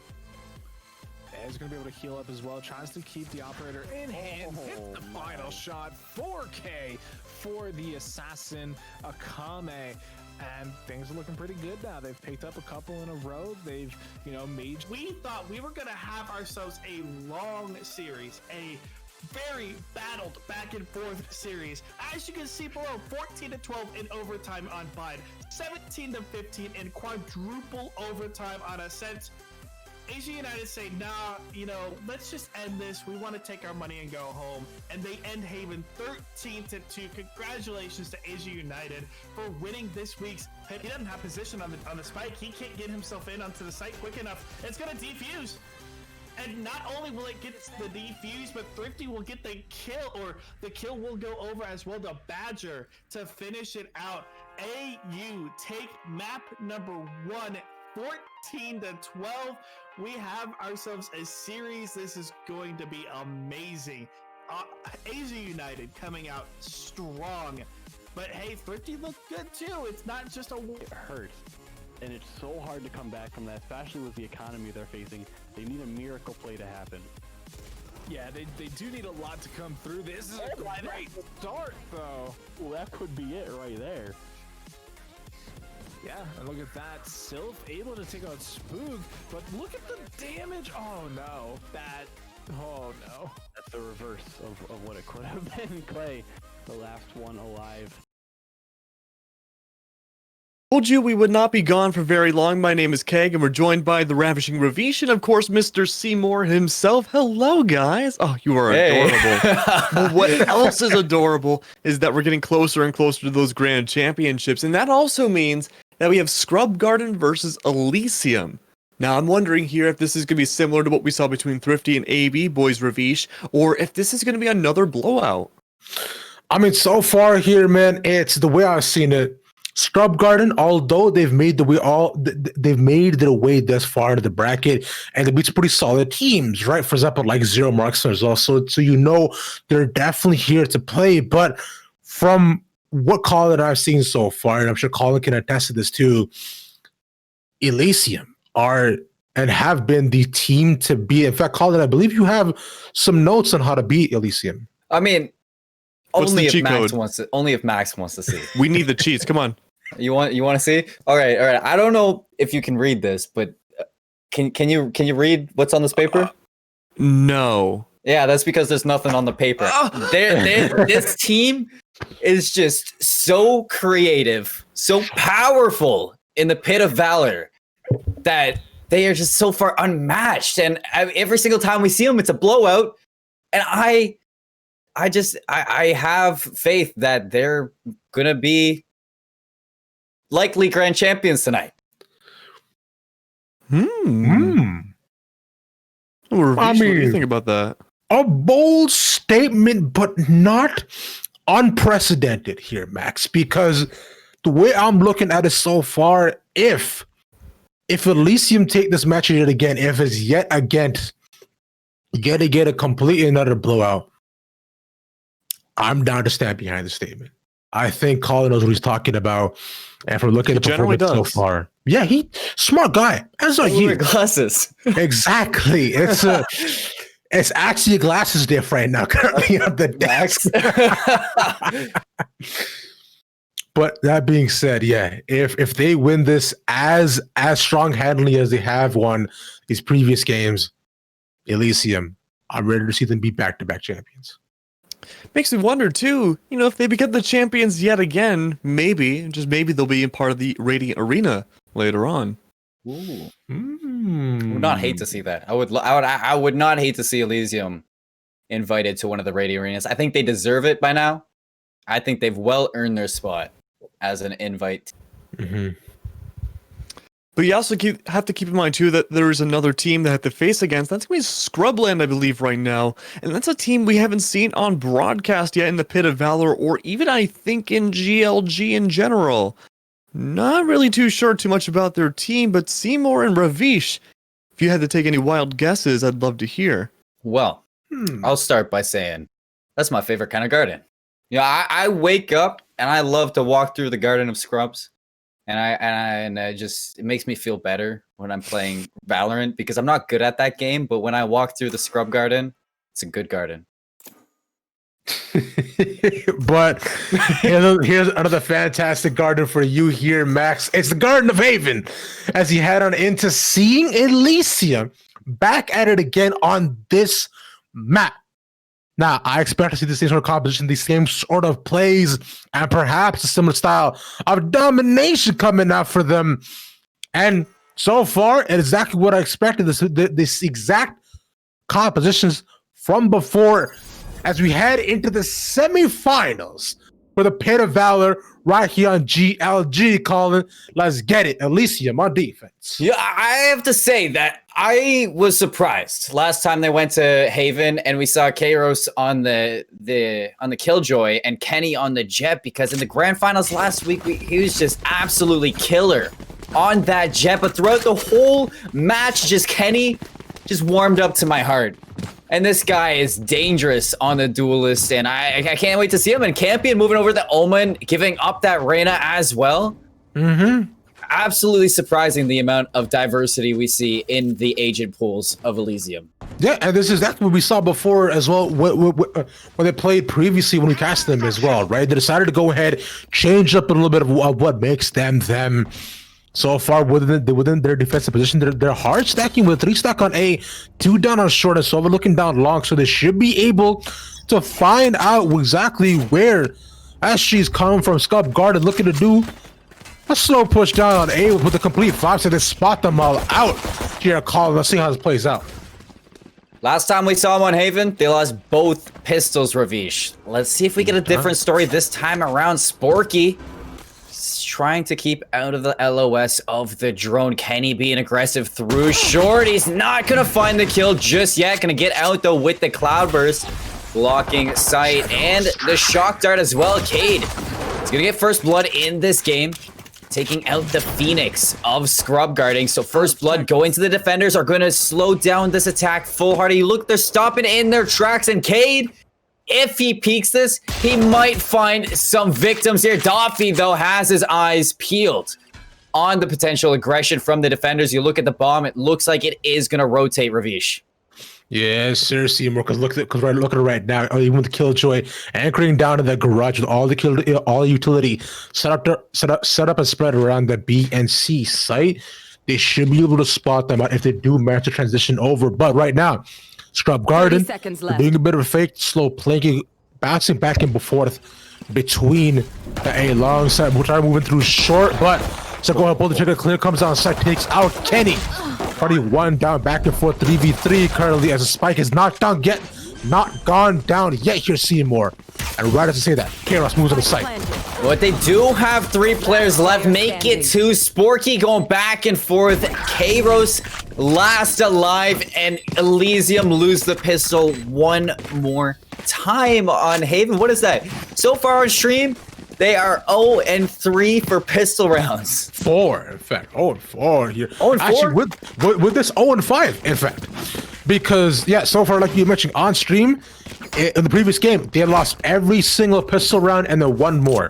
is going to be able to heal up as well. Tries to keep the operator in hand. Hits the final shot. 4K for the assassin Akame. And things are looking pretty good now. They've picked up a couple in a row. They've, made. We thought we were going to have ourselves a long series, a very battled back and forth series. As you can see below, 14-12 in overtime on Bide, 17-15 in quadruple overtime on Ascent. Asia United say, nah, let's just end this. We want to take our money and go home. And they end Haven 13-2. Congratulations to Asia United for winning this week's pit. He doesn't have position on the spike. He can't get himself in onto the site quick enough. It's going to defuse. And not only will it get the defuse, but Thrifty will get the kill, or the kill will go over as well to Badger to finish it out. AU take map number 1, 14-12. We have ourselves a series. This is going to be amazing. Asia United coming out strong. But hey, Thrifty looked good too. It's not just a... It hurts. And it's so hard to come back from that, especially with the economy they're facing. They need a miracle play to happen. Yeah, they do need a lot to come through. This is a great start, though. Well, that could be it right there. Yeah, and look at that. Sylph able to take out Spook, but look at the damage. Oh, no. Oh, no. That's the reverse of what it could have been. Clay, the last one alive. Told you we would not be gone for very long. My name is Keg, and we're joined by the Ravishing Ravish, and of course, Mr. Seymour himself. Hello, guys. Oh, you are adorable. But what else is adorable is that we're getting closer and closer to those grand championships, and that also means that we have Scrub Garden versus Elysium. Now, I'm wondering here if this is going to be similar to what we saw between Thrifty and AB, Boys Ravish, or if this is going to be another blowout. I mean, so far here, man, it's the way I've seen it. Scrub Garden, although they've made their way thus far into the bracket, and they beat some pretty solid teams, right? For example, like Zero Marksman as well. So they're definitely here to play. But from what Colin I've seen so far, and I'm sure Colin can attest to this too, Elysium are and have been the team to beat. In fact, Colin, I believe you have some notes on how to beat Elysium. I mean, What's only the if cheat Max code? only if Max wants to see. We need the cheats. Come on. You want to see? All right. I don't know if you can read this, but can you read what's on this paper? No. Yeah, that's because there's nothing on the paper. This team is just so creative, so powerful in the pit of Valor that they are just so far unmatched. And every single time we see them, it's a blowout. And I have faith that they're gonna be likely grand champions tonight. Ravish, what do you think about that? A bold statement, but not unprecedented here, Max, because the way I'm looking at it so far, if Elysium take this match yet again, if it's yet again a completely another blowout, I'm down to stand behind the statement. I think Colin knows what he's talking about, and if we're looking at the performance so far, yeah, he smart guy. As are you. Glasses. Exactly. It's actually glasses diff right now currently on the desk. But that being said, yeah, if they win this as strong-handedly as they have won these previous games, Elysium, I'm ready to see them be back-to-back champions. Makes me wonder too, if they become the champions yet again, maybe they'll be a part of the Radiant Arena later on. Ooh. Would not hate to see that. I would not hate to see Elysium invited to one of the Radiant Arenas. I think they deserve it by now. I think they've well earned their spot as an invite. Mm-hmm. But you also have to keep in mind too that there's another team that have to face against. That's going to be Scrubland, I believe, right now, and that's a team we haven't seen on broadcast yet in the Pit of Valor, or even I think in GLG in general. Not really too sure too much about their team, but Seymour and Ravish, if you had to take any wild guesses, I'd love to hear. Well, I'll start by saying that's my favorite kind of garden. I wake up and I love to walk through the Garden of Scrubs. And I just it makes me feel better when I'm playing Valorant because I'm not good at that game. But when I walk through the scrub garden, it's a good garden. But here's another fantastic garden for you here, Max. It's the Garden of Haven as you head on into seeing Elysium back at it again on this map. Now, I expect to see the same sort of composition, the same sort of plays, and perhaps a similar style of domination coming out for them. And so far, exactly what I expected. This exact compositions from before as we head into the semifinals for the Pit of Valor right here on GLG, Colin. Let's get it. Elysium on defense. Yeah, I have to say that I was surprised last time they went to Haven and we saw Kairos on the Killjoy and Kenny on the Jet, because in the grand finals last week he was just absolutely killer on that Jet, but throughout the whole match Kenny just warmed up to my heart. And this guy is dangerous on the Duelist, and I can't wait to see him. And Campion moving over the Omen, giving up that Reyna as well. Absolutely surprising the amount of diversity we see in the agent pools of Elysium. Yeah, and this is exactly what we saw before as well when they played previously when we cast them as well, right? They decided to go ahead, change up a little bit of what makes them them. So far within their defensive position, they're hard stacking with 3 stack on A, 2 down on short, and Sova looking down long. So they should be able to find out exactly where SG's coming from. Scub Garden looking to do a slow push down on A with a complete 5, so they spot them all out here. Colin, let's see how this plays out. Last time we saw him on Haven, they lost both pistols, Ravish. Let's see if we get a different story this time around. Sporky trying to keep out of the LOS of the drone. Kenny being aggressive through short. He's not gonna find the kill just yet. Gonna get out though with the Cloudburst, blocking sight and the shock dart as well. Cade is gonna get first blood in this game, taking out the Phoenix of scrub guarding. So first blood going to the defenders are gonna slow down this attack. Foolhardy, look, they're stopping in their tracks, and Cade, if he peeks this, he might find some victims here. Doffy, though, has his eyes peeled on the potential aggression from the defenders. You look at the bomb, it looks like it is going to rotate, Ravish. Yeah, seriously, more because look at it right now. Even with the Killjoy anchoring down in the garage with all the utility set up a spread around the B and C site, they should be able to spot them out if they do manage to transition over. But right now, Scrub Garden doing a bit of a fake slow planking, bouncing back and forth between the A long side. We'll try moving through short, but so go ahead, pull the trigger. Clear comes on side, takes out Kenny. Party 1 down, back and forth 3v3 currently as a spike is not gone down yet. Here, Seymour, and right as I say that, Kairos moves on the site. But they do have 3 players left. Make it 2. Sporky going back and forth. Kairos last alive, and Elysium lose the pistol one more time on Haven. What is that? So far on stream, they are 0-3 for pistol rounds. 4, in fact. 0-4 here. 0-4? Actually, with this 0-5, in fact. Because, yeah, so far, like you mentioned, on stream, in the previous game, they had lost every single pistol round and then 1 more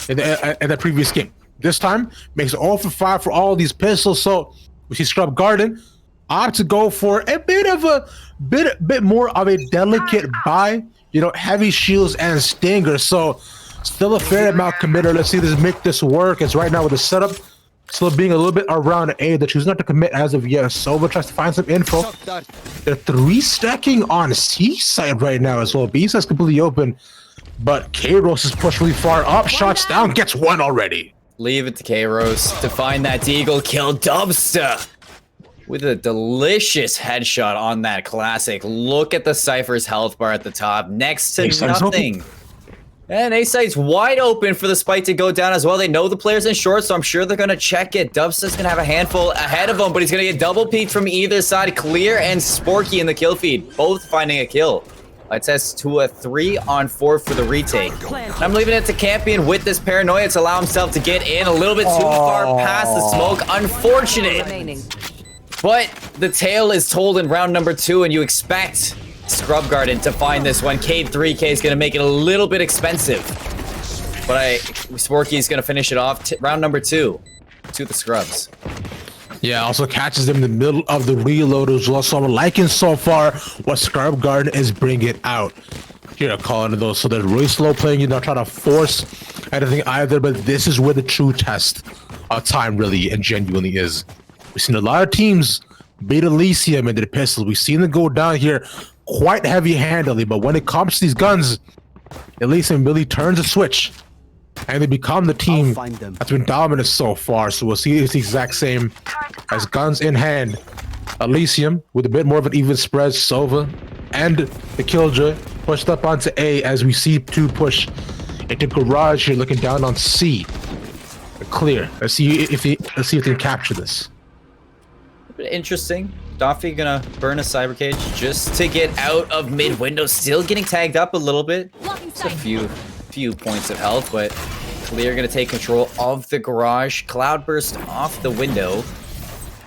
in the previous game. This time, makes it 0-5 for all these pistols. So, we see Scrub Garden opt to go for a bit more of a delicate buy. You know, heavy shields and stingers. So, still a fair amount committed. Let's see this make this work. It's right now with the setup still being a little bit around A. They choose not to commit as of yet. Sova tries to find some info. They're 3 stacking on C side right now as well. B side's completely open, but Kairos is pushed really far up. Shots down, gets 1 already. Leave it to Kairos to find that deagle kill. Dubsta with a delicious headshot on that classic. Look at the Cypher's health bar at the top, next to nothing. And A-Site's wide open for the spike to go down as well. They know the player's in short, so I'm sure they're going to check it. Dubsta's going to have a handful ahead of him, but he's going to get double peeked from either side. Clear and Sporky in the kill feed, both finding a kill. It says to a 3-on-4 for the retake. And I'm leaving it to Campion with this paranoia to allow himself to get in a little bit too far past the smoke. Unfortunate. But the tale is told in round number 2, and you expect Scrub Garden to find this one. Cade 3K is going to make it a little bit expensive. But Sporky is going to finish it off. Round number 2. to the scrubs. Yeah, also catches them in the middle of the reload as well. So I'm liking so far what Scrub Garden is bringing out. Here, calling those. So they're really slow playing. You're not trying to force anything either, but this is where the true test of time really and genuinely is. We've seen a lot of teams beat Elysium into the pistols. We've seen them go down here quite heavy-handedly, but when it comes to these guns, Elysium really turns a switch, and they become the team that's been dominant so far. So we'll see it's the exact same as guns in hand. Elysium with a bit more of an even spread. Sova and the Killjoy pushed up onto A as we see 2 push into Garage here, looking down on C. Clear. Let's see if they can capture this. Interesting. Doffy gonna burn a cyber cage just to get out of mid window. Still getting tagged up a little bit. Just a few points of health, but Clear gonna take control of the garage. Cloudburst off the window.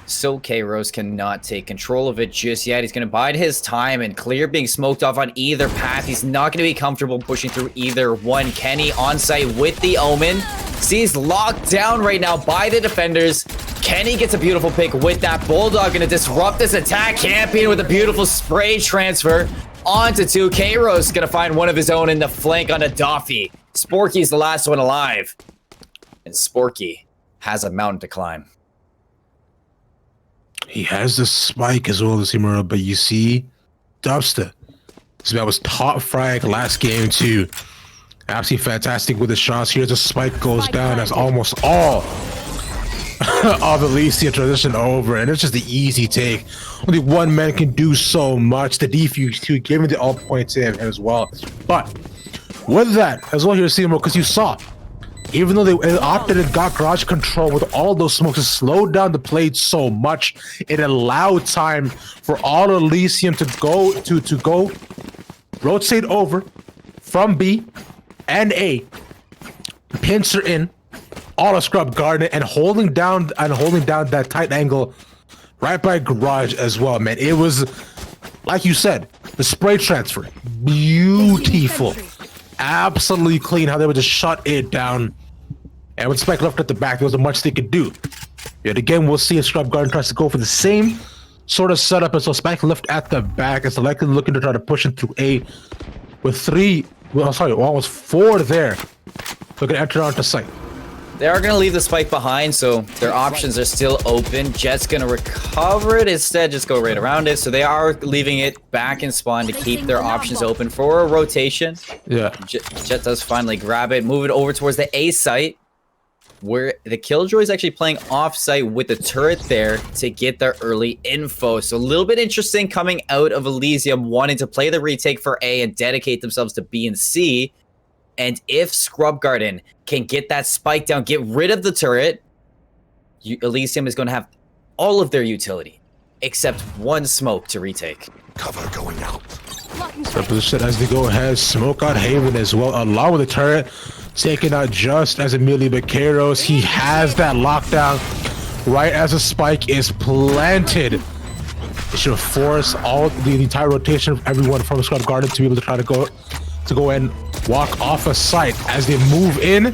So K-Rose cannot take control of it just yet. He's gonna bide his time, and Clear being smoked off on either path. He's not gonna be comfortable pushing through either one. Kenny on site with the Omen. Sees locked down right now by the defenders. Kenny gets a beautiful pick with that Bulldog, gonna disrupt this attack. Campion with a beautiful spray transfer onto 2. K-Rose gonna find one of his own in the flank onto Doffy. Sporky's the last one alive. And Sporky has a mountain to climb. He has the spike as well as Himura, but you see, Dubster. This man was top frag last game too. Absolutely fantastic with the shots. Here the spike goes down as almost all of Elysium transition over, and it's just the easy take. Only one man can do so much. The defuse too, giving the all points to him as well. But with that as well, here Seymour, because you saw, even though they opted and got garage control with all those smokes, it slowed down the plate so much. It allowed time for all Elysium to go rotate over from B and A, pincer in all of Scrub Garden and holding down that tight angle right by garage as well, man. It was, like you said, the spray transfer, beautiful, absolutely clean how they would just shut it down. And with Spike left at the back, there wasn't much they could do. Yet again, we'll see if Scrub Garden tries to go for the same sort of setup. And so Spike left at the back. It's likely looking to try to push it through A with almost 4 there. Looking to enter onto site. They are going to leave the spike behind, so their options are still open. Jet's going to recover it, instead just go right around it. So they are leaving it back in spawn to keep their options open for a rotation. Yeah. Jet does finally grab it, move it over towards the A site, where the Killjoy is actually playing off-site with the turret there to get their early info. So a little bit interesting coming out of Elysium, wanting to play the retake for A and dedicate themselves to B and C. And if Scrub Garden can get that spike down, get rid of the turret, Elysium is going to have all of their utility, except one smoke to retake. Cover going out. So position as they go ahead, smoke out Haven as well, along with the turret, taken out just as Emilio Baqueros. He has that lockdown right as the spike is planted. It should force all the entire rotation of everyone from Scrub Garden to be able to try to go and walk off a site as they move in.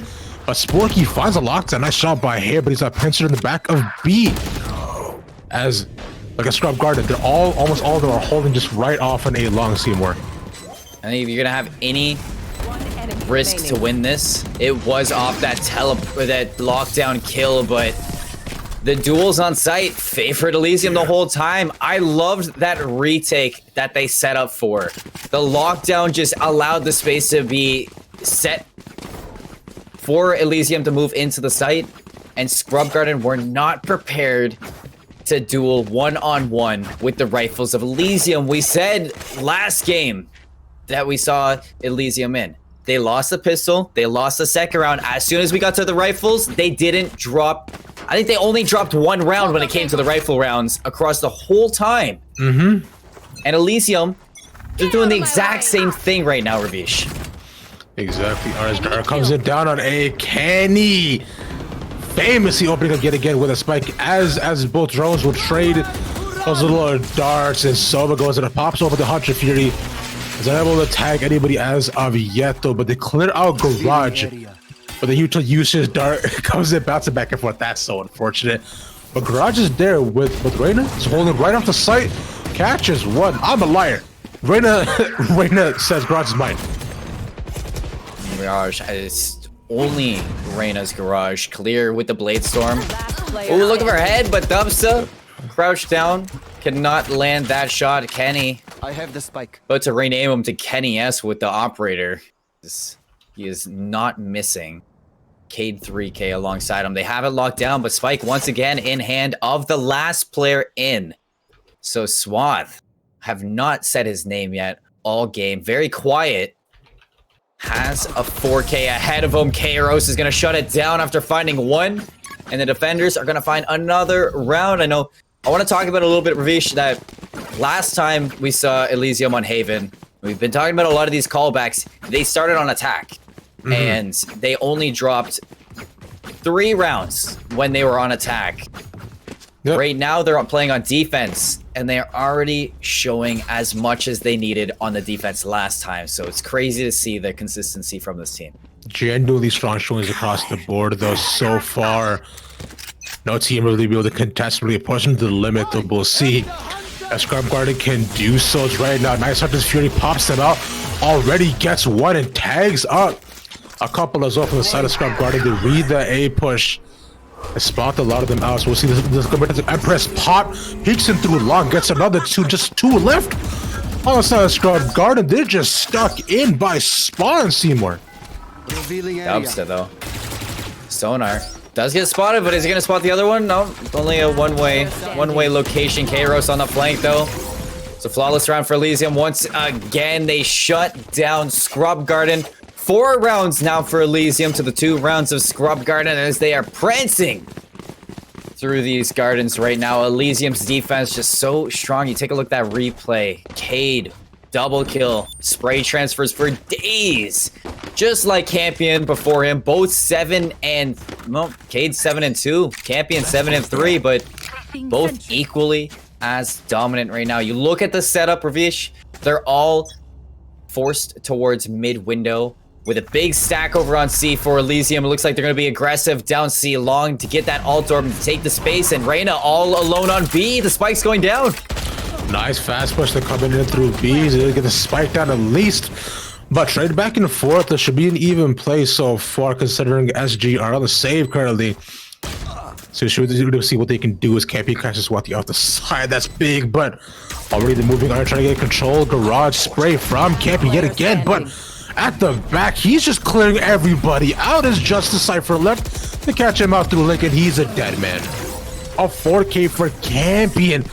But Sporky finds a lockdown. Nice shot by Hair, but he's got pincered in the back of B. As like a Scrub Garden, they're almost all of them are holding just right off an A long Seymour. I think if you're gonna have any risk to win this, it was off that lockdown kill, but the duels on site favored Elysium the whole time. I loved that retake that they set up for. The lockdown just allowed the space to be set for Elysium to move into the site, and Scrub Garden were not prepared to duel one-on-one with the rifles of Elysium. We said last game that we saw Elysium in. They lost the pistol, they lost the second round. As soon as we got to the rifles, they didn't drop. I think they only dropped 1 round when it came to the rifle rounds across the whole time. And Elysium, they're doing the exact same thing right now, Ravish. Exactly. Arsdar comes it down on A. Kenny famously opening up yet again with a spike as both drones will trade those little darts, and Sova goes and it pops over the Hunter Fury. Is unable to tag anybody as of yet though, but they clear out garage But the Utah uses dart, comes in, bouncing back and forth. That's so unfortunate. But Garage is there with Reyna. He's holding right off the sight. Catches one. I'm a liar. Reyna says Garage is mine. Garage is only Reyna's Garage. Clear with the Blade Storm. Oh, look at her head, but Dubsta crouched down. Cannot land that shot. Kenny. I have the spike. About to rename him to Kenny S with the operator. He is not missing. Cade 3K alongside him. They have it locked down, but Spike once again in hand of the last player in. So Swath have not said his name yet all game. Very quiet. Has a 4K ahead of him. Kairos is going to shut it down after finding one. And the defenders are going to find another round. I want to talk about a little bit, Ravish, that last time we saw Elysium on Haven, we've been talking about a lot of these callbacks. They started on attack. And they only dropped 3 rounds when they were on attack. Yep. Right now, they're playing on defense, and they're already showing as much as they needed on the defense last time. So it's crazy to see the consistency from this team. Genuinely strong showings across the board, though, so far. No team really be able to contest, really pushing to the limit, though we'll see. As Scrub Garden can do so right now. Nice Hunter's Fury pops it up. Already gets one and tags up a couple as well from the side of Scrub Garden. They read the A push. They spot a lot of them out. So we'll see this Empress pop. Peeks in through long. Gets another 2. Just 2 left. On the side of Scrub Garden. They're just stuck in by Spawn Seymour. Dubsta, though. Sonar does get spotted, but is he going to spot the other one? No, only a one-way location. Kairos on the flank, though. It's a flawless round for Elysium. Once again, they shut down Scrub Garden. 4 rounds now for Elysium to the 2 rounds of Scrub Garden as they are prancing through these gardens right now. Elysium's defense just so strong. You take a look at that replay. Cade, double kill, spray transfers for days. Just like Campion before him, both 7 and, well, Cade 7 and 2, Campion 7 and 3, but both equally as dominant right now. You look at the setup, Ravish, they're all forced towards mid window with a big stack over on C for Elysium. It looks like they're going to be aggressive down C long to get that alt orb and to take the space, and Reyna all alone on B. The spike's going down. Nice fast push to coming in through B. They get the spike down at least. But trade back and forth, there should be an even play so far considering SG are on the save currently. So you should see what they can do as Campy catches what the other side. That's big, but already they're moving on, trying to get control. Garage spray from Campy yet again, but at the back, he's just clearing everybody out as Justice Cypher left to catch him out through Link, and he's a dead man. A 4K for Campion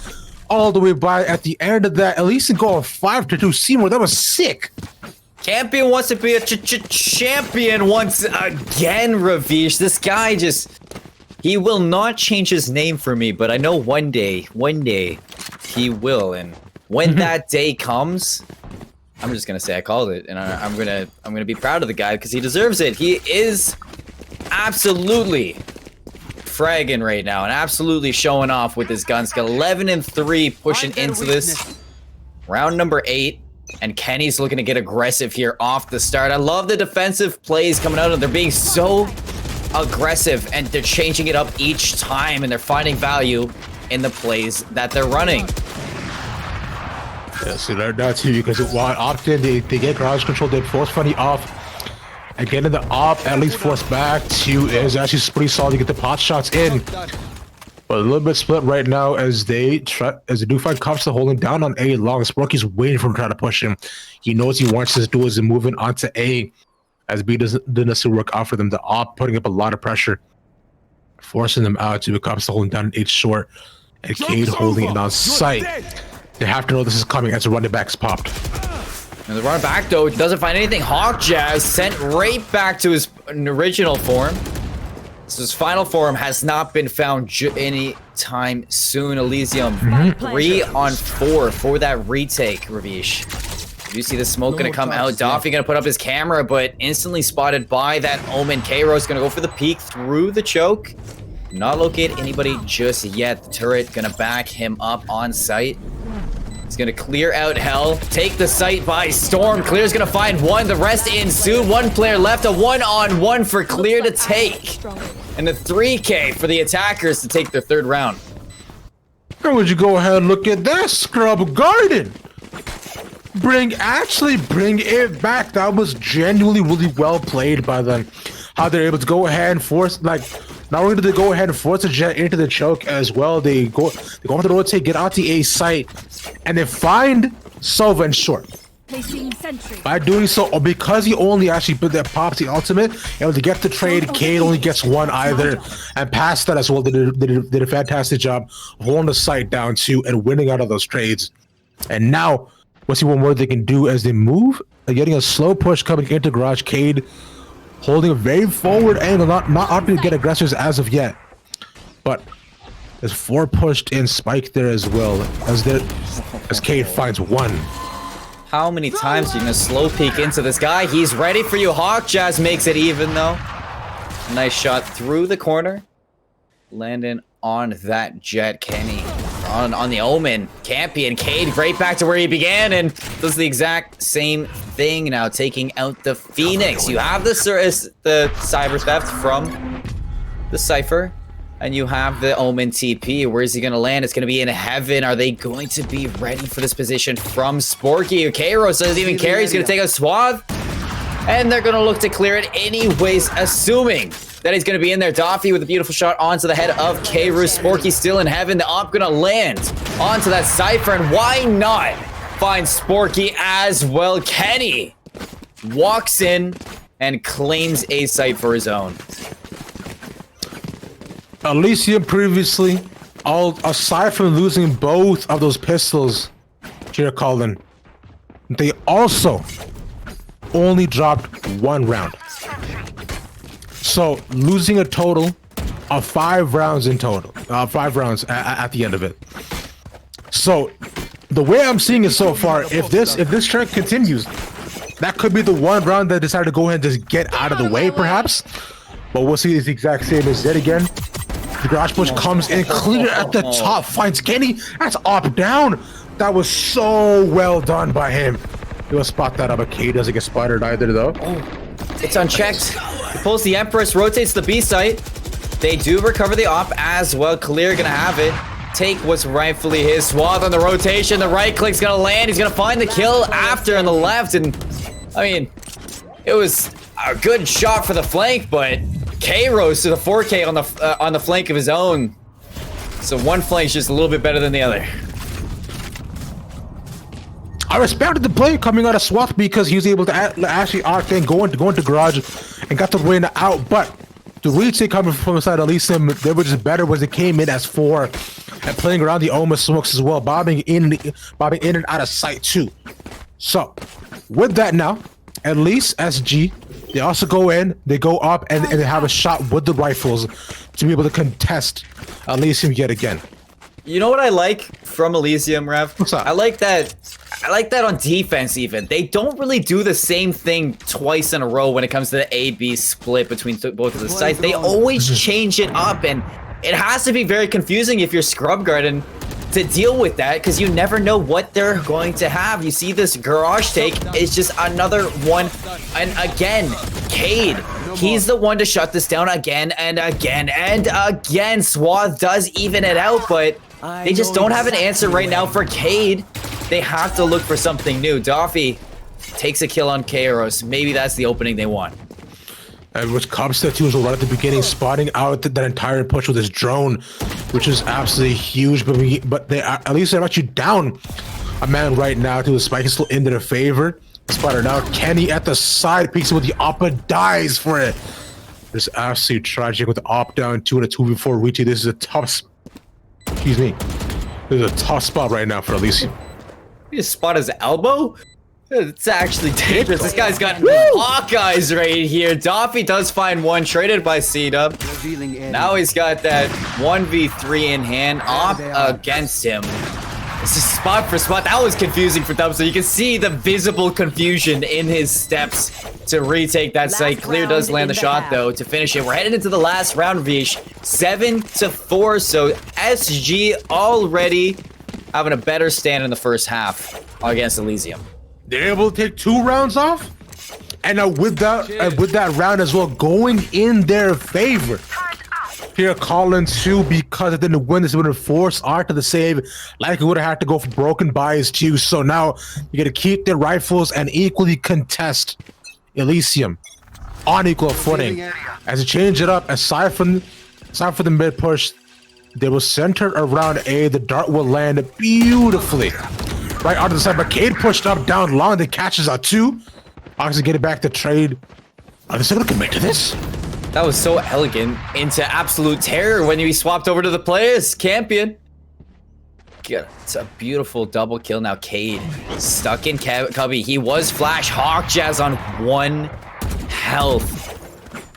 all the way by at the end of that. At least go 5-2 Seymour. That was sick. Campion wants to be a champion once again, Ravish. This guy he will not change his name for me, but I know one day he will. And when that day comes, I'm just gonna say I called it, and I'm gonna be proud of the guy because he deserves it. He is absolutely fragging right now and absolutely showing off with his gun skill. 11 and 3 pushing into this round number 8. And Kenny's looking to get aggressive here off the start. I love the defensive plays coming out, and they're being so aggressive, and they're changing it up each time, and they're finding value in the plays that they're running. Yeah, so they're not too, because while often they get garage control, they force Funny off. Again, in the op, at least force back. 2 is actually pretty solid to get the pot shots in. But a little bit split right now as they do find Cups to holding down on A long. Sparky's waiting for him to try to push him. He knows he wants his duels and moving onto A as B didn't necessarily work out for them. The op putting up a lot of pressure, forcing them out to Cups to holding down an 8 short. And Cade holding it on sight. They have to know this is coming as the running back's popped. And the running back, though, doesn't find anything. Hawk Jazz sent right back to his original form. So his final form has not been found any time soon. Elysium 3 on 4 for that retake, Ravish. You see the smoke gonna come out. Doffy gonna put up his camera, but instantly spotted by that Omen. Kairos gonna go for the peek through the choke. Not locate anybody just yet. The turret gonna back him up on site. He's gonna clear out Hell, take the site by storm. Clear's gonna find one, the rest ensue. One player left, a 1-on-1 for Clear to take. And a 3K for the attackers to take their third round. Or would you go ahead and look at that Scrub Garden? Bring it back. That was genuinely really well played by them. How they're able to go ahead and force, like, not only did they go ahead and force the Jet into the choke as well, they go on the rotate, get out the A site, and then find Sova and Short. By doing so, because he only actually put that pops the ultimate, able to get the trade, Cade only gets one either, and past that as well, they did a fantastic job of holding the site down too and winning out of those trades. And now, we'll see what more they can do as they move. They're getting a slow push coming into Garage. Cade holding a very forward angle, not opting to get aggressors as of yet. But there's 4 pushed in Spike there as well, as Cade finds one. How many times are you gonna slow peek into this guy? He's ready for you. Hawk Jazz makes it even though. Nice shot through the corner. Landing on that Jet. Kenny on the Omen. Campy and Cade right back to where he began and does the exact same thing now, taking out the Phoenix. You have the Cyber Theft from the Cypher. And you have the Omen TP. Where is he going to land? It's going to be in heaven. Are they going to be ready for this position from Sporky? Kairos doesn't even care. He's going to take a Swath. And they're going to look to clear it anyways, assuming that he's going to be in there. Doffy with a beautiful shot onto the head of Kairos. Sporky still in heaven. The Op going to land onto that Cypher. And why not find Sporky as well? Kenny walks in and claims a site for his own. Elysium previously, aside from losing both of those pistols, Jared Cullen, they also only dropped 1 round. So losing a total of 5 rounds in total, 5 rounds at the end of it. So the way I'm seeing it so far, if this trend continues, that could be the 1 round that decided to go ahead and just get out of the way, perhaps. But we'll see the exact same as Zed again. The Garage Push comes in clear at the top, finds Kenny. That's up down. That was so well done by him. He'll spot that up, but K doesn't get spotted either, though. Oh, it's unchecked. He pulls the Empress, rotates the B site. They do recover the op as well. Clear gonna have it. Take what's rightfully his. Swath on the rotation. The right click's gonna land. He's gonna find the kill after on the left. And I mean, it was a good shot for the flank, but K-Rose to the 4K on the flank of his own. So one flank's just a little bit better than the other. I respected the play coming out of Swath because he was able to actually octane go into Garage and got the win out. But the retake coming from the side of Elysium, they were just better when they came in as 4 and playing around the Oma smokes as well, bobbing in and out of sight too. So with that now, at least SG, they also go in, they go up, and they have a shot with the rifles to be able to contest Elysium yet again. You know what I like from Elysium, Rev? What's up? I like that on defense even. They don't really do the same thing twice in a row when it comes to the A-B split between both of the sides. They always change it up, and it has to be very confusing if you're Scrub Garden to deal with that, because you never know what they're going to have. You see this Garage take is just another one. And again, Cade, he's the one to shut this down again and again and again. Swath does even it out, but they just don't have an answer right now for Cade. They have to look for something new. Doffy takes a kill on Kairos. Maybe that's the opening they want. And which Cubster too was right at the beginning, spotting out that entire push with his drone, which is absolutely huge. But they at least they're actually down a man right now. To the Spike is still in their favor. Spotter now. Kenny at the side peeks with the Oppa, dies for it. This is absolutely tragic with the op down 2 and a 2v4 retake. This is a tough. Excuse me. This is a tough spot right now for Elysium. You just spot his elbow? It's actually dangerous. This guy's got Hawkeyes right here. Doffy does find one, traded by C-Dub. Now he's got that 1v3 in hand. Op against him. This is spot for spot. That was confusing for Dub, so you can see the visible confusion in his steps to retake that site. Clear does land the shot, though, to finish it. We're headed into the last round, Vish. 7-4, so SG already having a better stand in the first half against Elysium. They're able to take 2 rounds off, and with that round as well going in their favor. Here, calling 2 because it didn't win. This would have forced Art to the save, like it would have had to go for broken buys too. So now you got to keep their rifles and equally contest Elysium on equal footing. As you change it up, aside from the mid push, they will center around A. The dart will land beautifully right onto the side. But Cade pushed up down long. Then catches a 2. Obviously, get it back to trade. Are they still gonna commit to this? That was so elegant into absolute terror when he swapped over to the players. Campion. Yeah, it's a beautiful double kill. Now Cade stuck in Cubby. He was flash. Hawk Jazz on 1 health.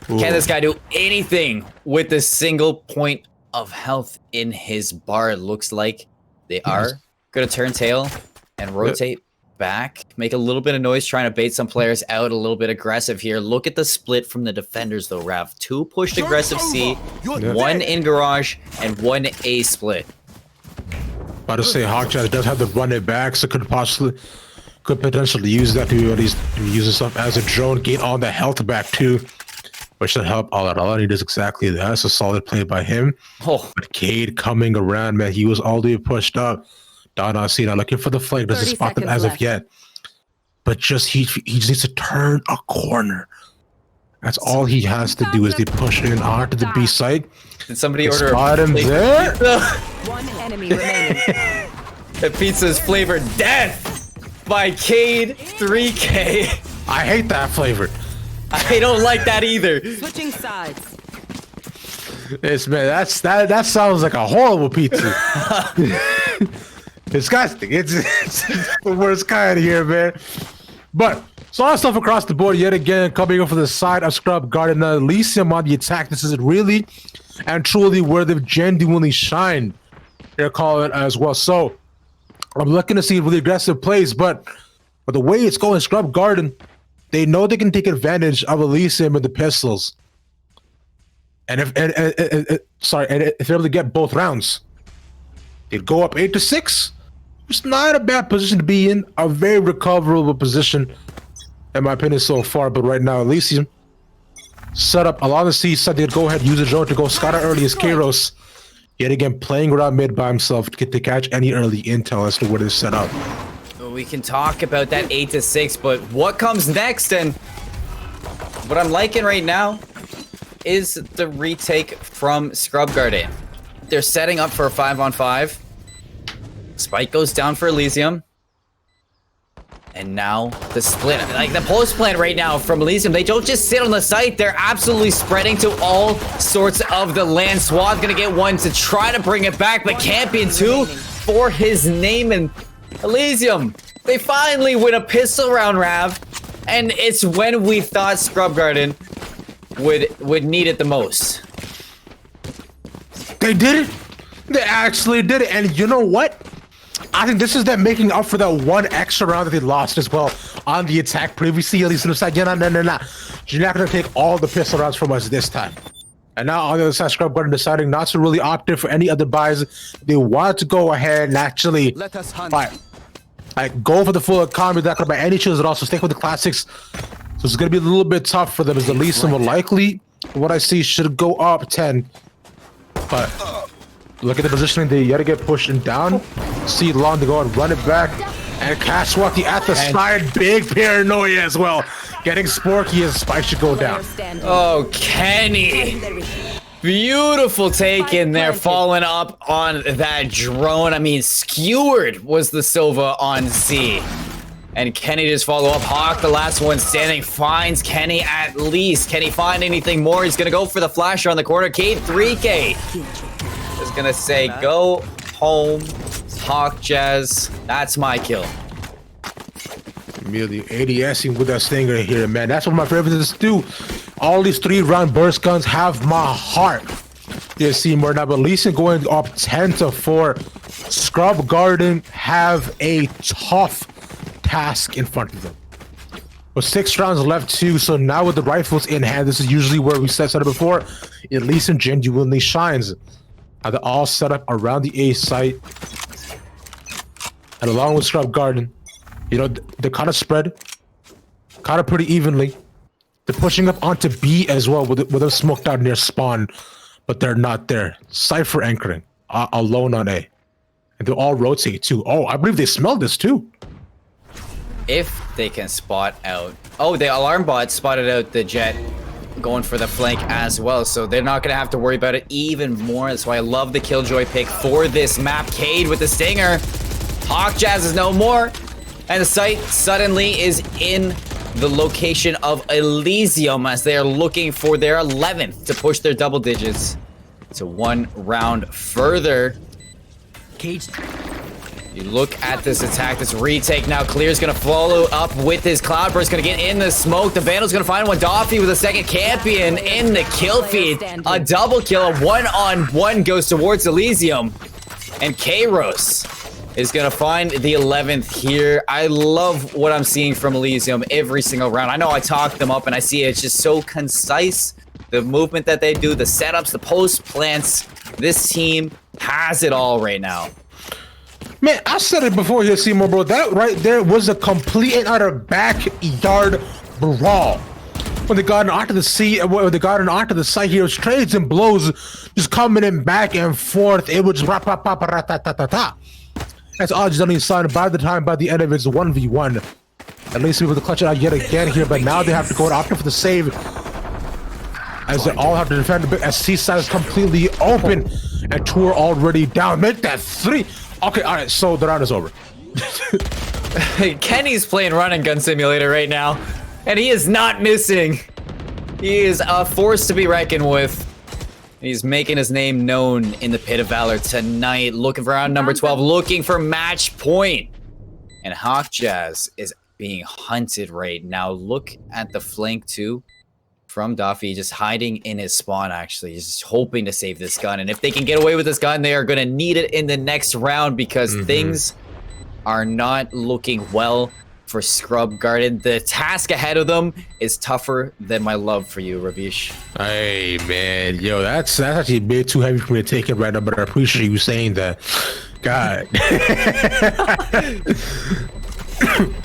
Ooh. Can this guy do anything with a single point of health in his bar? It looks like they are going to turn tail and rotate back, make a little bit of noise, trying to bait some players out, a little bit aggressive here. Look at the split from the defenders though, Rav. 2 pushed aggressive C, 1 in garage, and 1 A split. About to say, Hawkjazz does have to run it back, so could potentially use that to at least use himself as a drone, gain all the health back too, which should help all at all. And he does exactly that. It's a solid play by him. Oh. But Cade coming around, man, he was all the way pushed up. Donna Cena looking for the flank, doesn't spot them as of yet. But just he just needs to turn a corner. That's all he has to do is they push in onto the B site. Did somebody order spot him there? One enemy remaining. The pizza's flavored death by Cade 3K. I hate that flavor. I don't like that either. Switching sides. It's man, that sounds like a horrible pizza. Disgusting. It's the worst kind here, man. But saw stuff across the board yet again, coming up for the side of Scrub Garden. Elysium on the attack. This is really and truly where they've genuinely shined. They're calling it as well. So I'm looking to see really aggressive plays, but the way it's going, Scrub Garden, they know they can take advantage of Elysium and the pistols. And if they're able to get both rounds, they'd go up 8-6. It's not a bad position to be in. A very recoverable position, in my opinion, so far. But right now, Elysium set up along the C side. They'd go ahead and use the drone to go scout out early as Kairos. Yet again, playing around mid by himself to catch any early intel as to where they're set up. We can talk about that 8-6, but what comes next? And what I'm liking right now is the retake from Scrub Garden. They're setting up for a 5-on-5. Spike goes down for Elysium. And now the split. Like the post plant right now from Elysium, they don't just sit on the site. They're absolutely spreading to all sorts of the land. Swat's gonna get one to try to bring it back, but Campion 2 for his name. And Elysium, they finally win a pistol round, Rav. And it's when we thought Scrub Garden would need it the most. They did it. They actually did it. And you know what? I think this is them making up for that 1 extra round that they lost as well on the attack previously. At least on the side, no. You're not going to take all the pistol rounds from us this time. And now on the other side, Scrub Garden deciding not to really opt in for any other buys. They wanted to go ahead and actually go for the full economy. They're not going to buy any chills at all, so stick with the classics. So it's going to be a little bit tough for them, as Elysium will likely, what I see, should go up 10. But look at the positioning. They yet to get pushed and down. See long to go and run it back. And catch Swati at the side. Big paranoia as well. Getting sporky as Spike should go down. Oh, Kenny. Beautiful take in there, following up on that drone. I mean, skewered was the Sova on Z. And Kenny just follow up. Hawk, the last one standing, finds Kenny at least. Can he find anything more? He's going to go for the flasher on the corner. Cade 3K is going to say, go home, Hawk Jazz. That's my kill. Immediately ADSing with that stinger here, man. That's what my favorites do. All these 3-round burst guns have my heart. You see more now, but Elysium going up 10-4. Scrub Garden have a tough task in front of them. With 6 rounds left too, so now with the rifles in hand, this is usually where we said it before, Elysium genuinely shines. Now they're all set up around the A site. and along with Scrub Garden, you know, they're kind of spread, kind of pretty evenly. They're pushing up onto B as well with them smoked out near spawn, but they're not there. Cypher anchoring alone on A. And they'll all rotate too. Oh, I believe they smelled this too. If they can spot out. Oh, the alarm bot spotted out the Jet going for the flank as well, so they're not going to have to worry about it even more. That's why I love the Killjoy pick for this map. Cade with the Stinger. Hawk Jazz is no more. And the site suddenly is in the location of Elysium as they are looking for their 11th to push their double digits to one round further. Cage. You look at this attack, this retake now. Clear's gonna follow up with his Cloudburst, gonna get in the smoke. The Vandal's gonna find one. Doffy with a second champion in the kill feed. A double kill, a one-on-one goes towards Elysium. And Kairos is gonna find the 11th here. I love what I'm seeing from Elysium every single round. I know I talk them up and I see it's just so concise. The movement that they do, the setups, the post plants. This team has it all right now. Man, I said it before here, Seymour, bro. That right there was a complete and utter backyard brawl. When they got onto the sea, when they got onto the site here, it was trades and blows just coming in back and forth. It was rap, rap, rap, rap, ta, ta, ta, ta. That's odds on his side. By the end of it's 1v1. At least able to clutch it out yet again here, but now they have to go after for the save. As they all have to defend a bit, as Seaside is completely open, and two are already down. Make that 3. Okay, all right, so the round is over. Kenny's playing Run and Gun Simulator right now, and he is not missing. He is a force to be reckoned with. He's making his name known in the Pit of Valor tonight, looking for round number 12, looking for match point. And Hawk Jazz is being hunted right now. Look at the flank too from Duffy, just hiding in his spawn, actually. He's just hoping to save this gun. And if they can get away with this gun, they are going to need it in the next round because things are not looking well for Scrub Garden. The task ahead of them is tougher than my love for you, Ravish. Hey, man. Yo, that's actually a bit too heavy for me to take it right now, but I appreciate you saying that. God.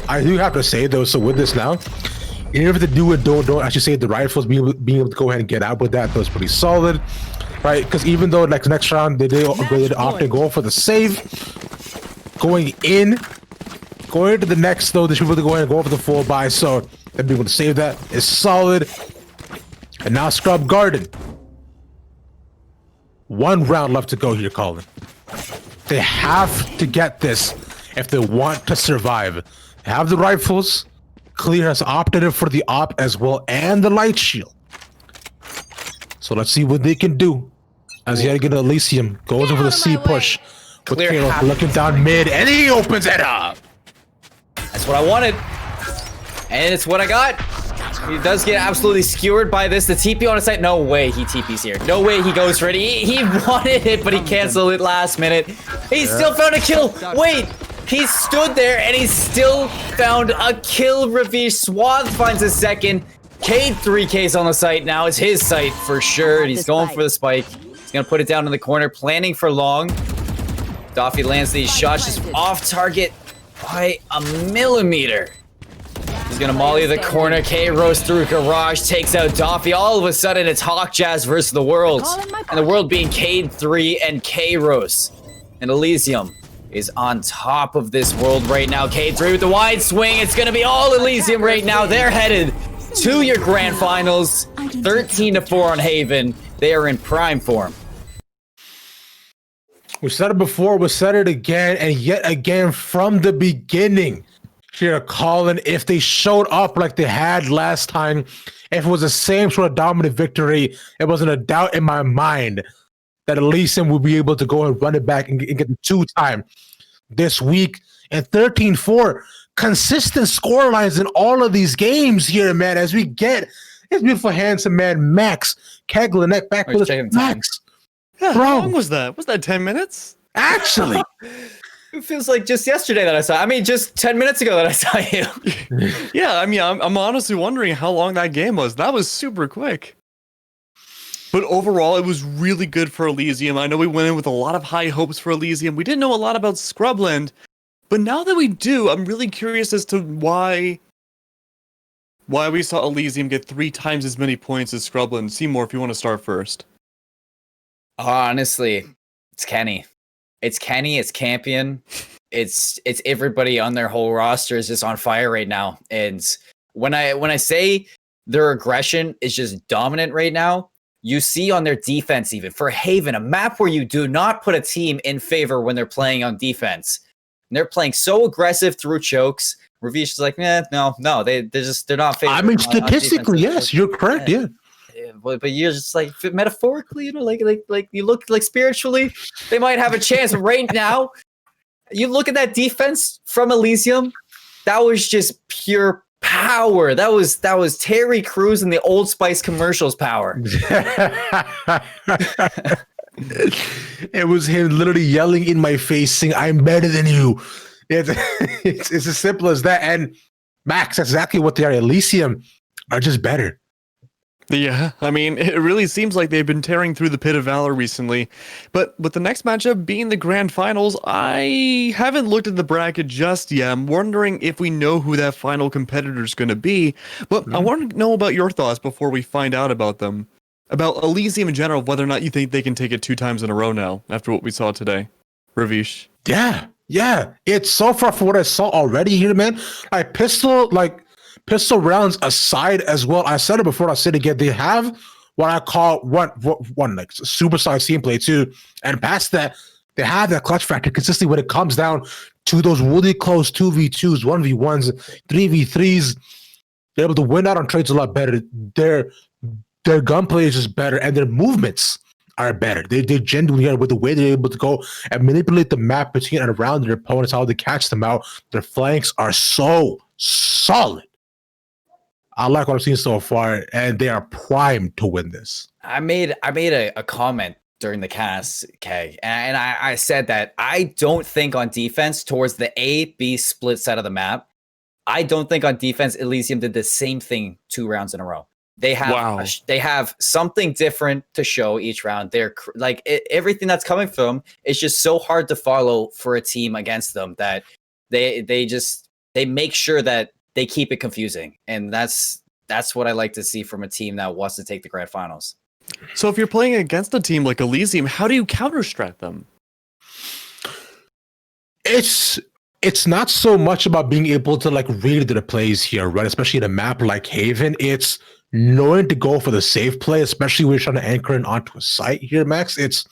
I do have to say, though, so with this now, even if they do it, don't actually say the rifles being able to go ahead and get out with that was pretty solid, right? Because even though like the next round they did often go for the save, going to the next though they should be able to go ahead and go for the full buy, so they'll be able to save that is solid. And now Scrub Garden, 1 round left to go here, Colin. They have to get this if they want to survive. They have the rifles. Clear has opted in for the op as well, and the light shield. So let's see what they can do. As yet again, Elysium goes over the C push. With Caleb looking down mid, and he opens it up. That's what I wanted. And it's what I got. He does get absolutely skewered by this. The TP on his side. No way he TPs here. No way he goes for it. He wanted it, but he canceled it last minute. He still found a kill. Wait. He stood there and he still found a kill. Ravish Swath finds a second. Cade 3Ks on the site now. It's his site for sure. And he's going for the spike. He's going to put it down in the corner, planning for long. Doffy lands these shots just off target by a millimeter. He's going to molly the corner. K-Rose through Garage takes out Doffy. All of a sudden, it's Hawk Jazz versus the world. And the world being Cade 3 and K-Rose. And Elysium is on top of this world right now. K3 with the wide swing. It's going to be all Elysium right now. They're headed to your grand finals. 13-4 on Haven. They are in prime form. We said it before, we said it again, and yet again from the beginning. Here, Colin, if they showed up like they had last time, if it was the same sort of dominant victory, it wasn't a doubt in my mind that Elysium would be able to go and run it back and get the 2-time this week. And 13-4, consistent score lines in all of these games here, man, as we get this beautiful handsome man, Max Keglenek, back with us. Max, yeah, how long was that? Was that 10 minutes? Actually. It feels like just yesterday that I saw. I mean, just 10 minutes ago that I saw you. Yeah, I mean, I'm honestly wondering how long that game was. That was super quick. But overall, it was really good for Elysium. I know we went in with a lot of high hopes for Elysium. We didn't know a lot about Scrubland, But now that we do, I'm really curious as to why we saw Elysium get 3 times as many points as Scrubland. Seymour, if you want to start first. Honestly, it's Kenny. It's Kenny, it's Campion. It's everybody on their whole roster is just on fire right now. And when I say their aggression is just dominant right now, you see on their defense, even for Haven, a map where you do not put a team in favor when they're playing on defense. And they're playing so aggressive through chokes. Ravish is like, no, they're not favored. I mean, statistically, yes, you're correct. Yeah. But you're just like metaphorically, like you look like spiritually, they might have a chance. Right now, you look at that defense from Elysium, that was just pure power. That was Terry Crews and the Old Spice commercials power. It was him literally yelling in my face, saying, "I'm better than you." It's as simple as that. And Max, that's exactly what they are. Elysium are just better. Yeah, I mean, it really seems like they've been tearing through the Pit of Valor recently. But with the next matchup being the Grand Finals, I haven't looked at the bracket just yet. I'm wondering if we know who that final competitor is going to be. But I want to know about your thoughts before we find out about them. About Elysium in general, whether or not you think they can take it 2 times in a row now, after what we saw today. Ravish. Yeah. It's so far from what I saw already here, man. Pistol rounds aside as well. I said it before, I said it again. They have what I call one like superstar team play too. And past that, they have that clutch factor consistently when it comes down to those really close 2v2s, 1v1s, 3v3s. They're able to win out on trades a lot better. Their gunplay is just better, and their movements are better. They genuinely are with the way they're able to go and manipulate the map between and around their opponents, how they catch them out. Their flanks are so solid. I like what I've seen so far, and they are primed to win this. I made a comment during the cast, okay, and I said that I don't think on defense towards the A-B split side of the map, I don't think on defense Elysium did the same thing 2 rounds in a row. They have something different to show each round. They're everything that's coming from them is just so hard to follow for a team against them that they make sure that they keep it confusing, and that's what I like to see from a team that wants to take the grand finals. So if you're playing against a team like Elysium, how do you counter-strat them? It's not so much about being able to read the plays here, right? Especially in a map like Haven, it's knowing to go for the safe play, especially when you're trying to anchor in onto a site here, Max. It's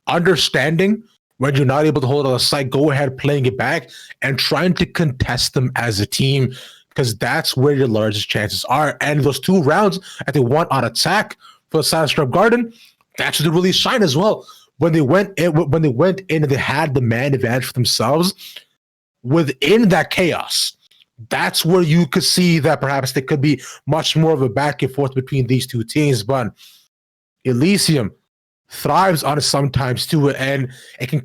understanding when you're not able to hold on a site, go ahead playing it back and trying to contest them as a team, because that's where your largest chances are. And those 2 rounds that they won on attack for the side of Scrub Garden, that's what they really shine as well. When they went in and they had the man advantage for themselves within that chaos, that's where you could see that perhaps there could be much more of a back and forth between these 2 teams. But Elysium thrives on it sometimes too, and it can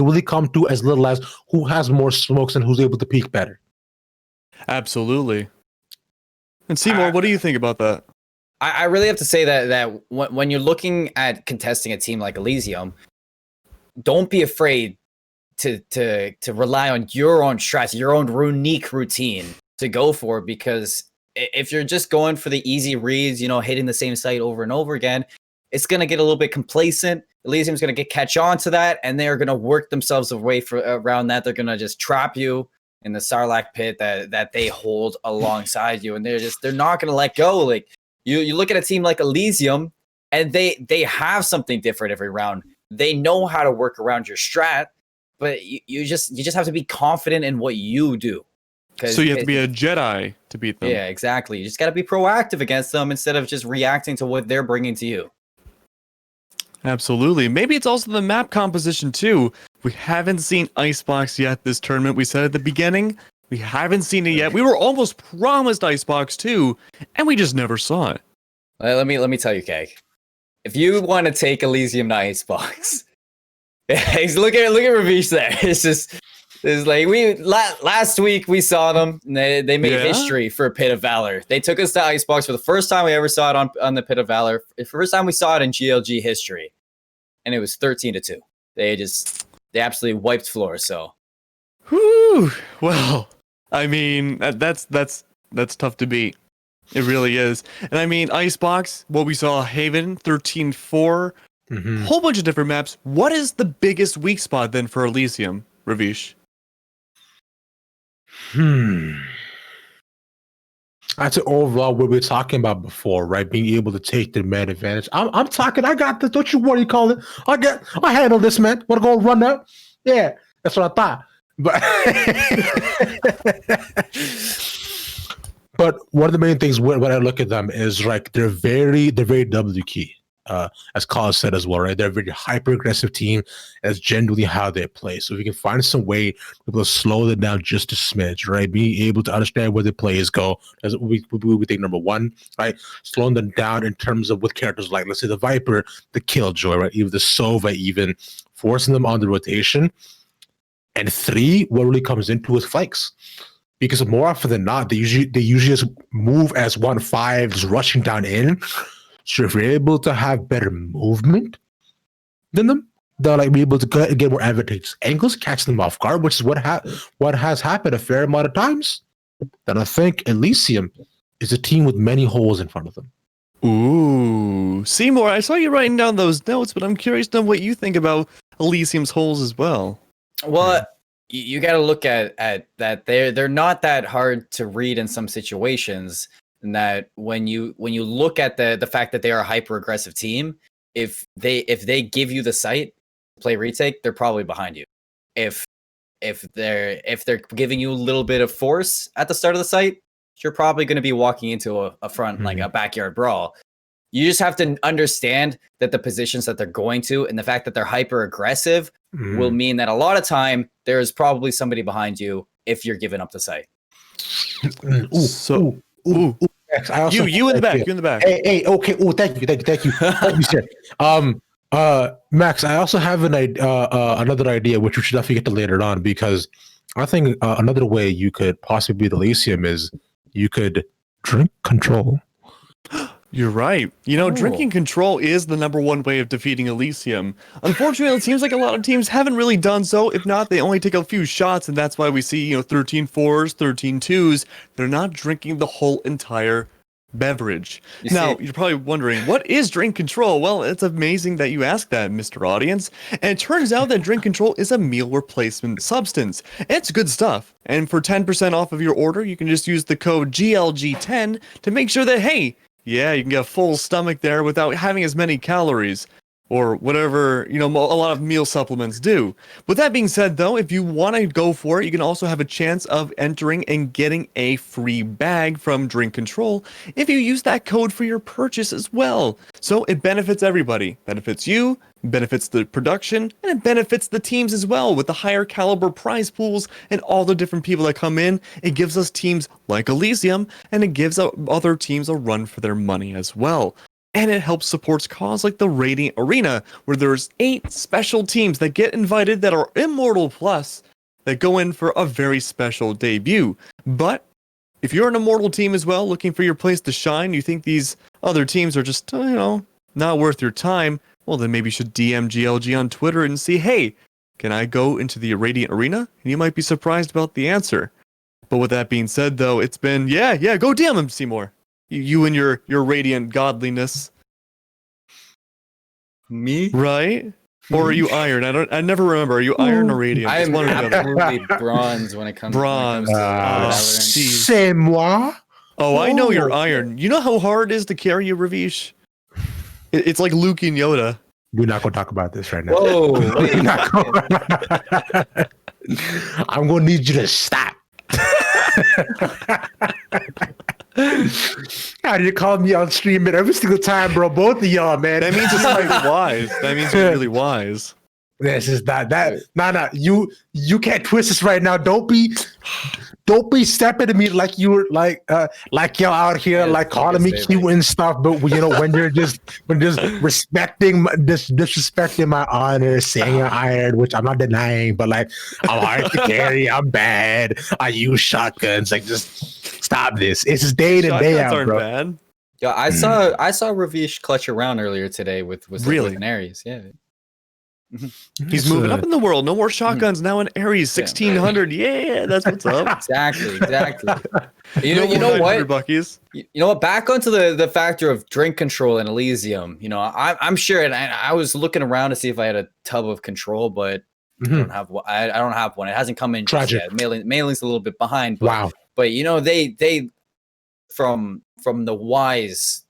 really come to as little as who has more smokes and who's able to peek better. Absolutely. And Seymour, what do you think about that? I really have to say that when you're looking at contesting a team like Elysium, don't be afraid to rely on your own strats, your own unique routine to go for, because if you're just going for the easy reads, hitting the same site over and over again, it's going to get a little bit complacent. Elysium's going to catch on to that, and they're going to work themselves away around that. They're going to just trap you in the Sarlacc pit that they hold alongside you, and they're not going to let go. Like you look at a team like Elysium, and they have something different every round. They know how to work around your strat, but you just have to be confident in what you do. So you have to be a Jedi to beat them. Yeah, exactly. You just got to be proactive against them instead of just reacting to what they're bringing to you. Absolutely. Maybe it's also the map composition too. We haven't seen Icebox yet this tournament. We said at the beginning, we haven't seen it yet. We were almost promised Icebox 2, and we just never saw it. Let me tell you, Keg. If you want to take Elysium to Icebox, look at Ravish there. It's like last week we saw them. And they made history for Pit of Valor. They took us to Icebox for the first time we ever saw it on the Pit of Valor. The first time we saw it in GLG history, and it was 13-2. They absolutely wiped floor. So Whew. Well, I mean, that's tough to beat. It really is. And I mean, Icebox, what we saw, Haven, 13-4, whole bunch of different maps. What is the biggest weak spot then for Elysium, Ravish? That's overall what we were talking about before, right? Being able to take the man advantage. I'm talking. I got this. Don't you worry, call it. I handle this, man. Want to go run now? Yeah, that's what I thought. But but one of the main things when I look at them is like they're very W key. As Colin said as well, right? They're a very hyper aggressive team. That's generally how they play. So if you can find some way to be able to slow them down just a smidge, right? Being able to understand where the plays go, as we think number one, right? Slowing them down in terms of with characters like, let's say the Viper, the Killjoy, right? Even the Sova, even forcing them on the rotation. And three, what really comes into is flanks. Because more often than not, they usually just move as 1-5, just rushing down in. So if you're able to have better movement than them, they'll like be able to get more advantageous angles, catch them off guard, which is what has happened a fair amount of times. Then I think Elysium is a team with many holes in front of them. Ooh, Seymour, I saw you writing down those notes, but I'm curious to know what you think about Elysium's holes as well. Well, you got to look at that. They're not that hard to read in some situations. And that when you look at the fact that they are a hyper aggressive team, if they give you the site to play retake, they're probably behind you. If they're giving you a little bit of force at the start of the site, you're probably going to be walking into a front like a backyard brawl. You just have to understand that the positions that they're going to and the fact that they're hyper aggressive will mean that a lot of time there is probably somebody behind you if you're giving up the site. Max, I also you in the back. You in the back. Hey, okay. Oh, thank you, sir. Max, I also have another idea, which we should definitely get to later on, because I think another way you could possibly beat Elysium is you could drink control. You're right. You know, drinking control is the number one way of defeating Elysium. Unfortunately, it seems like a lot of teams haven't really done so. If not, they only take a few shots, and that's why we see, 13-4s, 13-2s. They're not drinking the whole entire beverage. You're probably wondering, what is drink control? Well, it's amazing that you asked that, Mr. Audience. And it turns out that drink control is a meal replacement substance. It's good stuff. And for 10% off of your order, you can just use the code GLG10 to make sure that, hey, yeah, you can get a full stomach there without having as many calories or whatever, a lot of meal supplements do. With that being said, though, if you want to go for it, you can also have a chance of entering and getting a free bag from Drink Control if you use that code for your purchase as well. So it benefits everybody. Benefits you, benefits the production, and it benefits the teams as well with the higher caliber prize pools and all the different people that come in. It gives us teams like Elysium, and it gives other teams a run for their money as well. And it helps supports cause like the Radiant Arena, where there's 8 special teams that get invited that are Immortal Plus that go in for a very special debut. But if you're an Immortal team as well, looking for your place to shine, you think these other teams are just, not worth your time, well, then maybe you should DM GLG on Twitter and see, hey, can I go into the Radiant Arena? And you might be surprised about the answer. But with that being said, though, it's been, go DM him, Seymour. You and your radiant godliness. Me? Right? Or are you iron? I never remember. Are you iron or radiant? I am absolutely bronze when it comes bronze. to Valorant. C'est moi. Oh, I know you're iron. You know how hard it is to carry a Ravish? It's like Luke and Yoda. We're not going to talk about this right now. Whoa. I'm going to need you to stop. How do you call me on stream every single time, bro? Both of y'all, man. That means it's like wise. That means you're really wise. This is that. Nah. You can't twist this right now. Don't be stepping to me like you were like y'all out here like calling me cute and stuff. But when you're just disrespecting my honor, saying I'm iron, which I'm not denying, but like I'm hard to carry. I'm bad. I use shotguns. Like just stop this. It's just day in and day out, bro. Bad. Yeah, I saw Ravish clutch around earlier today with really Aries. Yeah. He's moving up in the world. No more shotguns. Now in Ares 1600. Yeah, that's what's up. Exactly. You No know more what? 900 Buckies. You know what? Back onto the factor of drink control in Elysium. You know, I'm sure, and I was looking around to see if I had a tub of control, but I don't have one. I don't have one. It hasn't come in just yet. Mailing's a little bit behind. But, Wow. But you know, they from the wise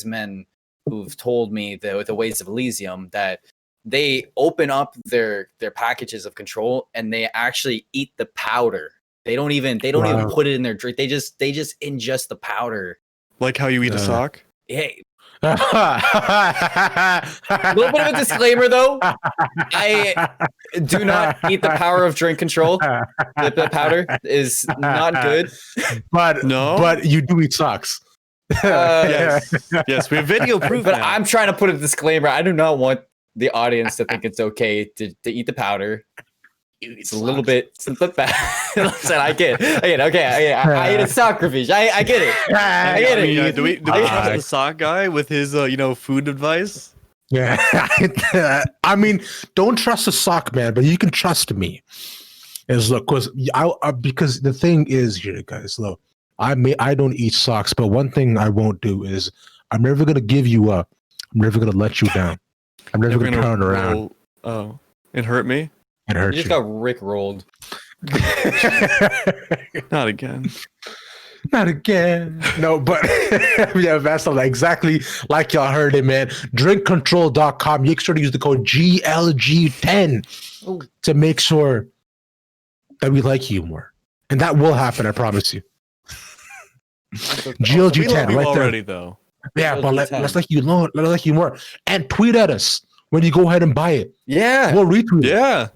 men who've told me the ways of Elysium that they open up their packages of control and they actually eat the powder. They don't even put it in their drink. They just ingest the powder. Like how you eat a sock? Hey. A little bit of a disclaimer though. I do not eat the power of drink control. The powder is not good. But you do eat socks. Yes, we have video proof. But now. I'm trying to put a disclaimer. I do not want the audience to think it's okay to eat the powder. It's a little bit bad. Listen, I get it. Okay, I ate a soccer fish. I get it. I get it. Do we trust the sock guy with his food advice? Yeah. I mean, don't trust the sock man, but you can trust me. Is look, because the thing is here, guys. Look, I don't eat socks, but one thing I won't do is I'm never gonna give you up. I'm never gonna let you down. I'm never gonna turn around. Oh, it hurt me. It hurt you. Just got Rick rolled. Not again. Not again. No, but yeah, that's exactly like y'all heard it, man. Drinkcontrol.com. Make sure to use the code GLG10 to make sure that we like you more. And that will happen, I promise you. GLG10 right already, there. Though. Yeah, but let's like you more. Let's like you more. And tweet at us when you go ahead and buy it. Yeah. We'll retweet it. Yeah.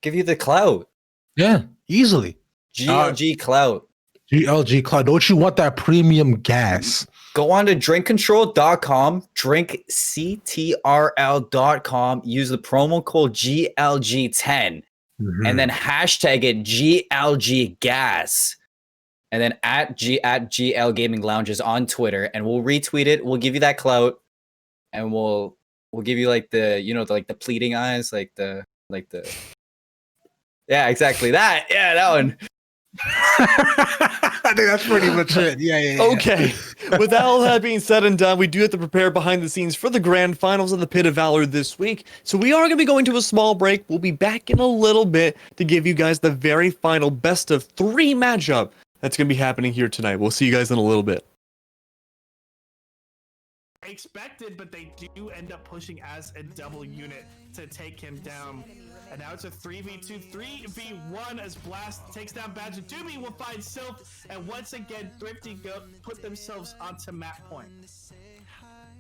Give you the clout. Yeah, easily. GLG clout. GLG clout. Don't you want that premium gas? Go on to drinkcontrol.com, drinkctrl.com, use the promo code GLG10, and then hashtag it GLGgas. And then at GL Gaming Lounges on Twitter, and we'll retweet it. We'll give you that clout, and we'll give you like the the pleading eyes, like the yeah, exactly that. Yeah, that one. I think that's pretty much it. Yeah. Okay. With all that being said and done, we do have to prepare behind the scenes for the grand finals of the Pit of Valor this week. So we are going to be going to a small break. We'll be back in a little bit to give you guys the very final best of 3 matchup that's going to be happening here tonight. We'll see you guys in a little bit. Expected, but they do end up pushing as a double unit to take him down. And now it's a 3v2, 3v1 as Blast takes down Badger. Doobie will find Sylph, and once again, Thrifty put themselves onto map point.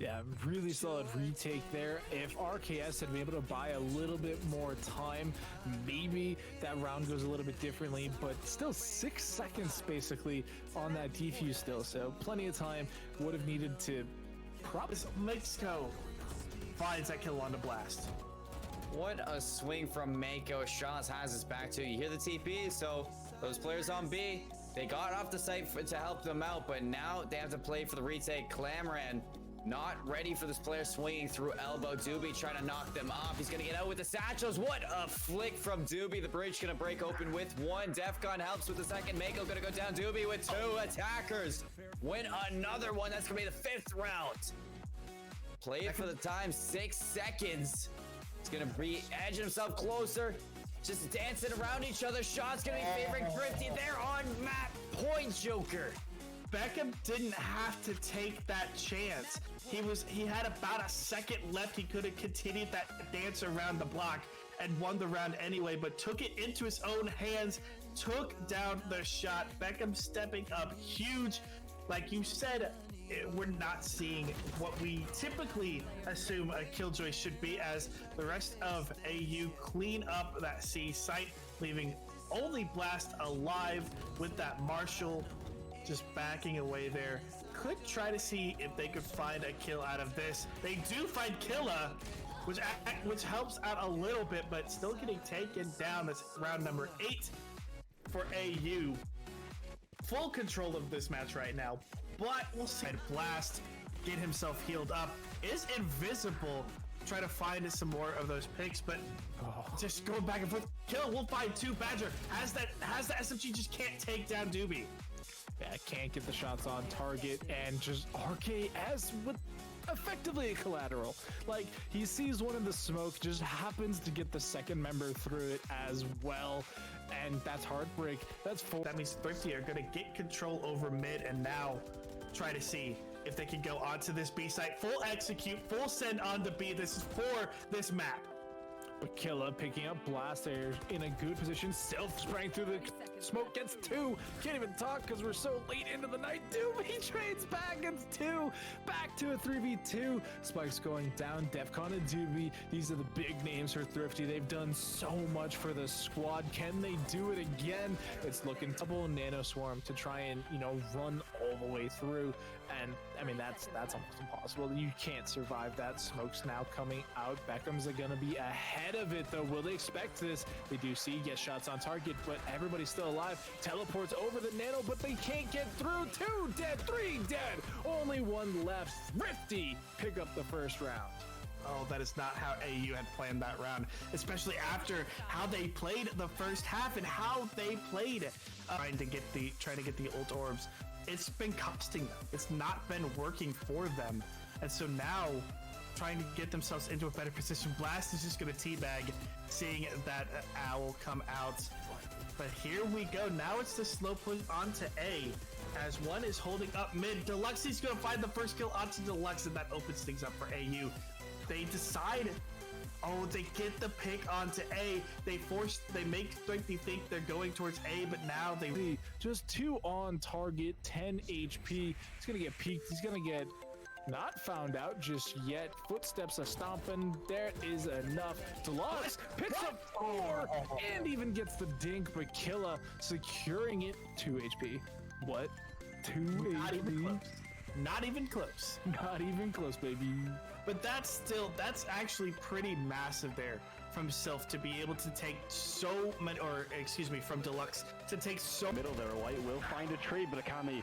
Yeah, really solid retake there. If RKS had been able to buy a little bit more time, maybe that round goes a little bit differently, but still 6 seconds basically on that defuse still. So plenty of time would have needed to Mexico finds that kill on the Blast. What a swing from Mako. Shaz has his back too. You hear the TP, so those players on B, they got off the site to help them out, but now they have to play for the retake. Clamran not ready for this player swinging through elbow. Doobie trying to knock them off. He's going to get out with the satchels. What a flick from Doobie. The bridge going to break open with 1. Defcon helps with the second. Mako going to go down. Doobie with 2 attackers. Win another one. That's going to be the 5th round. Play it for the time. 6 seconds. He's going to be edging himself closer. Just dancing around each other. Shots going to be favoring Thrifty. They're on map point, Joker. Beckham didn't have to take that chance. He had about a second left. He could have continued that dance around the block and won the round anyway, but took it into his own hands, took down the shot. Beckham stepping up huge. Like you said, we're not seeing what we typically assume a Killjoy should be, as the rest of AU clean up that C site, leaving only Blast alive with that Marshall just backing away there. Could try to see if they could find a kill out of this. They do find Killa, which helps out a little bit, but still getting taken down. That's round number 8 for AU. Full control of this match right now, but we'll see. Blast get himself healed up, is invisible, try to find some more of those picks, but just going back and forth. Kill, we'll find two. Badger has the SMG, just can't take down Doobie. Yeah, can't get the shots on target, and just RK as with effectively a collateral. Like, he sees one in the smoke, just happens to get the second member through it as well, and that's Heartbreak. That's 4. That means Thrifty are going to get control over mid and now try to see if they can go onto this B site. Full execute, full send on to B. This is for this map. But Killa picking up Blast there in a good position. Self spraying through the smoke, gets 2. Can't even talk because we're so late into the night. Doobie trades back, gets 2. Back to a 3v2. Spike's going down. Defcon and Doobie. These are the big names for Thrifty. They've done so much for the squad. Can they do it again? It's looking double Nano Swarm to try and, you know, run all the way through. And I mean, that's almost impossible. You can't survive that. Smoke's now coming out. Beckham's gonna be ahead of it though. Will they expect this? They do see get shots on target, but everybody's still alive. Teleports over the Nano, but they can't get through. 2 dead, 3 dead. Only 1 left. Thrifty pick up the first round. Oh, that is not how AU had planned that round, especially after how they played the first half and how they played trying to get the ult orbs. It's been costing them. It's not been working for them. And so now, trying to get themselves into a better position, Blast is just going to teabag, seeing that Owl come out. But here we go. Now it's the slow push onto A, as one is holding up mid. Deluxe's going to find the first kill onto Deluxe, and that opens things up for AU. They decide, oh, they get the pick onto A. They make Thrifty think they're going towards A, but now they just 2 on target, 10 HP. He's gonna get peeked. He's gonna get not found out just yet. Footsteps are stomping. There is enough. Deluxe picks up 4 and even gets the dink, but Killa securing it. 2 HP. What? 2 HP? Not even close. Not even close, baby. But that's actually pretty massive there from Sylph to be able to take so many, or excuse me, from Deluxe to take so middle there. White will find a trade, but Akame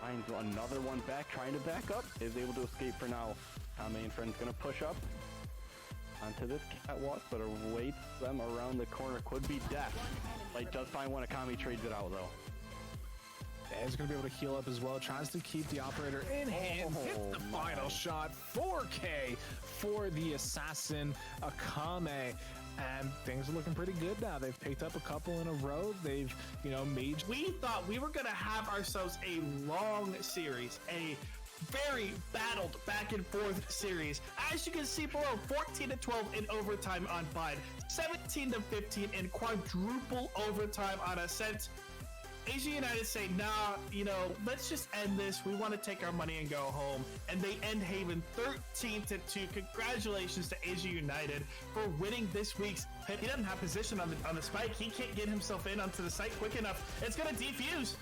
finds another one back, trying to back up, is able to escape for now. Akame and friends gonna push up onto this catwalk, but awaits them around the corner. Could be death. Light does find one. Akame trades it out though. He's going to be able to heal up as well. Tries to keep the operator in hand. Hits the final shot. 4K for the assassin, Akame. And things are looking pretty good now. They've picked up a couple in a row. They've, you know, made... We thought we were going to have ourselves a long series, a very battled back and forth series. As you can see below, 14-12 in overtime on Bide, 17-15 in quadruple overtime on Ascent. Asia United say, nah, you know, let's just end this. We want to take our money and go home. And they end Haven 13-2. Congratulations to Asia United for winning this week's pit. He doesn't have position on the spike. He can't get himself in onto the site quick enough. It's going to defuse.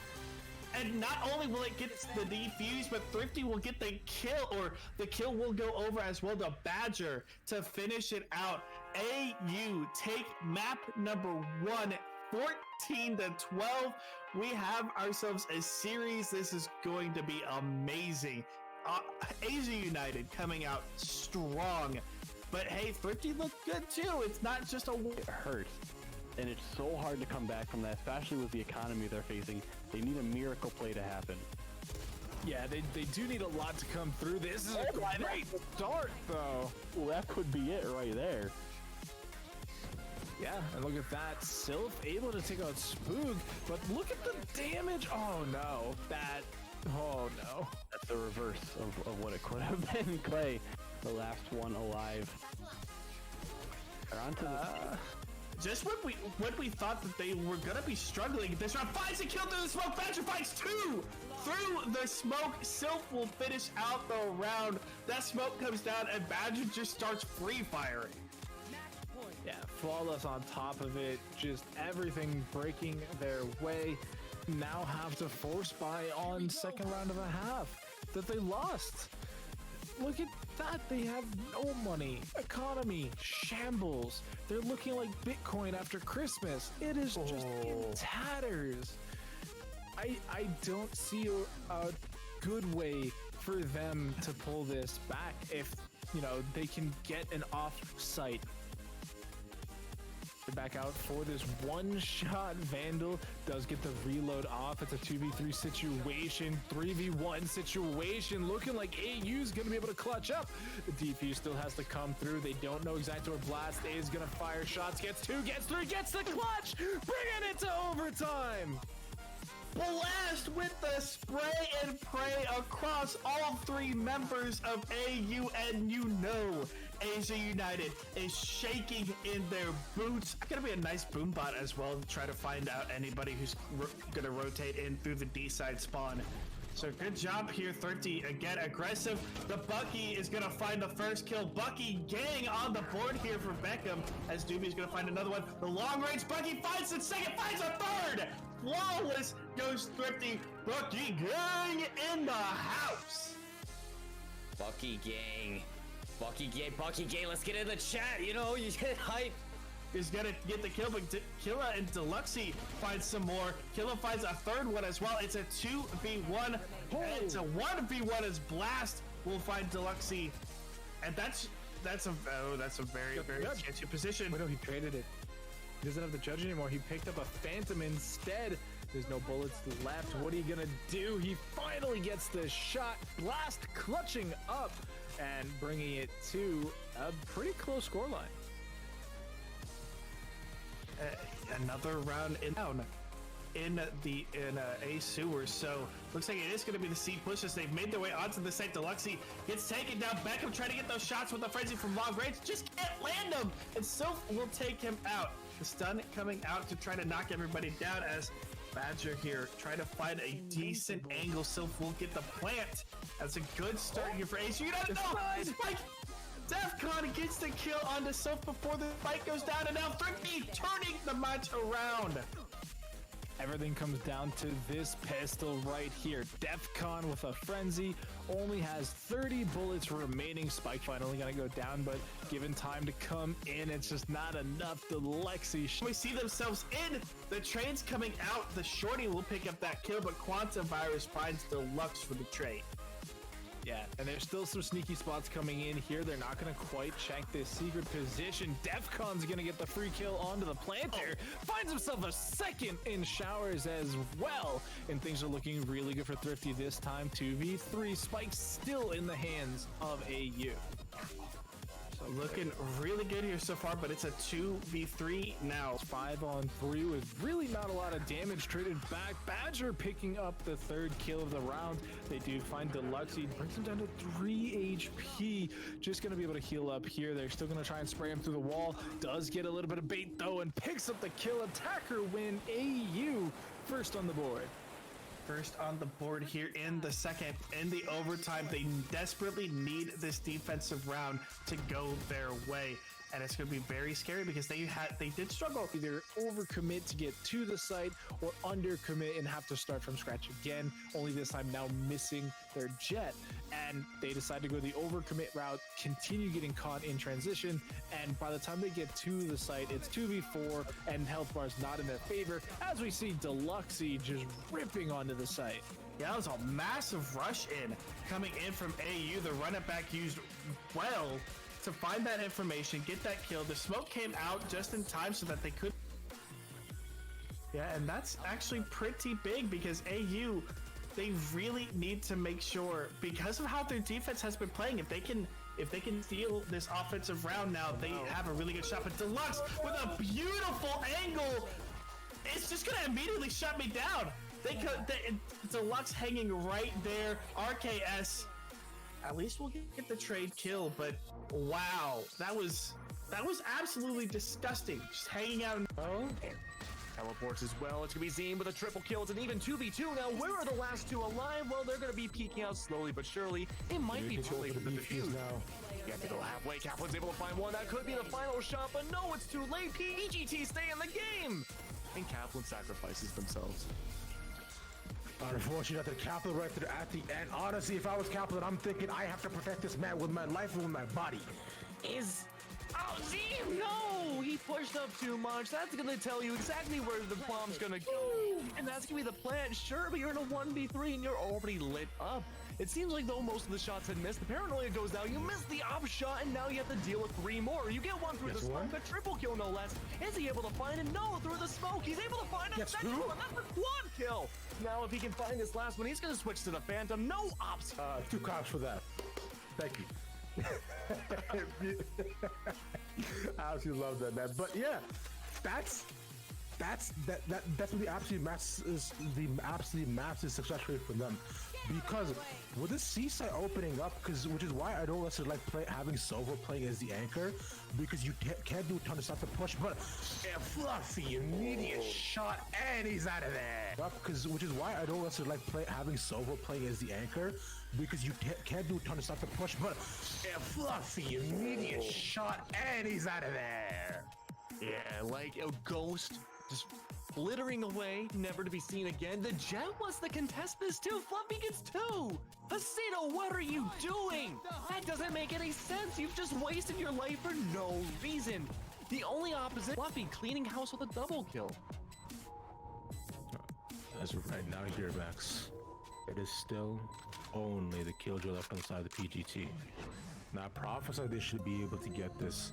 And not only will it get the defuse, but Thrifty will get the kill, or the kill will go over as well to Badger to finish it out. AU take map number 1. 14-12. We have ourselves a series. This is going to be amazing. Asia United coming out strong. But hey, Thrifty looked good too. It's not just a... It hurts. And it's so hard to come back from that, especially with the economy they're facing. They need a miracle play to happen. Yeah, they do need a lot to come through. This is a great start, though. Well, that could be it right there. Yeah, and look at that. Sylph able to take out Spook, but look at the damage. Oh, no. Oh, no. That's the reverse of what it could have been. Clay, the last one alive. They're onto just when we thought that they were going to be struggling, this round finds a kill through the smoke. Badger finds 2 through the smoke. Sylph will finish out the round. That smoke comes down, and Badger just starts free firing. Yeah, flawless on top of it, just everything breaking their way. Now have to force buy on second round of a half that they lost. Look at that, they have no money. Economy, shambles. They're looking like Bitcoin after Christmas. It is just in tatters. I don't see a good way for them to pull this back. If you know, they can get an off-site. Back out for this one-shot. Vandal does get the reload off. It's a 2v3 situation, 3v1 situation. Looking like AU's going to be able to clutch up. The defuse still has to come through. They don't know exactly where Blast is going to fire shots. Gets two, gets three, gets the clutch, bringing it to overtime. Blast with the spray and pray across all three members of AU, and you know Asia United is shaking in their boots. Gonna be a nice boom bot as well to try to find out anybody who's gonna rotate in through the D side spawn. So good job here, 30. Again, aggressive. The Bucky is gonna find the first kill. Bucky gang on the board here for Beckham, as Doobie's gonna find another one. The long range Bucky finds the second, finds a third. Flawless goes Thrifty. Bucky gang in the house. Bucky gang. Bucky gang, let's get in the chat. You know, you get hype. Is gonna get the kill, but Killa and Deluxy finds some more. Killa finds a third one as well. It's a 2v1. It's a 1v1 as Blast will find Deluxy, and that's a very sketchy position. Wait, no, he traded it. He doesn't have the judge anymore. He picked up a Phantom instead. There's no bullets left. What are you gonna do? He finally gets the shot. Blast clutching up and bringing it to a pretty close scoreline. Another round in a sewer. So looks like it is going to be the C pushes. They've made their way onto the site. Deluxy gets taken down. Beckham trying to get those shots with the frenzy from long range, just can't land them, and Soph will take him out. The stun coming out to try to knock everybody down as Badger here trying to find a decent angle. Soph will get the plant. That's a good start here for Ace. You don't know. Spike. Defcon gets the kill onto Soph before the fight goes down, and now Thrifty turning the match around. Everything comes down to this pistol right here. Defcon with a frenzy only has 30 bullets remaining. Spike finally gonna go down, but given time to come in, it's just not enough. The Lexi. We see themselves in. The train's coming out. The shorty will pick up that kill, but Quantum Virus finds Deluxe for the trade. Yeah, and there's still some sneaky spots coming in here. They're not going to quite check this secret position. Defcon's going to get the free kill onto the planter. Finds himself a second in showers as well. And things are looking really good for Thrifty this time. 2v3. Spike's still in the hands of AU. So looking really good here so far, but it's a 2v3 now. 5-on-3 with really not a lot of damage traded back. Badger picking up the third kill of the round. They do find Deluxe. He brings him down to 3 HP. Just going to be able to heal up here. They're still going to try and spray him through the wall. Does get a little bit of bait though and picks up the kill. Attacker win. AU first on the board. First on the board here in the second. In the overtime, they desperately need this defensive round to go their way. And it's going to be very scary because they did struggle. Either overcommit to get to the site or undercommit and have to start from scratch again. Only this time now missing their jet. And they decide to go the overcommit route, continue getting caught in transition. And by the time they get to the site, it's 2v4 and health bar's not in their favor. As we see Deluxy just ripping onto the site. Yeah, that was a massive rush in coming in from AU. The run it back used well to find that information, get that kill. The smoke came out just in time so that they could. Yeah, and that's actually pretty big because AU, they really need to make sure, because of how their defense has been playing, if they can steal this offensive round now, they have a really good shot. But Deluxe with a beautiful angle, it's just gonna immediately shut me down. Deluxe hanging right there. RKS. At least we'll get the trade kill, but wow, that was absolutely disgusting. Just hanging out. Teleports as well. It's gonna be Zine with a triple kill. It's an even 2v2 now. Where are the last two alive? Well, they're gonna be peeking out slowly but surely. It might be too late for the defuse now. You have to go halfway. Kaplan's able to find one. That could be the final shot, but no, it's too late. PGT stay in the game, and Kaplan sacrifices themselves. Unfortunately, the Kaplan right there at the end. Honestly, if I was Kaplan, I'm thinking I have to protect this man with my life and with my body. Is Oh, Zim, no! He pushed up too much. That's gonna tell you exactly where the bomb's gonna go. And that's gonna be the plant. Sure, but you're in a 1v3 and you're already lit up. It seems like though most of the shots had missed. The paranoia goes down. You missed the op shot, and now you have to deal with 3 more. You get 1 through the smoke, a triple kill no less. Is he able to find it? No, through the smoke. He's able to find a second one. That's a quad kill. Now, if he can find this last one, he's gonna switch to the Phantom. No ops. 2 cops for that. Thank you. I absolutely love that, man. But yeah, that's the absolute massive success rate for them, because with the C side opening up, which is why I don't necessarily like having Sova playing as the anchor, because you can't do a ton of stuff to push. But Fluffy immediate shot and he's out of there. Which is why I don't necessarily like having Sova playing as the anchor, because you can't do a ton of stuff to push. But Fluffy immediate shot and he's out of there. Yeah, like a ghost just flittering away, never to be seen again. The Jet wants to contest this too. Fluffy gets 2. Hasito, what are you doing? That doesn't make any sense. You've just wasted your life for no reason. The only opposite, Fluffy cleaning house with a double kill. As of right now, here, Max, it is still only the Killjoy left on the side of the PGT. Now, I prophesy they should be able to get this.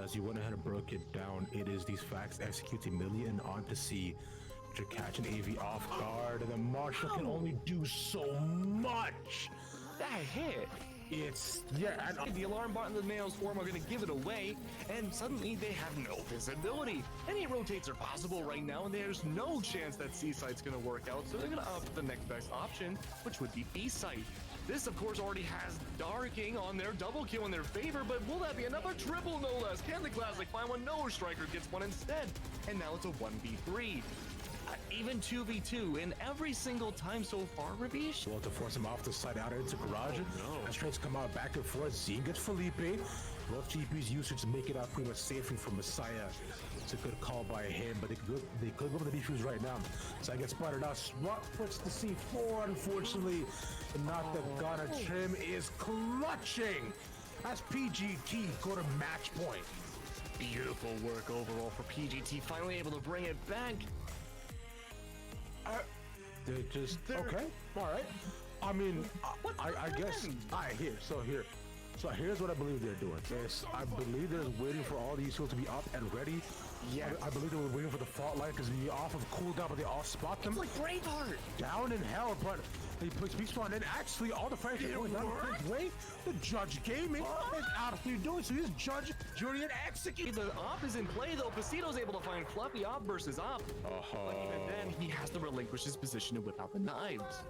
As you went ahead and broke it down, it is these facts executing million onto C, which are catching AV off guard, and then Marshall can only do so much. That hit. It's, yeah, and the alarm bot and the nails form are going to give it away, and suddenly they have no visibility. Any rotates are possible right now, and there's no chance that C site's going to work out, so they're going to opt the next best option, which would be B site. This, of course, already has Darking on their double kill in their favor, but will that be another triple no less? Can the Classic find one? No, Striker gets one instead. And now it's a 1v3. Even 2v2, and every single time so far, Ravish. Well, to force him off the side out into garage, as trades come out back and forth, Zine gets Felipe. Both GP's usage to make it out pretty much safely from Messiah. It's a good call by him, but they could go for the defuse right now. So I get spotted out. Swap puts the C4, unfortunately. And not the Ghana Trim is clutching as PGT go to match point. Beautiful work overall for PGT, finally able to bring it back. They just, okay, all right. I mean, I guess, So here's what I believe they're doing. I believe they're waiting for all these tools to be up and ready. Yeah, I believe they were waiting for the fault line because we off of cooldown, but they all spot them. It's like Braveheart. Down in hell, but they put speed spawn, and actually all the fights are going down the correct way. The Judge Gaming is absolutely doing so. He's Judge, Jury, and Execute. The op is in play though. Pasito's able to find Fluffy op versus op. But even then, he has to relinquish his position to whip out the knives.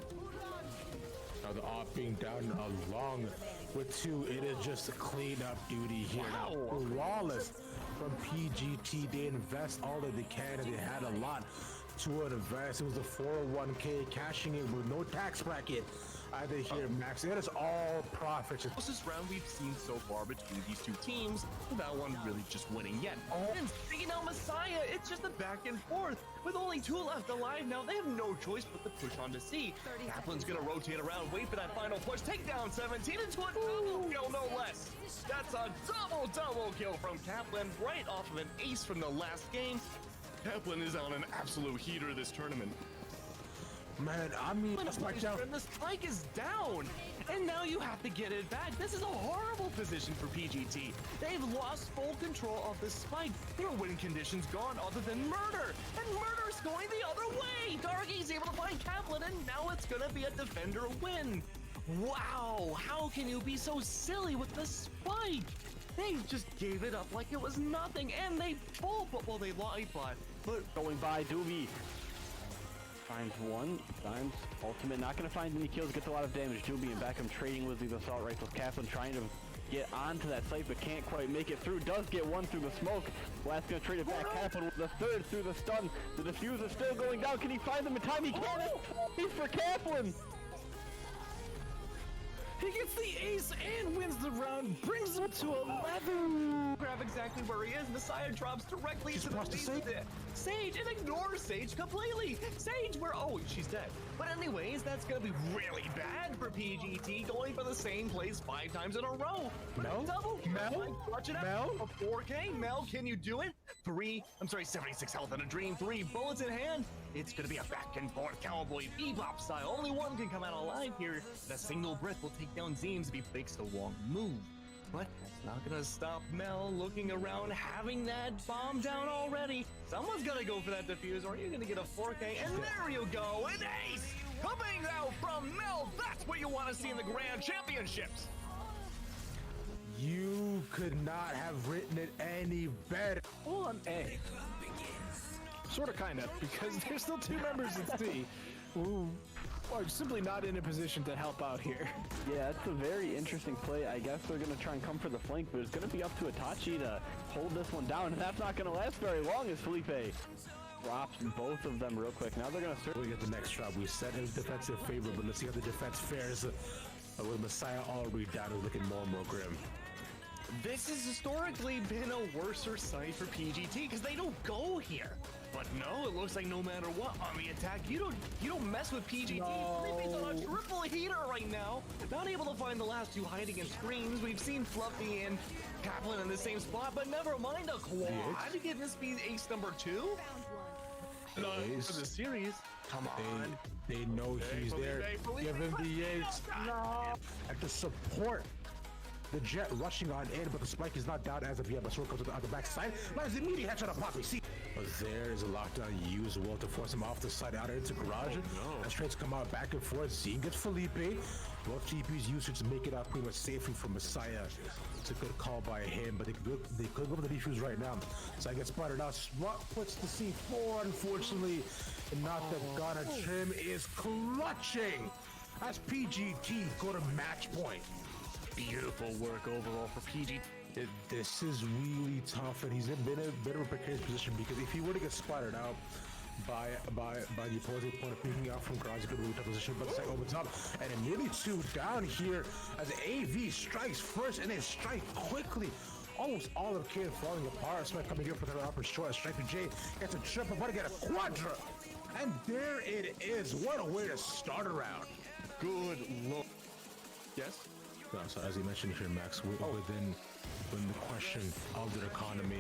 Now the op being down along with 2, it is just a cleanup duty here. Now, flawless from PGT. They invest all that they can, and they had a lot to invest. It was a 401k cashing in with no tax bracket. Either here, Max. It is all profits. Closest round we've seen so far between these 2 teams, without one really just winning yet. And speaking of Messiah, it's just a back and forth. With only 2 left alive now, they have no choice but to push on to C. Kaplan's gonna rotate around, wait for that final push, take down 17 into a double kill, no less. That's a double kill from Kaplan, right off of an ace from the last game. Kaplan is on an absolute heater this tournament. Man, I mean, the spike is down, and now you have to get it back. This is a horrible position for PGT. They've lost full control of the spike. Their win conditions gone other than murder, and murder's going the other way. Darky's able to find Kaplan, and now it's gonna be a defender win. Wow, how can you be so silly with the spike? They just gave it up like it was nothing, and they full, well, they lied, but going by Doobie. Finds one, finds ultimate, not going to find any kills, gets a lot of damage. Doobie and Beckham trading with these assault rifles. Kaplan trying to get onto that site, but can't quite make it through. Does get one through the smoke. Last going to trade it back. Kaplan with the 3rd through the stun. The diffuse is still going down. Can he find them in time? He can't. He's for Kaplan. He gets the ace and wins the round, brings him to 11. Grab exactly where he is. Messiah drops directly into the face of it. Sage, and ignores Sage completely. Sage, where? Oh, she's dead. But anyways, that's gonna be really bad for PGT, going for the same place 5 times in a row. Mel? Double. Mel? Watch it out. Mel? A 4K. Mel, can you do it? 76 health in a dream. 3 bullets in hand. It's gonna be a back and forth cowboy bebop style. Only one can come out alive here. The single breath will take down Zeems if he makes the wrong move. But that's not gonna stop Mel looking around, having that bomb down already. Someone's gonna go for that defuse, or you're gonna get a 4K, and there you go, an ace coming out from Mel. That's what you want to see in the Grand Championships. You could not have written it any better. Well, on A. Sort of, kind of, because there's still 2 members at C who are simply not in a position to help out here. Yeah, it's a very interesting play. I guess they're going to try and come for the flank, but it's going to be up to Itachi to hold this one down, and that's not going to last very long as Felipe drops both of them real quick. Now they're going to We get the next drop. We set his defensive favor, but let's see how the defense fares. With Messiah already down, it's looking more and more grim. This has historically been a worser sight for PGT because they don't go here. But no, it looks like no matter what on the attack, you don't mess with PGT. Felipe's on a triple heater right now. Not able to find the last 2 hiding in screens. We've seen Fluffy and Kaplan in the same spot, but never mind a quad. Can this be ace number 2? No, for the series. Come on. They know he's there. Give him the ace. No. And to support the Jet rushing on in, but the spike is not down as of yet. But sword comes on the back side. Lands the immediate headshot on Poppy. See, but there is a lockdown used well to force him off the side out into garage. As trades come out back and forth. Seeing gets Felipe. Both GPs used to make it out pretty much safely from Messiah. It's a good call by him, but they could go for the defuse right now. So I get spotted out. Swat puts the C4, unfortunately, and not the gunner. Trim is clutching as PGT go to match point. Beautiful work overall for PG. This is really tough, and he's been in a bit of a precarious position because if he were to get spotted out by the opposing opponent peeking out from garage, he could be in a tough position, but the second opens up, and immediately 2 down here as AV strikes first, and then strike quickly. Almost all of Kid falling apart. Smith coming in for the upper short. Striker J gets a triple, but to get a quadra. And there it is. What a way to start a round. Good look. Yes? So as you mentioned here, Max, within the question of their economy,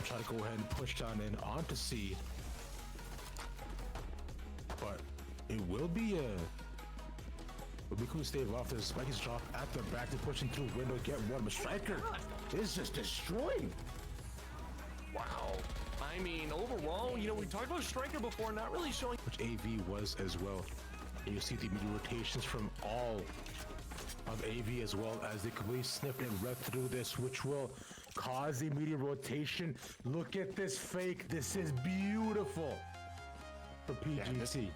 try to go ahead and push down in onto C. But it will be but we couldn't stave off this. Spike is dropped at the back to pushing through window, get one. But Striker is just destroying. Wow. I mean, overall, we talked about Striker before, not really showing. Which AV was as well. And you see the immediate rotations from all of AV as well as they completely sniffed and read through this, which will cause the immediate rotation. Look at this fake. This is beautiful for PGT. Yeah,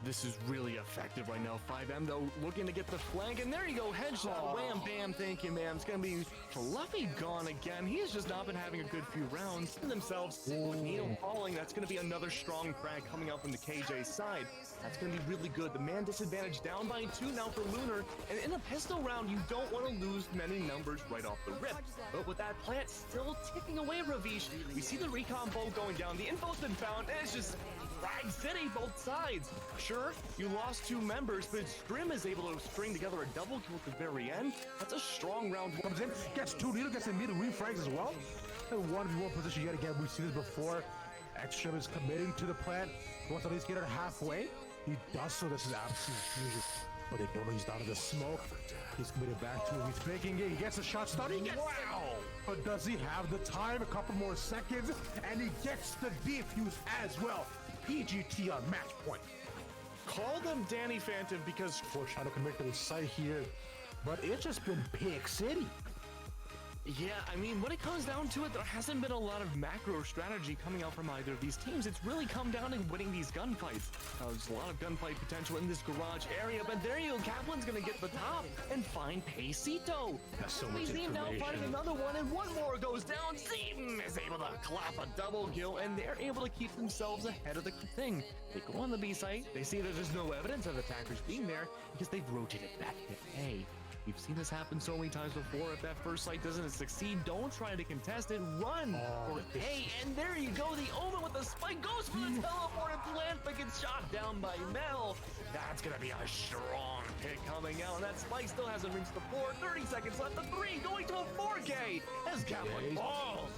this is really effective right now. 5M, though, looking to get the flank, and there you go, headshot, wham, bam, thank you, ma'am. It's going to be Fluffy gone again. He has just not been having a good few rounds themselves. With Needle falling, that's going to be another strong crack coming out from the KJ side. That's going to be really good. The man disadvantage down by 2 now for Lunar, and in a pistol round, you don't want to lose many numbers right off the rip. But with that plant still ticking away, Ravish, we see the recon bow going down. The info's been found, and it's just Frag City, both sides. Sure, you lost 2 members, but Scrim is able to string together a double kill at the very end. That's a strong round. Comes in, gets 2 Needle, gets immediate refrags as well. In 1v1 position yet again. We've seen this before. Extreme is committing to the plant. He wants to at least get it halfway. He does so. This is absolute fusion. But they don't know he's down to the smoke. He's committed back to it. He's faking it. He gets a shot stun. He gets it. But does he have the time? A couple more seconds. And he gets the defuse as well. PGT on match point. Call them Danny Phantom because we're trying to commit to the site here. But it's just been Pig City. Yeah, I mean, when it comes down to it, there hasn't been a lot of macro strategy coming out from either of these teams. It's really come down to winning these gunfights. There's a lot of gunfight potential in this garage area, but there you go. Kaplan's going to get the top and find Pacito. That's so much Zeem now finding another one, and one more goes down. Zeem is able to clap a double kill, and they're able to keep themselves ahead of the thing. They go on the B site. They see that there's no evidence of attackers being there because they've rotated back to A. We've seen this happen so many times before. If that first sight doesn't succeed, don't try to contest it. Run for A. And there you go. The Omen with the spike goes for the teleported plant, but gets shot down by Mel. That's going to be a strong pick coming out. And that spike still hasn't reached the 4. 30 seconds left. The 3 going to a 4K as Kaplan falls.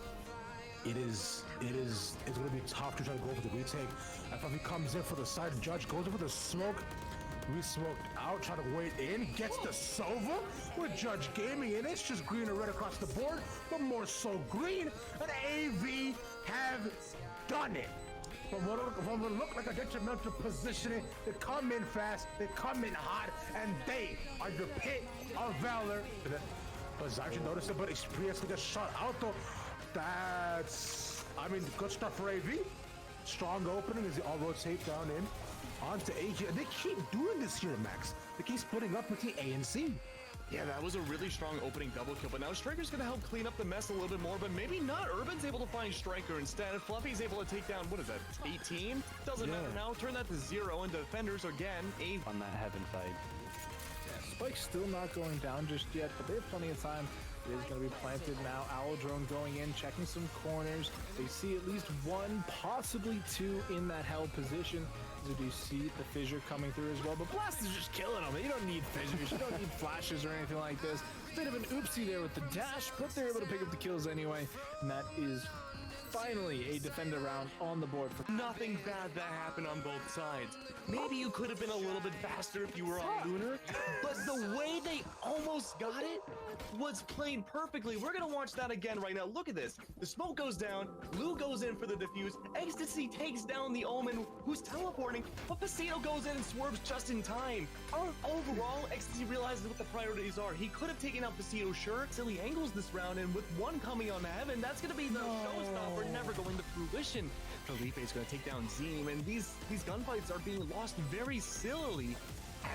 It's going to be tough to try to go for the retake. If he comes in for the side, Judge goes in for the smoke. We smoked out, trying to wait in, gets the Sova with Judge Gaming, and it's just green and red across the board, but more so green, and AV have done it. From what look like a detrimental positioning, they come in fast, they come in hot, and they are the pit of Valor. But Zarchi noticed it, but Express gets shot out though. Good stuff for AV. Strong opening as they all rotate down in. Onto AG, and they keep doing this here, Max. They keep splitting up between A and C. Yeah, that was a really strong opening double kill, but now Striker's gonna help clean up the mess a little bit more, but maybe not. Urban's able to find Striker instead. Fluffy's able to take down, what is that, 18? Doesn't matter now. Turn that to 0, and defenders again. On that heaven side. Yeah, Spike's still not going down just yet, but they have plenty of time. It is going to be planted now. Owl Drone going in, checking some corners. They see at least 1, possibly 2 in that held position. As you see the fissure coming through as well, but Blast is just killing them. You don't need fissures, you don't need flashes or anything like this. Bit of an oopsie there with the dash, but they're able to pick up the kills anyway, and that is finally a defender round on the board. For nothing bad that happened on both sides. Maybe you could have been a little bit faster if you were on Lunar, but the way they almost got it was played perfectly. We're gonna watch that again right now. Look at this. The smoke goes down, Lou goes in for the defuse, Ecstasy takes down the Omen, who's teleporting, but Pasito goes in and swerves just in time. Overall, Ecstasy realizes what the priorities are. He could have taken out Pasito, sure. Silly angles this round, and with 1 coming on Heaven, that's gonna be the showstopper, never going to fruition. Felipe is going to take down Zeem, and these gunfights are being lost very sillily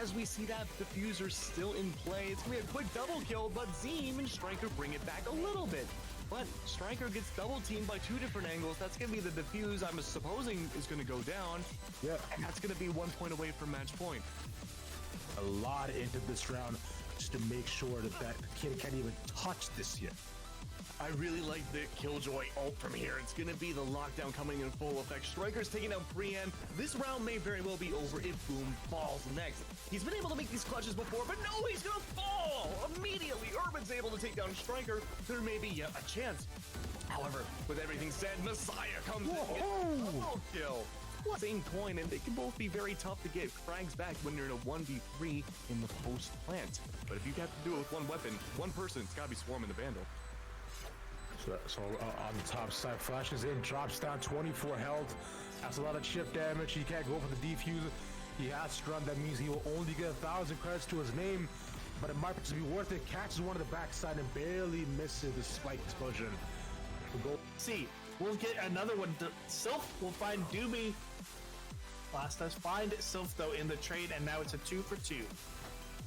as we see that diffuser still in play. It's going to be a quick double kill, but Zeem and Striker bring it back a little bit. But Striker gets double teamed by 2 different angles. That's going to be the diffuse I'm supposing is going to go down. Yeah. And that's going to be 1 point away from match point. A lot into this round just to make sure that kid can't even touch this yet. I really like the Killjoy ult from here. It's going to be the lockdown coming in full effect. Striker's taking out Brienne. This round may very well be over if Boom falls next. He's been able to make these clutches before, but no, he's going to fall immediately. Urban's able to take down Striker. There may be yet a chance. However, with everything said, Messiah comes in and gets a double kill. Same coin, and they can both be very tough to get frags back when you're in a 1v3 in the post plant. But if you have to do it with 1 weapon, 1 person, it's got to be swarming the Vandal. So on the top side, flashes in, drops down 24 health. That's a lot of chip damage. He can't go for the defuser. He has to run. That means he will only get 1,000 credits to his name, but it might just be worth it. Catches one of the backside and barely misses the spike explosion. We'll go. See, we'll get another one. Sylph will find Doobie. Last us find Sylph though in the trade, and now it's a 2 for 2.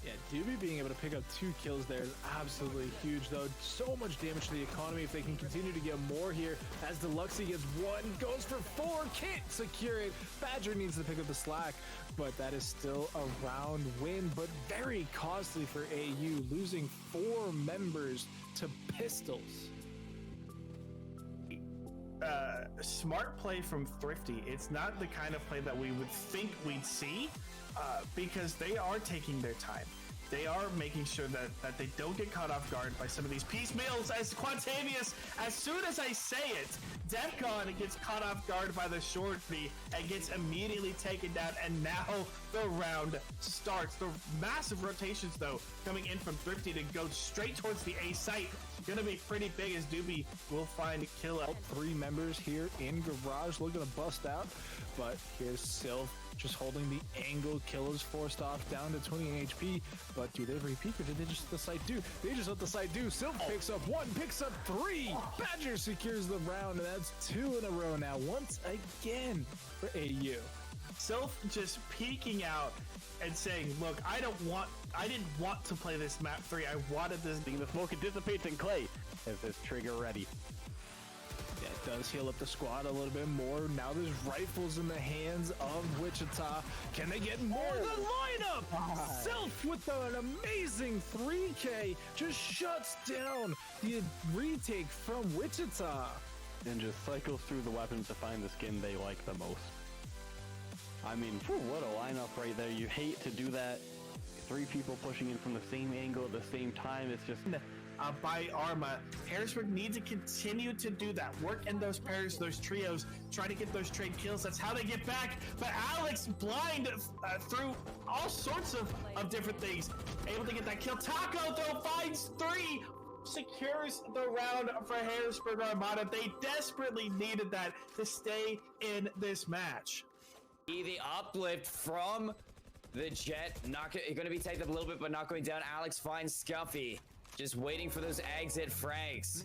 Yeah, Doobie being able to pick up 2 kills there is absolutely huge, though. So much damage to the economy if they can continue to get more here. As Deluxey gets 1, goes for 4, can't secure it. Badger needs to pick up the slack, but that is still a round win, but very costly for AU, losing 4 members to Pistols. Smart play from Thrifty. It's not the kind of play that we would think we'd see, because they are taking their time. They are making sure that they don't get caught off guard by some of these piecemeals. As Quantavious, as soon as I say it, Defcon gets caught off guard by the shorty and gets immediately taken down, and now the round starts. The massive rotations, though, coming in from Thrifty to go straight towards the A site. Gonna be pretty big as Doobie will find a kill out. 3 members here in Garage looking to bust out, but here's Sylph just holding the angle. Kill is forced off down to 20 HP, but do they repeat or did they just let the site do? They just let the site do. Sylph picks up 1, picks up 3. Badger secures the round, and that's 2 in a row now, once again for AU. Sylph just peeking out and saying, look, I didn't want to play this map 3. I wanted this. The smoke dissipates in clay. Is this trigger ready? Yeah, does heal up the squad a little bit more. Now there's rifles in the hands of Wichita. Can they get more? The lineup! Self with an amazing 3K just shuts down the retake from Wichita. And just cycles through the weapons to find the skin they like the most. I mean, what a lineup right there. You hate to do that. 3 people pushing in from the same angle at the same time. It's just... by Arma. Harrisburg needs to continue to do that. Work in those pairs, those trios, try to get those trade kills. That's how they get back. But Alex blind through all sorts of different things. Able to get that kill. Taco though finds 3. Secures the round for Harrisburg Armada. They desperately needed that to stay in this match. The uplift from the Jet. Not going to be taken up a little bit, but not going down. Alex finds Scuffy. Just waiting for those exit frags.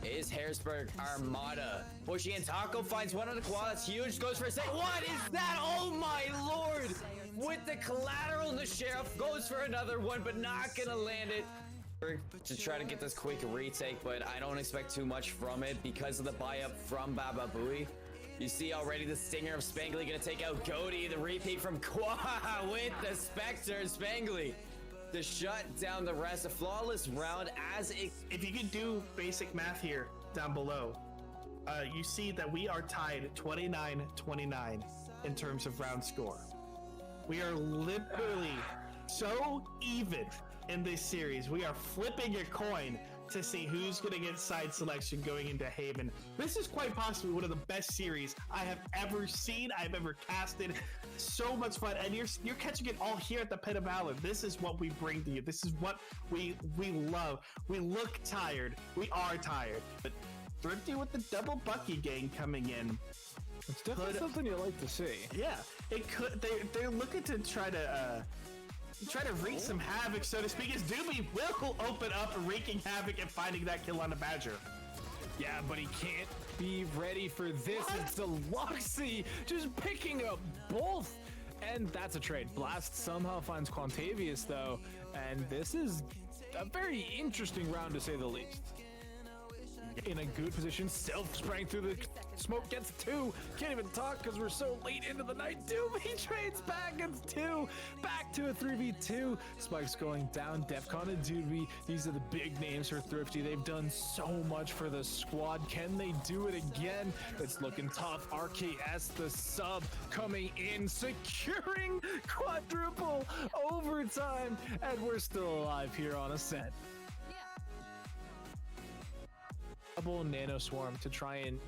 Is Harrisburg Armada pushing in? Taco finds one on the quad. That's huge. Goes for a second. What is that? Oh my lord! With the collateral, the sheriff goes for another one, but not gonna land it. To try to get this quick retake, but I don't expect too much from it because of the buy up from Baba Booey. You see already the stinger of Spangly gonna take out Goaty. The repeat from Qua with the Spectre. Spangly to shut down the rest. A flawless round as it. If you could do basic math here down below, you see that we are tied 29-29 in terms of round score. We are literally so even in this series. We are flipping a coin to see who's going to get side selection going into Haven. This is quite possibly one of the best series I have ever seen, I've ever casted. So much fun, and you're catching it all here at the Pit of Valor. This is what we bring to you. This is what we love. We look tired. We are tired. But Thrifty with the double Bucky gang coming in. It's definitely something you like to see. Yeah, it could. They're looking to try to wreak some havoc, so to speak, as Doobie will open up wreaking havoc and finding that kill on the Badger. Yeah, but he can't be ready for this. It's Deluxy just picking up both. And that's a trade. Blast somehow finds Quantavius, though. And this is a very interesting round, to say the least. In a good position, Self sprang through the smoke, gets 2. Can't even talk because we're so late into the night. Doobie trades back, gets 2. Back to a 3v2. Spike's going down. Defcon and Doobie, these are the big names for Thrifty. They've done so much for the squad. Can they do it again? It's looking tough. RKS, the sub, coming in, securing quadruple overtime. And we're still alive here on Ascent. Double Nano Swarm to try and,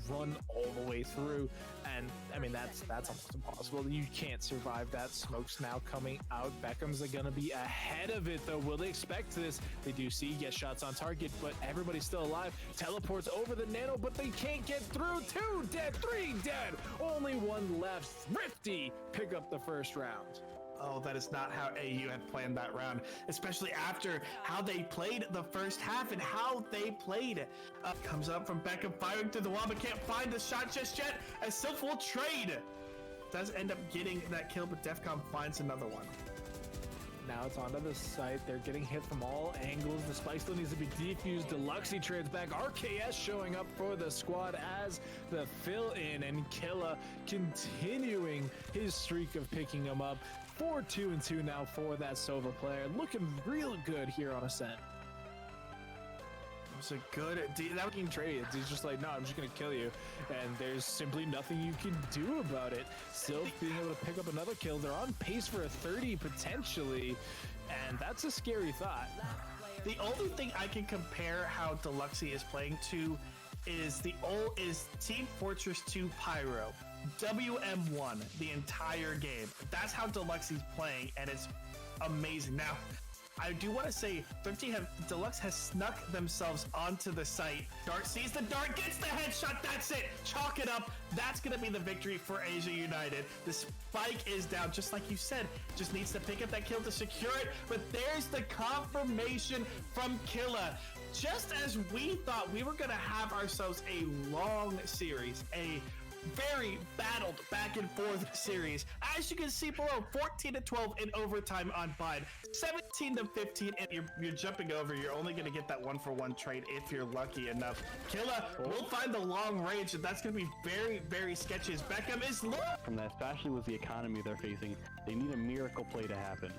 run all the way through, and I mean that's almost impossible. You can't survive that. Smoke's now coming out. Beckham's gonna be ahead of it though. Will they expect this? They do see get shots on target, but everybody's still alive. Teleports over the Nano, but they can't get through. 2 dead, 3 dead, only 1 left. Thrifty pick up the first round. Oh, that is not how AU had planned that round, especially after how they played the first half and how they played. Comes up from Beckham, firing through the wall, but can't find the shot just yet, as Sylph will trade. Does end up getting that kill, but Defcon finds another one. Now it's onto the site. They're getting hit from all angles. The spike still needs to be defused. Deluxy trades back. RKS showing up for the squad as the fill-in, and Killa continuing his streak of picking him up. 4-2-2 now for that Sova player. Looking real good here on Ascent. It was a good that being traded. He's just like, no, I'm just gonna kill you, and there's simply nothing you can do about it. Still being able to pick up another kill. They're on pace for a 30 potentially, and that's a scary thought. The only thing I can compare how Deluxy is playing to is Team Fortress 2 Pyro. WM1 the entire game. That's how Deluxy's playing, and it's amazing. Now, I do want to say Deluxe has snuck themselves onto the site. Dart sees the dart, gets the headshot. That's it. Chalk it up. That's going to be the victory for Asia United. The spike is down, just like you said. Just needs to pick up that kill to secure it. But there's the confirmation from Killa. Just as we thought we were going to have ourselves a long series, a very battled back and forth series. As you can see below, 14-12 in overtime on Bind, 17-15, and you're jumping over. You're only going to get that 1-for-1 trade if you're lucky enough. Killa will find the long range, and that's going to be very, very sketchy as Beckham is low. From that, especially with the economy they're facing, they need a miracle play to happen.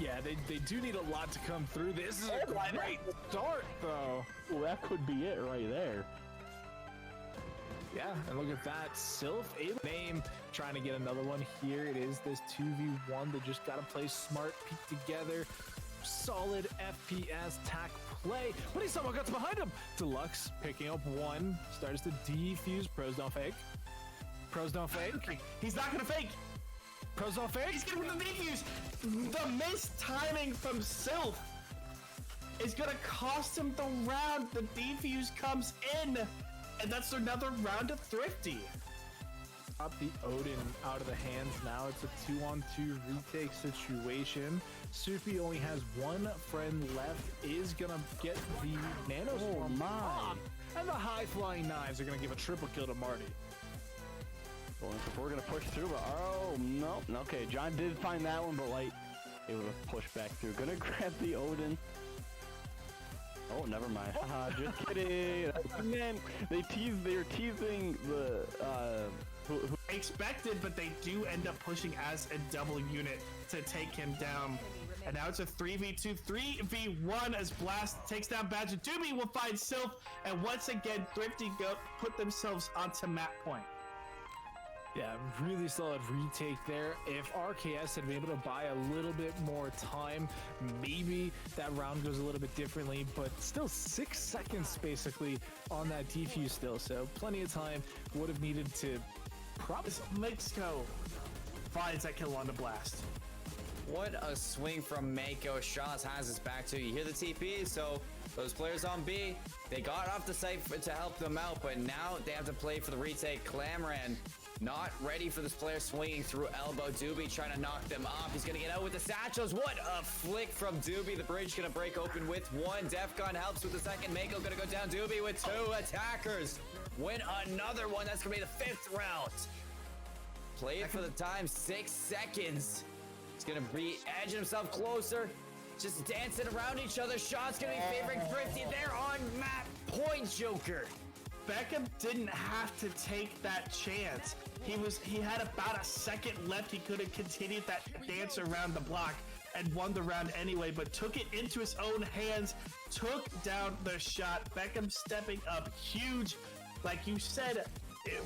Yeah, they do need a lot to come through. This is a great start, though. Well, that could be it right there. Yeah, and look at that. Sylph, a name, trying to get another one. Here it is, this 2v1. They just got to play smart, peek together. Solid FPS tack play. But he somehow gets behind him. Deluxe picking up one. Starts to defuse. Pros don't fake. Pros don't fake. He's not going to fake. Pros don't fake. He's going to defuse. The missed timing from Sylph is going to cost him the round. The defuse comes in. And that's another round of Thrifty. Got the Odin out of the hands now. It's a 2-on-2 retake situation. Sufi only has one friend left. Is gonna get the nano swarm off. And the high flying knives are gonna give a triple kill to Marty. Well, we're gonna push through, but oh no. Okay, John did find that one, but like able to push back through. Gonna grab the Odin. Oh, never mind. Haha, just kidding. Man, they were teasing the who expected, but they do end up pushing as a double unit to take him down. And now it's a 3v2, 3v1 as Blast takes down Badger. Doobie will find Sylph, and once again, Thrifty put themselves onto map point. Yeah, really solid retake there. If RKS had been able to buy a little bit more time, maybe that round goes a little bit differently, but still 6 seconds basically on that defuse still, so plenty of time. Would have needed to probably... Mexico finds that kill on the Blast. What a swing from Mako. Shaz has his back too. You hear the TP, so those players on B, they got off the site to help them out, but now they have to play for the retake. Clamran not ready for this player swinging through elbow. Doobie trying to knock them off. He's going to get out with the satchels. What a flick from Doobie. The bridge going to break open with one. Defcon helps with the second. Mako going to go down. Doobie with two attackers. Win another one. That's going to be the 5th round. Played for the time. 6 seconds. He's going to be edging himself closer. Just dancing around each other. Shots going to be favoring Thrifty. They're on map point, Joker. Beckham didn't have to take that chance. He had about a second left. He could have continued that dance around the block and won the round anyway, but took it into his own hands, took down the shot. Beckham stepping up huge. Like you said,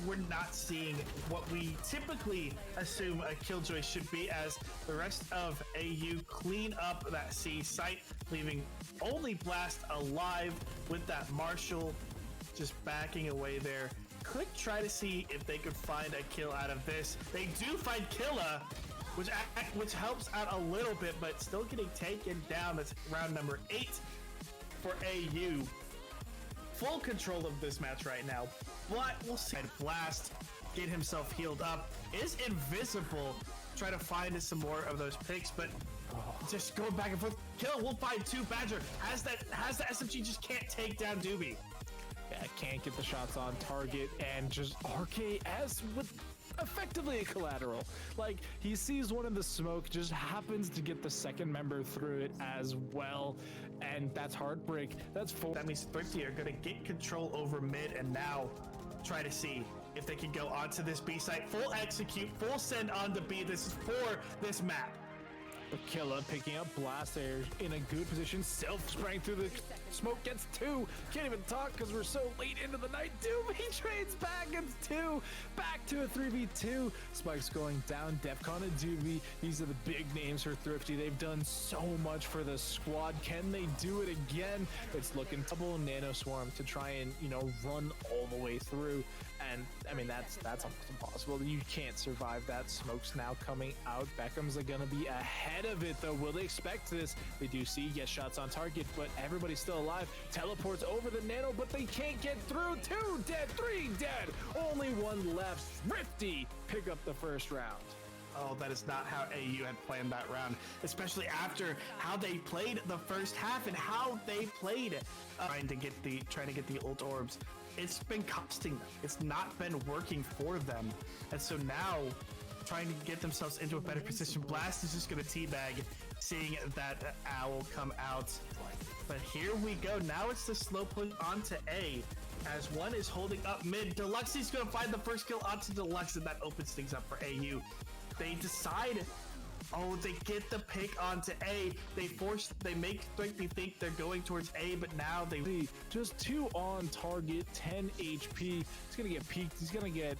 we're not seeing what we typically assume a Killjoy should be, as the rest of AU clean up that C site, leaving only Blast alive with that Marshall just backing away there. Could try to see if they could find a kill out of this. They do find Killa, which helps out a little bit, but still getting taken down. That's round number 8 for AU. Full control of this match right now, but we'll see. Blast get himself healed up, is invisible, try to find some more of those picks, but just going back and forth. Kill will find 2. Badger has the SMG, just can't take down Doobie. Yeah, can't get the shots on target, and just RKS with effectively a collateral. Like, he sees one in the smoke, just happens to get the second member through it as well, and that's heartbreak. That's 4. That means Thrifty are going to get control over mid, and now try to see if they can go onto this B site. Full execute, full send on to B. This is for this map. Killa picking up Blast there in a good position. Sylph sprang through the smoke, gets 2. Can't even talk because we're so late into the night. Doobie trades back, gets 2. Back to a 3v2. Spike's going down. Defcon and Doobie. These are the big names for Thrifty. They've done so much for the squad. Can they do it again? It's looking double Nano Swarm to try and, run all the way through. And I mean, that's almost impossible. You can't survive that. Smoke's now coming out. Beckham's gonna be ahead of it though. Will they expect this? They do see, get shots on target, but everybody's still alive. Teleports over the Nano, but they can't get through. 2 dead, 3 dead. Only 1 left. Thrifty pick up the first round. Oh, that is not how AU had planned that round, especially after how they played the first half and how they played trying to get the ult orbs. it's been costing them. It's not been working for them. And so now, trying to get themselves into a better position, Blast is just going to teabag, seeing that Owl come out. But here we go. Now it's the slow push onto A, as one is holding up mid. Deluxe's going to find the first kill onto Deluxe, and that opens things up for AU. They decide, oh, they get the pick onto A. They make me think they're going towards A, but now they just 2 on target, 10 HP. He's gonna get peeked. He's gonna get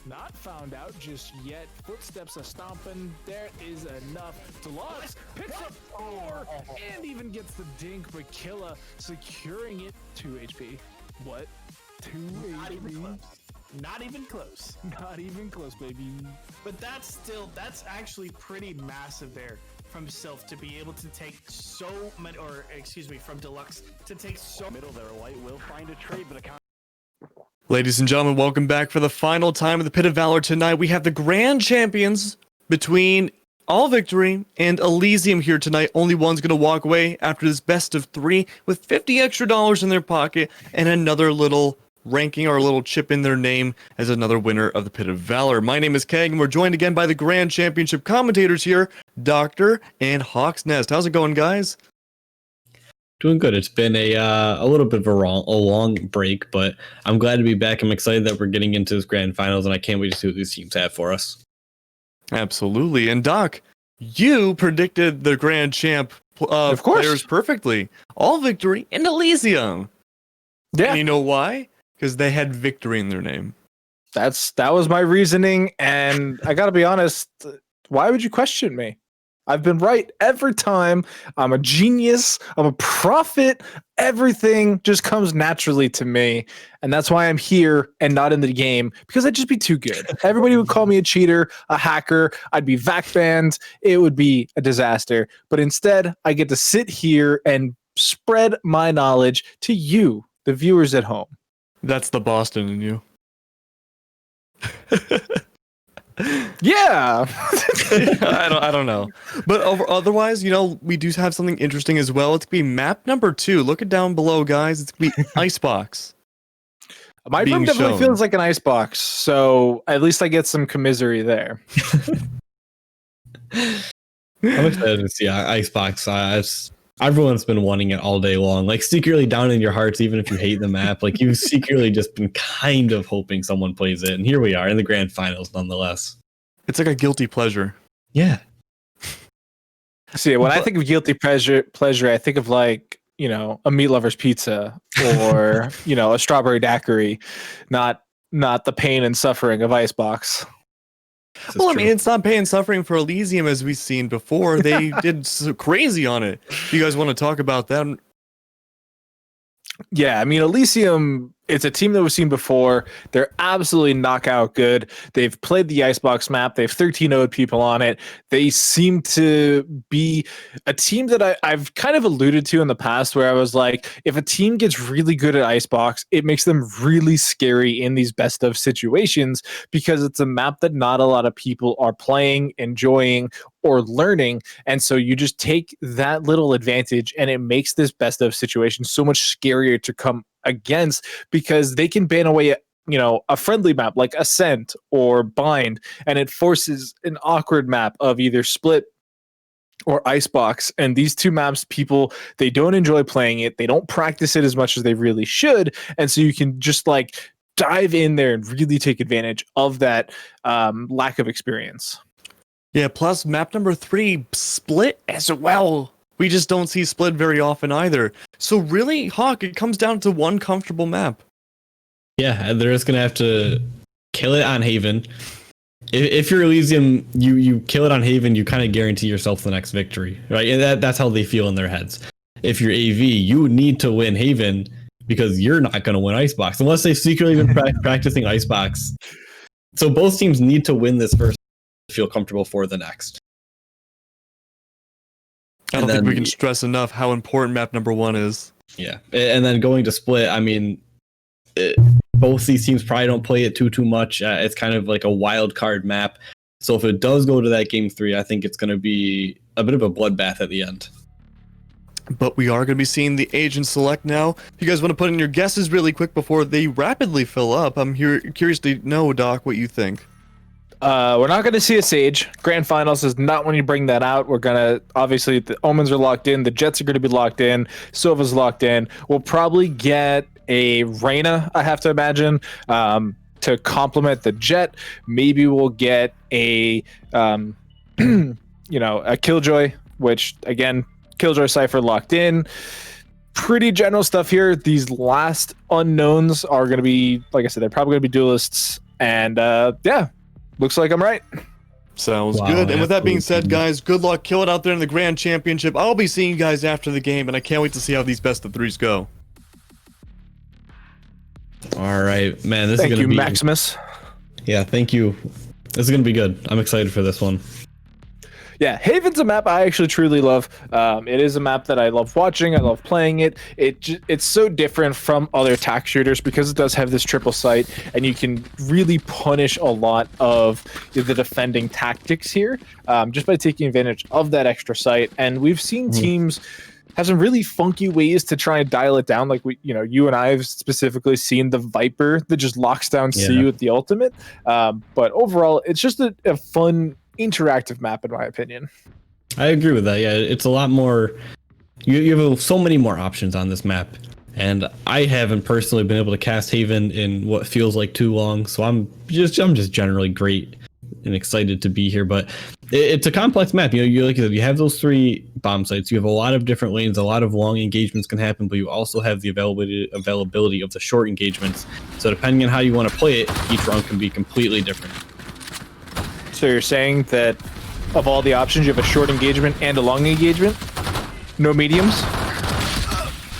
not found out just yet. Footsteps are stomping. There is enough. Deluxe picks up 4 and even gets the dink, but Killa securing it. 2 HP. What? 2 HP? Not even close. Not even close, baby. But that's actually pretty massive there from Sylph to be able to take so many, or excuse me, from Deluxe to take so Middle there, White will find a trade, but Ladies and gentlemen, welcome back for the final time of the Pit of Valor tonight. We have the grand champions between All Victory and Elysium here tonight. Only one's going to walk away after this best of 3 with $50 extra in their pocket and another little ranking or a little chip in their name as another winner of the Pit of Valor. My name is Keg, and we're joined again by the Grand Championship commentators here, Doctor and Hawk's Nest. How's it going, guys? Doing good. It's been a little bit of a long break, but I'm glad to be back. I'm excited that we're getting into this grand finals, and I can't wait to see what these teams have for us. Absolutely. And Doc, you predicted the Grand Champ of course. Players perfectly. All Victory and Elysium. Yeah. And you know why? Because they had victory in their name. That was my reasoning, and I gotta be honest, why would you question me? I've been right every time. I'm a genius. I'm a prophet. Everything just comes naturally to me. And that's why I'm here and not in the game, because I'd just be too good. Everybody would call me a cheater, a hacker. I'd be VAC banned. It would be a disaster. But instead, I get to sit here and spread my knowledge to you, the viewers at home. That's the Boston in you. Yeah. I don't know. But otherwise, we do have something interesting as well. It's going to be map number 2. Look it down below, guys. It's going to be Icebox. My room definitely feels like an icebox, so at least I get some commisery there. I'm excited to see Icebox. Everyone's been wanting it all day long. Like, secretly down in your hearts, even if you hate the map, like, you've secretly just been kind of hoping someone plays it. And here we are in the grand finals, nonetheless. It's like a guilty pleasure. Yeah. See, when I think of guilty pleasure, I think of, like, a meat lover's pizza or, a strawberry daiquiri, not the pain and suffering of Icebox. Well, I mean, it's not pain and suffering for Elysium as we've seen before. They did so crazy on it. Do you guys want to talk about that? Yeah, I mean, Elysium, it's a team that we've seen before. They're absolutely knockout good. They've played the Icebox map. They have 13 0'd people on it. They seem to be a team that I've kind of alluded to in the past, where I was like, if a team gets really good at Icebox, it makes them really scary in these best of situations, because it's a map that not a lot of people are playing, enjoying, or learning. And so you just take that little advantage, and it makes this best of situation so much scarier to come against, because they can ban away a friendly map like Ascent or Bind, and it forces an awkward map of either Split or Icebox. And these two maps, people, they don't enjoy playing it. They don't practice it as much as they really should. And so you can just dive in there and really take advantage of that lack of experience. Yeah, plus map number 3, Split as well. We just don't see Split very often either. So really, Hawk, it comes down to one comfortable map. Yeah, they're just going to have to kill it on Haven. If you're Elysium, you kill it on Haven, you kind of guarantee yourself the next victory, right? And that's how they feel in their heads. If you're AV, you need to win Haven because you're not going to win Icebox unless they've secretly been practicing Icebox. So both teams need to win this first to feel comfortable for the next. I don't think we can stress enough how important map number 1 is. Yeah, and then going to Split, I mean, both these teams probably don't play it too much. It's kind of like a wild card map. So if it does go to that game 3, I think it's going to be a bit of a bloodbath at the end. But we are going to be seeing the agent select now. If you guys want to put in your guesses really quick before they rapidly fill up, I'm curious to know, Doc, what you think. We're not going to see a Sage. Grand Finals is not when you bring that out. We're going to, obviously, the Omens are locked in. The Jets are going to be locked in. Sova's locked in. We'll probably get a Reyna, I have to imagine, to complement the Jet. Maybe we'll get a, a Killjoy, which, again, Killjoy Cypher locked in. Pretty general stuff here. These last unknowns are going to be, like I said, they're probably going to be duelists. And, yeah. Looks like I'm right. Sounds good. And with that being said, guys, good luck. Kill it out there in the Grand Championship. I'll be seeing you guys after the game, and I can't wait to see how these best of threes go. All right, man. This is Thank gonna you, be Maximus. Yeah, thank you. This is gonna be good. I'm excited for this one. Yeah, Haven's a map I actually truly love. It is a map that I love watching. I love playing it. It's so different from other attack shooters because it does have this triple sight, and you can really punish a lot of the defending tactics here just by taking advantage of that extra sight. And we've seen teams have some really funky ways to try and dial it down. Like you and I have specifically seen the Viper that just locks down C with the ultimate. But overall, it's just a fun, interactive map in my opinion. I agree with that. Yeah, it's a lot more. You have so many more options on this map, and I haven't personally been able to cast Haven in what feels like too long. So I'm just generally great and excited to be here. But it's a complex map. You like you have those 3 bomb sites. You have a lot of different lanes. A lot of long engagements can happen, but you also have the availability of the short engagements. So depending on how you want to play it, each round can be completely different. So you're saying that of all the options, you have a short engagement and a long engagement? No mediums?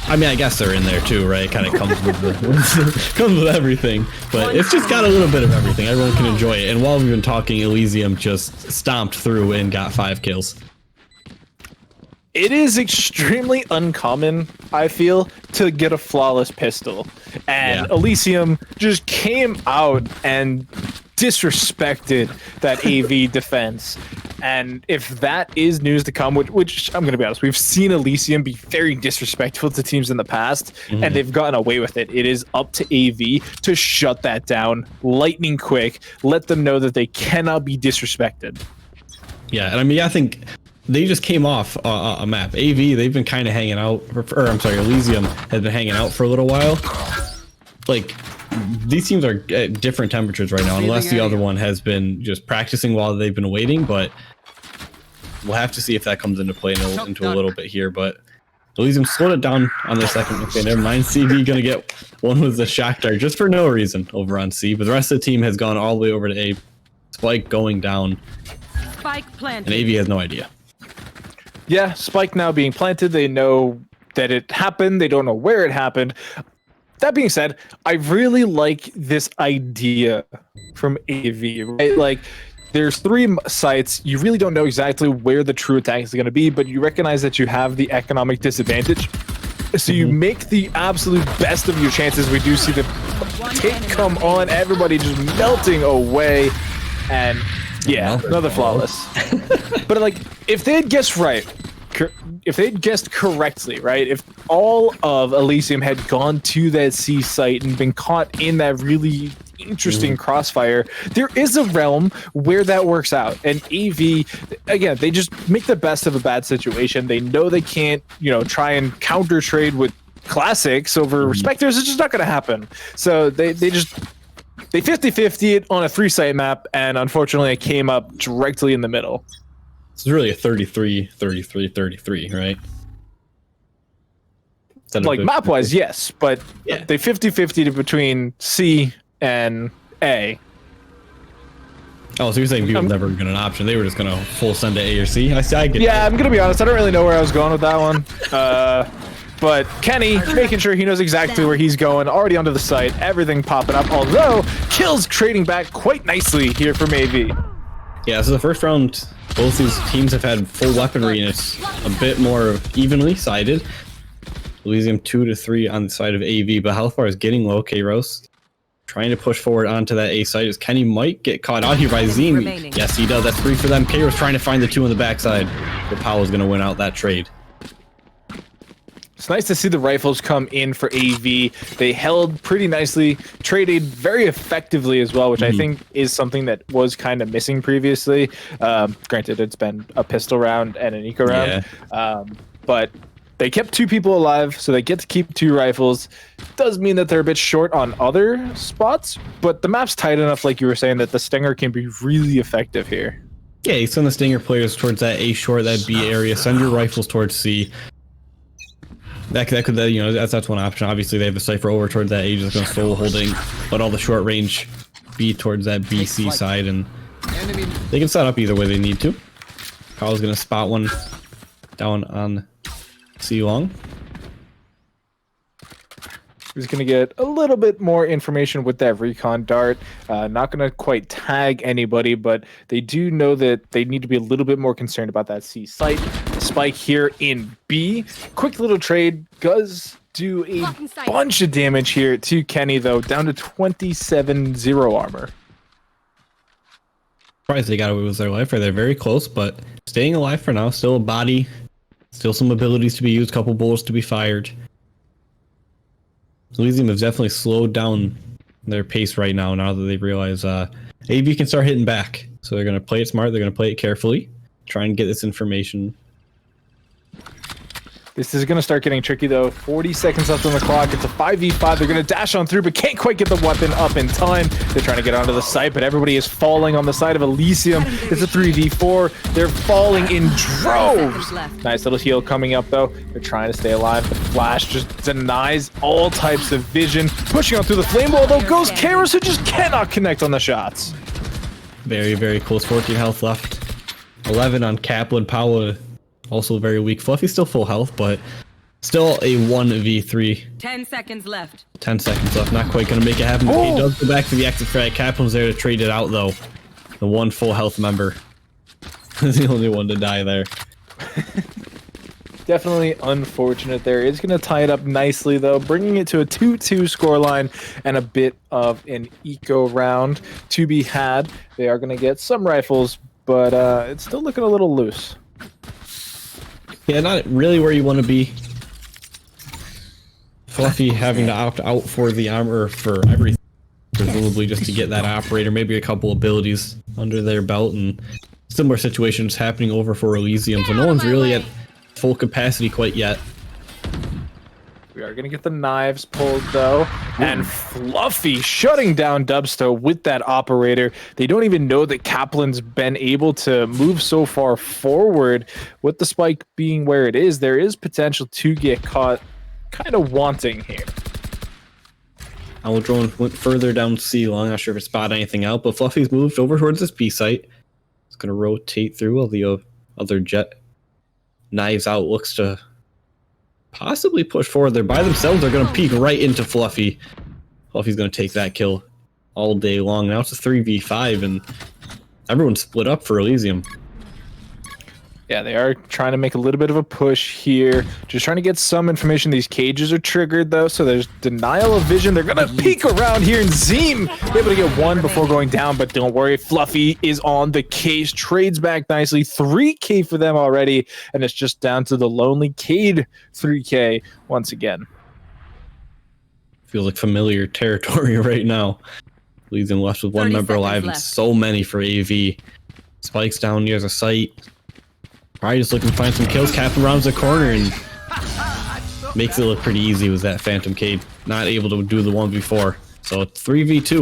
I mean, I guess they're in there too, right? It kind of comes with everything. But it's just got a little bit of everything. Everyone can enjoy it. And while we've been talking, Elysium just stomped through and got 5 kills. It is extremely uncommon, I feel, to get a flawless pistol. And Elysium just came out and disrespected that AV defense. And if that is news to come, which I'm going to be honest, we've seen Elysium be very disrespectful to teams in the past, and they've gotten away with it. It is up to AV to shut that down lightning quick, let them know that they cannot be disrespected. Yeah, and I mean, I think they just came off a map. AV, they've been kind of hanging out, or I'm sorry, Elysium has been hanging out for a little while. Like, these teams are at different temperatures right now, unless the other one has been just practicing while they've been waiting, but we'll have to see if that comes into play into a little bit here. But Elysium slowed it down on their second. Okay, never mind. CV gonna get one with the shock dart just for no reason over on C, but the rest of the team has gone all the way over to A. Spike going down. Spike planted. And AV has no idea. Yeah, Spike now being planted. They know that it happened. They don't know where it happened. That being said, I really like this idea from AV, right? Like, there's 3 sites. You really don't know exactly where the true attack is going to be, but you recognize that you have the economic disadvantage. So you make the absolute best of your chances. We do see the take come on, everybody just melting away. And yeah, another flawless. But like, if they had guessed right, if they'd guessed correctly, right? If all of Elysium had gone to that C site and been caught in that really interesting crossfire, there is a realm where that works out. And AV, again, they just make the best of a bad situation. They know they can't, try and counter trade with classics over Spectres. It's just not going to happen. So they 50-50 it on a 3-site map, and unfortunately it came up directly in the middle. It's really a 33-33-33, right? Like map-wise, yes, but they 50-50 between C and A. Oh, so you're saying people never get an option? They were just gonna full send to A or C? I get that. I'm gonna be honest. I don't really know where I was going with that one. But Kenny making sure he knows exactly where he's going. Already onto the site. Everything popping up. Although kills trading back quite nicely here from AV. Yeah, so the first round, both these teams have had full weaponry, and it's a bit more evenly sided. Elysium 2-3 on the side of AV, but Hellfire is getting low. K-Roast trying to push forward onto that A site as Kenny might get caught out here by Zim. Yes, he does. That's 3 for them. K-Roast trying to find the 2 on the backside. But Powell's going to win out that trade. It's nice to see the rifles come in for AV. They held pretty nicely, traded very effectively as well, which I think is something that was kind of missing previously. Granted, it's been a pistol round and an eco round, but they kept 2 people alive, so they get to keep 2 rifles. Does mean that they're a bit short on other spots, but the map's tight enough, like you were saying, that the Stinger can be really effective here. Yeah, you send the Stinger players towards that A short, that B area. Send your rifles towards C. That could, you know, that's one option. Obviously, they have a Cypher over towards that A, just going to solo holding, but all the short range B towards that BC side, and they can set up either way they need to. Kyle's going to spot one down on C long. He's going to get a little bit more information with that recon dart. Not going to quite tag anybody, but they do know that they need to be a little bit more concerned about that C site. Spike here in B. Quick little trade does do a bunch of damage here to Kenny, though, down to 27-0 armor. Surprised they got away with their life. They're very close, but staying alive for now. Still a body, still some abilities to be used, couple bullets to be fired. Elysium has definitely slowed down their pace right now that they realize AV can start hitting back. So they're going to play it smart, they're going to play it carefully, try and get this information. This is going to start getting tricky, though. 40 seconds left on the clock. It's a 5v5. They're going to dash on through, but can't quite get the weapon up in time. They're trying to get onto the site, but everybody is falling on the side of Elysium. It's a 3v4. They're falling in droves. Nice little heal coming up, though. They're trying to stay alive. The flash just denies all types of vision. Pushing on through the flame wall, though, goes Karis, who just cannot connect on the shots. Very, very close. 14 health left. 11 on Kaplan. Paula also very weak. Fluffy's still full health, but still a 1v3. 10 seconds left. 10 seconds left. Not quite going to make it happen. He does go back to the active frag. Kaplan's there to trade it out, though. The one full health member is the only one to die there. Definitely unfortunate there. It's going to tie it up nicely, though, bringing it to a 2-2 scoreline and a bit of an eco round to be had. They are going to get some rifles, but it's still looking a little loose. Yeah, not really where you want to be. Fluffy having to opt out for the armor for everything, presumably just to get that operator, maybe a couple abilities under their belt, and similar situations happening over for Elysium, so no one's really at full capacity quite yet. We are going to get the knives pulled, though, and Fluffy shutting down Dubsto with that operator. They don't even know that Kaplan's been able to move so far forward. With the spike being where it is, there is potential to get caught kind of wanting here. Our drone went further down C long. Not sure if it spotted anything out, but Fluffy's moved over towards this B site. It's going to rotate through all the other jet knives out. Looks to possibly push forward. They're by themselves. They're going to peek right into Fluffy. Fluffy's going to take that kill all day long. Now it's a 3v5, and everyone's split up for Elysium. Yeah, they are trying to make a little bit of a push here. Just trying to get some information. These cages are triggered, though, so there's denial of vision. They're going to peek around here, and Zeem able to get one before going down, but don't worry. Fluffy is on the case. Trades back nicely. 3K for them already, and it's just down to the lonely Cade 3K once again. Feels like familiar territory right now. Elysium left with one member alive and so many for AV. Spikes down near the site. Probably just looking to find some kills. Kaplan rounds the corner and makes it look pretty easy with that Phantom Cade. Not able to do the one before. So 3v2.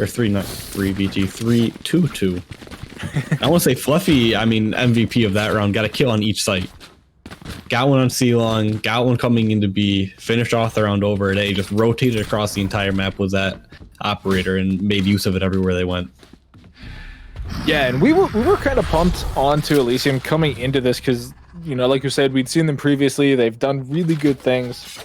Or 3-2-2. I want to say Fluffy, I mean MVP of that round. Got a kill on each site. Got one on C long. Got one coming into B. Finished off the round over at A. Just rotated across the entire map with that operator and made use of it everywhere they went. Yeah, and we were kind of pumped onto Elysium coming into this because, you know, like you said, we'd seen them previously. They've done really good things.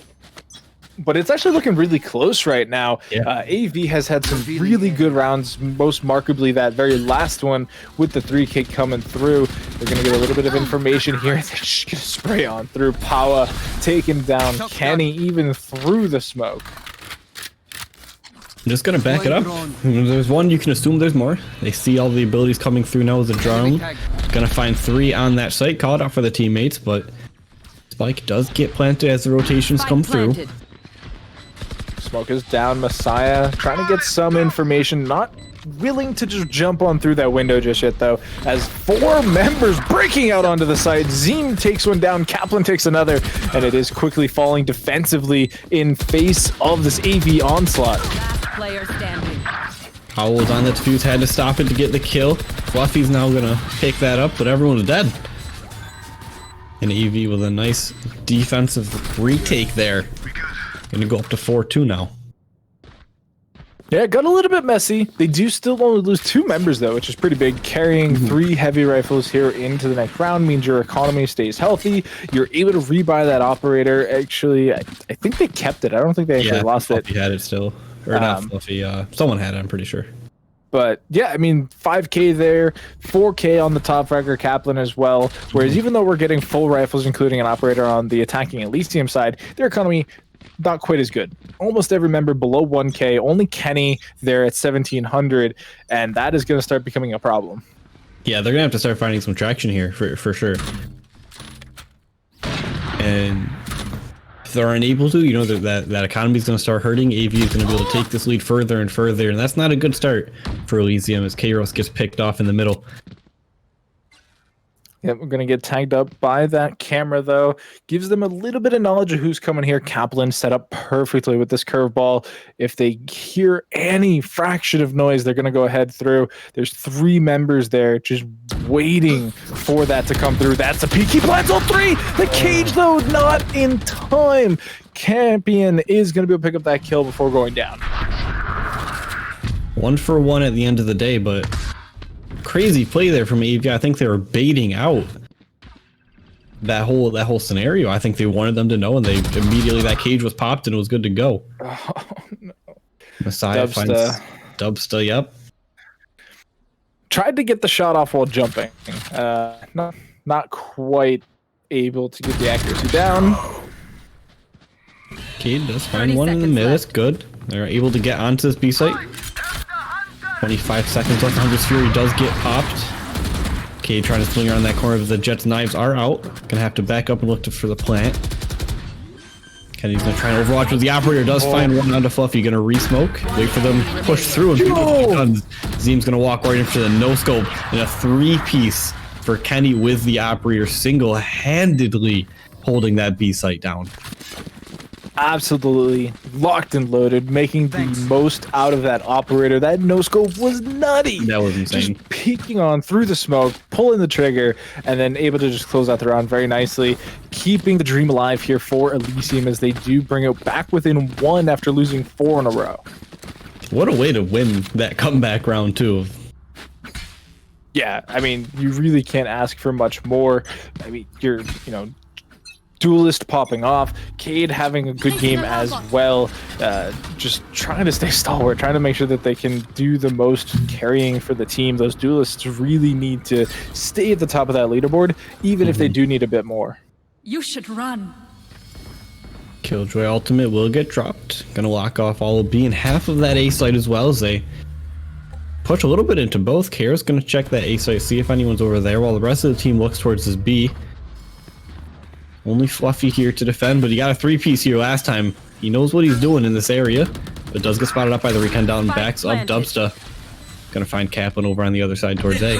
But it's actually looking really close right now. Yeah. AV has had some really good rounds, most markedly that very last one with the 3K coming through. They're going to get a little bit of information here. They're just going to spray on through. Power taking down Kenny even through the smoke. I'm just gonna back it up. There's one, you can assume there's more. They see all the abilities coming through now with the drone. Gonna find 3 on that site. Call it out for the teammates, but Spike does get planted as the rotations come through. Smoke is down. Messiah trying to get some information. Not willing to just jump on through that window just yet, though. As 4 members breaking out onto the side. Zeem takes one down. Kaplan takes another. And it is quickly falling defensively in face of this AV onslaught. Last player standing. Powell was on the defuse, had to stop it to get the kill. Fluffy's now gonna pick that up, but everyone's dead. And AV with a nice defensive retake there. Gonna go up to 4-2 now. Yeah, it got a little bit messy. They do still only lose 2 members, though, which is pretty big. Carrying 3 heavy rifles here into the next round means your economy stays healthy. You're able to rebuy that operator. Actually, I think they kept it. I don't think they actually lost Fluffy it. had it still. Or not Fluffy, someone had it, I'm pretty sure. But yeah, I mean, 5K there, 4K on the top fragger Kaplan as well. Whereas even though we're getting full rifles, including an operator on the attacking Elysium side, their economy not quite as good. Almost every member below 1K, only Kenny there at 1700, and that is going to start becoming a problem. Yeah, they're going to have to start finding some traction here for sure. And if they're unable to, you know, that economy is going to start hurting. AV is going to be able to take this lead further and further, and that's not a good start for Elysium as Kairos gets picked off in the middle. Yep, we're going to get tagged up by that camera, though. Gives them a little bit of knowledge of who's coming here. Kaplan set up perfectly with this curveball. If they hear any fraction of noise, they're going to go ahead through. There's 3 members there just waiting for that to come through. That's a peek. He plants all 3! The cage, though, not in time. Campion is going to be able to pick up that kill before going down. 1 for 1 at the end of the day, but crazy play there from AV. I think they were baiting out that whole scenario. I think they wanted them to know, and they immediately, that cage was popped and it was good to go. Oh, no. Messiah finds Dubsta, yep. Tried to get the shot off while jumping. Not quite able to get the accuracy down. Cade does find one in the mid. That's good. They're able to get onto this B site. 25 seconds left. Hunter's Fury does get popped. Cade trying to swing around that corner, but the Jet's knives are out. Gonna have to back up and look for the plant. Kenny's gonna try and overwatch, but the operator does find one onto Fluffy. Gonna re-smoke. Wait for them to push through and guns. Zeem's gonna walk right into the no-scope and a 3-piece for Kenny with the operator single-handedly holding that B site down. Absolutely locked and loaded, making the most out of that operator. That no-scope was nutty. That was insane. Just peeking on through the smoke, pulling the trigger, and then able to just close out the round very nicely, keeping the dream alive here for Elysium as they do bring it back within 1 after losing 4 in a row. What a way to win that comeback round, too. Yeah, I mean, you really can't ask for much more. I mean, you're, Duelist popping off, Cade having a good game as well, just trying to stay stalwart, trying to make sure that they can do the most carrying for the team. Those Duelists really need to stay at the top of that leaderboard, even if they do need a bit more. You should run. Killjoy ultimate will get dropped. Gonna lock off all of B and half of that A site as well as they push a little bit into both. Kara's gonna check that A site, see if anyone's over there, while the rest of the team looks towards this B. Only Fluffy here to defend, but he got a 3-piece here last time. He knows what he's doing in this area, but does get spotted up by the recon down and backs up Dubsta. Gonna find Kaplan over on the other side towards A.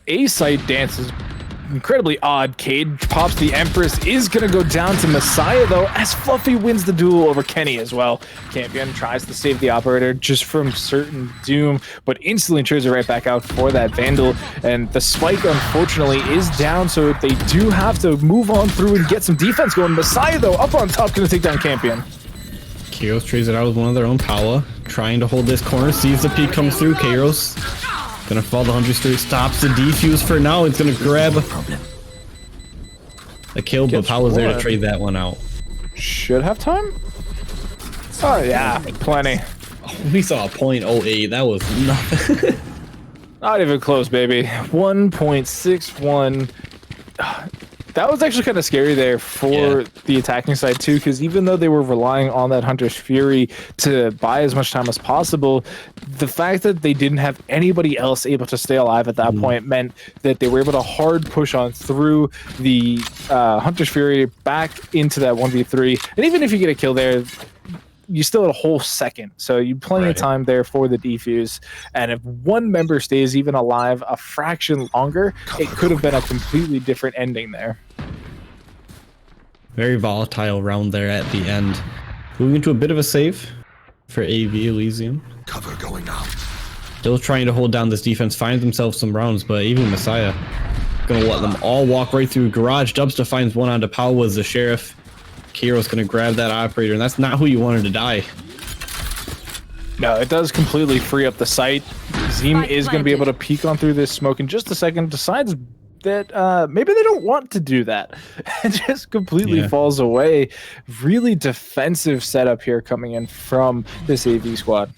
A site dance is incredibly odd. Cade pops the Empress, is gonna go down to Messiah though, as Fluffy wins the duel over Kenny as well. Campion tries to save the operator just from certain doom, but instantly trades it right back out for that Vandal, and the spike unfortunately is down, so they do have to move on through and get some defense going. Messiah though, up on top, gonna take down Campion. Kairos trades it out with one of their own Paula, trying to hold this corner, sees the peek comes through. Kairos gonna fall the 100 straight, stops the defuse for now. It's gonna grab a kill, but Paula's there to trade that one out. Should have time? Oh yeah, plenty. Oh, we saw a .08, that was nothing. Not even close, baby. 1.61. That was actually kind of scary there for the attacking side too, because even though they were relying on that Hunter's Fury to buy as much time as possible, the fact that they didn't have anybody else able to stay alive at that point meant that they were able to hard push on through the Hunter's Fury back into that 1v3. And even if you get a kill there, you still had a whole second, so you plenty of time there for the defuse. And if one member stays even alive a fraction longer, it could have been a completely different ending there. Very volatile round there at the end. Moving into a bit of a save for AV Elysium. Cover going out. Still trying to hold down this defense, find themselves some rounds, but even Messiah gonna let them all walk right through garage. Dubsta finds one onto Powell was the sheriff. Kiro's gonna grab that operator, and that's not who you wanted to die. No, it does completely free up the site. Zim is going to be able to peek on through this smoke in just a second, decides that maybe they don't want to do that, and just completely falls away. Really defensive setup here coming in from this AV squad.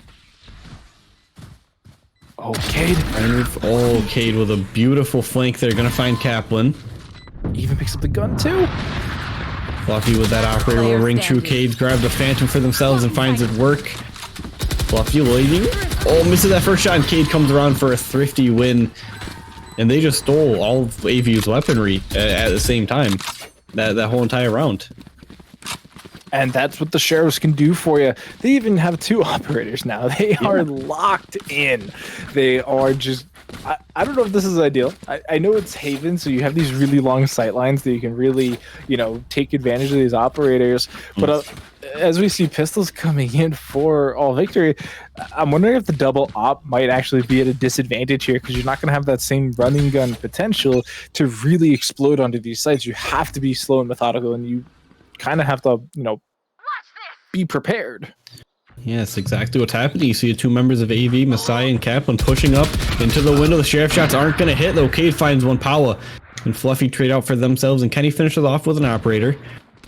Oh, Cade. Oh, Cade with a beautiful flank there. Gonna find Kaplan. Even picks up the gun too. Fluffy with that operator will ring true. Cade grab the Phantom for themselves and finds it work. Fluffy waiting. Oh, misses that first shot, and Cade comes around for a thrifty win. And they just stole all of AV's weaponry at the same time. That whole entire round. And that's what the sheriffs can do for you. They even have two operators now. They are locked in. They are just... I don't know if this is ideal. I know it's Haven, so you have these really long sight lines that you can really, take advantage of these operators. But as we see pistols coming in for all victory, I'm wondering if the double op might actually be at a disadvantage here, because you're not going to have that same running gun potential to really explode onto these sites. You have to be slow and methodical, and you kind of have to, be prepared. Yes, exactly what's happening. You see two members of AV, Messiah and Kaplan, pushing up into the window. The sheriff shots aren't going to hit, though. Cade finds one. Paula and Fluffy trade out for themselves, and Kenny finishes off with an operator.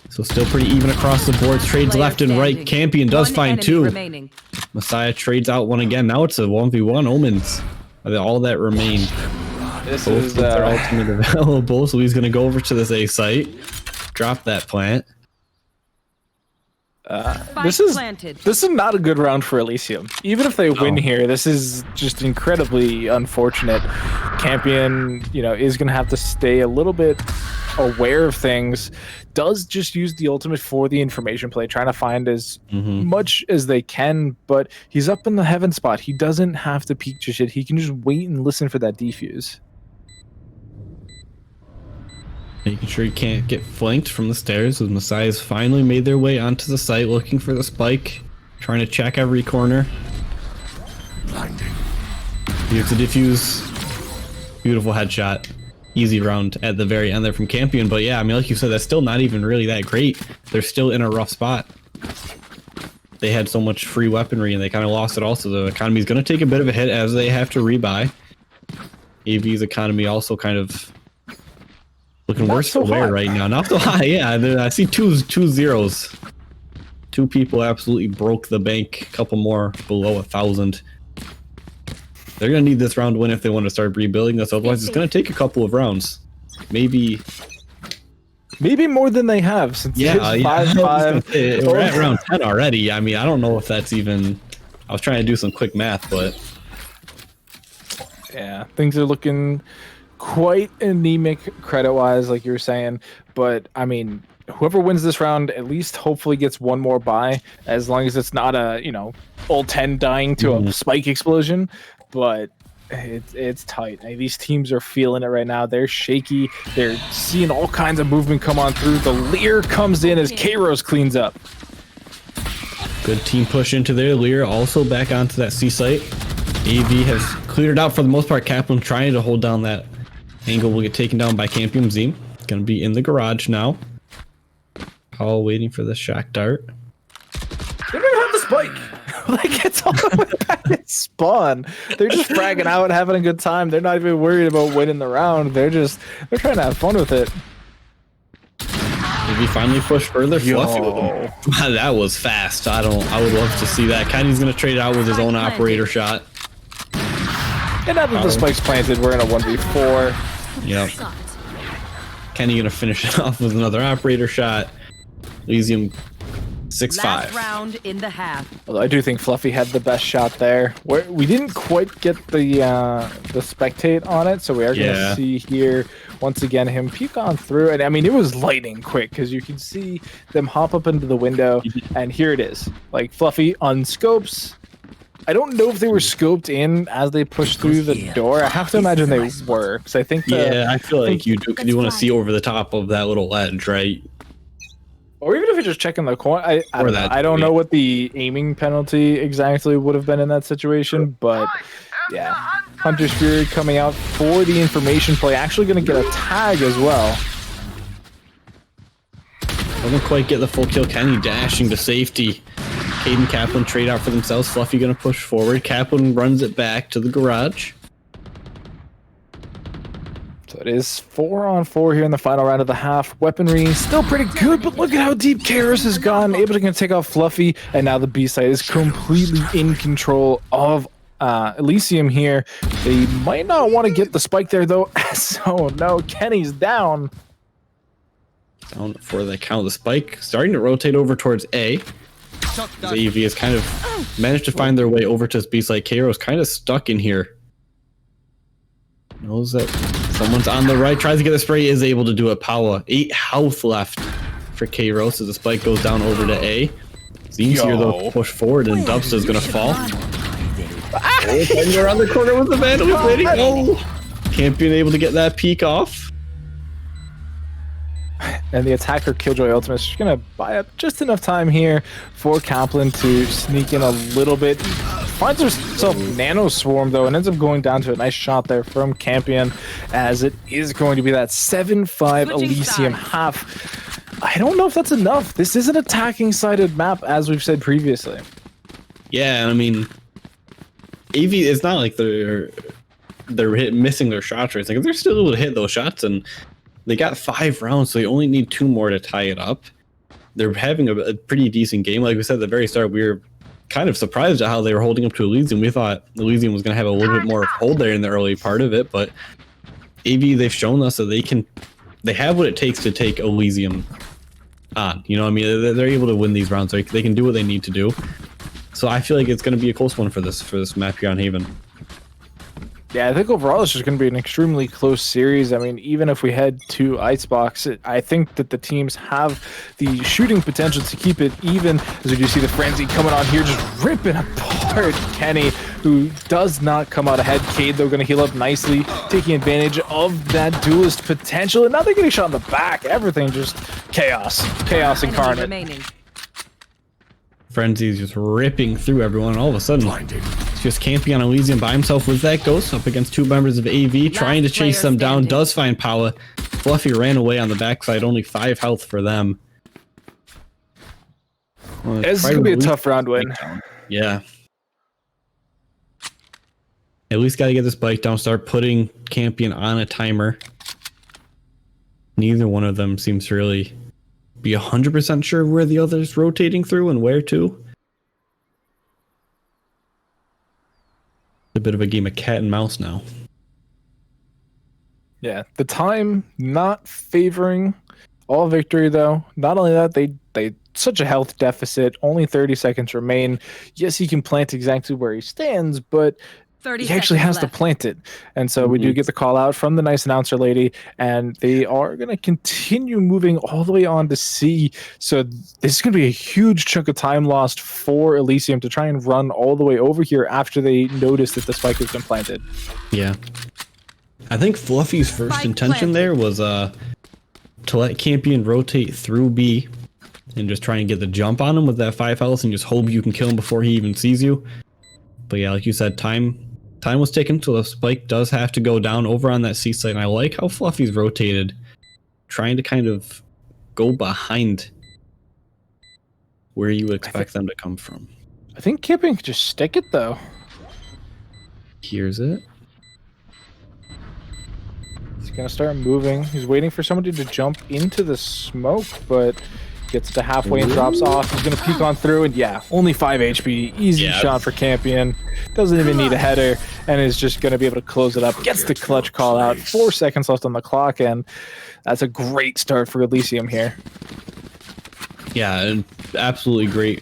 So still pretty even across the boards. Trades left and right. Campion does find two. Messiah trades out one again. Now it's a 1v1. Omens. All that remain. This Both is with their ultimate available, so he's going to go over to this A site. Drop that plant. This is not a good round for Elysium. Even if they win here, this is just incredibly unfortunate. Campion, is going to have to stay a little bit aware of things. Does just use the ultimate for the information play, trying to find as much as they can, but he's up in the heaven spot. He doesn't have to peek just yet. He can just wait and listen for that defuse. Making sure he can't get flanked from the stairs, as Messiah's finally made their way onto the site, looking for the spike, trying to check every corner. Here's the diffuse. Beautiful headshot. Easy round at the very end there from Campion, but yeah, I mean, like you said, that's still not even really that great. They're still in a rough spot. They had so much free weaponry and they kind of lost it also. The economy is going to take a bit of a hit as they have to rebuy. AV's economy also kind of looking worse for wear right now. Not so high, yeah. I see two zeros. Two people absolutely broke the bank. A couple more below 1,000. They're gonna need this round win if they want to start rebuilding this. Otherwise, it's gonna take a couple of rounds. Maybe more than they have. Since it's 5-5. We're at round 10 already. I mean, I don't know if that's even. I was trying to do some quick math, but yeah, things are looking quite anemic credit-wise, like you were saying. But I mean, whoever wins this round at least hopefully gets one more bye, as long as it's not a old 10 dying to a spike explosion. But it's tight. These teams are feeling it right now. They're shaky. They're seeing all kinds of movement come on through. The Lear comes in as K-Rose cleans up. Good team push into there. Lear also back onto that C site. AV has cleared it out for the most part. Kaplan trying to hold down that angle. Will get taken down by Campion Zim. Gonna be in the garage now. Paul waiting for the shock dart. They don't even have the spike. Like, it's all the way back at spawn. They're just fragging out, having a good time. They're not even worried about winning the round. They're trying to have fun with it. Did we finally push further? Fluffy with him. That was fast. I would love to see that. Kenny's gonna trade out with his own operator shot. And now that the spike's planted, we're in a 1v4. Yep. Kenny gonna finish it off with another operator shot. Elysium 6-5. Last round in the half. Although I do think Fluffy had the best shot there. We didn't quite get the spectate on it, so we are going to see here once again him peek on through. And I mean, it was lightning quick because you can see them hop up into the window, and here it is. Like Fluffy unscopes. I don't know if they were scoped in as they pushed through the door. I have to imagine they were, because I think. I feel like you want to see over the top of that little ledge, right? Or even if you're just checking the corner, I don't know what the aiming penalty exactly would have been in that situation, but yeah, Hunter's Fury coming out for the information play, actually going to get a tag as well. Doesn't quite get the full kill. Kenny dashing to safety. Caden Kaplan trade out for themselves. Fluffy going to push forward. Kaplan runs it back to the garage. So it is 4-on-4 here in the final round of the half. Weaponry still pretty good, but look at how deep Kairos has gone. Able to take off Fluffy, and now the B side is completely in control of Elysium here. They might not want to get the spike there, though. So no, Kenny's down. Down for the count. The spike starting to rotate over towards A. AV has kind of managed to find their way over to this B side. Kairos kind of stuck in here. Knows that someone's on the right, tries to get a spray, is able to do it. Paula, 8 health left for Kairos as the spike goes down over to A. It's easier though to push forward, and Dubsta's gonna fall. And around the corner with the Vandal waiting. Oh, can't be able to get that peek off. And the attacker Killjoy Ultimate is going to buy up just enough time here for Kaplan to sneak in a little bit. Finds herself Nano Swarm, though, and ends up going down to a nice shot there from Campion, as it is going to be that 7-5 Elysium half. I don't know if that's enough. This is an attacking-sided map, as we've said previously. Yeah, I mean, AV, it's not like they're missing their shots or anything. They're still able to hit those shots, and they got 5 rounds, so they only need 2 more to tie it up. They're having a pretty decent game. Like we said at the very start, we were kind of surprised at how they were holding up to Elysium. We thought Elysium was going to have a little bit more hold there in the early part of it, but AV, they've shown us that they have what it takes to take Elysium on. You know what I mean? They're able to win these rounds. They can do what they need to do. So I feel like it's going to be a close one for this map here on Haven. Yeah, I think overall it's just going to be an extremely close series. I mean, even if we head to Icebox, I think that the teams have the shooting potential to keep it even, as we do see the Frenzy coming on here, just ripping apart Kenny, who does not come out ahead. Cade, though, going to heal up nicely, taking advantage of that duelist potential, and now they're getting shot in the back. Everything just chaos incarnate. Frenzy's just ripping through everyone, and all of a sudden, it's just camping on Elysium by himself with that Ghost up against 2 members of AV, trying to chase them down, does find Paula. Fluffy ran away on the backside, only 5 health for them. Well, this is going to be a tough round win. Yeah. At least got to get this bike down, start putting Campion on a timer. Neither one of them seems to really be 100% sure where the other's rotating through and where to. A bit of a game of cat and mouse now. Yeah, the time not favoring all victory, though. Not only that, they such a health deficit, only 30 seconds remain. Yes, he can plant exactly where he stands, but he actually has to plant it. And so we do get the call out from the nice announcer lady, and they are going to continue moving all the way on to C. So this is going to be a huge chunk of time lost for Elysium to try and run all the way over here after they notice that the spike has been planted. Yeah. I think Fluffy's first intention there was to let Campion rotate through B and just try and get the jump on him with that 5 health and just hope you can kill him before he even sees you. But yeah, like you said, time was ticking, so the spike does have to go down over on that C site, and I like how Fluffy's rotated, trying to kind of go behind where you would expect them to come from. I think Kipping could just stick it, though. Here's it. He's going to start moving. He's waiting for somebody to jump into the smoke, but gets to halfway and drops off. He's going to peek on through, and yeah, only 5 HP. Easy shot for Campion. Doesn't even need a header, and is just going to be able to close it up. Gets the clutch call out. 4 seconds left on the clock, and that's a great start for Elysium here. Yeah, and absolutely great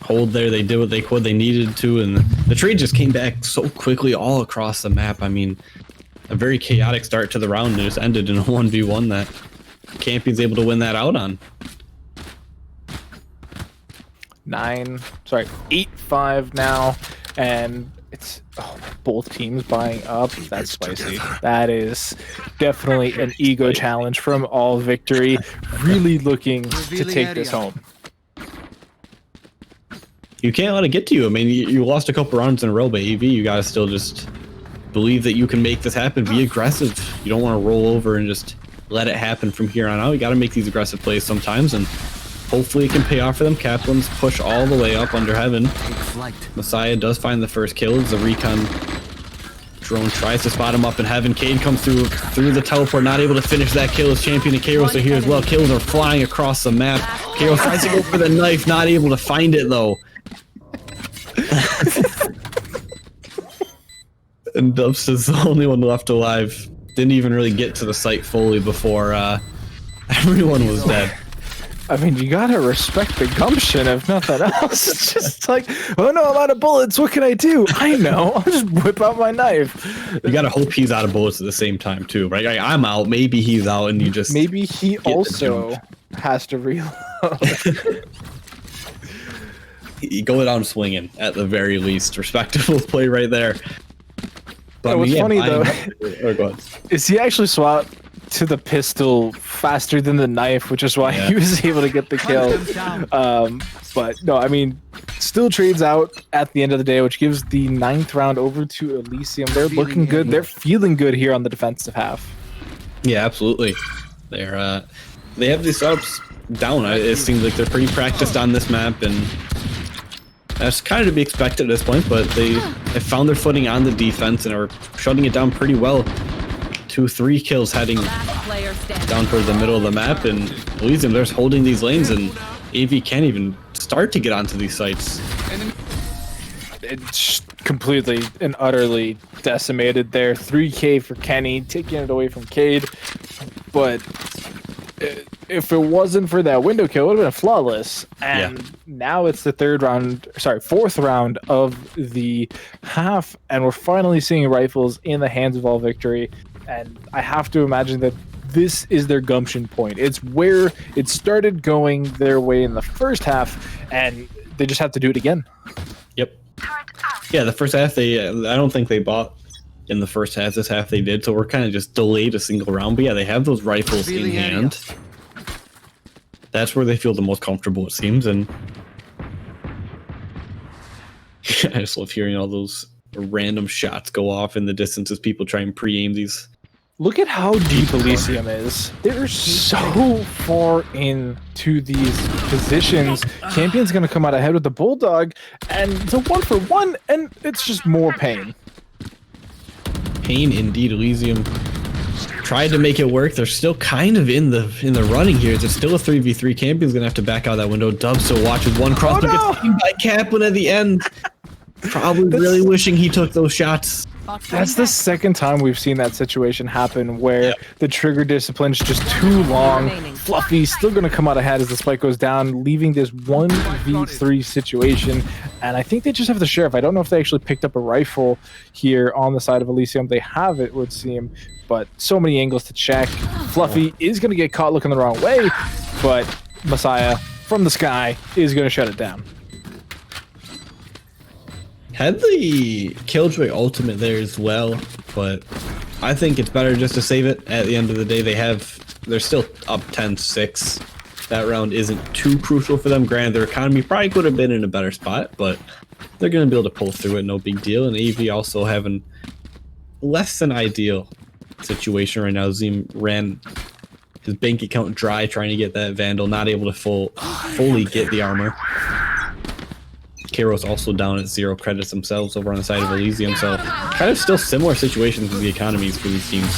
hold there. They did what they could. They needed to, and the trade just came back so quickly all across the map. I mean, a very chaotic start to the round, and it just ended in a 1v1 that Campion's able to win that out on. 8-5 now, and it's both teams buying up. That's spicy. That is definitely an ego challenge from All Victory. Really looking to take this home. You can't let it get to you. I mean, you lost a couple rounds in a row, but AV, you gotta still just believe that you can make this happen. Be aggressive. You don't want to roll over and just let it happen from here on out. You gotta make these aggressive plays sometimes, and hopefully it can pay off for them. Kaplan's push all the way up under heaven. Messiah does find the first kill as the recon drone tries to spot him up in heaven. Cade comes through the teleport, not able to finish that kill. As Champion and Kairos are here as well. Kills are flying across the map. Kairos tries to go for the knife, not able to find it though. And Dubs is the only one left alive. Didn't even really get to the site fully before everyone was dead. I mean, you gotta respect the gumption, if nothing else. It's just like, oh no, I'm out of bullets. What can I do? I know. I'll just whip out my knife. You gotta hope he's out of bullets at the same time too, right? Like, I'm out. Maybe he's out, and you just maybe he also has to reload. You go down swinging at the very least. Respectable play right there. But what's funny though go ahead. is he actually swapped to the pistol faster than the knife, which is why he was able to get the kill. But no, I mean, still trades out at the end of the day, which gives the 9th round over to Elysium. They're looking good. They're feeling good here on the defensive half. Yeah, absolutely. They have these setups down. It seems like they're pretty practiced on this map, and that's kind of to be expected at this point, but they have found their footing on the defense and are shutting it down pretty well. 2-3 kills heading down toward the middle of the map, and Elysium, they're just holding these lanes, and AV can't even start to get onto these sites. It's completely and utterly decimated there. 3K for Kenny, taking it away from Cade, but if it wasn't for that window kill, it would have been flawless. And now it's the 4th round of the half, and we're finally seeing rifles in the hands of All Victory. And I have to imagine that this is their gumption point. It's where it started going their way in the first half, and they just have to do it again. Yep. Yeah, the first half, I don't think they bought in the first half. This half they did, so we're kind of just delayed a single round. But yeah, they have those rifles in hand. That's where they feel the most comfortable, it seems. And I just love hearing all those random shots go off in the distance as people try and pre-aim these. Look at how deep Elysium is. They're so far into these positions. Champion's going to come out ahead with the Bulldog, and it's a 1-for-1, and it's just more pain. Pain indeed. Elysium tried to make it work. They're still kind of in the running here. It's still a 3v3. Campion's going to have to back out that window. Dub still watches one cross, but gets seen by Kaplan at the end. Probably really wishing he took those shots. That's the second time we've seen that situation happen where the trigger discipline's just too long. Fluffy's still going to come out ahead as the spike goes down, leaving this 1v3 situation. And I think they just have the sheriff. I don't know if they actually picked up a rifle here on the side of Elysium. They have, it would seem, but so many angles to check. Fluffy is going to get caught looking the wrong way, but Messiah from the sky is going to shut it down. Had the Killjoy ultimate there as well, but I think it's better just to save it. At the end of the day, they're still up 10-6. That round isn't too crucial for them. Granted, their economy probably could have been in a better spot, but they're going to be able to pull through it, no big deal. And AV also having less than ideal situation right now. Zim ran his bank account dry trying to get that Vandal, not able to fully get the armor. Kairos also down at 0 credits themselves over on the side of Elysium, so kind of still similar situations with the economies for these teams.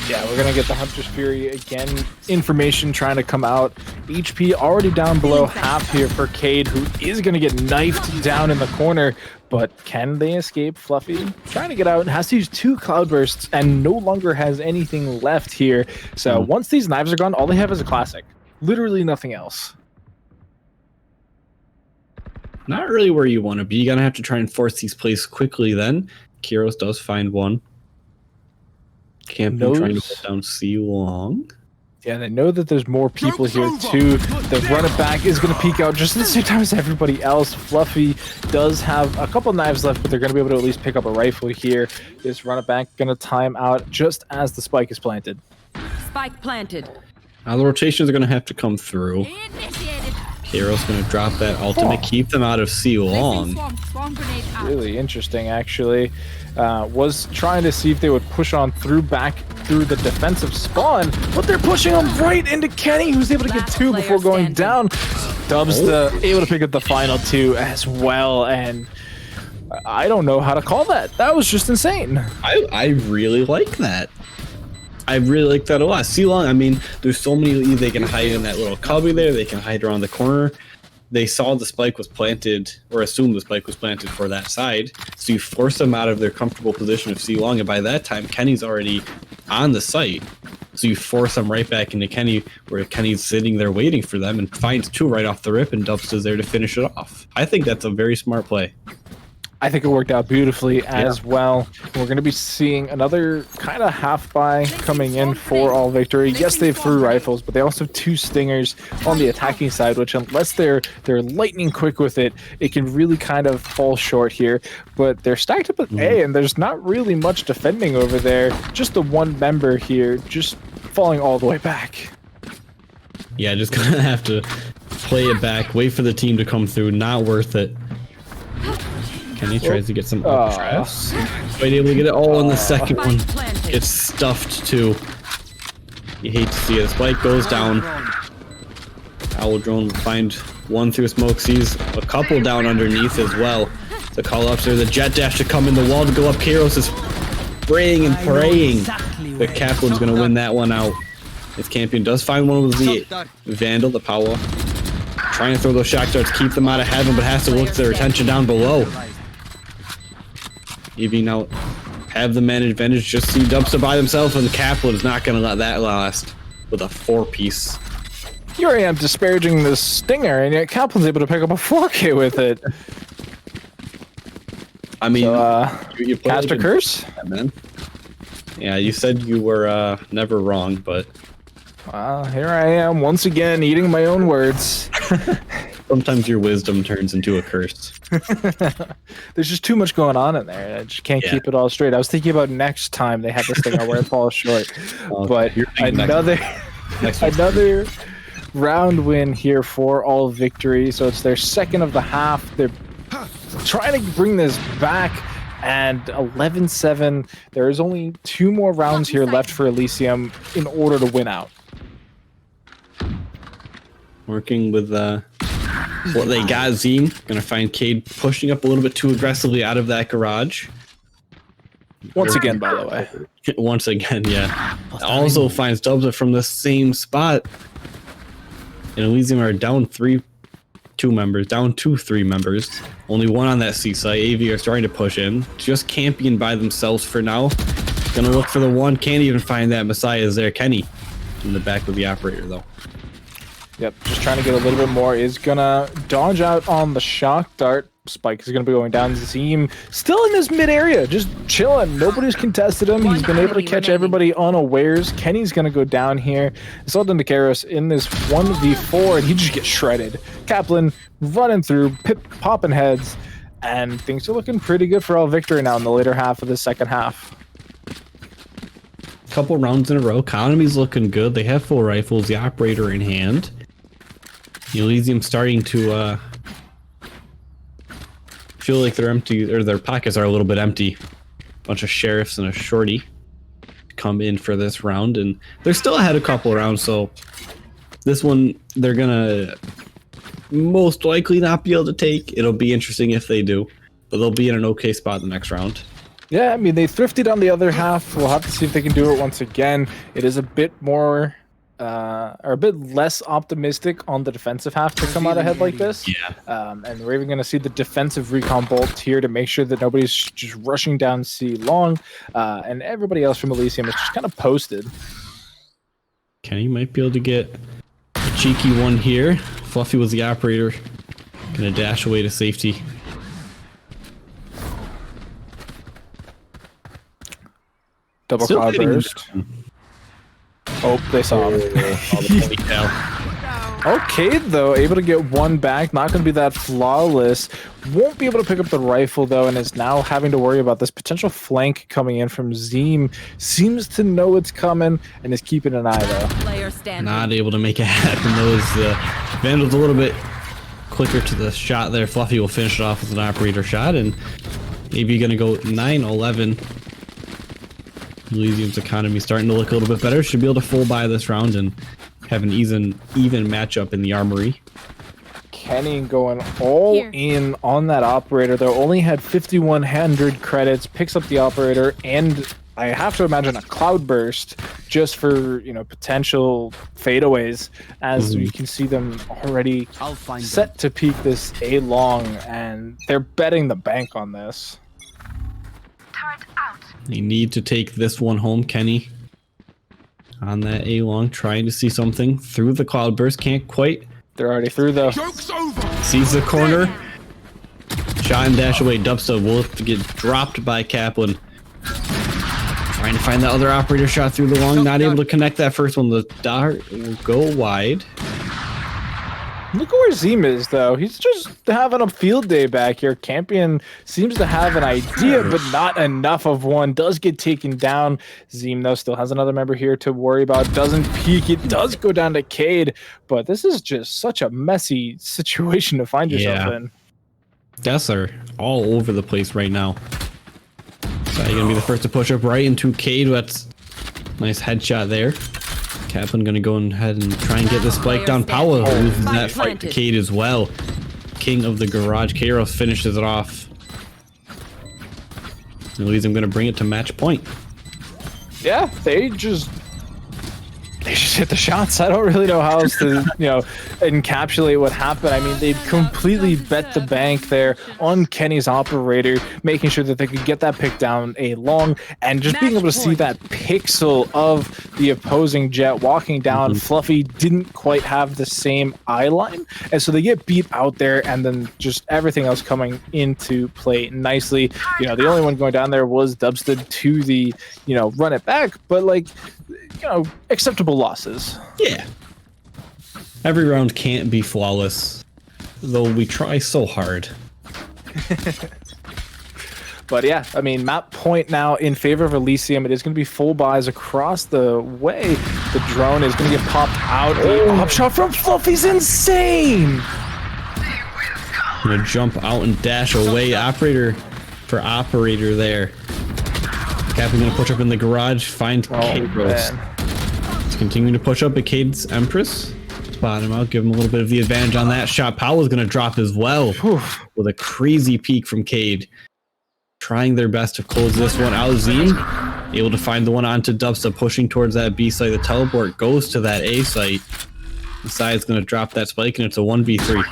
Yeah, we're gonna get the Hunter's Fury again. Information trying to come out. HP already down below half here for Cade, who is gonna get knifed down in the corner. But can they escape? Fluffy trying to get out, has to use 2 Cloudbursts and no longer has anything left here. So once these knives are gone, all they have is a classic. Literally nothing else. Not really where you want to be. You're gonna have to try and force these plays quickly. Then Kiros does find one. Campion trying to put down C Long. Yeah, they know that there's more people here too. The run it back is going to peek out just at the same time as everybody else. Fluffy does have a couple knives left, but they're going to be able to at least pick up a rifle here. This run it back going to time out just as the spike is planted. Spike planted. Now the rotations are going to have to come through. Kiros going to drop that ultimate, keep them out of C Long. Really interesting, actually. Was trying to see if they would push on back through the defensive spawn, but they're pushing them right into Kenny, who's able to get 2 before going down. Dubs able to pick up the final 2 as well, and I don't know how to call that. That was just insane. I really like that. I really like that a lot. C Long, I mean, there's so many, they can hide in that little cubby there, they can hide around the corner. They saw the spike was planted, or assumed the spike was planted for that side, so you force them out of their comfortable position of C Long, and by that time, Kenny's already on the site. So you force them right back into Kenny, where Kenny's sitting there waiting for them, and finds 2 right off the rip, and Dubs is there to finish it off. I think that's a very smart play. I think it worked out beautifully as well. We're going to be seeing another kind of half buy coming in for All Victory. Yes, they have 3 rifles, but they also have 2 stingers on the attacking side, which unless they're lightning quick with it, it can really kind of fall short here. But they're stacked up with A, and there's not really much defending over there. Just the one member here, just falling all the way back. Yeah, just going to have to play it back, wait for the team to come through. Not worth it. Kenny tries to get some traps. But able to get it all in the second one. Gets stuffed too. You hate to see it. The spike goes down. Owl Drone will find one through smoke. Sees a couple down underneath as well. The call ups there. The jet dash to come in the wall to go up. Kiros is praying and praying. But Kaplan's going to win that one out. This Campion does find one with the Vandal, the power. Trying to throw those shock darts, keep them out of heaven, but has to look their attention down below. Even out, have the man advantage, just see Dubs by themselves, and Kaplan is not going to let that last with a 4-piece. Here I am disparaging the Stinger, and yet Kaplan's able to pick up a 4K with it. I mean, so, you cast a curse? Man. Yeah, you said you were never wrong, but... Here I am, once again, eating my own words. Sometimes your wisdom turns into a curse. There's just too much going on in there. I just can't keep it all straight. I was thinking about next time they have this thing where it falls short. But another round win here for All Victory. So it's their second of the half. They're trying to bring this back. And 11-7. There is only 2 more rounds here left for Elysium in order to win out. Working with what they got, Zine. Gonna find Cade pushing up a little bit too aggressively out of that garage. Once again, by the way. Once again, yeah. Also finds Dubs from the same spot. And Elysium are down 3 members. Only 1 on that C site. AV are starting to push in. Just Campion by themselves for now. Gonna look for the one. Can't even find that Messiah is there. Kenny in the back of the operator, though. Yep, just trying to get a little bit more. Is gonna dodge out on the shock dart. Spike is gonna be going down. Zim still in this mid area, just chilling. Nobody's contested him. He's been able to catch everybody unawares. Kenny's gonna go down here. Sultan Karos in this 1v4, and he just gets shredded. Kaplan running through, popping heads, and things are looking pretty good for All Victory now in the later half of the second half. Couple rounds in a row. Economy's looking good. They have full rifles, the operator in hand. Elysium starting to feel like they're empty, or their pockets are a little bit empty. Bunch of sheriffs and a shorty come in for this round, and they're still ahead a couple rounds, so this one they're gonna most likely not be able to take. It'll be interesting if they do, but they'll be in an okay spot the next round. Yeah, I mean, they thrifted on the other half. We'll have to see if they can do it once again. It is a bit more, or a bit less optimistic on the defensive half to come out ahead like this. Yeah. And we're even going to see the defensive recon bolt here to make sure that nobody's just rushing down C long. And everybody else from Elysium is just kind of posted. Kenny might be able to get a cheeky one here. Fluffy was the operator. Gonna dash away to safety. Double Still cloud hitting burst. Oh, they saw him. Okay, though, able to get one back. Not going to be that flawless. Won't be able to pick up the rifle, though, and is now having to worry about this potential flank coming in from Zeem. Seems to know it's coming and is keeping an eye, though. Player standing. Not able to make it happen. Those Vandal's a little bit quicker to the shot there. Fluffy will finish it off with an operator shot, and maybe going to go 9-11. Elysium's economy starting to look a little bit better. Should be able to full buy this round and have an even matchup in the armory. Kenny going all in on that operator, though. Only had 5,100 credits. Picks up the operator, and I have to imagine a cloudburst just for, you know, potential fadeaways, as you can see them already set to peak this A long, and they're betting the bank on this. They need to take this one home, Kenny. On that A long, trying to see something through the cloudburst. Can't quite. They're already through, though. Sees the corner. Shot and dash away. Dubsta will have to get dropped by Kaplan. Trying to find the other operator shot through the long. Not able to connect that first one. The dart will go wide. Look at where Zeem is, though. He's just having a field day back here. Campion seems to have an idea, but not enough of one. Does get taken down. Zeem, though, still has another member here to worry about. Doesn't peek. It does go down to Cade, but this is just such a messy situation to find yourself in. Deaths are all over the place right now. So you're going to be the first to push up right into Cade. That's nice headshot there. Kaplan gonna go ahead and try and get the spike down. Powell loses that fight to Cade as well. King of the Garage. Kairos finishes it off. Elysium gonna bring it to match point. Yeah, they just hit the shots. I don't really know how else to, you know, encapsulate what happened. I mean, they completely bet the bank there on Kenny's operator, making sure that they could get that pick down A long, and just being able to see that pixel of the opposing jet walking down. Fluffy didn't quite have the same eye line, and so they get beat out there, and then just everything else coming into play nicely. You know, the only one going down there was Dubsted to the, you know, run it back, but like, you know, acceptable losses. Yeah. Every round can't be flawless, though we try so hard. But yeah, I mean, map point now in favor of Elysium. It is going to be full buys across the way. The drone is going to get popped out. The pop shot from Fluffy's insane. Gonna jump out and dash away. Operator for operator there. Captain gonna push up in the garage. Find Kairos. He's continuing to push up at Cade's Empress. Spot him out. Give him a little bit of the advantage on that shot. Powell's gonna drop as well. With a crazy peek from Cade. Trying their best to close this one out. Zeem able to find the one onto Dubsta, pushing towards that B site. The teleport goes to that A site. The side's gonna drop that spike, and it's a 1v3.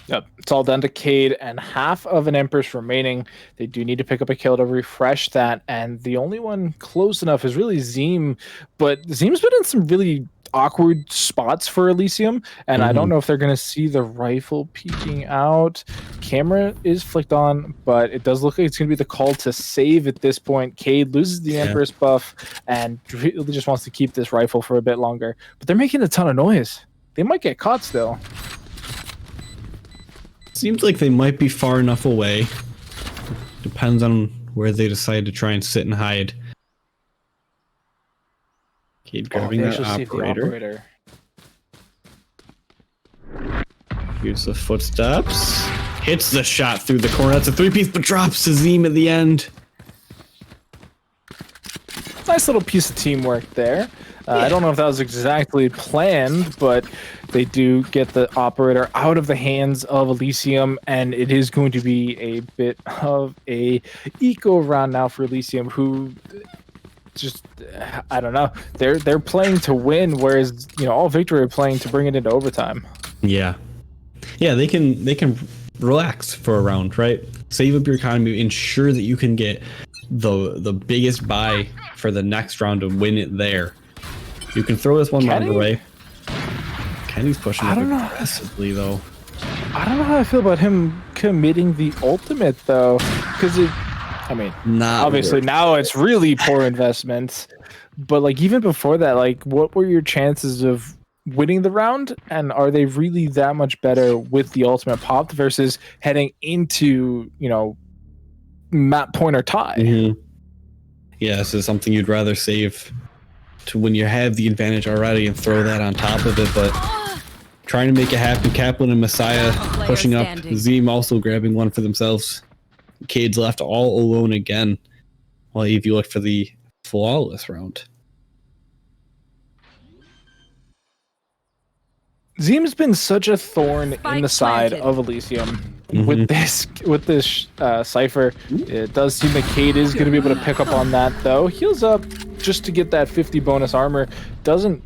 Yep, it's all done to Cade, and half of an Empress remaining. They do need to pick up a kill to refresh that, and the only one close enough is really Zeem, but Zeem's been in some really awkward spots for Elysium, and I don't know if they're going to see the rifle peeking out. Camera is flicked on, but it does look like it's going to be the call to save at this point. Cade loses the Empress buff and really just wants to keep this rifle for a bit longer, but they're making a ton of noise. They might get caught still. Seems like they might be far enough away. Depends on where they decide to try and sit and hide. Cade grabbing that operator. Here's the footsteps. Hits the shot through the corner. That's a three-piece, but drops to Zeem at the end. Nice little piece of teamwork there. I don't know if that was exactly planned, but they do get the operator out of the hands of Elysium, and it is going to be a bit of a eco round now for Elysium, who just I don't know. They're playing to win, whereas All Victory are playing to bring it into overtime. Yeah, they can relax for a round, right? Save up your economy, ensure that you can get the biggest buy for the next round to win it there. You can throw this one round away. Kenny's pushing up aggressively, though. I don't know how I feel about him committing the ultimate, though, because obviously now it's really poor investment. But like even before that, like what were your chances of winning the round, and are they really that much better with the ultimate popped versus heading into map point or tie? Mm-hmm. Yeah, this is something you'd rather save to when you have the advantage already and throw that on top of it, but trying to make it happen. Kaplan and Messiah pushing up. Zeem also grabbing one for themselves. Cade's left all alone again while Evie looked for the flawless round. Zeem's been such a thorn in the side of Elysium with this Cypher. It does seem that Cade is going to be able to pick up on that, though. Heals up just to get that 50 bonus armor. Doesn't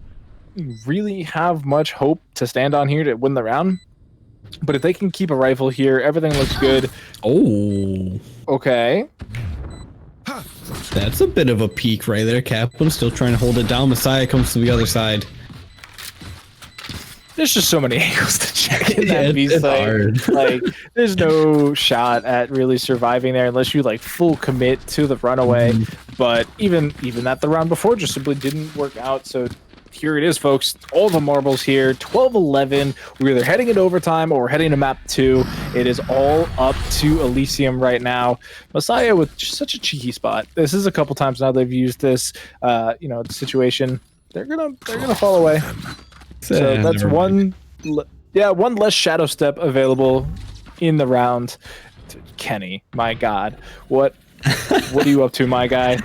really have much hope to stand on here to win the round. But if they can keep a rifle here, everything looks good. Oh. Okay. That's a bit of a peak right there. Kaplan's still trying to hold it down. Messiah comes to the other side. There's just so many angles to check in that B site. Like, there's no shot at really surviving there unless you like full commit to the runaway. But even that the round before just simply didn't work out. So here it is, folks. All the marbles here. 12-11. We're either heading into overtime or we're heading to map 2. It is all up to Elysium right now. Messiah with just such a cheeky spot. This is a couple times now they've used this situation. They're gonna fall away. So that's one less shadow step available in the round. Kenny, my God, what are you up to, my guy?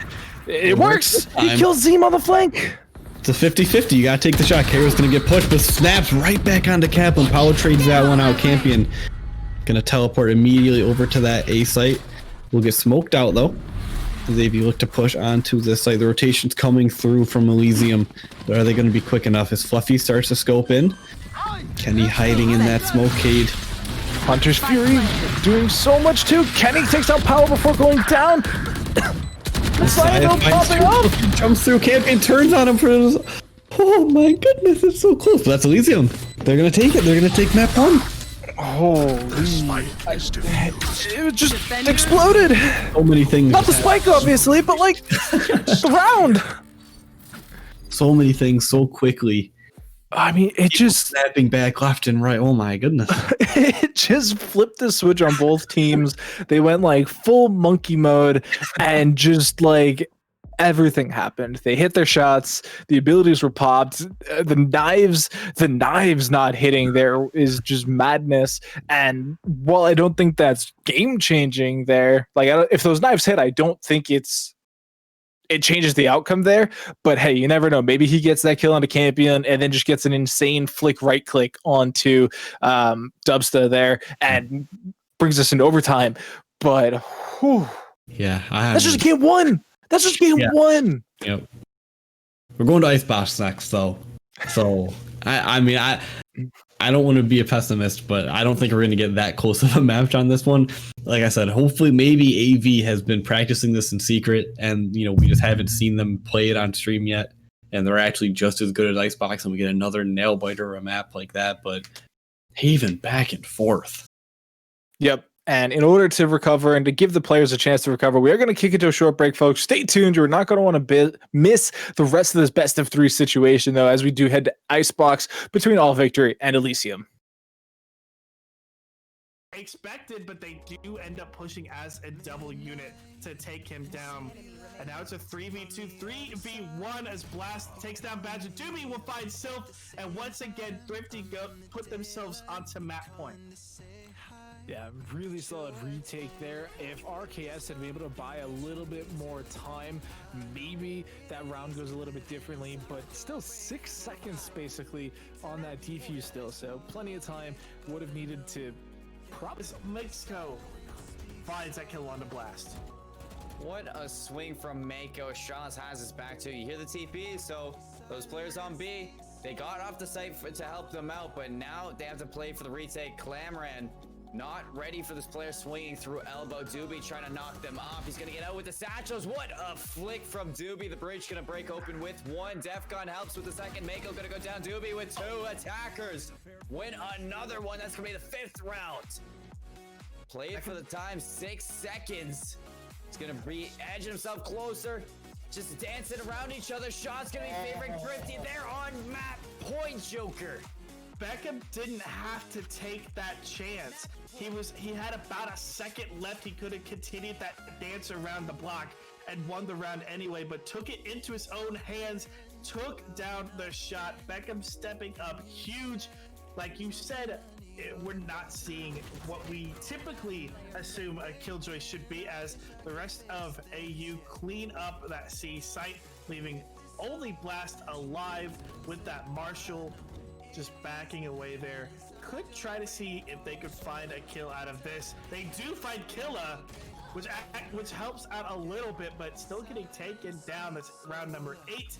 It works. He kills Zeem on the flank. It's a 50-50. You gotta take the shot. Karo's gonna get pushed, but snaps right back onto Kaplan. Power trades that one out. Campion gonna teleport immediately over to that A site. We'll get smoked out though. If you look to push onto this site, the rotation's coming through from Elysium. But are they going to be quick enough as Fluffy starts to scope in? Kenny hiding in that smoke cade. Hunter's Fury doing so much too. Kenny takes out Power before going down. Messiah popping up. Jumps through. Campion turns on him for his... Oh my goodness, it's so close. But that's Elysium. They're going to take it. They're going to take map 1. Holy! It just exploded. So many things. Not the spike, obviously, but like the round. So many things so quickly. I mean, it just snapping back left and right. Oh my goodness! It just flipped the switch on both teams. They went like full monkey mode and just like. Everything happened. They hit their shots. The abilities were popped. The knives not hitting there is just madness. And while I don't think that's game changing there, like if those knives hit, I don't think it changes the outcome there. But hey, you never know. Maybe he gets that kill onto Campion and then just gets an insane flick right click onto Dubsta there and brings us into overtime. But whew, yeah, that's just game 1. That's just game 1. Yep. We're going to Icebox next, though. So, I mean, I don't want to be a pessimist, but I don't think we're going to get that close of a match on this one. Like I said, hopefully, maybe AV has been practicing this in secret, and we just haven't seen them play it on stream yet, and they're actually just as good as Icebox, and we get another nail biter or a map like that. But Haven back and forth. Yep. And in order to recover and to give the players a chance to recover, we are going to kick it to a short break, folks. Stay tuned. You're not going to want to miss the rest of this best of 3 situation, though, as we do head to Icebox between All Victory and Elysium. Expected, but they do end up pushing as a double unit to take him down. And now it's a 3v2, 3v1 as Blast takes down Badger. Doobie will find Sylph, and once again, Thrifty put themselves onto map point. Yeah, really solid retake there. If RKS had been able to buy a little bit more time, maybe that round goes a little bit differently, but still 6 seconds basically on that defuse still, so plenty of time. Would have needed to probably... Mexico finds that kill on the blast. What a swing from Mako. Shaz has his back too. You hear the TP, so those players on B, they got off the site to help them out, but now they have to play for the retake. Clamoran not ready for this player swinging through elbow. Doobie trying to knock them off. He's gonna get out with the satchels. What a flick from Doobie. The bridge gonna break open with one. Defcon helps with the second. Mako gonna go down. Doobie with 2 attackers. Win another one. That's gonna be the 5th round. Played for the time, 6 seconds. He's gonna be edging himself closer, just dancing around each other. Shots gonna be favoring Thrifty. They're on map point, Joker. Beckham didn't have to take that chance. He had about a second left. He could have continued that dance around the block and won the round anyway, but took it into his own hands, took down the shot. Beckham stepping up huge. Like you said, we're not seeing what we typically assume a Killjoy should be, as the rest of AU clean up that C site, leaving only Blast alive with that Marshall just backing away there. Could try to see if they could find a kill out of this. They do find Killa, which helps out a little bit, but still getting taken down. That's round number 8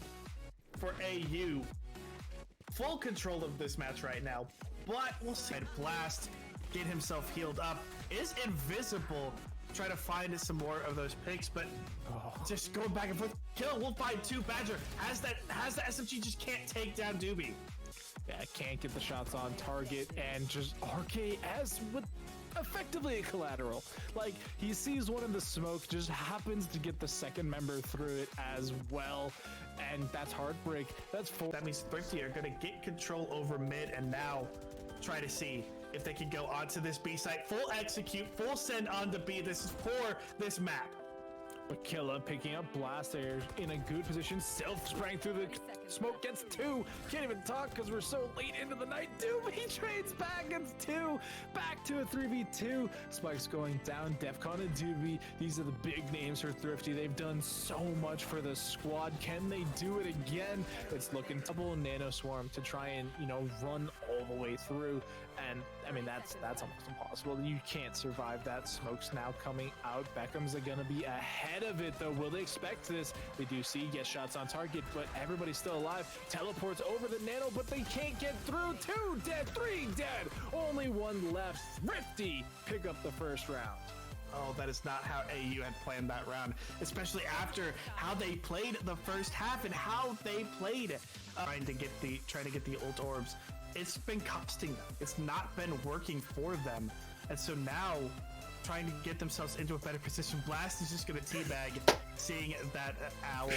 for AU. Full control of this match right now, but we'll see. Blast get himself healed up, is invisible. Try to find some more of those picks, but just going back and forth. Kill, we'll find 2. Badger has the SMG, just can't take down Doobie. Yeah, can't get the shots on target, and just RKS with effectively a collateral. Like, he sees one in the smoke, just happens to get the second member through it as well, and that's heartbreak. That's 4. That means Thrifty are gonna get control over mid, and now try to see if they can go onto this B site. Full execute, full send on the B. This is for this map. But Killa picking up Blast there in a good position. Self sprang through the smoke, gets 2. Can't even talk because we're so late into the night. Doobie trades back, gets 2. Back to a 3v2. Spike's going down. Defcon and Doobie. These are the big names for Thrifty. They've done so much for the squad. Can they do it again? It's looking double Nano Swarm to try and, run all the way through. And I mean, that's almost impossible. You can't survive that. Smoke's now coming out. Beckham's gonna be ahead of it though. Will they expect this? They do see get shots on target, but everybody's still alive. Teleports over the Nano, but they can't get through. 2 dead, 3 dead. Only 1 left. Thrifty pick up the first round. Oh, that is not how AU had planned that round, especially after how they played the first half and how they played trying to get the ult orbs. It's been costing them. It's not been working for them, and so now trying to get themselves into a better position. Blast is just gonna teabag, seeing that owl.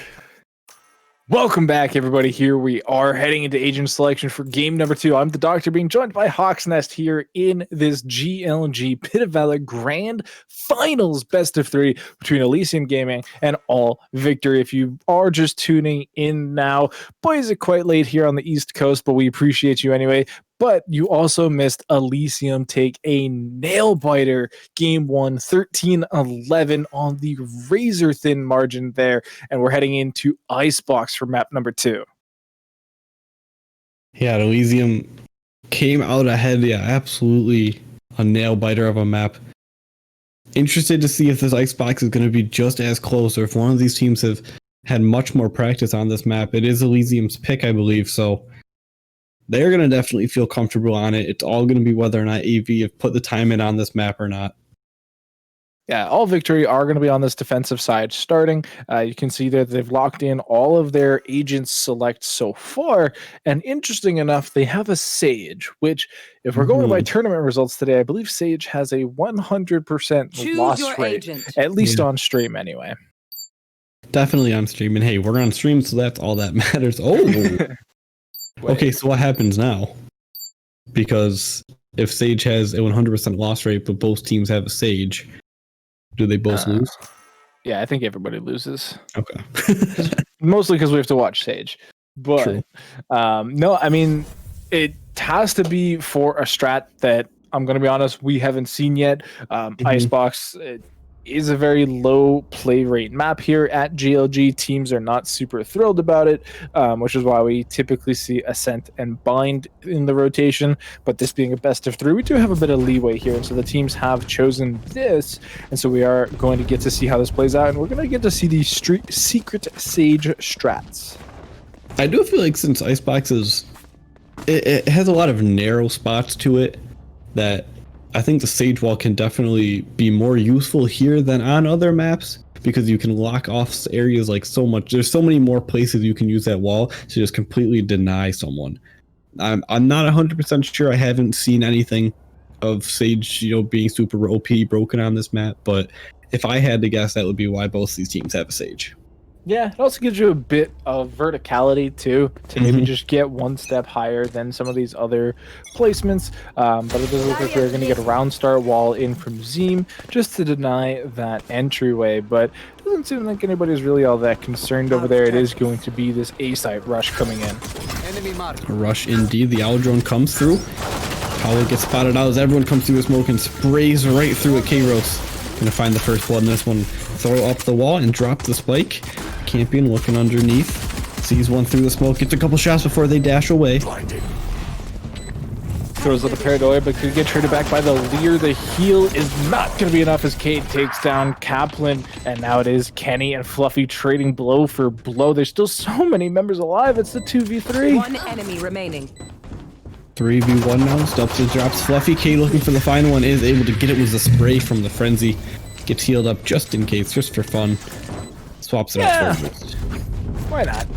Welcome back, everybody. Here we are heading into agent selection for game number 2. I'm the Doctor, being joined by Hawk's Nest here in this GLG Pit of Valor Grand Finals Best of 3 between Elysium Gaming and All Victory. If you are just tuning in now, boy, is it quite late here on the East Coast, but we appreciate you anyway. But you also missed Elysium take a nail biter game 1, 13-11 on the razor thin margin there. And we're heading into Icebox for map number 2. Yeah, Elysium came out ahead. Yeah, absolutely a nail biter of a map. Interested to see if this Icebox is going to be just as close, or if one of these teams have had much more practice on this map. It is Elysium's pick, I believe, so they're going to definitely feel comfortable on it. It's all going to be whether or not AV have put the time in on this map or not. Yeah, All Victory are going to be on this defensive side starting. You can see that they've locked in all of their agents select so far. And interesting enough, they have a Sage, which if we're going by tournament results today, I believe Sage has a 100% loss rate, at least on stream anyway. Definitely on stream. And hey, we're on stream, so that's all that matters. Oh, okay, so what happens now? Because if Sage has a 100% loss rate, but both teams have a Sage, do they both lose? Yeah, I think everybody loses. Okay. Mostly because we have to watch Sage. But no, I mean, it has to be for a strat that I'm going to be honest, we haven't seen yet. Icebox is a very low play rate map here at GLG. Teams are not super thrilled about it, which is why we typically see Ascent and Bind in the rotation. But this being a best of 3, we do have a bit of leeway here, and so the teams have chosen this, and so we are going to get to see how this plays out, and we're going to get to see these secret Sage strats. I do feel like since Icebox is, it has a lot of narrow spots to it, that I think the Sage Wall can definitely be more useful here than on other maps, because you can lock off areas like so much. There's so many more places you can use that wall to just completely deny someone. I'm not 100% sure. I haven't seen anything of Sage, being super OP broken on this map, but if I had to guess, that would be why both these teams have a Sage. Yeah, it also gives you a bit of verticality too, to maybe just get one step higher than some of these other placements. But it does look like we're going to get a round start wall in from Zeem just to deny that entryway. But it doesn't seem like anybody's really all that concerned over there. It is going to be this A-site rush coming in. A rush indeed. The owl drone comes through. Paolo gets spotted out as everyone comes through the smoke and sprays right through at K-Rose. Gonna find the first one. This one, throw up the wall and drop the spike. Champion looking underneath, sees one through the smoke, gets a couple shots before they dash away. Throws up the paranoia, but could get traded back by the Leer. The heal is not going to be enough as Cade takes down Kaplan, and now it is Kenny and Fluffy trading blow for blow. There's still so many members alive. It's the 2v3. One enemy remaining. 3v1 now. Stubbs drops Fluffy. Cade looking for the final one, is able to get it with the spray from the Frenzy. Gets healed up just in case, just for fun. Swaps it out for it. Why not?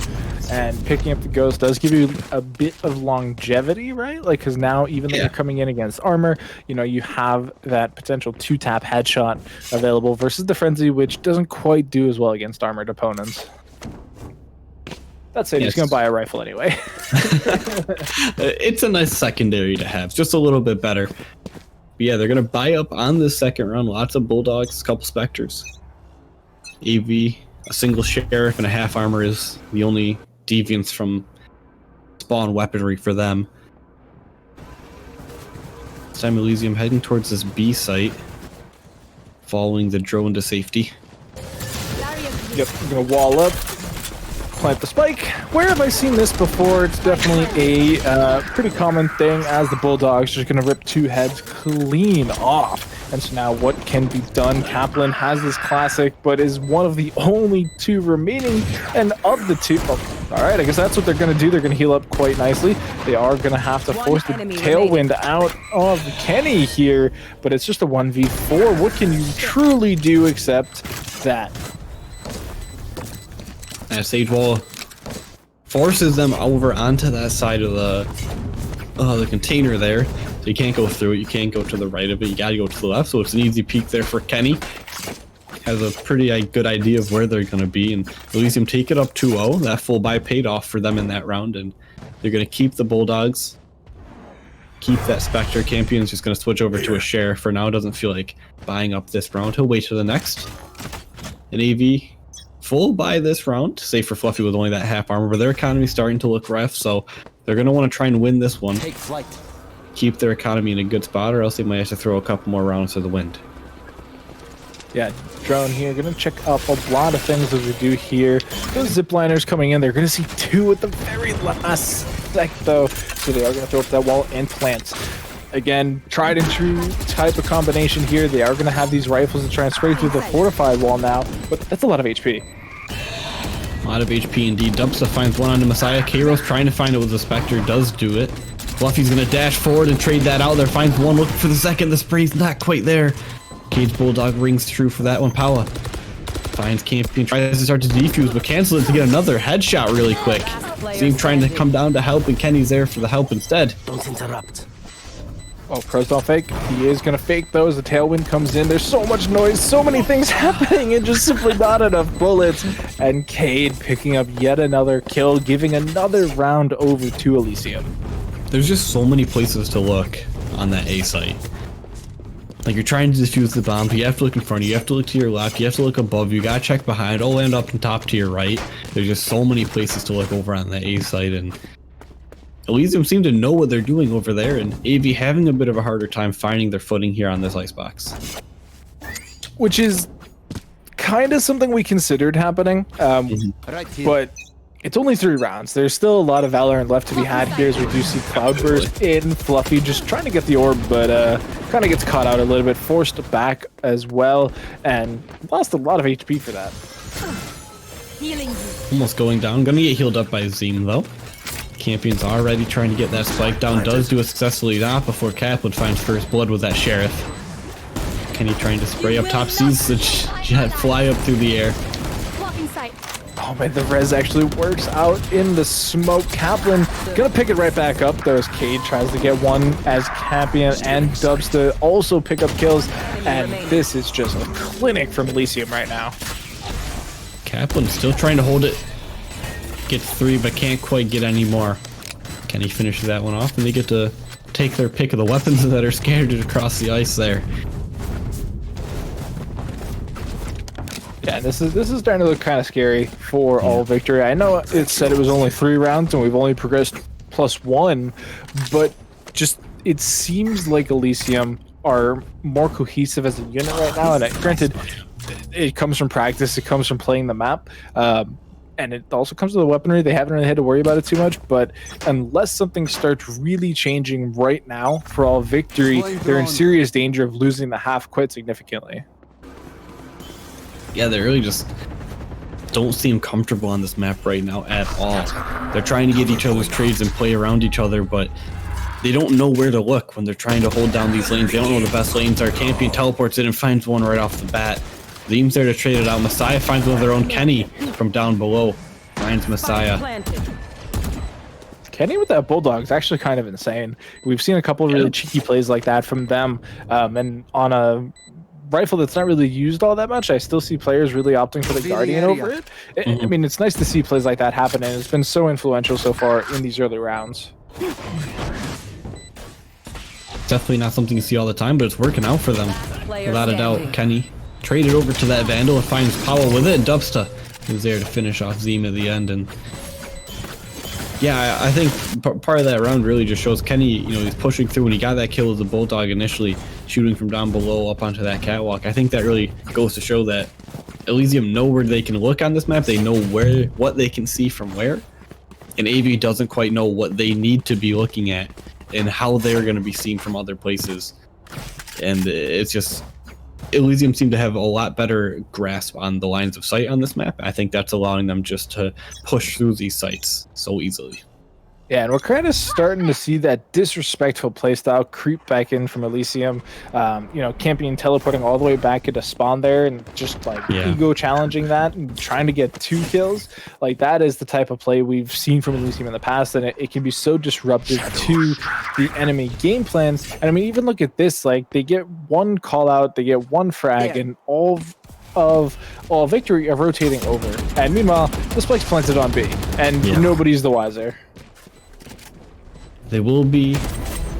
And picking up the Ghost does give you a bit of longevity, right? Like, because now, even though you're coming in against armor, you have that potential 2-tap headshot available versus the Frenzy, which doesn't quite do as well against armored opponents. That said, he's going to buy a rifle anyway. It's a nice secondary to have, just a little bit better. But yeah, they're going to buy up on this second round. Lots of Bulldogs, a couple Spectres. AV, a single Sheriff, and a half armor is the only deviance from spawn weaponry for them. This time Elysium heading towards this B site, following the drone to safety. Yep, I'm going to wall up. Plant the spike. Where have I seen this before? It's definitely a pretty common thing, as the Bulldogs just going to rip 2 heads clean off. And so now what can be done? Kaplan has this classic, but is one of the only 2 remaining, and of the 2... Oh, all right, I guess that's what they're going to do. They're going to heal up quite nicely. They are going to have to force the tailwind out of Kenny here, but it's just a 1v4. What can you truly do except that? Sage Wall forces them over onto that side of the container there. So you can't go through it, you can't go to the right of it, you gotta go to the left, so it's an easy peek there for Kenny. Has a pretty good idea of where they're gonna be, and Elysium take it up 2-0. That full buy paid off for them in that round, and they're gonna keep the Bulldogs, keep that Spectre. Campion's just gonna switch over to a Sheriff for now. Doesn't feel like buying up this round. He'll wait to the next. An AV full buy this round, save for Fluffy with only that half armor, but their economy's starting to look rough, so they're going to want to try and win this one. Take flight. Keep their economy in a good spot, or else they might have to throw a couple more rounds to the wind. Yeah, drone here, going to check up a lot of things as we do here. Those zipliners coming in, they're going to see 2 at the very last sec, though, so they are going to throw up that wall and plants. Again, tried and true type of combination here. They are going to have these rifles to try and spray through the fortified wall now, but that's a lot of HP. A lot of HP indeed. Dubsa finds one on the Messiah. K-Rose trying to find it with the Spectre, does do it. Fluffy's going to dash forward and trade that out there. Finds one, looking for the second. The spray's not quite there. Cage Bulldog rings true for that one. Paula finds Campion, tries to start to defuse, but cancel it to get another headshot really quick. Zeem trying to come down to help, and Kenny's there for the help instead. Don't interrupt. Oh, Pro's don't fake. He is going to fake those. The tailwind comes in. There's so much noise, so many things happening, and just simply not enough bullets. And Cade picking up yet another kill, giving another round over to Elysium. There's just so many places to look on that A site. Like, you're trying to defuse the bomb, but you have to look in front of you, you have to look to your left, you have to look above, you gotta check behind, oh, and up and top to your right. There's just so many places to look over on the A site, and Elysium seem to know what they're doing over there, and AV having a bit of a harder time finding their footing here on this icebox. Which is kind of something we considered happening, but it's only 3 rounds. There's still a lot of Valorant left to be had here, as we do see Cloudburst in. Fluffy just trying to get the orb, but kind of gets caught out a little bit, forced back as well, and lost a lot of HP for that. Almost going down. Gonna get healed up by Zeem, though. Campion's already trying to get that spike down. Does do it successfully not before Kaplan finds first blood with that Sheriff. Kenny trying to spray up top, sees the jet fly up through the air. Oh man, the res actually works out in the smoke. Kaplan gonna pick it right back up though, as Cade tries to get one, as Campion and Dubsta also pick up kills, and this is just a clinic from Elysium right now. Kaplan still trying to hold it. Gets 3, but can't quite get any more. Kenny finishes that one off, and they get to take their pick of the weapons that are scattered across the ice there. Yeah, this is starting to look kind of scary for all victory. I know it said it was only 3 rounds, and we've only progressed +1, but just it seems like Elysium are more cohesive as a unit right now. And granted, it comes from practice, it comes from playing the map. And it also comes with the weaponry. They haven't really had to worry about it too much, but unless something starts really changing right now for all victory, they're in serious danger of losing the half quite significantly. Yeah, they really just don't seem comfortable on this map right now at all. They're trying to get each other's trades and play around each other, but they don't know where to look when they're trying to hold down these lanes. They don't know what the best lanes are. Campion teleports in and finds one right off the bat. Zeem's there to trade it out. Messiah finds one of their own. Kenny from down below finds Messiah. Kenny with that Bulldog is actually kind of insane. We've seen a couple of really cheeky plays like that from them. And on a rifle that's not really used all that much, I still see players really opting for the Guardian over it. I mean, it's nice to see plays like that happen, and it's been so influential so far in these early rounds. Definitely not something you see all the time, but it's working out for them. Without a doubt, Kenny traded over to that Vandal and finds Powell with it. Dubsta is there to finish off Zeem at the end. And yeah, I think part of that round really just shows Kenny, you know, he's pushing through. When he got that kill with the Bulldog initially, shooting from down below up onto that catwalk, I think that really goes to show that Elysium know where they can look on this map. They know what they can see from where, and AV doesn't quite know what they need to be looking at and how they're going to be seen from other places. And it's just, Elysium seem to have a lot better grasp on the lines of sight on this map. I think that's allowing them just to push through these sites so easily. Yeah, and we're kind of starting to see that disrespectful playstyle creep back in from Elysium. You know, Campion teleporting all the way back into spawn there and just like ego challenging that and trying to get 2 kills. Like, that is the type of play we've seen from Elysium in the past, and it can be so disruptive to the enemy game plans. And I mean, even look at this, like, they get 1 call out, they get 1 frag, and all victory are rotating over. And meanwhile, the spike's planted on B, and nobody's the wiser. They will be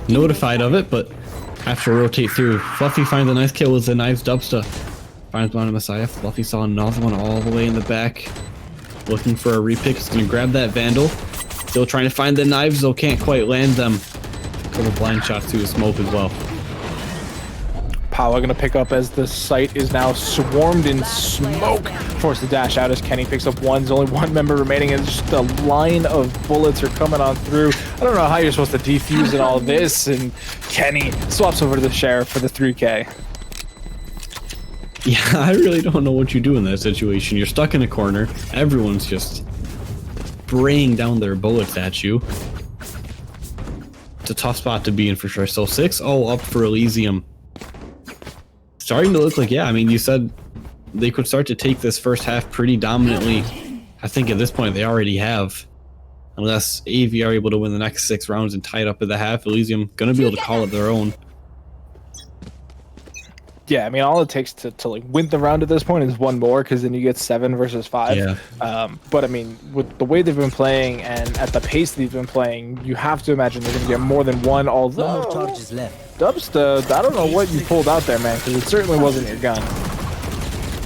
notified of it, but have to rotate through. Fluffy finds a nice kill with the knives. Dubsta finds one on Messiah. Fluffy saw another one all the way in the back, looking for a repick. He's going to grab that Vandal. Still trying to find the knives, though can't quite land them. A couple blind shots to the smoke as well. Paula going to pick up as the site is now swarmed in smoke. Forced to dash out as Kenny picks up 1. There's only 1 member remaining, and just a line of bullets are coming on through. I don't know how you're supposed to defuse in all this, and Kenny swaps over to the Sheriff for the 3K. Yeah, I really don't know what you do in that situation. You're stuck in a corner. Everyone's just spraying down their bullets at you. It's a tough spot to be in for sure. So 6-0 up for Elysium. Starting to look like, I mean, you said they could start to take this first half pretty dominantly. I think at this point they already have. Unless AV are able to win the next 6 rounds and tie it up at the half, Elysium going to be able to call it their own. Yeah, I mean, all it takes to like win the round at this point is 1 more, because then you get 7 versus 5. Yeah. But I mean, with the way they've been playing and at the pace they've been playing, you have to imagine they're going to get more than 1. Although, No more charges left. Dubsta, I don't know what you pulled out there, man, because it certainly wasn't your gun.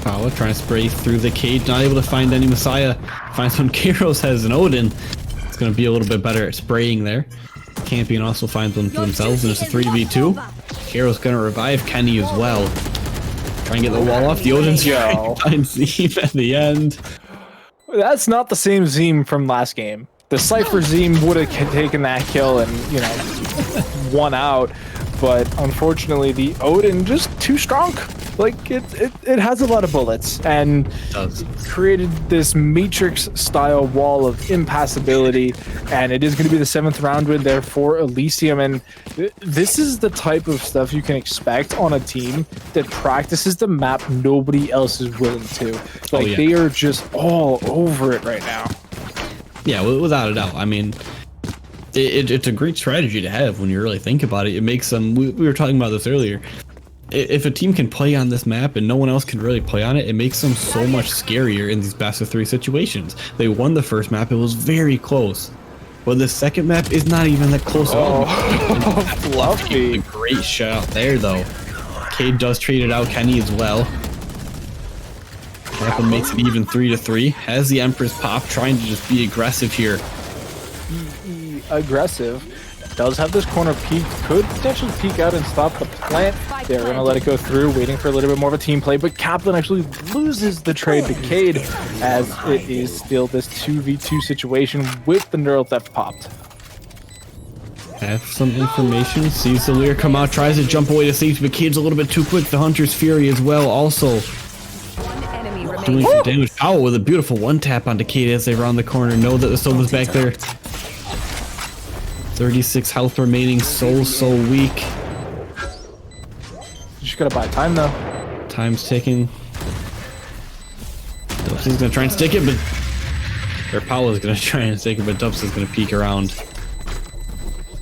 Paula trying to spray through the cage, not able to find any Messiah. Finds one Kairos has an Odin. It's going to be a little bit better at spraying there. Campion also finds one for themselves, and it's a 3v2. Hero's going to revive Kenny as well. Try and get the wall off. The Odin's trying to find Zeem at the end. That's not the same Zeem from last game. The Cypher Zeem would have taken that kill and, you know, won out. But unfortunately, the Odin just too strong. Like, it has a lot of bullets and created this Matrix-style wall of impassibility. And it is going to be the 7th round win there for Elysium. And this is the type of stuff you can expect on a team that practices the map nobody else is willing to. Like, they are just all over it right now. Yeah, without a doubt. I mean, it's a great strategy to have when you really think about it. It makes them, we were talking about this earlier, if a team can play on this map and no one else can really play on it, it makes them so much scarier in these best of 3 situations. They won the first map, it was very close. But the second map is not even that close at all. Fluffy. A great shot there, though. Cade does trade it out, Kenny as well. Kaplan makes it even 3-3. Has the Empress pop, trying to just be aggressive here. Aggressive. Does have this corner peek. Could potentially peek out and stop the plant. They're going to let it go through, waiting for a little bit more of a team play. But Kaplan actually loses the trade to Cade, as it is still this 2v2 situation with the neural theft popped. Have some information. Sees the Lear come out, tries to jump away to safety, but Cade's a little bit too quick. The Hunter's Fury as well, also doing some damage. Oh, with a beautiful one-tap onto Cade as they round the corner. Know that the Sova's back there. 36 health remaining, so weak. You just gotta buy time though. Time's ticking. Dubs is gonna try and stick it, but Paolo's gonna try and stick it, but Dubs is gonna peek around.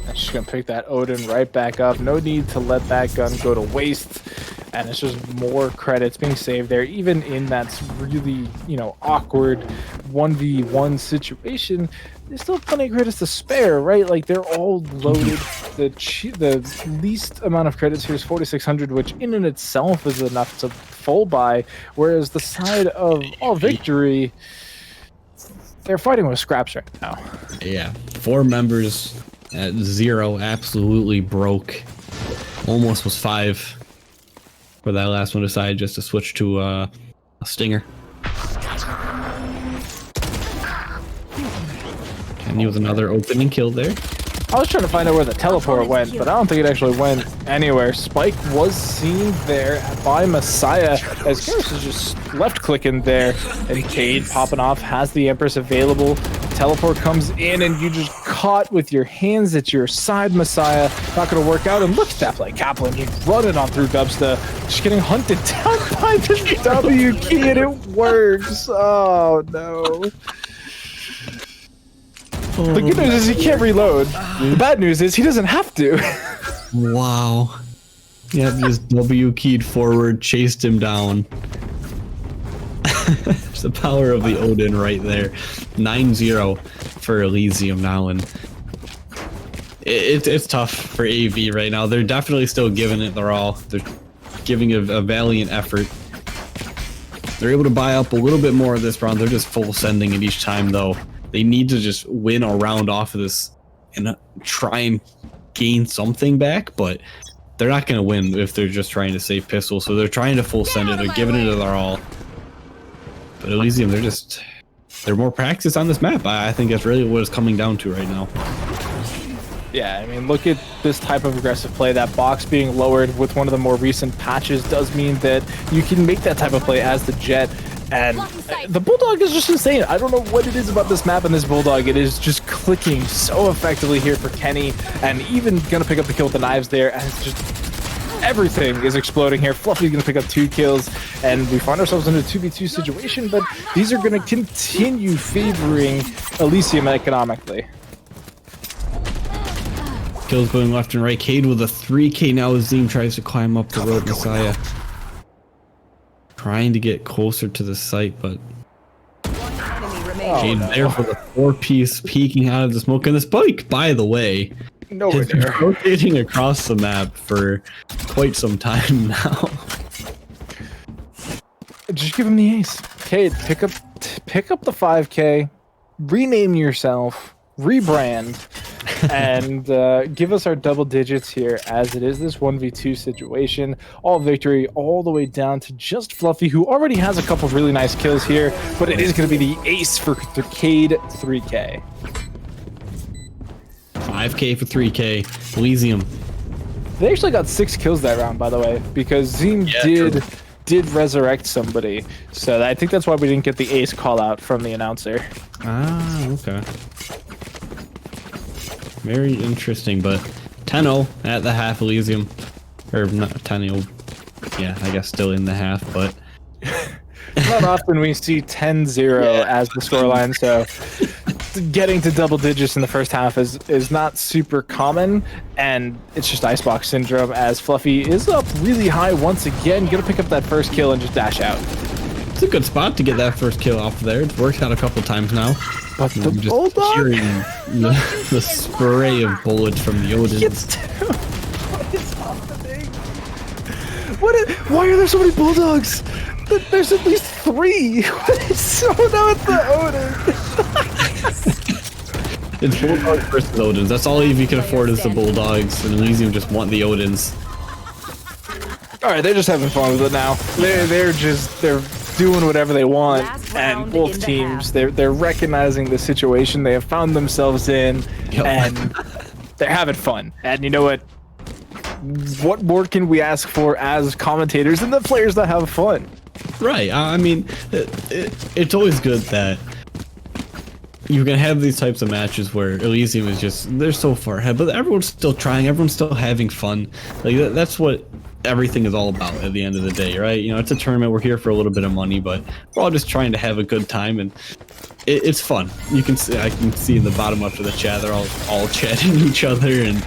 And she's gonna pick that Odin right back up. No need to let that gun go to waste. And it's just more credits being saved there, even in that really, you know, awkward 1v1 situation. There's still plenty of credits to spare, right? Like, they're all loaded. The least amount of credits here is 4,600, which in and itself is enough to full buy. Whereas the side of all victory, they're fighting with scraps right now. Yeah, 4 members at 0, absolutely broke. Almost was 5 for that last one. Decided just to switch to a stinger. And he was another opening kill there. I was trying to find out where the teleport went, but I don't think it actually went anywhere. Spike was seen there by Messiah as Garrus is just left clicking there, and Cade popping off has the Empress available. Teleport comes in and you just caught with your hands at your side, Messiah. Not going to work out, and look at that play. Kaplan just running on through Dubsta, just getting hunted down by the W key, and it works. Oh no. The good news is he can't reload. The bad news is he doesn't have to. Wow. Yeah, just W keyed forward, chased him down. It's the power of the Odin right there. 9-0 for Elysium now, and it's tough for AV right now. They're definitely still giving it their all. They're giving a valiant effort. They're able to buy up a little bit more of this round. They're just full sending it each time, though. They need to just win a round off of this and try and gain something back, but they're not going to win if they're just trying to save pistol. So they're trying to full send it. They're giving it their all. But Elysium, they're more practiced on this map. I think that's really what it's coming down to right now. Yeah, I mean, look at this type of aggressive play. That box being lowered with one of the more recent patches does mean that you can make that type of play as the Jet. And the Bulldog is just insane. I don't know what it is about this map and this Bulldog. It is just clicking so effectively here for Kenny, and even gonna pick up the kill with the knives there. And it's just everything is exploding here. Fluffy's gonna pick up 2 kills, and we find ourselves in a 2v2 situation. But these are gonna continue favoring Elysium economically. Kills going left and right. Cade with a 3K now as Zeem tries to climb up the road. Messiah trying to get closer to the site, but Cade there for the 4-piece peeking out of the smoke. And the Spike, by the way, nowhere has been rotating across the map for quite some time now. Just give him the ace. Cade, pick up the 5K, rename yourself, rebrand and give us our double digits here, as it is this 1v2 situation. All victory all the way down to just Fluffy, who already has a couple really nice kills here, but it is going to be the ace for Cade 3K. 5K for 3K. Elysium. They actually got 6 kills that round, by the way, because Zim did resurrect somebody. So I think that's why we didn't get the ace call out from the announcer. Ah, okay. Very interesting, but 10-0 at the half, Elysium. Or not 10-0. Yeah, I guess still in the half, but... Not often we see 10-0 as the scoreline, so getting to double digits in the first half is not super common, and it's just Icebox syndrome, as Fluffy is up really high once again. Gonna pick up that first kill and just dash out. It's a good spot to get that first kill off there. It's worked out a couple times now. But the just Bulldog? hearing the spray of bullets from the Odin. What is happening? Why are there so many Bulldogs? There's at least 3. What is so now it's the Odin. It's Bulldogs versus Odins. That's all Eevee can afford is the Bulldogs, and Elysium just want the Odins. All right, they're just having fun with it now. They're doing whatever they want, and both teams they're recognizing the situation they have found themselves in, and they're having fun. And you know what? What more can we ask for as commentators than the players that have fun? Right. I mean, it's always good that you can have these types of matches where Elysium is just, they're so far ahead, but everyone's still trying, everyone's still having fun. Like that's what everything is all about at the end of the day, right? You know, it's a tournament, we're here for a little bit of money, but we're all just trying to have a good time, and it's fun. You can see, I can see in the bottom up of the chat, they're all chatting each other and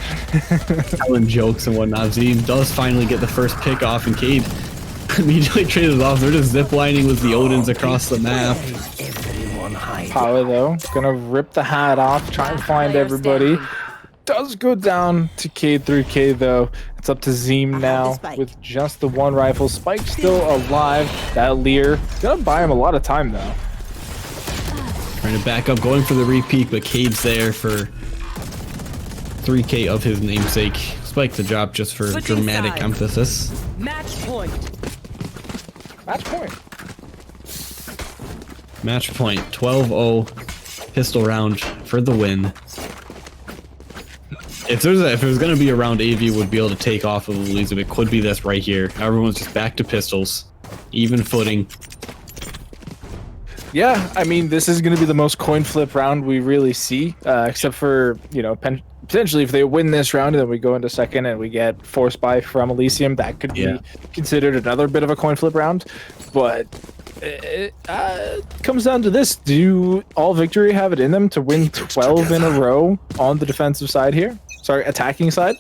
telling jokes and whatnot. Zim does finally get the first pick off, and Cade immediately traded it off. They're just ziplining with the Odins across the map. Power though, gonna rip the hat off, try and find everybody. Does go down to Cade 3K though. It's up to Zim now with just the one rifle. Spike still alive. That Lear gonna buy him a lot of time though. Trying to back up, going for the repeat, but Cade's there for 3K of his namesake. Spike the drop just for dramatic emphasis. Match point. Match point. Match point, 12-0, pistol round for the win. If it was going to be a round AV would be able to take off of Elysium, it could be this right here. Everyone's just back to pistols, even footing. Yeah, I mean, this is going to be the most coin flip round we really see, except for, you know, potentially if they win this round and then we go into second and we get force buy from Elysium, that could be considered another bit of a coin flip round. But it comes down to this. Do all victory have it in them to win 12 in a row on the defensive side here? Sorry, attacking side?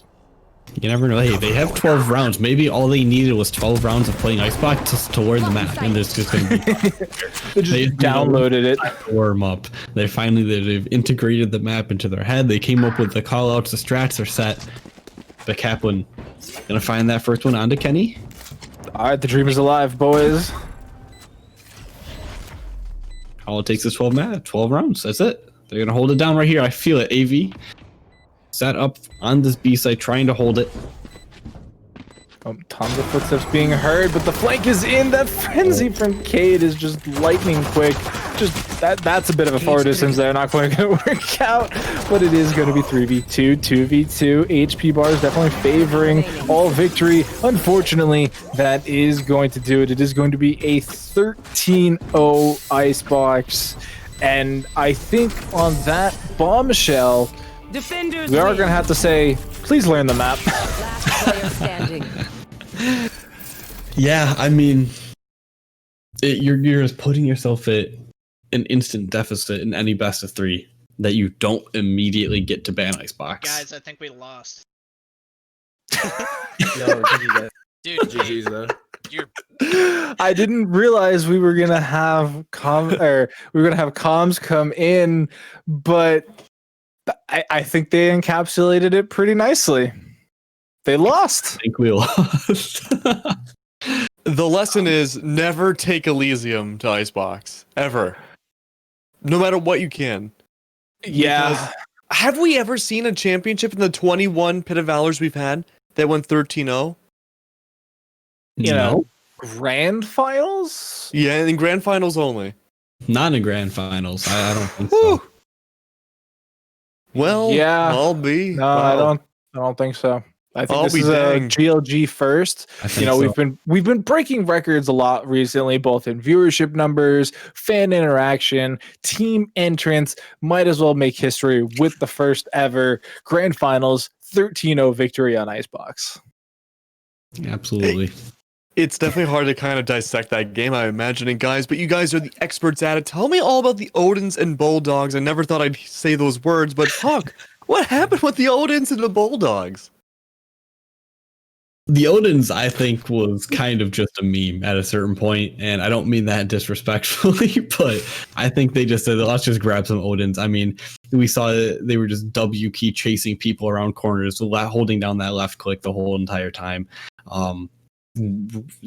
You never know. Hey, they have 12 rounds. Maybe all they needed was 12 rounds of playing Icebox to learn the map, and there's just going to be... They just downloaded it. Warm up. They've integrated the map into their head. They came up with the callouts, the strats are set. But Kaplan gonna find that first one onto Kenny. All right, the dream is alive, boys. All it takes is 12 rounds. That's it. They're gonna hold it down right here. I feel it. AV set up on this B side, trying to hold it. Tons of footsteps being heard, but the flank is in. That frenzy from Cade is just lightning quick. Just that's a bit of a far distance there. Not quite going to work out, but it is going to be 3v2, 2v2. HP bar is definitely favoring all victory. Unfortunately, that is going to do it. It is going to be a 13-0 Icebox, and I think on that bombshell, we are going to have to say, please learn the map. Last player standing. Yeah, I mean, you're just putting yourself at an instant deficit in any best of 3 that you don't immediately get to ban Icebox. Guys, I think we lost. Yo, Dude, GG's though. I didn't realize we were gonna have comms come in, but I think they encapsulated it pretty nicely. They lost. I think we lost. The lesson is never take Elysium to Icebox. Ever. No matter what you can. Yeah. Have we ever seen a championship in the 21 Pit of Valors we've had that went 13-0? You No, know, grand finals? Yeah, in grand finals only. not in grand finals. I don't think Whew. so. Well, Yeah. I'll be. No, wow. I don't think so. I think I'll this be is a danged. GLG first. I think You know, so. we've been breaking records a lot recently, both in viewership numbers, fan interaction, team entrance. Might as well make history with the first ever grand finals 13-0 victory on Icebox. Absolutely. It's definitely hard to kind of dissect that game, I'm imagining, guys, but you guys are the experts at it. Tell me all about the Odins and Bulldogs. I never thought I'd say those words, but Hawk, what happened with the Odins and the Bulldogs? The Odins, I think, was kind of just a meme at a certain point, and I don't mean that disrespectfully, but I think they just said, let's just grab some Odins. I mean, we saw they were just W key chasing people around corners, holding down that left click the whole entire time.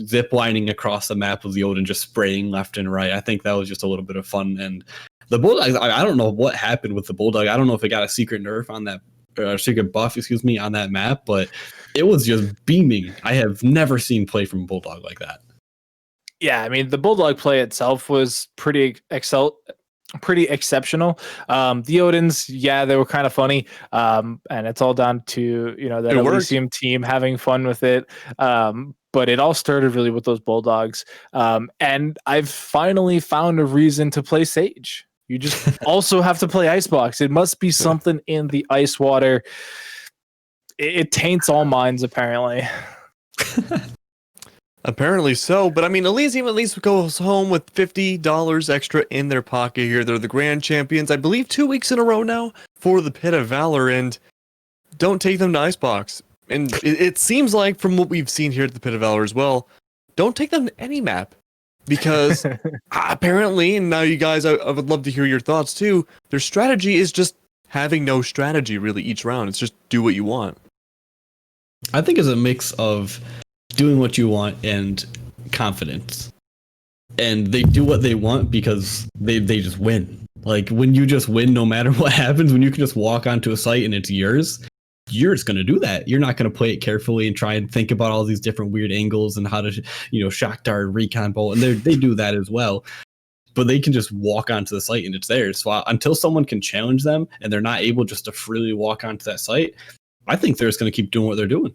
Zip lining across the map with the Odin, just spraying left and right. I think that was just a little bit of fun. And the Bulldog, I don't know what happened with the Bulldog. I don't know if it got a secret nerf on that, secret buff, excuse me, on that map, but it was just beaming. I have never seen play from Bulldog like that. Yeah, I mean, the Bulldog play itself was pretty exceptional. The Odins, yeah, they were kind of funny. And it's all down to, you know, that Elysium team having fun with it. But it all started really with those Bulldogs. And I've finally found a reason to play Sage. You just also have to play Icebox. It must be something in the ice water. It taints all minds, apparently. Apparently so, but I mean, Elysium at least goes home with $50 extra in their pocket here. They're the grand champions, I believe, 2 weeks in a row now for the Pit of Valor, and don't take them to Icebox. And it seems like, from what we've seen here at the Pit of Valor as well, don't take them to any map. Because apparently, and now you guys, I would love to hear your thoughts too, their strategy is just having no strategy really each round. It's just do what you want. I think it's a mix of doing what you want and confidence. And they do what they want because they just win. Like, when you just win no matter what happens, when you can just walk onto a site and it's yours, you're just going to do that. You're not going to play it carefully and try and think about all these different weird angles and how to, shock dart, recon bolt. And they do that as well. But they can just walk onto the site and it's theirs. So until someone can challenge them and they're not able just to freely walk onto that site, I think they're just going to keep doing what they're doing.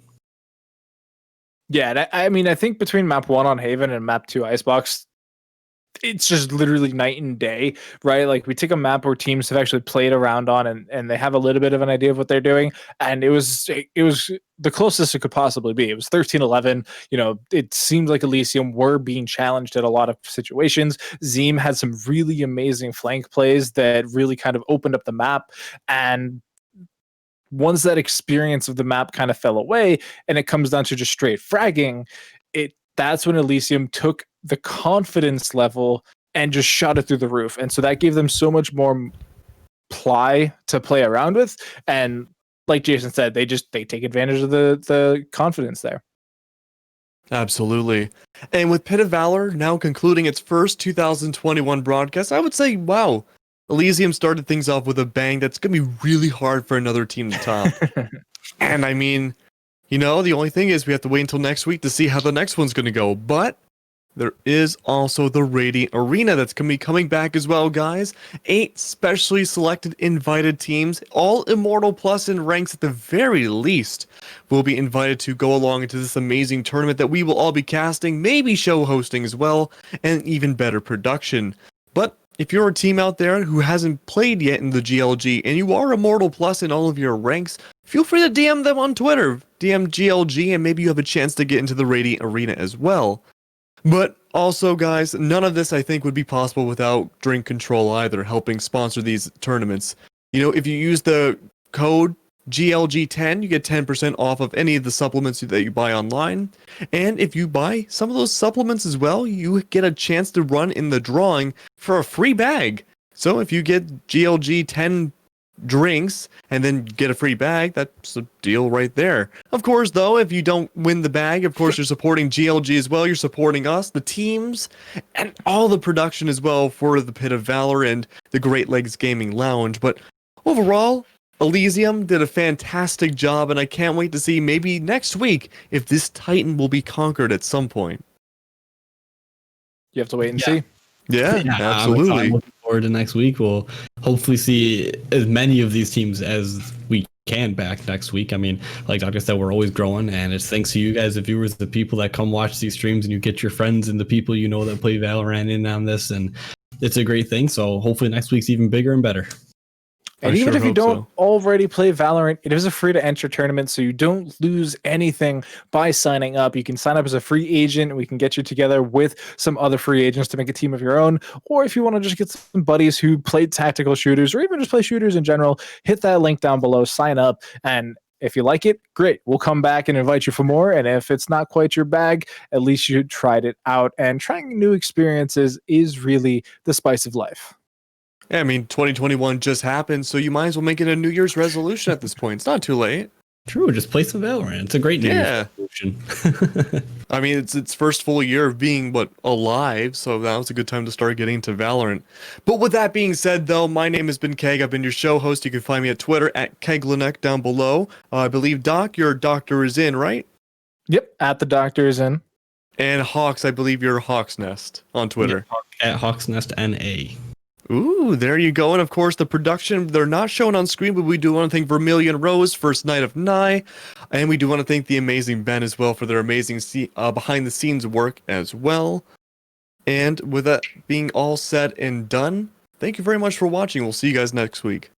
Yeah, I mean, I think between map 1 on Haven and map 2 Icebox, it's just literally night and day, right? Like, we take a map where teams have actually played around on and they have a little bit of an idea of what they're doing, and it was the closest it could possibly be. It was 13-11. It seemed like Elysium were being challenged at a lot of situations. Zeem had some really amazing flank plays that really kind of opened up the map, and once that experience of the map kind of fell away and it comes down to just straight fragging, that's when Elysium took the confidence level and just shot it through the roof. And so that gave them so much more ply to play around with. And like Jason said, they take advantage of the confidence there. Absolutely. And with Pit of Valor now concluding its first 2021 broadcast, I would say, wow, Elysium started things off with a bang that's going to be really hard for another team to top. And I mean, the only thing is we have to wait until next week to see how the next one's going to go. But there is also the Radiant Arena that's going to be coming back as well, guys. 8 specially selected invited teams, all Immortal Plus in ranks at the very least, will be invited to go along into this amazing tournament that we will all be casting, maybe show hosting as well, and even better production. But if you're a team out there who hasn't played yet in the GLG and you are Immortal Plus in all of your ranks, feel free to DM them on Twitter, DM GLG, and maybe you have a chance to get into the Radiant Arena as well. But also, guys, none of this I think would be possible without Drink Control either, helping sponsor these tournaments. If you use the code GLG10, you get 10% off of any of the supplements that you buy online. And if you buy some of those supplements as well, you get a chance to run in the drawing for a free bag. So if you get GLG10 drinks and then get a free bag, that's a deal right there. Of course, though, if you don't win the bag, of course, you're supporting GLG as well. You're supporting us, the teams, and all the production as well for the Pit of Valor and the Great Lakes Gaming Lounge. But overall, Elysium did a fantastic job, and I can't wait to see maybe next week if this Titan will be conquered at some point. You have to wait and Yeah. see. Yeah, I'm absolutely. looking forward to next week. We'll hopefully see as many of these teams as we can back next week. I mean, like Doctor said, we're always growing, and it's thanks to you guys, the viewers, the people that come watch these streams, and you get your friends and the people you know that play Valorant in on this, and it's a great thing. So hopefully next week's even bigger and better. And I even sure if you hope don't so. already play Valorant, it is a free to enter tournament, so you don't lose anything by signing up. You can sign up as a free agent, and we can get you together with some other free agents to make a team of your own. Or if you want to just get some buddies who play tactical shooters or even just play shooters in general, hit that link down below, sign up, and if you like it, great. We'll come back and invite you for more. And if it's not quite your bag, at least you tried it out. And trying new experiences is really the spice of life. Yeah, I mean, 2021 just happened, so you might as well make it a New Year's resolution at this point. It's not too late. True, just play some Valorant. It's a great New Year's resolution. I mean, it's its first full year of being alive, so that was a good time to start getting into Valorant. But with that being said, though, my name has been Keg. I've been your show host. You can find me at Twitter at Keglanek down below. I believe Doc, your doctor is in, right? Yep, at the doctor is in. And Hawks, I believe you're Hawks Nest on Twitter. At Hawks Nest NA. Ooh, there you go. And of course, the production, they're not shown on screen, but we do want to thank Vermilion Rose, First Night of Nye. And we do want to thank the amazing Ben as well for their amazing behind the scenes work as well. And with that being all said and done, thank you very much for watching. We'll see you guys next week.